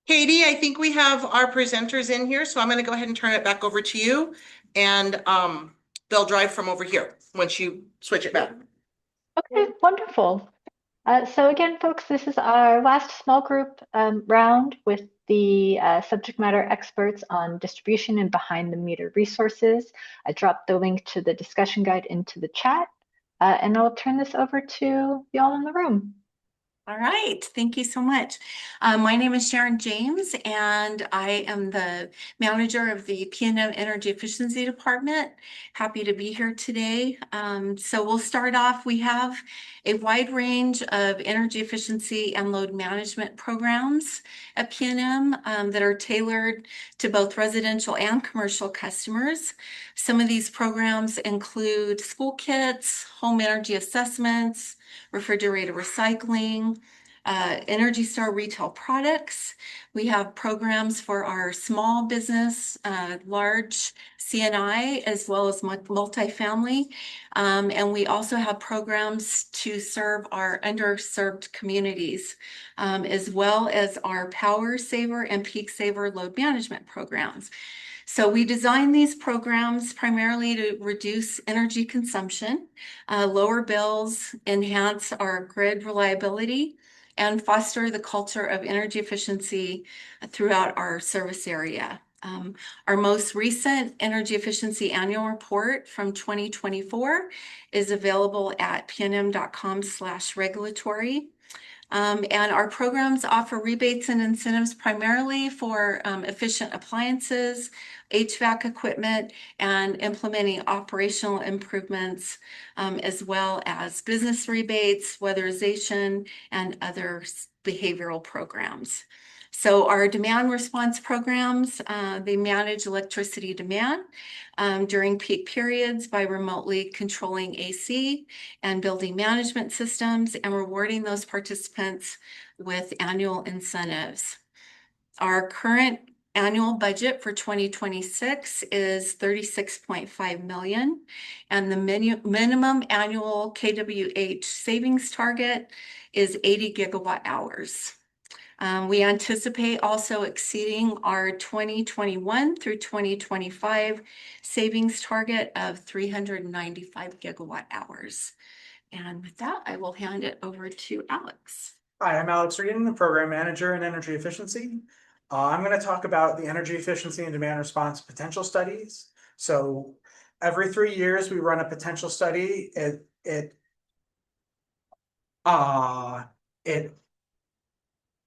Katie, I think we have our presenters in here, so I'm going to go ahead and turn it back over to you. And they'll drive from over here once you switch it back. Okay, wonderful. So again, folks, this is our last small group round with the subject matter experts on distribution and behind the meter resources. I dropped the link to the discussion guide into the chat, and I'll turn this over to y'all in the room. All right, thank you so much. My name is Sharon James, and I am the manager of the PNM Energy Efficiency Department. Happy to be here today. So we'll start off. We have a wide range of energy efficiency and load management programs at PNM that are tailored to both residential and commercial customers. Some of these programs include school kits, home energy assessments, refrigerator recycling, Energy Star retail products. We have programs for our small business, large CNI, as well as multifamily. And we also have programs to serve our underserved communities, as well as our Power Saver and Peak Saver load management programs. So we designed these programs primarily to reduce energy consumption, lower bills, enhance our grid reliability, and foster the culture of energy efficiency throughout our service area. Our most recent energy efficiency annual report from 2024 is available at pnm.com/regulatory. And our programs offer rebates and incentives primarily for efficient appliances, HVAC equipment, and implementing operational improvements, as well as business rebates, weatherization, and other behavioral programs. So our demand response programs, they manage electricity demand during peak periods by remotely controlling AC and building management systems and rewarding those participants with annual incentives. Our current annual budget for 2026 is $36.5 million, and the minimum annual kWh savings target is 80 gigawatt hours. We anticipate also exceeding our 2021 through 2025 savings target of 395 gigawatt hours. And with that, I will hand it over to Alex. Hi, I'm Alex Reedon, the Program Manager in Energy Efficiency. I'm going to talk about the energy efficiency and demand response potential studies. So every 3 years, we run a potential study. It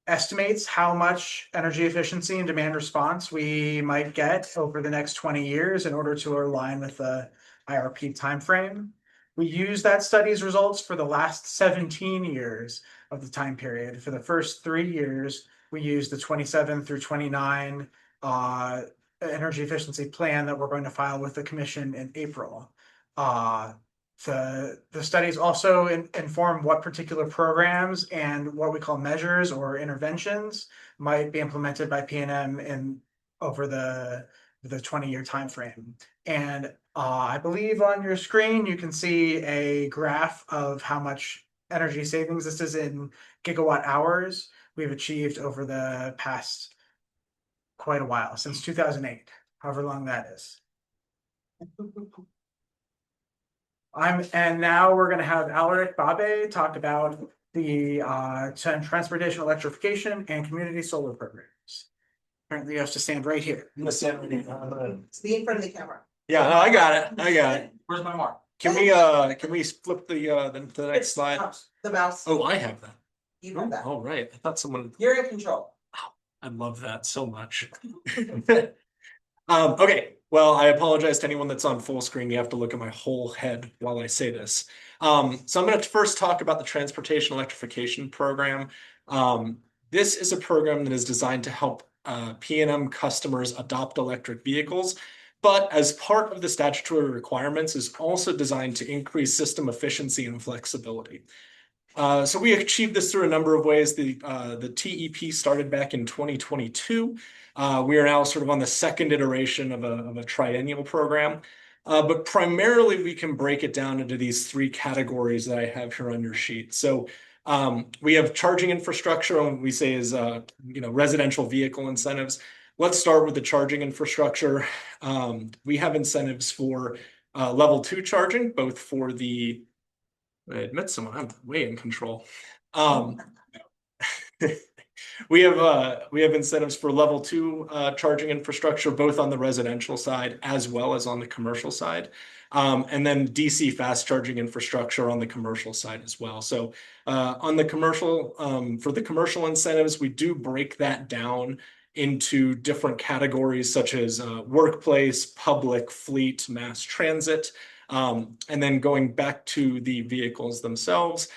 estimates how much energy efficiency and demand response we might get over the next 20 years in order to align with the IRP timeframe. We use that study's results for the last 17 years of the time period. For the first 3 years, we use the 27 through 29 energy efficiency plan that we're going to file with the commission in April. The studies also inform what particular programs and what we call measures or interventions might be implemented by PNM over the 20-year timeframe. And I believe on your screen you can see a graph of how much energy savings, this is in gigawatt hours, we've achieved over the past quite a while, since 2008, however long that is. And now we're going to have Alaric Babe talk about the transportation electrification and community solar programs. Apparently, you have to stand right here. I'm gonna stand right here. Be in front of the camera. Yeah, no, I got it. I got it. Where's my mark? Can we flip the next slide? The mouse. Oh, I have that. You have that. All right. I thought someone. You're in control. I love that so much. Okay. Well, I apologize to anyone that's on full screen. You have to look at my whole head while I say this. So I'm going to first talk about the Transportation Electrification Program. This is a program that is designed to help PNM customers adopt electric vehicles, but as part of the statutory requirements is also designed to increase system efficiency and flexibility. So we achieved this through a number of ways. The TEP started back in 2022. We are now sort of on the second iteration of a triennial program. But primarily we can break it down into these 3 categories that I have here on your sheet. So We have charging infrastructure, and what we say is residential vehicle incentives. Let's start with the charging infrastructure. We have incentives for level 2 charging, both for the, I admit someone, I'm way in control. We have incentives for level 2 charging infrastructure, both on the residential side as well as on the commercial side. And then DC fast charging infrastructure on the commercial side as well. So on the commercial, for the commercial incentives, we do break that down into different categories such as workplace, public, fleet, mass transit. And then going back to the vehicles themselves,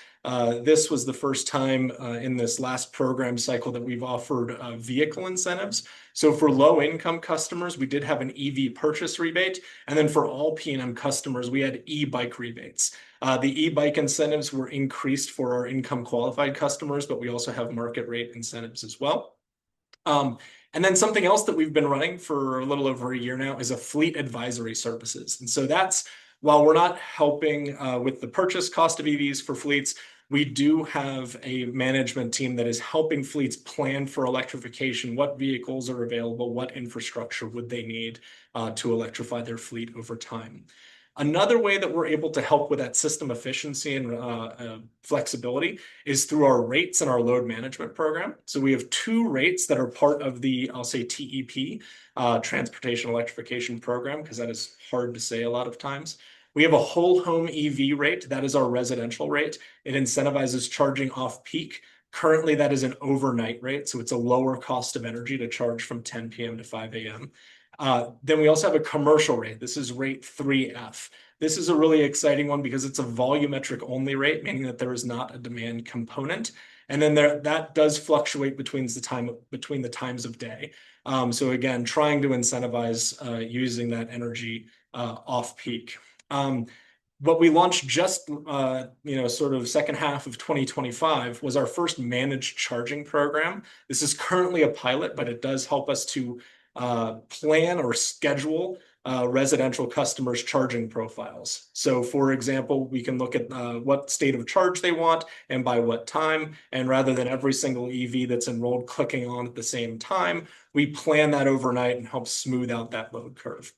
this was the first time in this last program cycle that we've offered vehicle incentives. So for low income customers, we did have an EV purchase rebate. And then for all PNM customers, we had e-bike rebates. The e-bike incentives were increased for our income qualified customers, but we also have market rate incentives as well. And then something else that we've been running for a little over a year now is a fleet advisory services. And so that's, while we're not helping with the purchase cost of EVs for fleets, we do have a management team that is helping fleets plan for electrification, what vehicles are available, what infrastructure would they need to electrify their fleet over time. Another way that we're able to help with that system efficiency and flexibility is through our rates and our load management program. So we have 2 rates that are part of the, I'll say TEP, Transportation Electrification Program, because that is hard to say a lot of times. We have a whole home EV rate. That is our residential rate. It incentivizes charging off peak. Currently, that is an overnight rate, so it's a lower cost of energy to charge from 10 p.m. to 5 a.m. Then we also have a commercial rate. This is rate 3F. This is a really exciting one because it's a volumetric only rate, meaning that there is not a demand component. And then that does fluctuate between the times of day. So again, trying to incentivize using that energy off peak. What we launched just, sort of second half of 2025 was our first managed charging program. This is currently a pilot, but it does help us to plan or schedule residential customers' charging profiles. So for example, we can look at what state of charge they want and by what time. And rather than every single EV that's enrolled clicking on at the same time, we plan that overnight and help smooth out that load curve.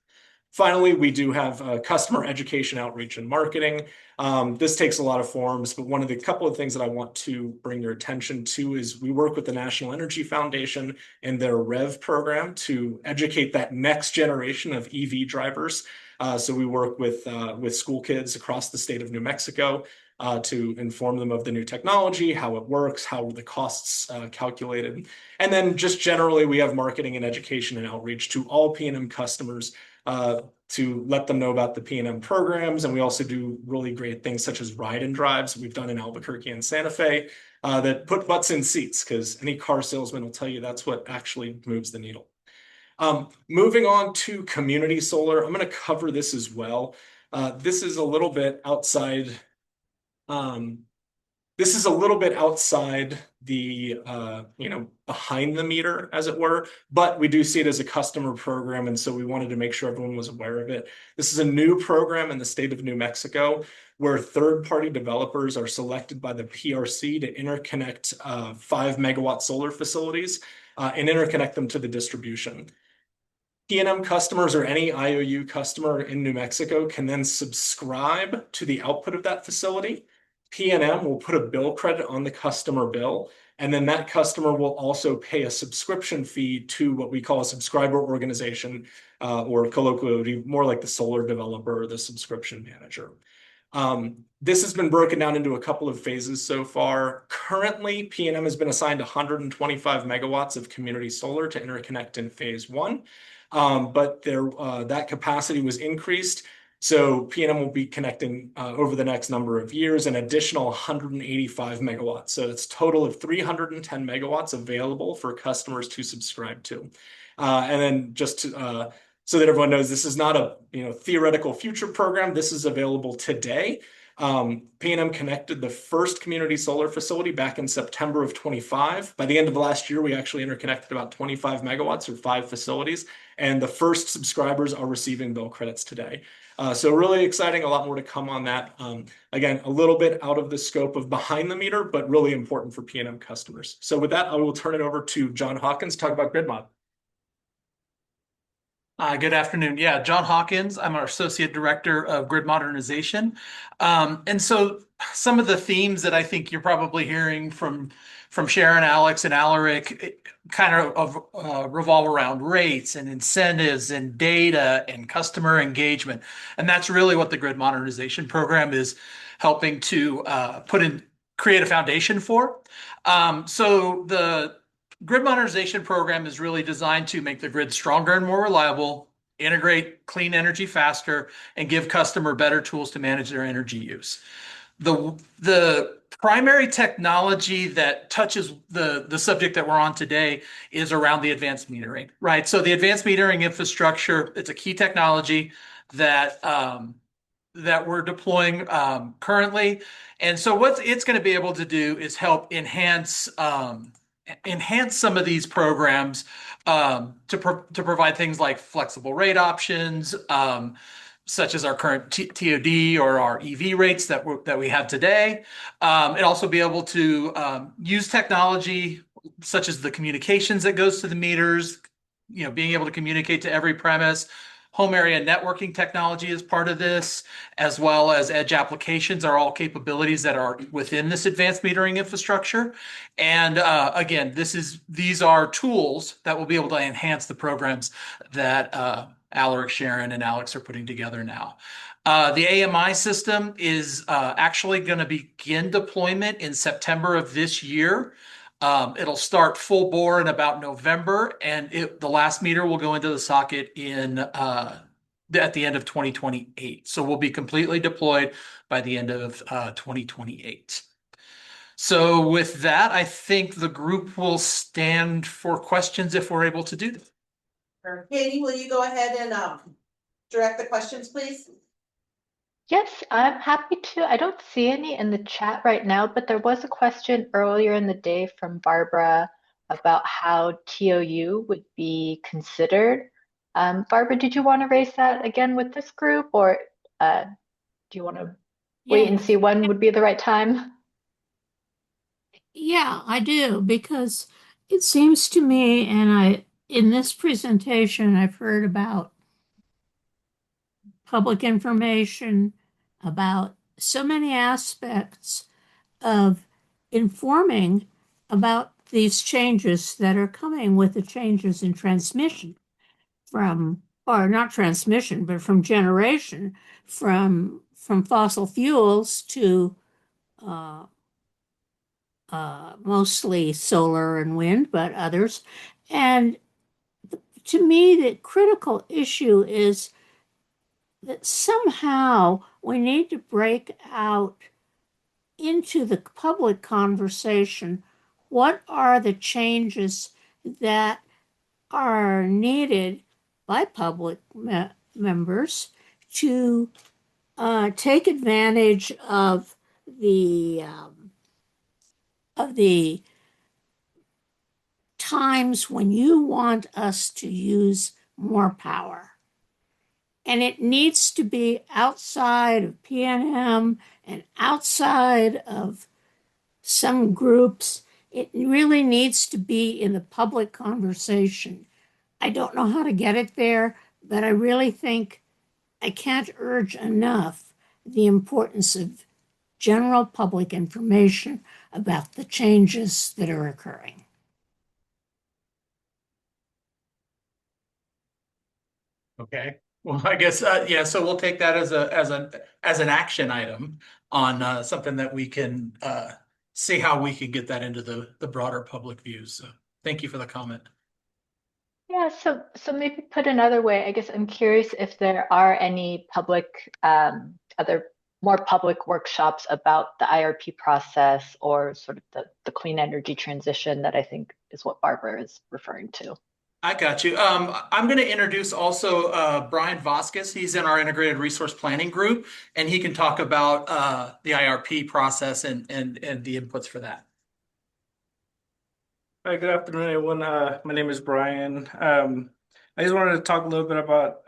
Finally, we do have customer education, outreach, and marketing. This takes a lot of forms, but one of the couple of things that I want to bring your attention to is we work with the National Energy Foundation and their REV program to educate that next generation of EV drivers. So we work with school kids across the state of New Mexico to inform them of the new technology, how it works, how the costs calculated. And then just generally, we have marketing and education and outreach to all PNM customers to let them know about the PNM programs. And we also do really great things such as ride and drives we've done in Albuquerque and Santa Fe that put butts in seats, because any car salesman will tell you that's what actually moves the needle. Moving on to community solar, I'm going to cover this as well. This is a little bit outside. This is a little bit outside the, behind the meter, as it were, but we do see it as a customer program. And so we wanted to make sure everyone was aware of it. This is a new program in the state of New Mexico where third-party developers are selected by the PRC to interconnect 5-megawatt solar facilities and interconnect them to the distribution. PNM customers or any IOU customer in New Mexico can then subscribe to the output of that facility. PNM will put a bill credit on the customer bill, and then that customer will also pay a subscription fee to what we call a subscriber organization, or colloquially more like the solar developer or the subscription manager. This has been broken down into a couple of phases so far. Currently, PNM has been assigned 125 megawatts of community solar to interconnect in phase 1, but that capacity was increased. So PNM will be connecting over the next number of years an additional 185 megawatts. So it's a total of 310 megawatts available for customers to subscribe to. And then just to, so that everyone knows, this is not a theoretical future program. This is available today. PNM connected the first community solar facility back in September of 25. By the end of last year, we actually interconnected about 25 megawatts or 5 facilities, and the first subscribers are receiving bill credits today. So really exciting, a lot more to come on that. Again, a little bit out of the scope of behind the meter, but really important for PNM customers. So with that, I will turn it over to John Hawkins to talk about grid mod. Good afternoon. Yeah, John Hawkins. I'm our Associate Director of Grid Modernization. And so some of the themes that I think you're probably hearing from Sharon, Alex, and Alaric kind of revolve around rates and incentives and data and customer engagement. And that's really what the Grid Modernization Program is helping to create a foundation for. So the Grid Modernization Program is really designed to make the grid stronger and more reliable, integrate clean energy faster, and give customer better tools to manage their energy use. The primary technology that touches the subject that we're on today is around the advanced metering, right? So the advanced metering infrastructure, it's a key technology that we're deploying currently. And so what it's going to be able to do is help enhance some of these programs to provide things like flexible rate options, such as our current TOD or our EV rates that we have today. And also be able to use technology such as the communications that goes to the meters, being able to communicate to every premise. Home area networking technology is part of this, as well as edge applications are all capabilities that are within this advanced metering infrastructure. And again, these are tools that will be able to enhance the programs that Alaric, Sharon, and Alex are putting together now. The AMI system is actually going to begin deployment in September of this year. It'll start full bore in about November, and the last meter will go into the socket at the end of 2028. So we'll be completely deployed by the end of 2028. So with that, I think the group will stand for questions if we're able to do that. Katie, will you go ahead and direct the questions, please? Yes, I'm happy to. I don't see any in the chat right now, but there was a question earlier in the day from Barbara about how TOU would be considered. Barbara, did you want to raise that again with this group, or do you want to wait and see when would be the right time? Yeah, I do, because it seems to me, and in this presentation, I've heard about public information, about so many aspects of informing about these changes that are coming with the changes in transmission or not transmission, but from generation, from fossil fuels to mostly solar and wind, but others. And to me, the critical issue is that somehow we need to break out into the public conversation what are the changes that are needed by public members to take advantage of the times when you want us to use more power. And it needs to be outside of PNM and outside of some groups. It really needs to be in the public conversation. I don't know how to get it there, but I really think I can't urge enough the importance of general public information about the changes that are occurring. Okay. Well, I guess yeah. So we'll take that as an action item on something that we can see how we can get that into the broader public views. So thank you for the comment. Yeah, so maybe put another way, I guess I'm curious if there are any public, other more public workshops about the IRP process or sort of the clean energy transition that I think is what Barbara is referring to. I got you. I'm going to introduce also Brian Vasquez. He's in our integrated resource planning group, and he can talk about the IRP process and the inputs for that. Hi, good afternoon, everyone. My name is Brian. I just wanted to talk a little bit about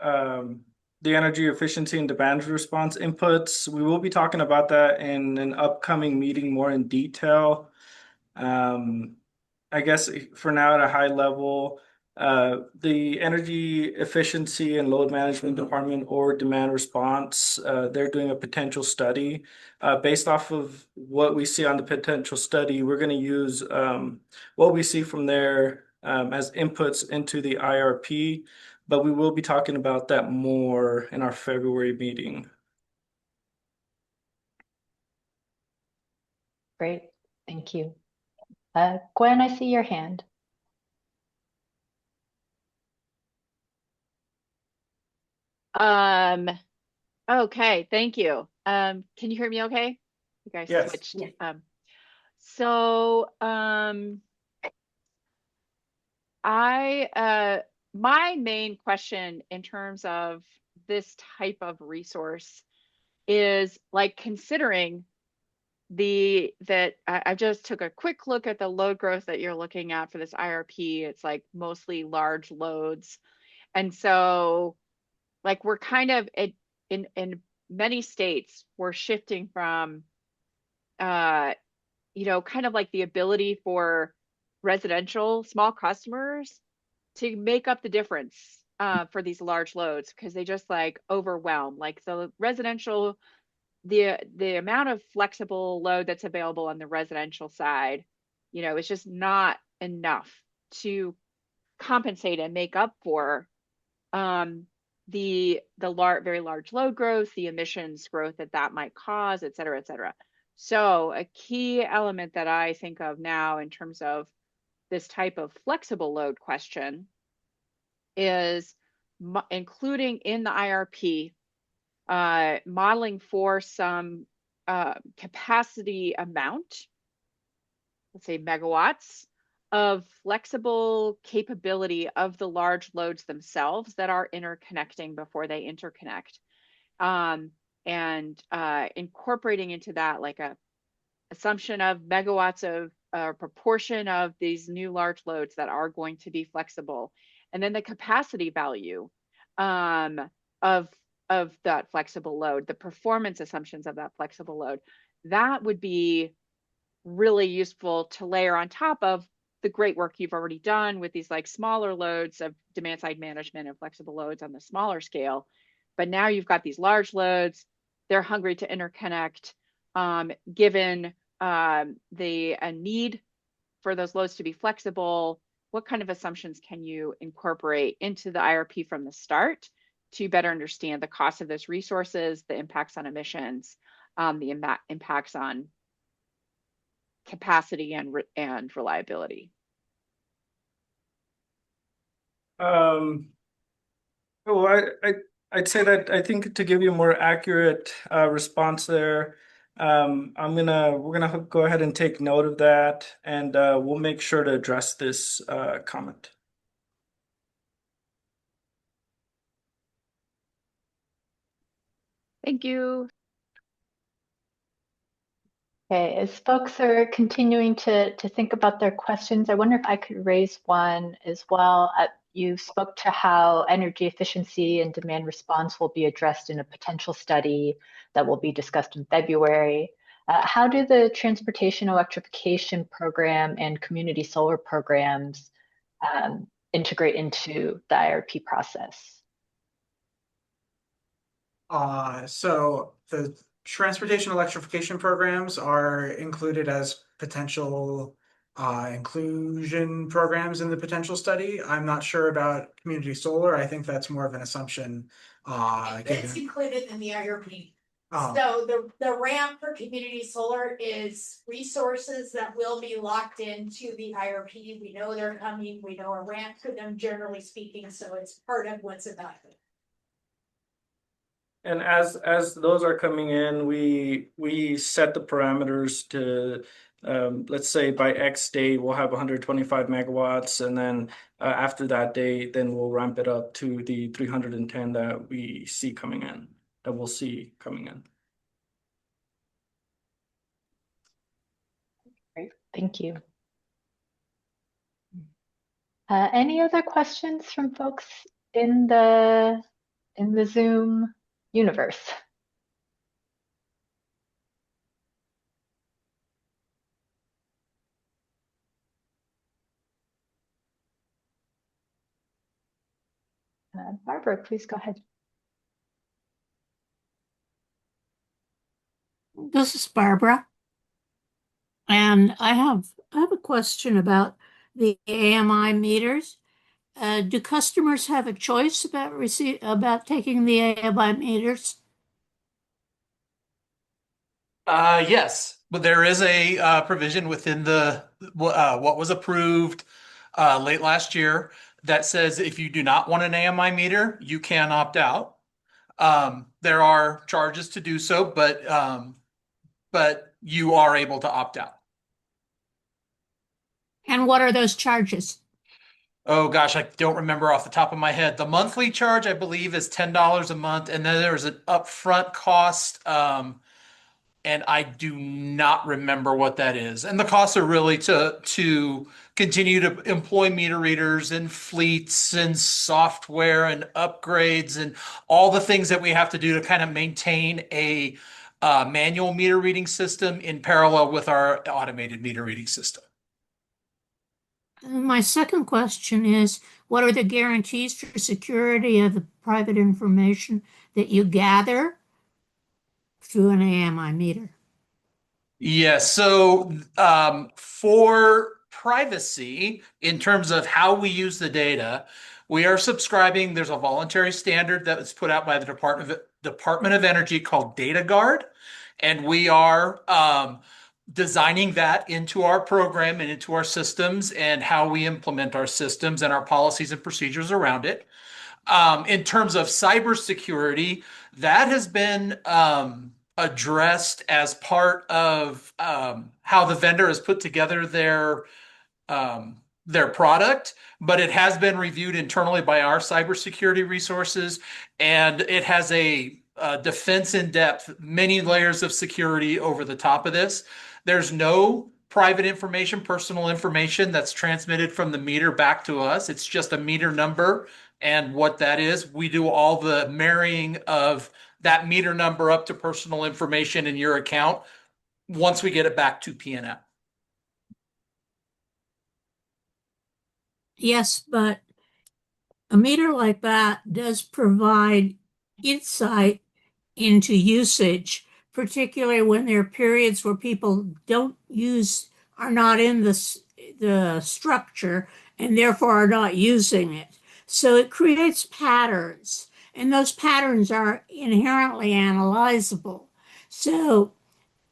the energy efficiency and demand response inputs. We will be talking about that in an upcoming meeting more in detail. I guess for now at a high level, the energy efficiency and load management department or demand response, they're doing a potential study. Based off of what we see on the potential study, we're going to use what we see from there as inputs into the IRP, but we will be talking about that more in our February meeting. Great, thank you. Gwen, I see your hand. Okay, thank you. Can you hear me okay? You guys Yes. switched. So my main question in terms of this type of resource is like considering that I just took a quick look at the load growth that you're looking at for this IRP. It's like mostly large loads. And so like we're kind of in many states, we're shifting from you know, kind of like the ability for residential small customers to make up the difference for these large loads because they just like overwhelm. Like the residential, the amount of flexible load that's available on the residential side, you know, it's just not enough to compensate and make up for the very large load growth, the emissions growth that might cause, et cetera, et cetera. So a key element that I think of now in terms of this type of flexible load question is including in the IRP modeling for some capacity amount, let's say megawatts, of flexible capability of the large loads themselves that are interconnecting before they interconnect. And incorporating into that like a assumption of megawatts of proportion of these new large loads that are going to be flexible. And then the capacity value of that flexible load, the performance assumptions of that flexible load, that would be really useful to layer on top of the great work you've already done with these like smaller loads of demand side management and flexible loads on the smaller scale. But now you've got these large loads, they're hungry to interconnect. Given the need for those loads to be flexible, what kind of assumptions can you incorporate into the IRP from the start to better understand the cost of those resources, the impacts on emissions, the impacts on capacity and reliability? Well, I'd say that I think to give you a more accurate response there, we're gonna go ahead and take note of that, and we'll make sure to address this comment. Thank you. Okay, as folks are continuing to think about their questions, I wonder if I could raise one as well. You spoke to how energy efficiency and demand response will be addressed in a potential study that will be discussed in February. How do the transportation electrification program and community solar programs integrate into the IRP process? So the transportation electrification programs are included as potential inclusion programs in the potential study. I'm not sure about community solar. I think that's more of an assumption. It's included in the IRP. Oh. So the ramp for community solar is resources that will be locked into the IRP. We know they're coming. We know a ramp for them, generally speaking. So it's part of what's about it. And as those are coming in, we set the parameters to let's say by X date we'll have 125 megawatts, and then after that date, then we'll ramp it up to the 310 that we see coming in, that we'll see coming in. Great, thank you. Any other questions from folks in the in the Zoom universe. Barbara, please go ahead. This is Barbara. And I have a question about the AMI meters. Do customers have a choice about taking the AMI meters? Yes, but there is a provision within the what was approved late last year that says if you do not want an AMI meter, you can opt out. There are charges to do so, but you are able to opt out. And what are those charges? Oh gosh, I don't remember off the top of my head. The monthly charge, I believe, is $10 a month, and then there's an upfront cost. And I do not remember what that is. And the costs are really to continue to employ meter readers and fleets and software and upgrades and all the things that we have to do to kind of maintain a manual meter reading system in parallel with our automated meter reading system. My second question is, what are the guarantees for security of the private information that you gather through an AMI meter? Yes. So for privacy, in terms of how we use the data, we are subscribing. There's a voluntary standard that was put out by the Department of Energy called Data Guard, and we are designing that into our program and into our systems and how we implement our systems and our policies and procedures around it. In terms of cybersecurity, that has been addressed as part of how the vendor has put together their product, but it has been reviewed internally by our cybersecurity resources, and it has a defense in depth, many layers of security over the top of this. There's no private information, personal information that's transmitted from the meter back to us. It's just a meter number and what that is. We do all the marrying of that meter number up to personal information in your account once we get it back to PNM. Yes, but a meter like that does provide insight into usage, particularly when there are periods where people are not in the structure and therefore are not using it. So it creates patterns, and those patterns are inherently analyzable. So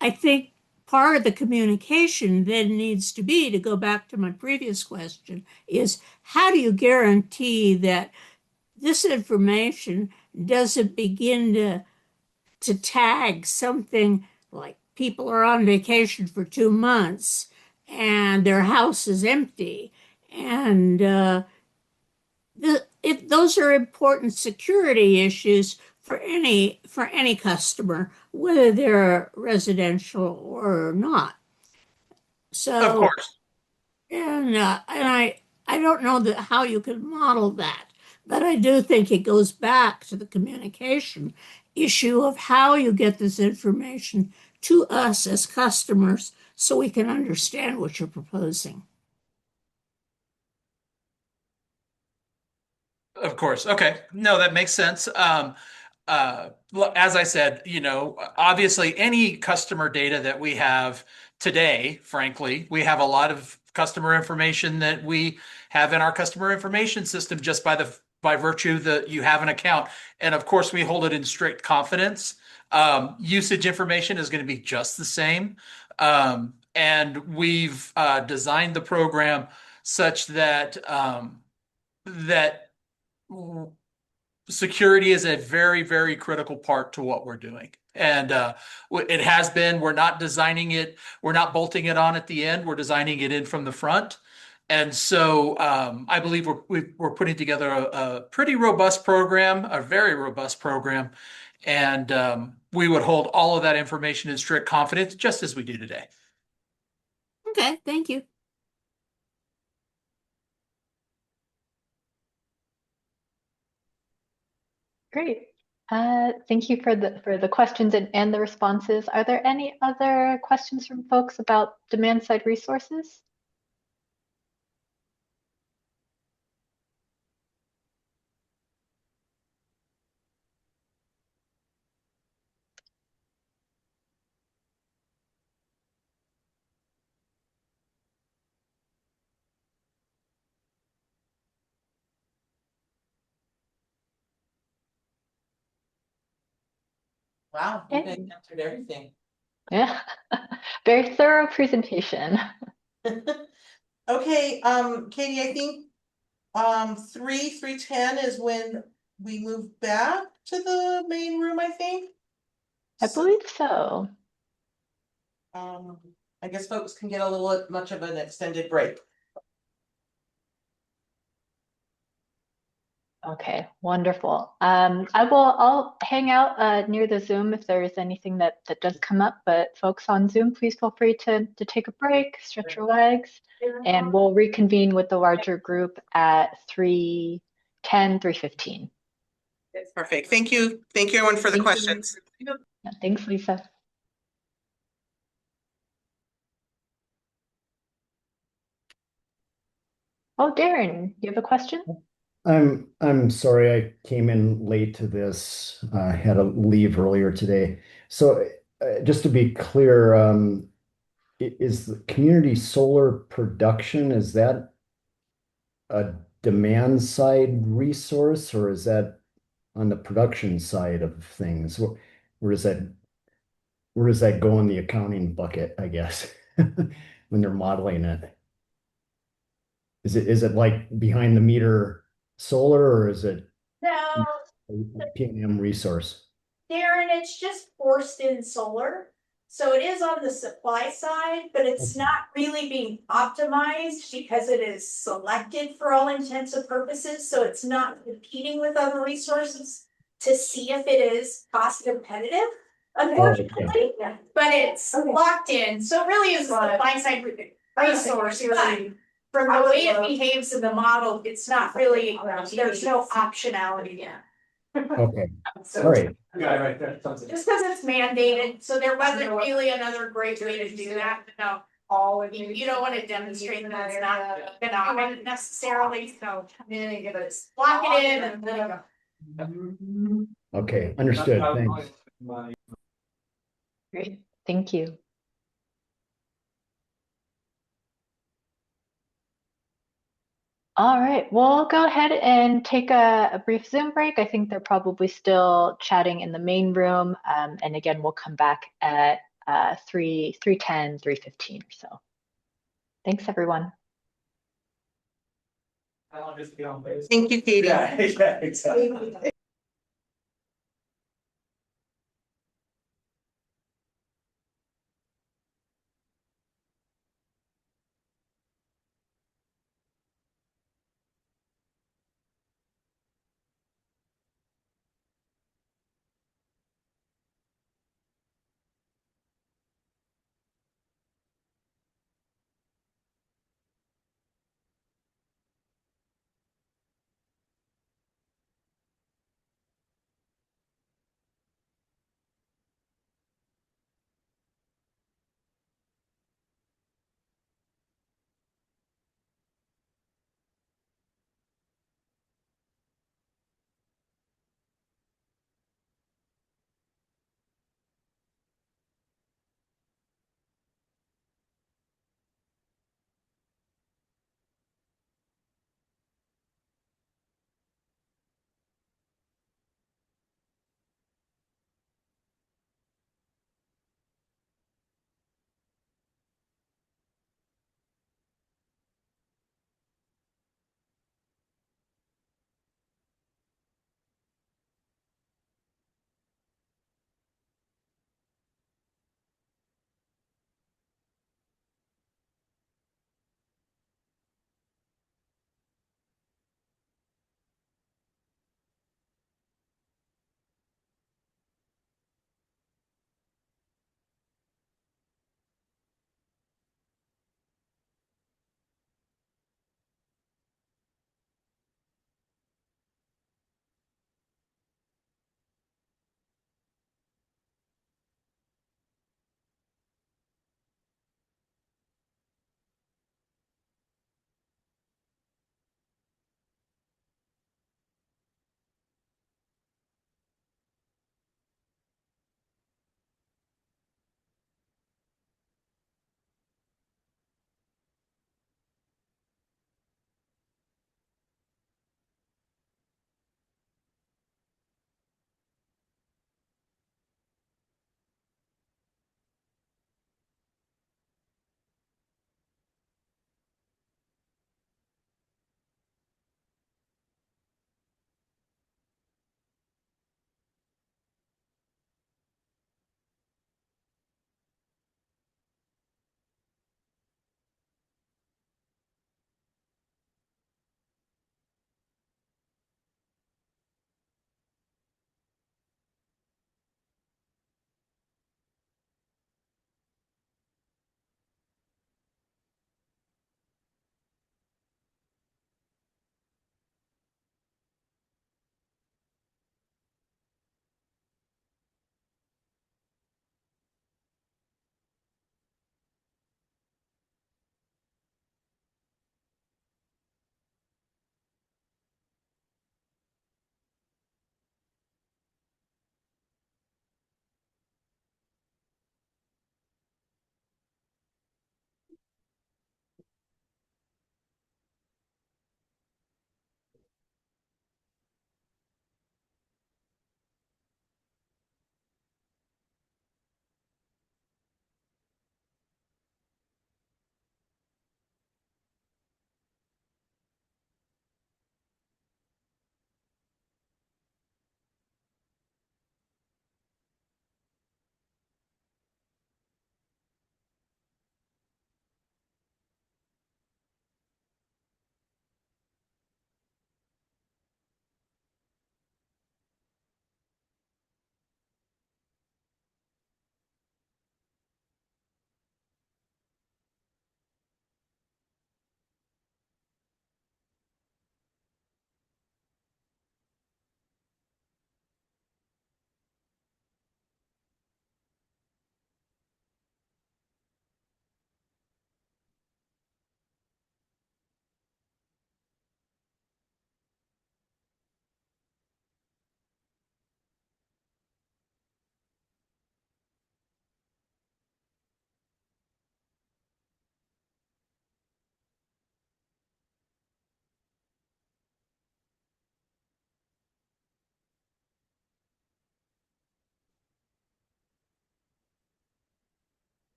I think part of the communication then needs to be, to go back to my previous question, is how do you guarantee that this information doesn't begin to tag something like people are on vacation for 2 months and their house is empty, and those are important security issues for any customer, whether they're residential or not. So, of course, and I don't know how you can model that, but I do think it goes back to the communication issue of how you get this information to us as customers so we can understand what you're proposing. Of course. Okay. No, that makes sense. As I said, obviously any customer data that we have today, frankly, we have a lot of customer information that we have in our customer information system just by virtue that you have an account. And of course, we hold it in strict confidence. Usage information is going to be just the same. And we've designed the program such that that security is a very, very critical part to what we're doing. And it has been, we're not designing it, we're not bolting it on at the end, we're designing it in from the front. And so I believe we're putting together a pretty robust program, a very robust program. And we would hold all of that information in strict confidence, just as we do today. Okay, thank you. Great. Thank you for the questions and the responses. Are there any other questions from folks about demand side resources? Wow, you guys answered everything. Yeah, very thorough presentation. Okay, Katie, I think 3:10 is when we move back to the main room, I think. I believe so. I guess folks can get a little much of an extended break. Okay, wonderful. I'll hang out near the Zoom if there is anything that does come up, but folks on Zoom, please feel free to take a break, stretch your legs, and we'll reconvene with the larger group at 3:10, 3:15. Perfect. Thank you. Thank you everyone for the questions. Yeah, thanks, Lisa. Oh, Darren, you have a question? I'm sorry I came in late to this. I had to leave earlier today. So just to be clear, is the community solar production, is that a demand side resource or is that on the production side of things? Where does that go in the accounting bucket, I guess, when they're modeling it? Is it like behind the meter solar or is it No, PNM resource? Darren, it's just forced in solar. So it is on the supply side, but it's not really being optimized because it is selected for all intents and purposes. So it's not competing with other resources to see if it is cost competitive, unfortunately. But it's locked in. So it really is a supply side resource. But from the way it behaves in the model, it's not really, there's no optionality yet. Okay, So- all right. Yeah, right there. Just because it's mandated, so there wasn't really another great way to do that, but no. All of you don't want to demonstrate that it's not economic necessarily, so then you just lock it in and then. Okay, understood. Thanks. Great, thank you. All right, we'll go ahead and take a brief Zoom break. I think they're probably still chatting in the main room. And again, we'll come back at 3:10, 3:15 or so. Thanks, everyone. Thank you, Katie. Yeah, exactly.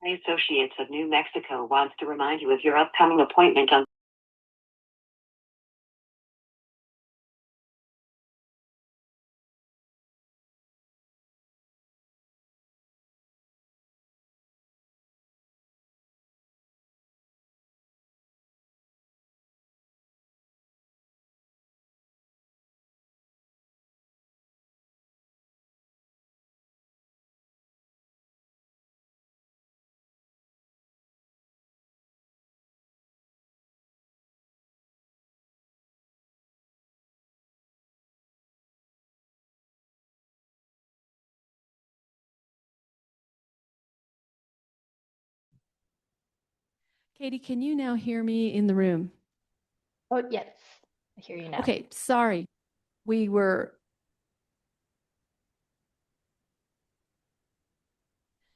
Associates of New Mexico wants to remind you of your upcoming appointment on Katie, can you now hear me in the room? Oh, yes, I hear you now. Okay, sorry. We were.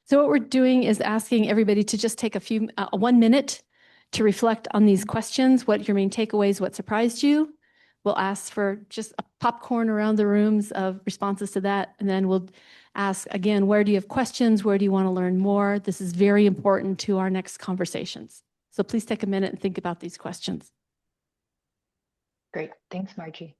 So what we're doing is asking everybody to just take 1 minute to reflect on these questions. What your main takeaways, what surprised you, We'll ask for just a popcorn around the rooms of responses to that. And then we'll ask again, where do you have questions? Where do you want to learn more? This is very important to our next conversations. So please take a minute and think about these questions. Great. Thanks, Margie.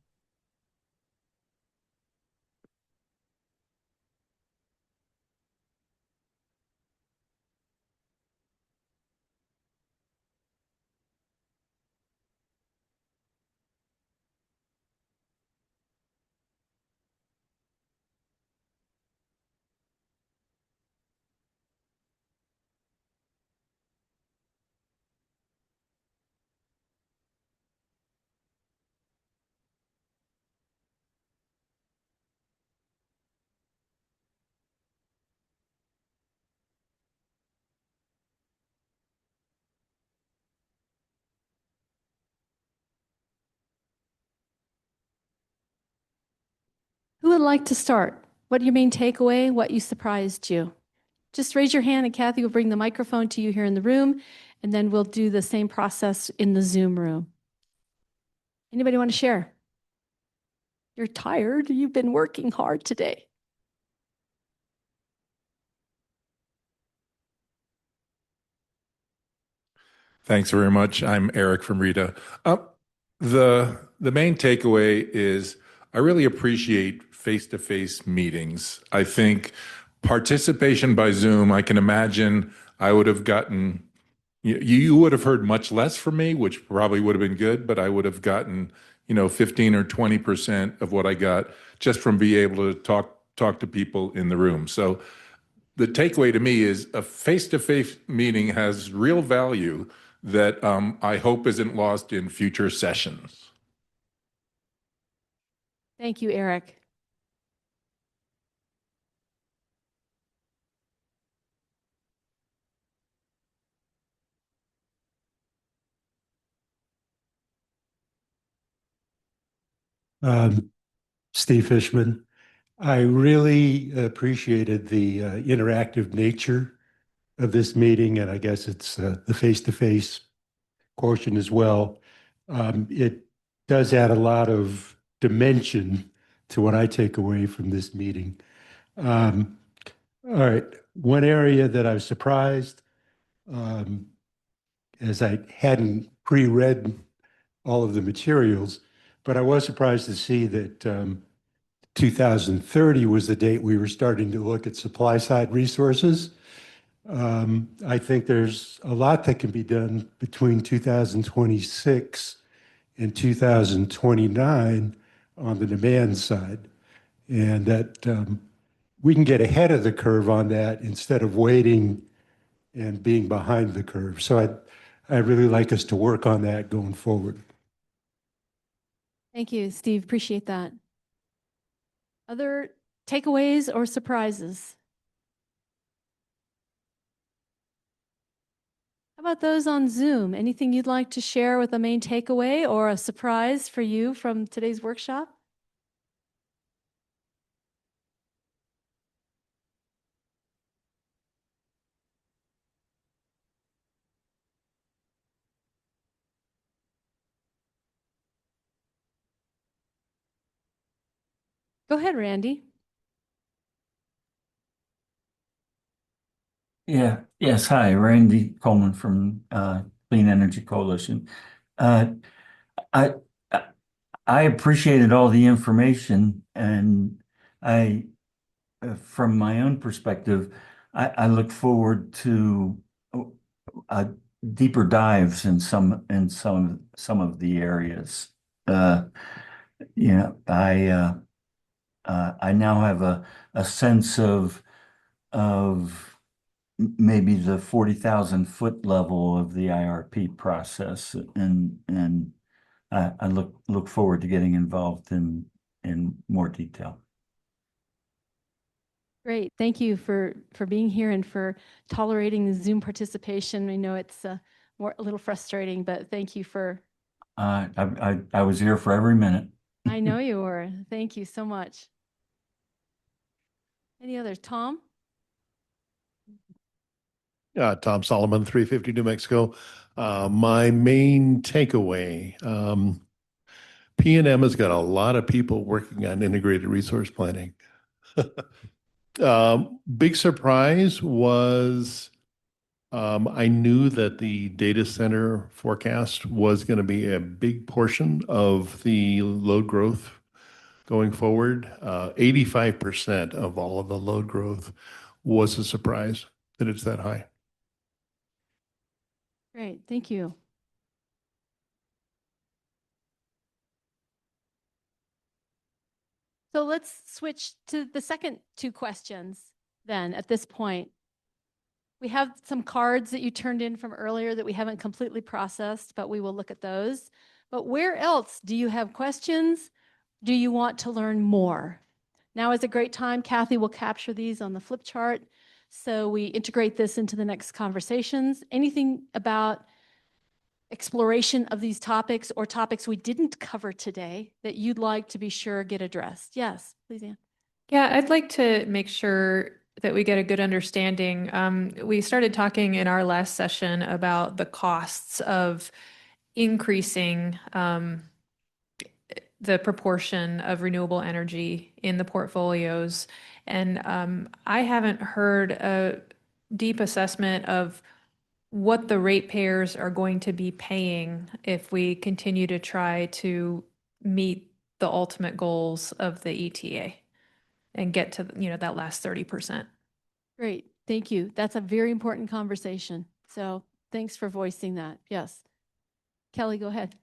Who would like to start? What your main takeaway? What you surprised you? Just raise your hand and Kathy will bring the microphone to you here in the room, and then we'll do the same process in the Zoom room. Anybody want to share? You're tired. You've been working hard today. Thanks very much. I'm Eric from Rita. The main takeaway is I really appreciate face-to-face meetings. I think participation by Zoom, I can imagine I would have gotten, you would have heard much less from me, which probably would have been good, but I would have gotten, 15 or 20% of what I got just from being able to talk to people in the room. So the takeaway to me is a face-to-face meeting has real value that I hope isn't lost in future sessions. Thank you, Eric. Steve Fishman. I really appreciated the interactive nature of this meeting, and I guess it's the face-to-face portion as well. It does add a lot of dimension to what I take away from this meeting. All right, one area that I was surprised, as I hadn't pre-read all of the materials, but I was surprised to see that 2030 was the date we were starting to look at supply side resources. I think there's a lot that can be done between 2026 and 2029 on the demand side, and that we can get ahead of the curve on that instead of waiting and being behind the curve. So I'd really like us to work on that going forward. Thank you, Steve. Appreciate that. Other takeaways or surprises? How about those on Zoom? Anything you'd like to share with a main takeaway or a surprise for you from today's workshop? Go ahead, Randy. Yes. Hi, Randy Coleman from Clean Energy Coalition. I I appreciated all the information, and from my own perspective, I look forward to deeper dives in some of the areas. You know, I now have a sense of maybe the 40,000 foot level of the IRP process, and I look forward to getting involved in more detail. Great. Thank you for being here and for tolerating the Zoom participation. I know it's a little frustrating, but thank you for. I was here for every minute. I know you were. Thank you so much. Any others? Tom? Tom Solomon, 350 New Mexico. My main takeaway, PNM has got a lot of people working on integrated resource planning. Big surprise was I knew that the data center forecast was going to be a big portion of the load growth going forward. 85% of all of the load growth was a surprise that it's that high. Great, thank you. So let's switch to the second two questions then at this point. We have some cards that you turned in from earlier that we haven't completely processed, but we will look at those. But where else do you have questions? Do you want to learn more? Now is a great time. Kathy will capture these on the flip chart, so we integrate this into the next conversations. Anything about exploration of these topics or topics we didn't cover today that you'd like to be sure get addressed? Yes, please, Anne. Yeah, I'd like to make sure that we get a good understanding. We started talking in our last session about the costs of increasing the proportion of renewable energy in the portfolios. And I haven't heard a deep assessment of what the ratepayers are going to be paying if we continue to try to meet the ultimate goals of the ETA and get to, that last 30%. Great, thank you. That's a very important conversation. So thanks for voicing that. Yes. Kelly, go ahead.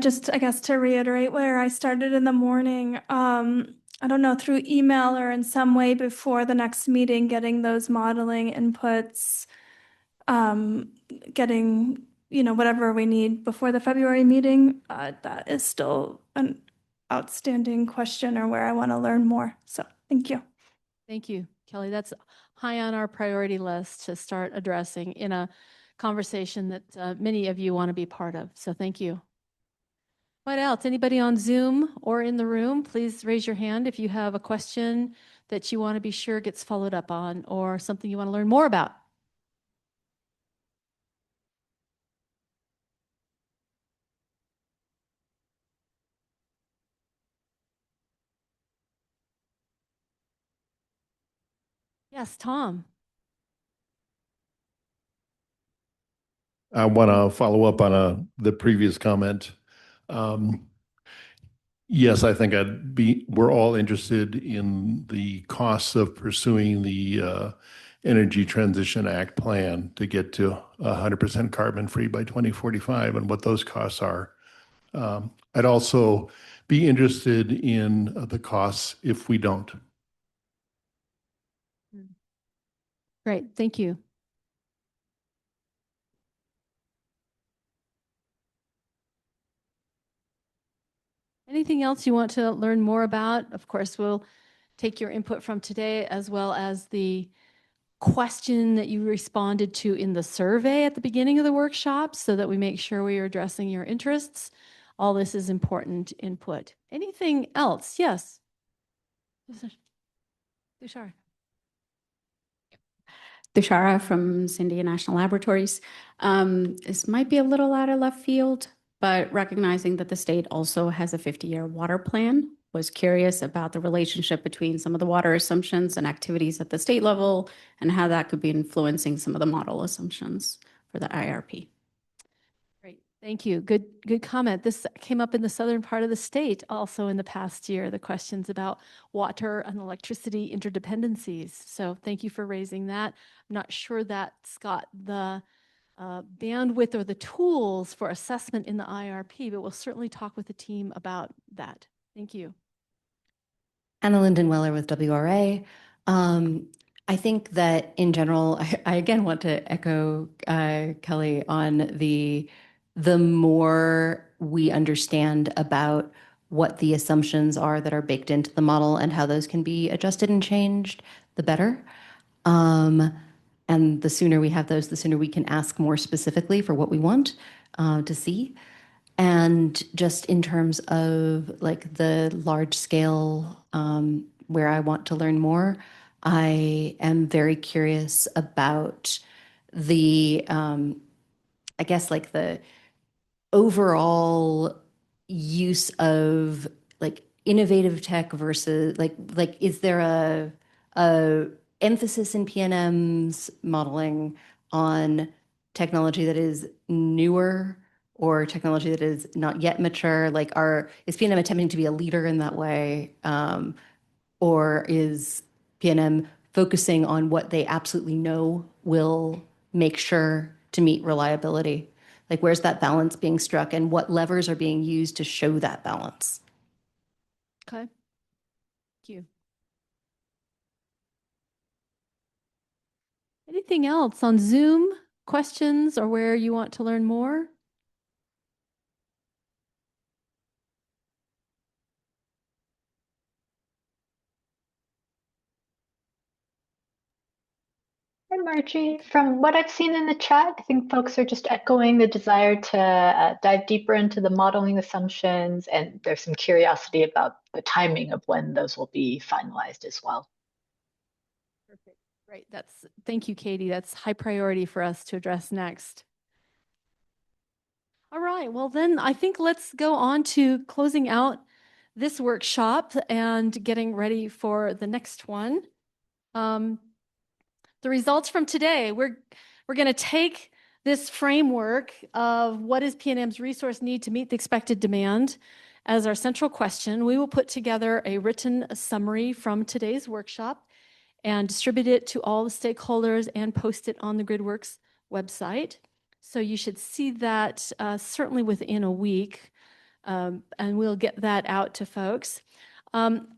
Just, I guess, to reiterate where I started in the morning, I don't know, through email or in some way before the next meeting, getting those modeling inputs, getting, whatever we need before the February meeting, that is still an outstanding question or where I want to learn more. So thank you. Thank you, Kelly. That's high on our priority list to start addressing in a conversation that many of you want to be part of. So thank you. What else? Anybody on Zoom or in the room, please raise your hand if you have a question that you want to be sure gets followed up on or something you want to learn more about. Yes, Tom. I want to follow up on the previous comment. Yes, I think we're all interested in the costs of pursuing the Energy Transition Act plan to get to 100% carbon free by 2045 and what those costs are. I'd also be interested in the costs if we don't. Great, thank you. Anything else you want to learn more about? Of course, we'll take your input from today as well as the question that you responded to in the survey at the beginning of the workshop so that we make sure we are addressing your interests. All this is important input. Anything else? Yes. Tushar. Tushara from Sandia National Laboratories. This might be a little out of left field, but recognizing that the state also has a 50-year water plan, was curious about the relationship between some of the water assumptions and activities at the state level and how that could be influencing some of the model assumptions for the IRP. Great, thank you. Good comment. This came up in the southern part of the state also in the past year, the questions about water and electricity interdependencies. So thank you for raising that. I'm not sure that's got the bandwidth or the tools for assessment in the IRP, but we'll certainly talk with the team about that. Thank you. Anna Linden Weller with WRA. I think that in general, I again want to echo Kelly on the more we understand about what the assumptions are that are baked into the model and how those can be adjusted and changed, the better. And the sooner we have those, the sooner we can ask more specifically for what we want to see. And just in terms of like the large scale where I want to learn more, I am very curious about the, I guess like the overall use of like innovative tech versus is there a emphasis in PNM's modeling on technology that is newer or technology that is not yet mature? Like, is PNM attempting to be a leader in that way, or is PNM focusing on what they absolutely know will make sure to meet reliability? Like, where's that balance being struck, and what levers are being used to show that balance? Okay. Thank you. Anything else on Zoom? Questions or where you want to learn more? Hi, Margie. From what I've seen in the chat, I think folks are just echoing the desire to dive deeper into the modeling assumptions, and there's some curiosity about the timing of when those will be finalized as well. Perfect. Great. Thank you, Katie. That's high priority for us to address next. All right. Well, then I think let's go on to closing out this workshop and getting ready for the next one. The results from today, we're going to take this framework of what is PNM's resource need to meet the expected demand as our central question. We will put together a written summary from today's workshop and distribute it to all the stakeholders and post it on the GridWorks website. So you should see that certainly within a week, and we'll get that out to folks.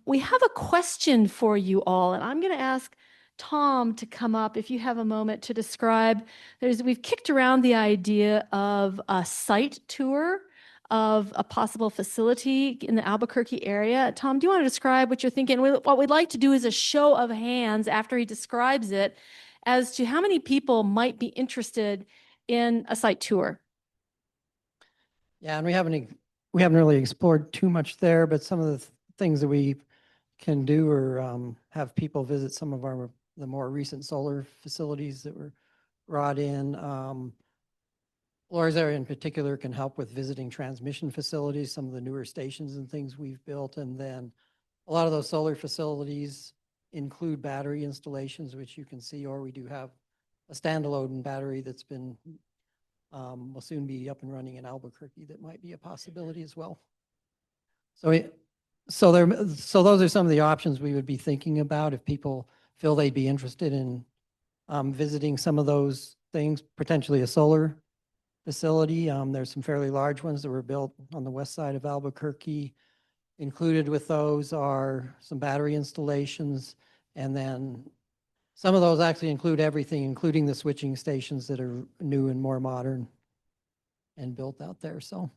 We have a question for you all, and I'm going to ask Tom to come up if you have a moment to describe. We've kicked around the idea of a site tour of a possible facility in the Albuquerque area. Tom, do you want to describe what you're thinking? What we'd like to do is a show of hands after he describes it as to how many people might be interested in a site tour. Yeah, and we haven't really explored too much there, but some of the things that we can do are have people visit some of the more recent solar facilities that were brought in. Laura's area in particular can help with visiting transmission facilities, some of the newer stations and things we've built. And then a lot of those solar facilities include battery installations, which you can see, or we do have a standalone battery that's been, will soon be up and running in Albuquerque that might be a possibility as well. So those are some of the options we would be thinking about if people feel they'd be interested in visiting some of those things, potentially a solar facility. There's some fairly large ones that were built on the west side of Albuquerque. Included with those are some battery installations, and then some of those actually include everything, including the switching stations that are new and more modern and built out there. So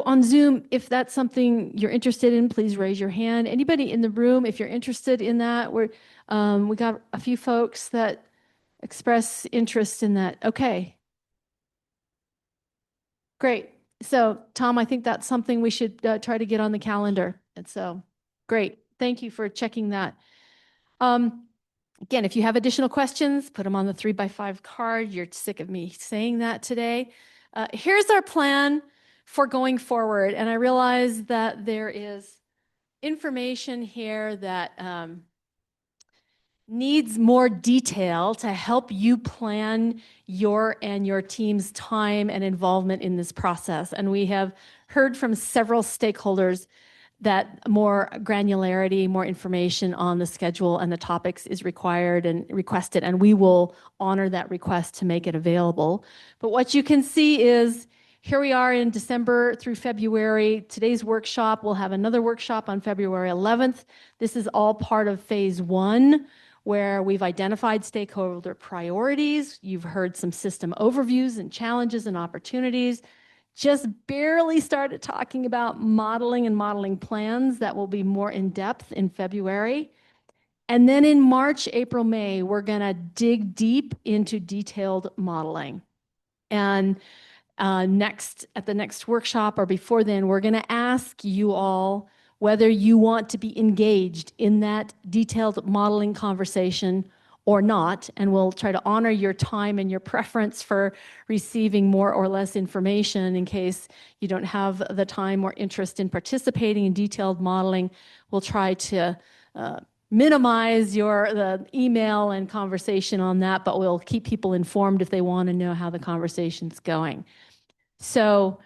on Zoom, if that's something you're interested in, please raise your hand. Anybody in the room, if you're interested in that, we got a few folks that express interest in that. Okay. Great. So Tom, I think that's something we should try to get on the calendar. And so great. Thank you for checking that. Again, if you have additional questions, put them on the 3x5 card. You're sick of me saying that today. Here's our plan for going forward. And I realize that there is information here that needs more detail to help you plan your and your team's time and involvement in this process. And we have heard from several stakeholders that more granularity, more information on the schedule and the topics is required and requested, and we will honor that request to make it available. But what you can see is here we are in December through February. Today's workshop, we'll have another workshop on February 11th. This is all part of phase 1, where we've identified stakeholder priorities. You've heard some system overviews and challenges and opportunities. Just barely started talking about modeling and modeling plans that will be more in depth in February. And then in March, April, May, we're gonna dig deep into detailed modeling. And at the next workshop or before then, we're gonna ask you all whether you want to be engaged in that detailed modeling conversation or not, and we'll try to honor your time and your preference for receiving more or less information. In case you don't have the time or interest in participating in detailed modeling, we'll try to minimize the email and conversation on that, but we'll keep people informed if they want to know how the conversation's going. So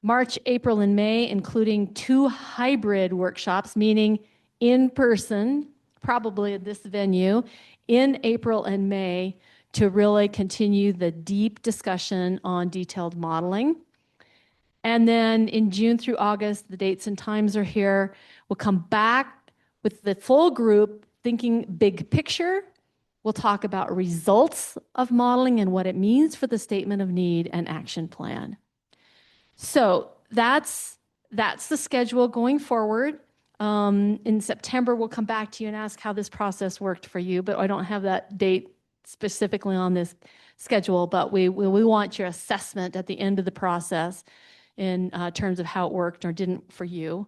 March, April, and May, including 2 hybrid workshops, meaning in person, probably at this venue, in April and May, to really continue the deep discussion on detailed modeling. And then in June through August, the dates and times are here. We'll come back with the full group thinking big picture. We'll talk about results of modeling and what it means for the statement of need and action plan. So that's the schedule going forward. In September, we'll come back to you and ask how this process worked for you, but I don't have that date specifically on this schedule, but we want your assessment at the end of the process in terms of how it worked or didn't for you.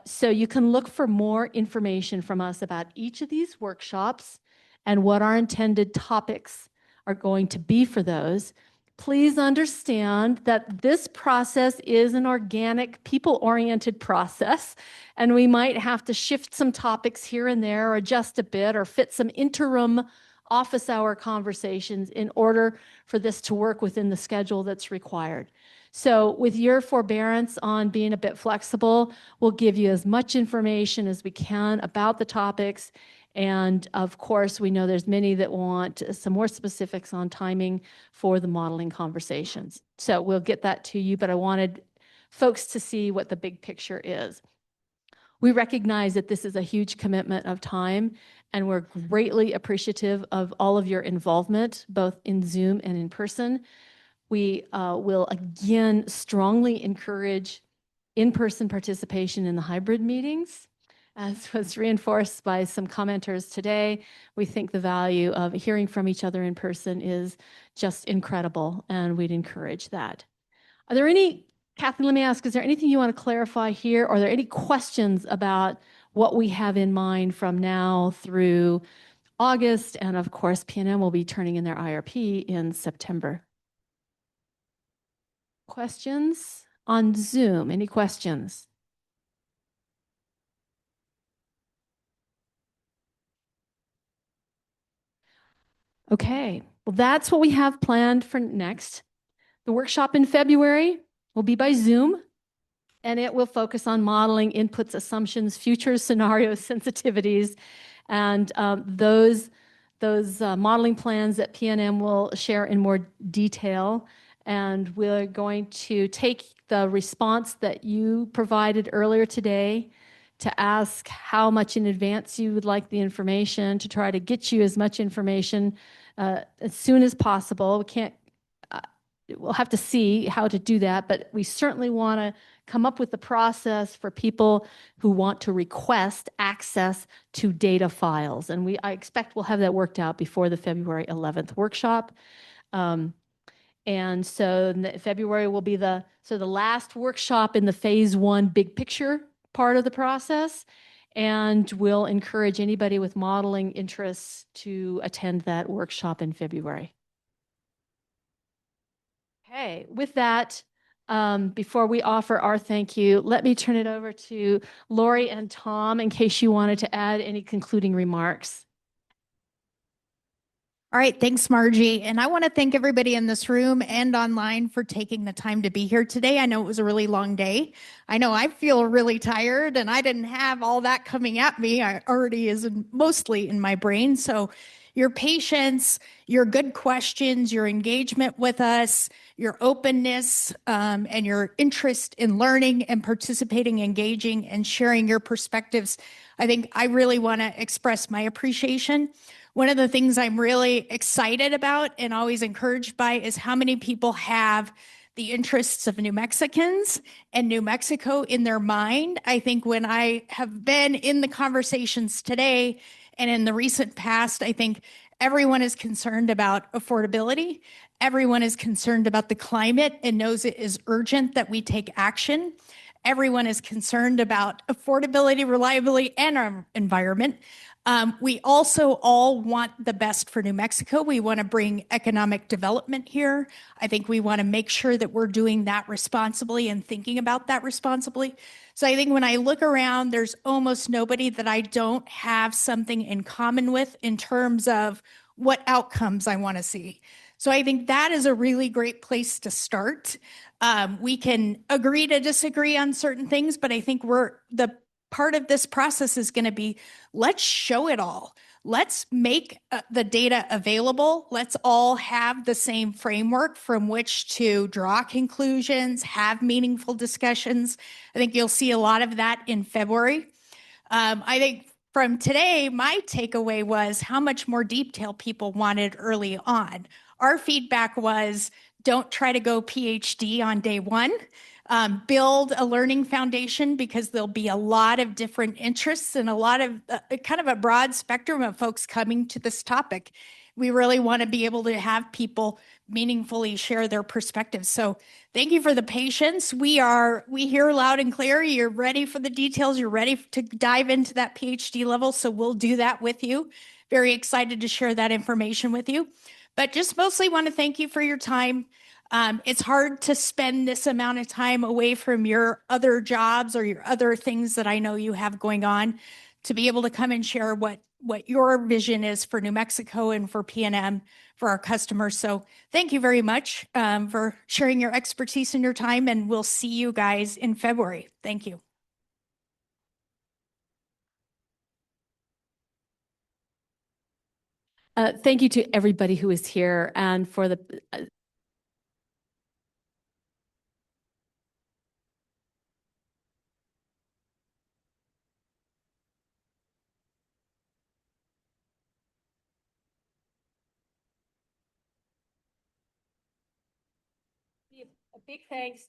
So you can look for more information from us about each of these workshops and what our intended topics are going to be for those. Please understand that this process is an organic, people-oriented process, and we might have to shift some topics here and there, or adjust a bit, or fit some interim office hour conversations in order for this to work within the schedule that's required. So with your forbearance on being a bit flexible, we'll give you as much information as we can about the topics. And of course, we know there's many that want some more specifics on timing for the modeling conversations. So we'll get that to you, but I wanted folks to see what the big picture is. We recognize that this is a huge commitment of time, and we're greatly appreciative of all of your involvement, both in Zoom and in person. We will again strongly encourage in-person participation in the hybrid meetings. As was reinforced by some commenters today, we think the value of hearing from each other in person is just incredible, and we'd encourage that. Are there any, Kathy, let me ask, is there anything you want to clarify here? Or are there any questions about what we have in mind from now through August? And of course, PNM will be turning in their IRP in September. Questions on Zoom? Any questions? Okay, well, that's what we have planned for next. The workshop in February will be by Zoom, and it will focus on modeling inputs, assumptions, future scenarios, sensitivities, and those modeling plans that PNM will share in more detail. And we're going to take the response that you provided earlier today to ask how much in advance you would like the information, to try to get you as much information as soon as possible. We can't, we'll have to see how to do that, but we certainly want to come up with the process for people who want to request access to data files. And I expect we'll have that worked out before the February 11th workshop. And so February will be the last workshop in the phase 1 big picture part of the process. And we'll encourage anybody with modeling interests to attend that workshop in February. Okay, with that, before we offer our thank you, let me turn it over to Lori and Tom in case you wanted to add any concluding remarks. All right, thanks, Margie. And I want to thank everybody in this room and online for taking the time to be here today. I know it was a really long day. I know I feel really tired, and I didn't have all that coming at me. I already is mostly in my brain. So your patience, your good questions, your engagement with us, your openness, and your interest in learning and participating, engaging, and sharing your perspectives, I think I really want to express my appreciation. One of the things I'm really excited about and always encouraged by is how many people have the interests of New Mexicans and New Mexico in their mind. I think when I have been in the conversations today and in the recent past, I think everyone is concerned about affordability. Everyone is concerned about the climate and knows it is urgent that we take action. Everyone is concerned about affordability, reliability, and our environment. We also all want the best for New Mexico. We want to bring economic development here. I think we want to make sure that we're doing that responsibly and thinking about that responsibly. So I think when I look around, there's almost nobody that I don't have something in common with in terms of what outcomes I want to see. So I think that is a really great place to start. We can agree to disagree on certain things, but I think the part of this process is going to be, let's show it all. Let's make the data available. Let's all have the same framework from which to draw conclusions, have meaningful discussions. I think you'll see a lot of that in February. I think from today, my takeaway was how much more detail people wanted early on. Our feedback was, don't try to go PhD on day one. Build a learning foundation, because there'll be a lot of different interests and a lot of kind of a broad spectrum of folks coming to this topic. We really want to be able to have people meaningfully share their perspectives. So thank you for the patience. We hear loud and clear. You're ready for the details. You're ready to dive into that PhD level. So we'll do that with you. Very excited to share that information with you. But just mostly want to thank you for your time. It's hard to spend this amount of time away from your other jobs or your other things that I know you have going on, to be able to come and share what your vision is for New Mexico and for PNM, for our customers. So thank you very much for sharing your expertise and your time, and we'll see you guys in February. Thank you. Thank you to everybody who is here and for the a big thanks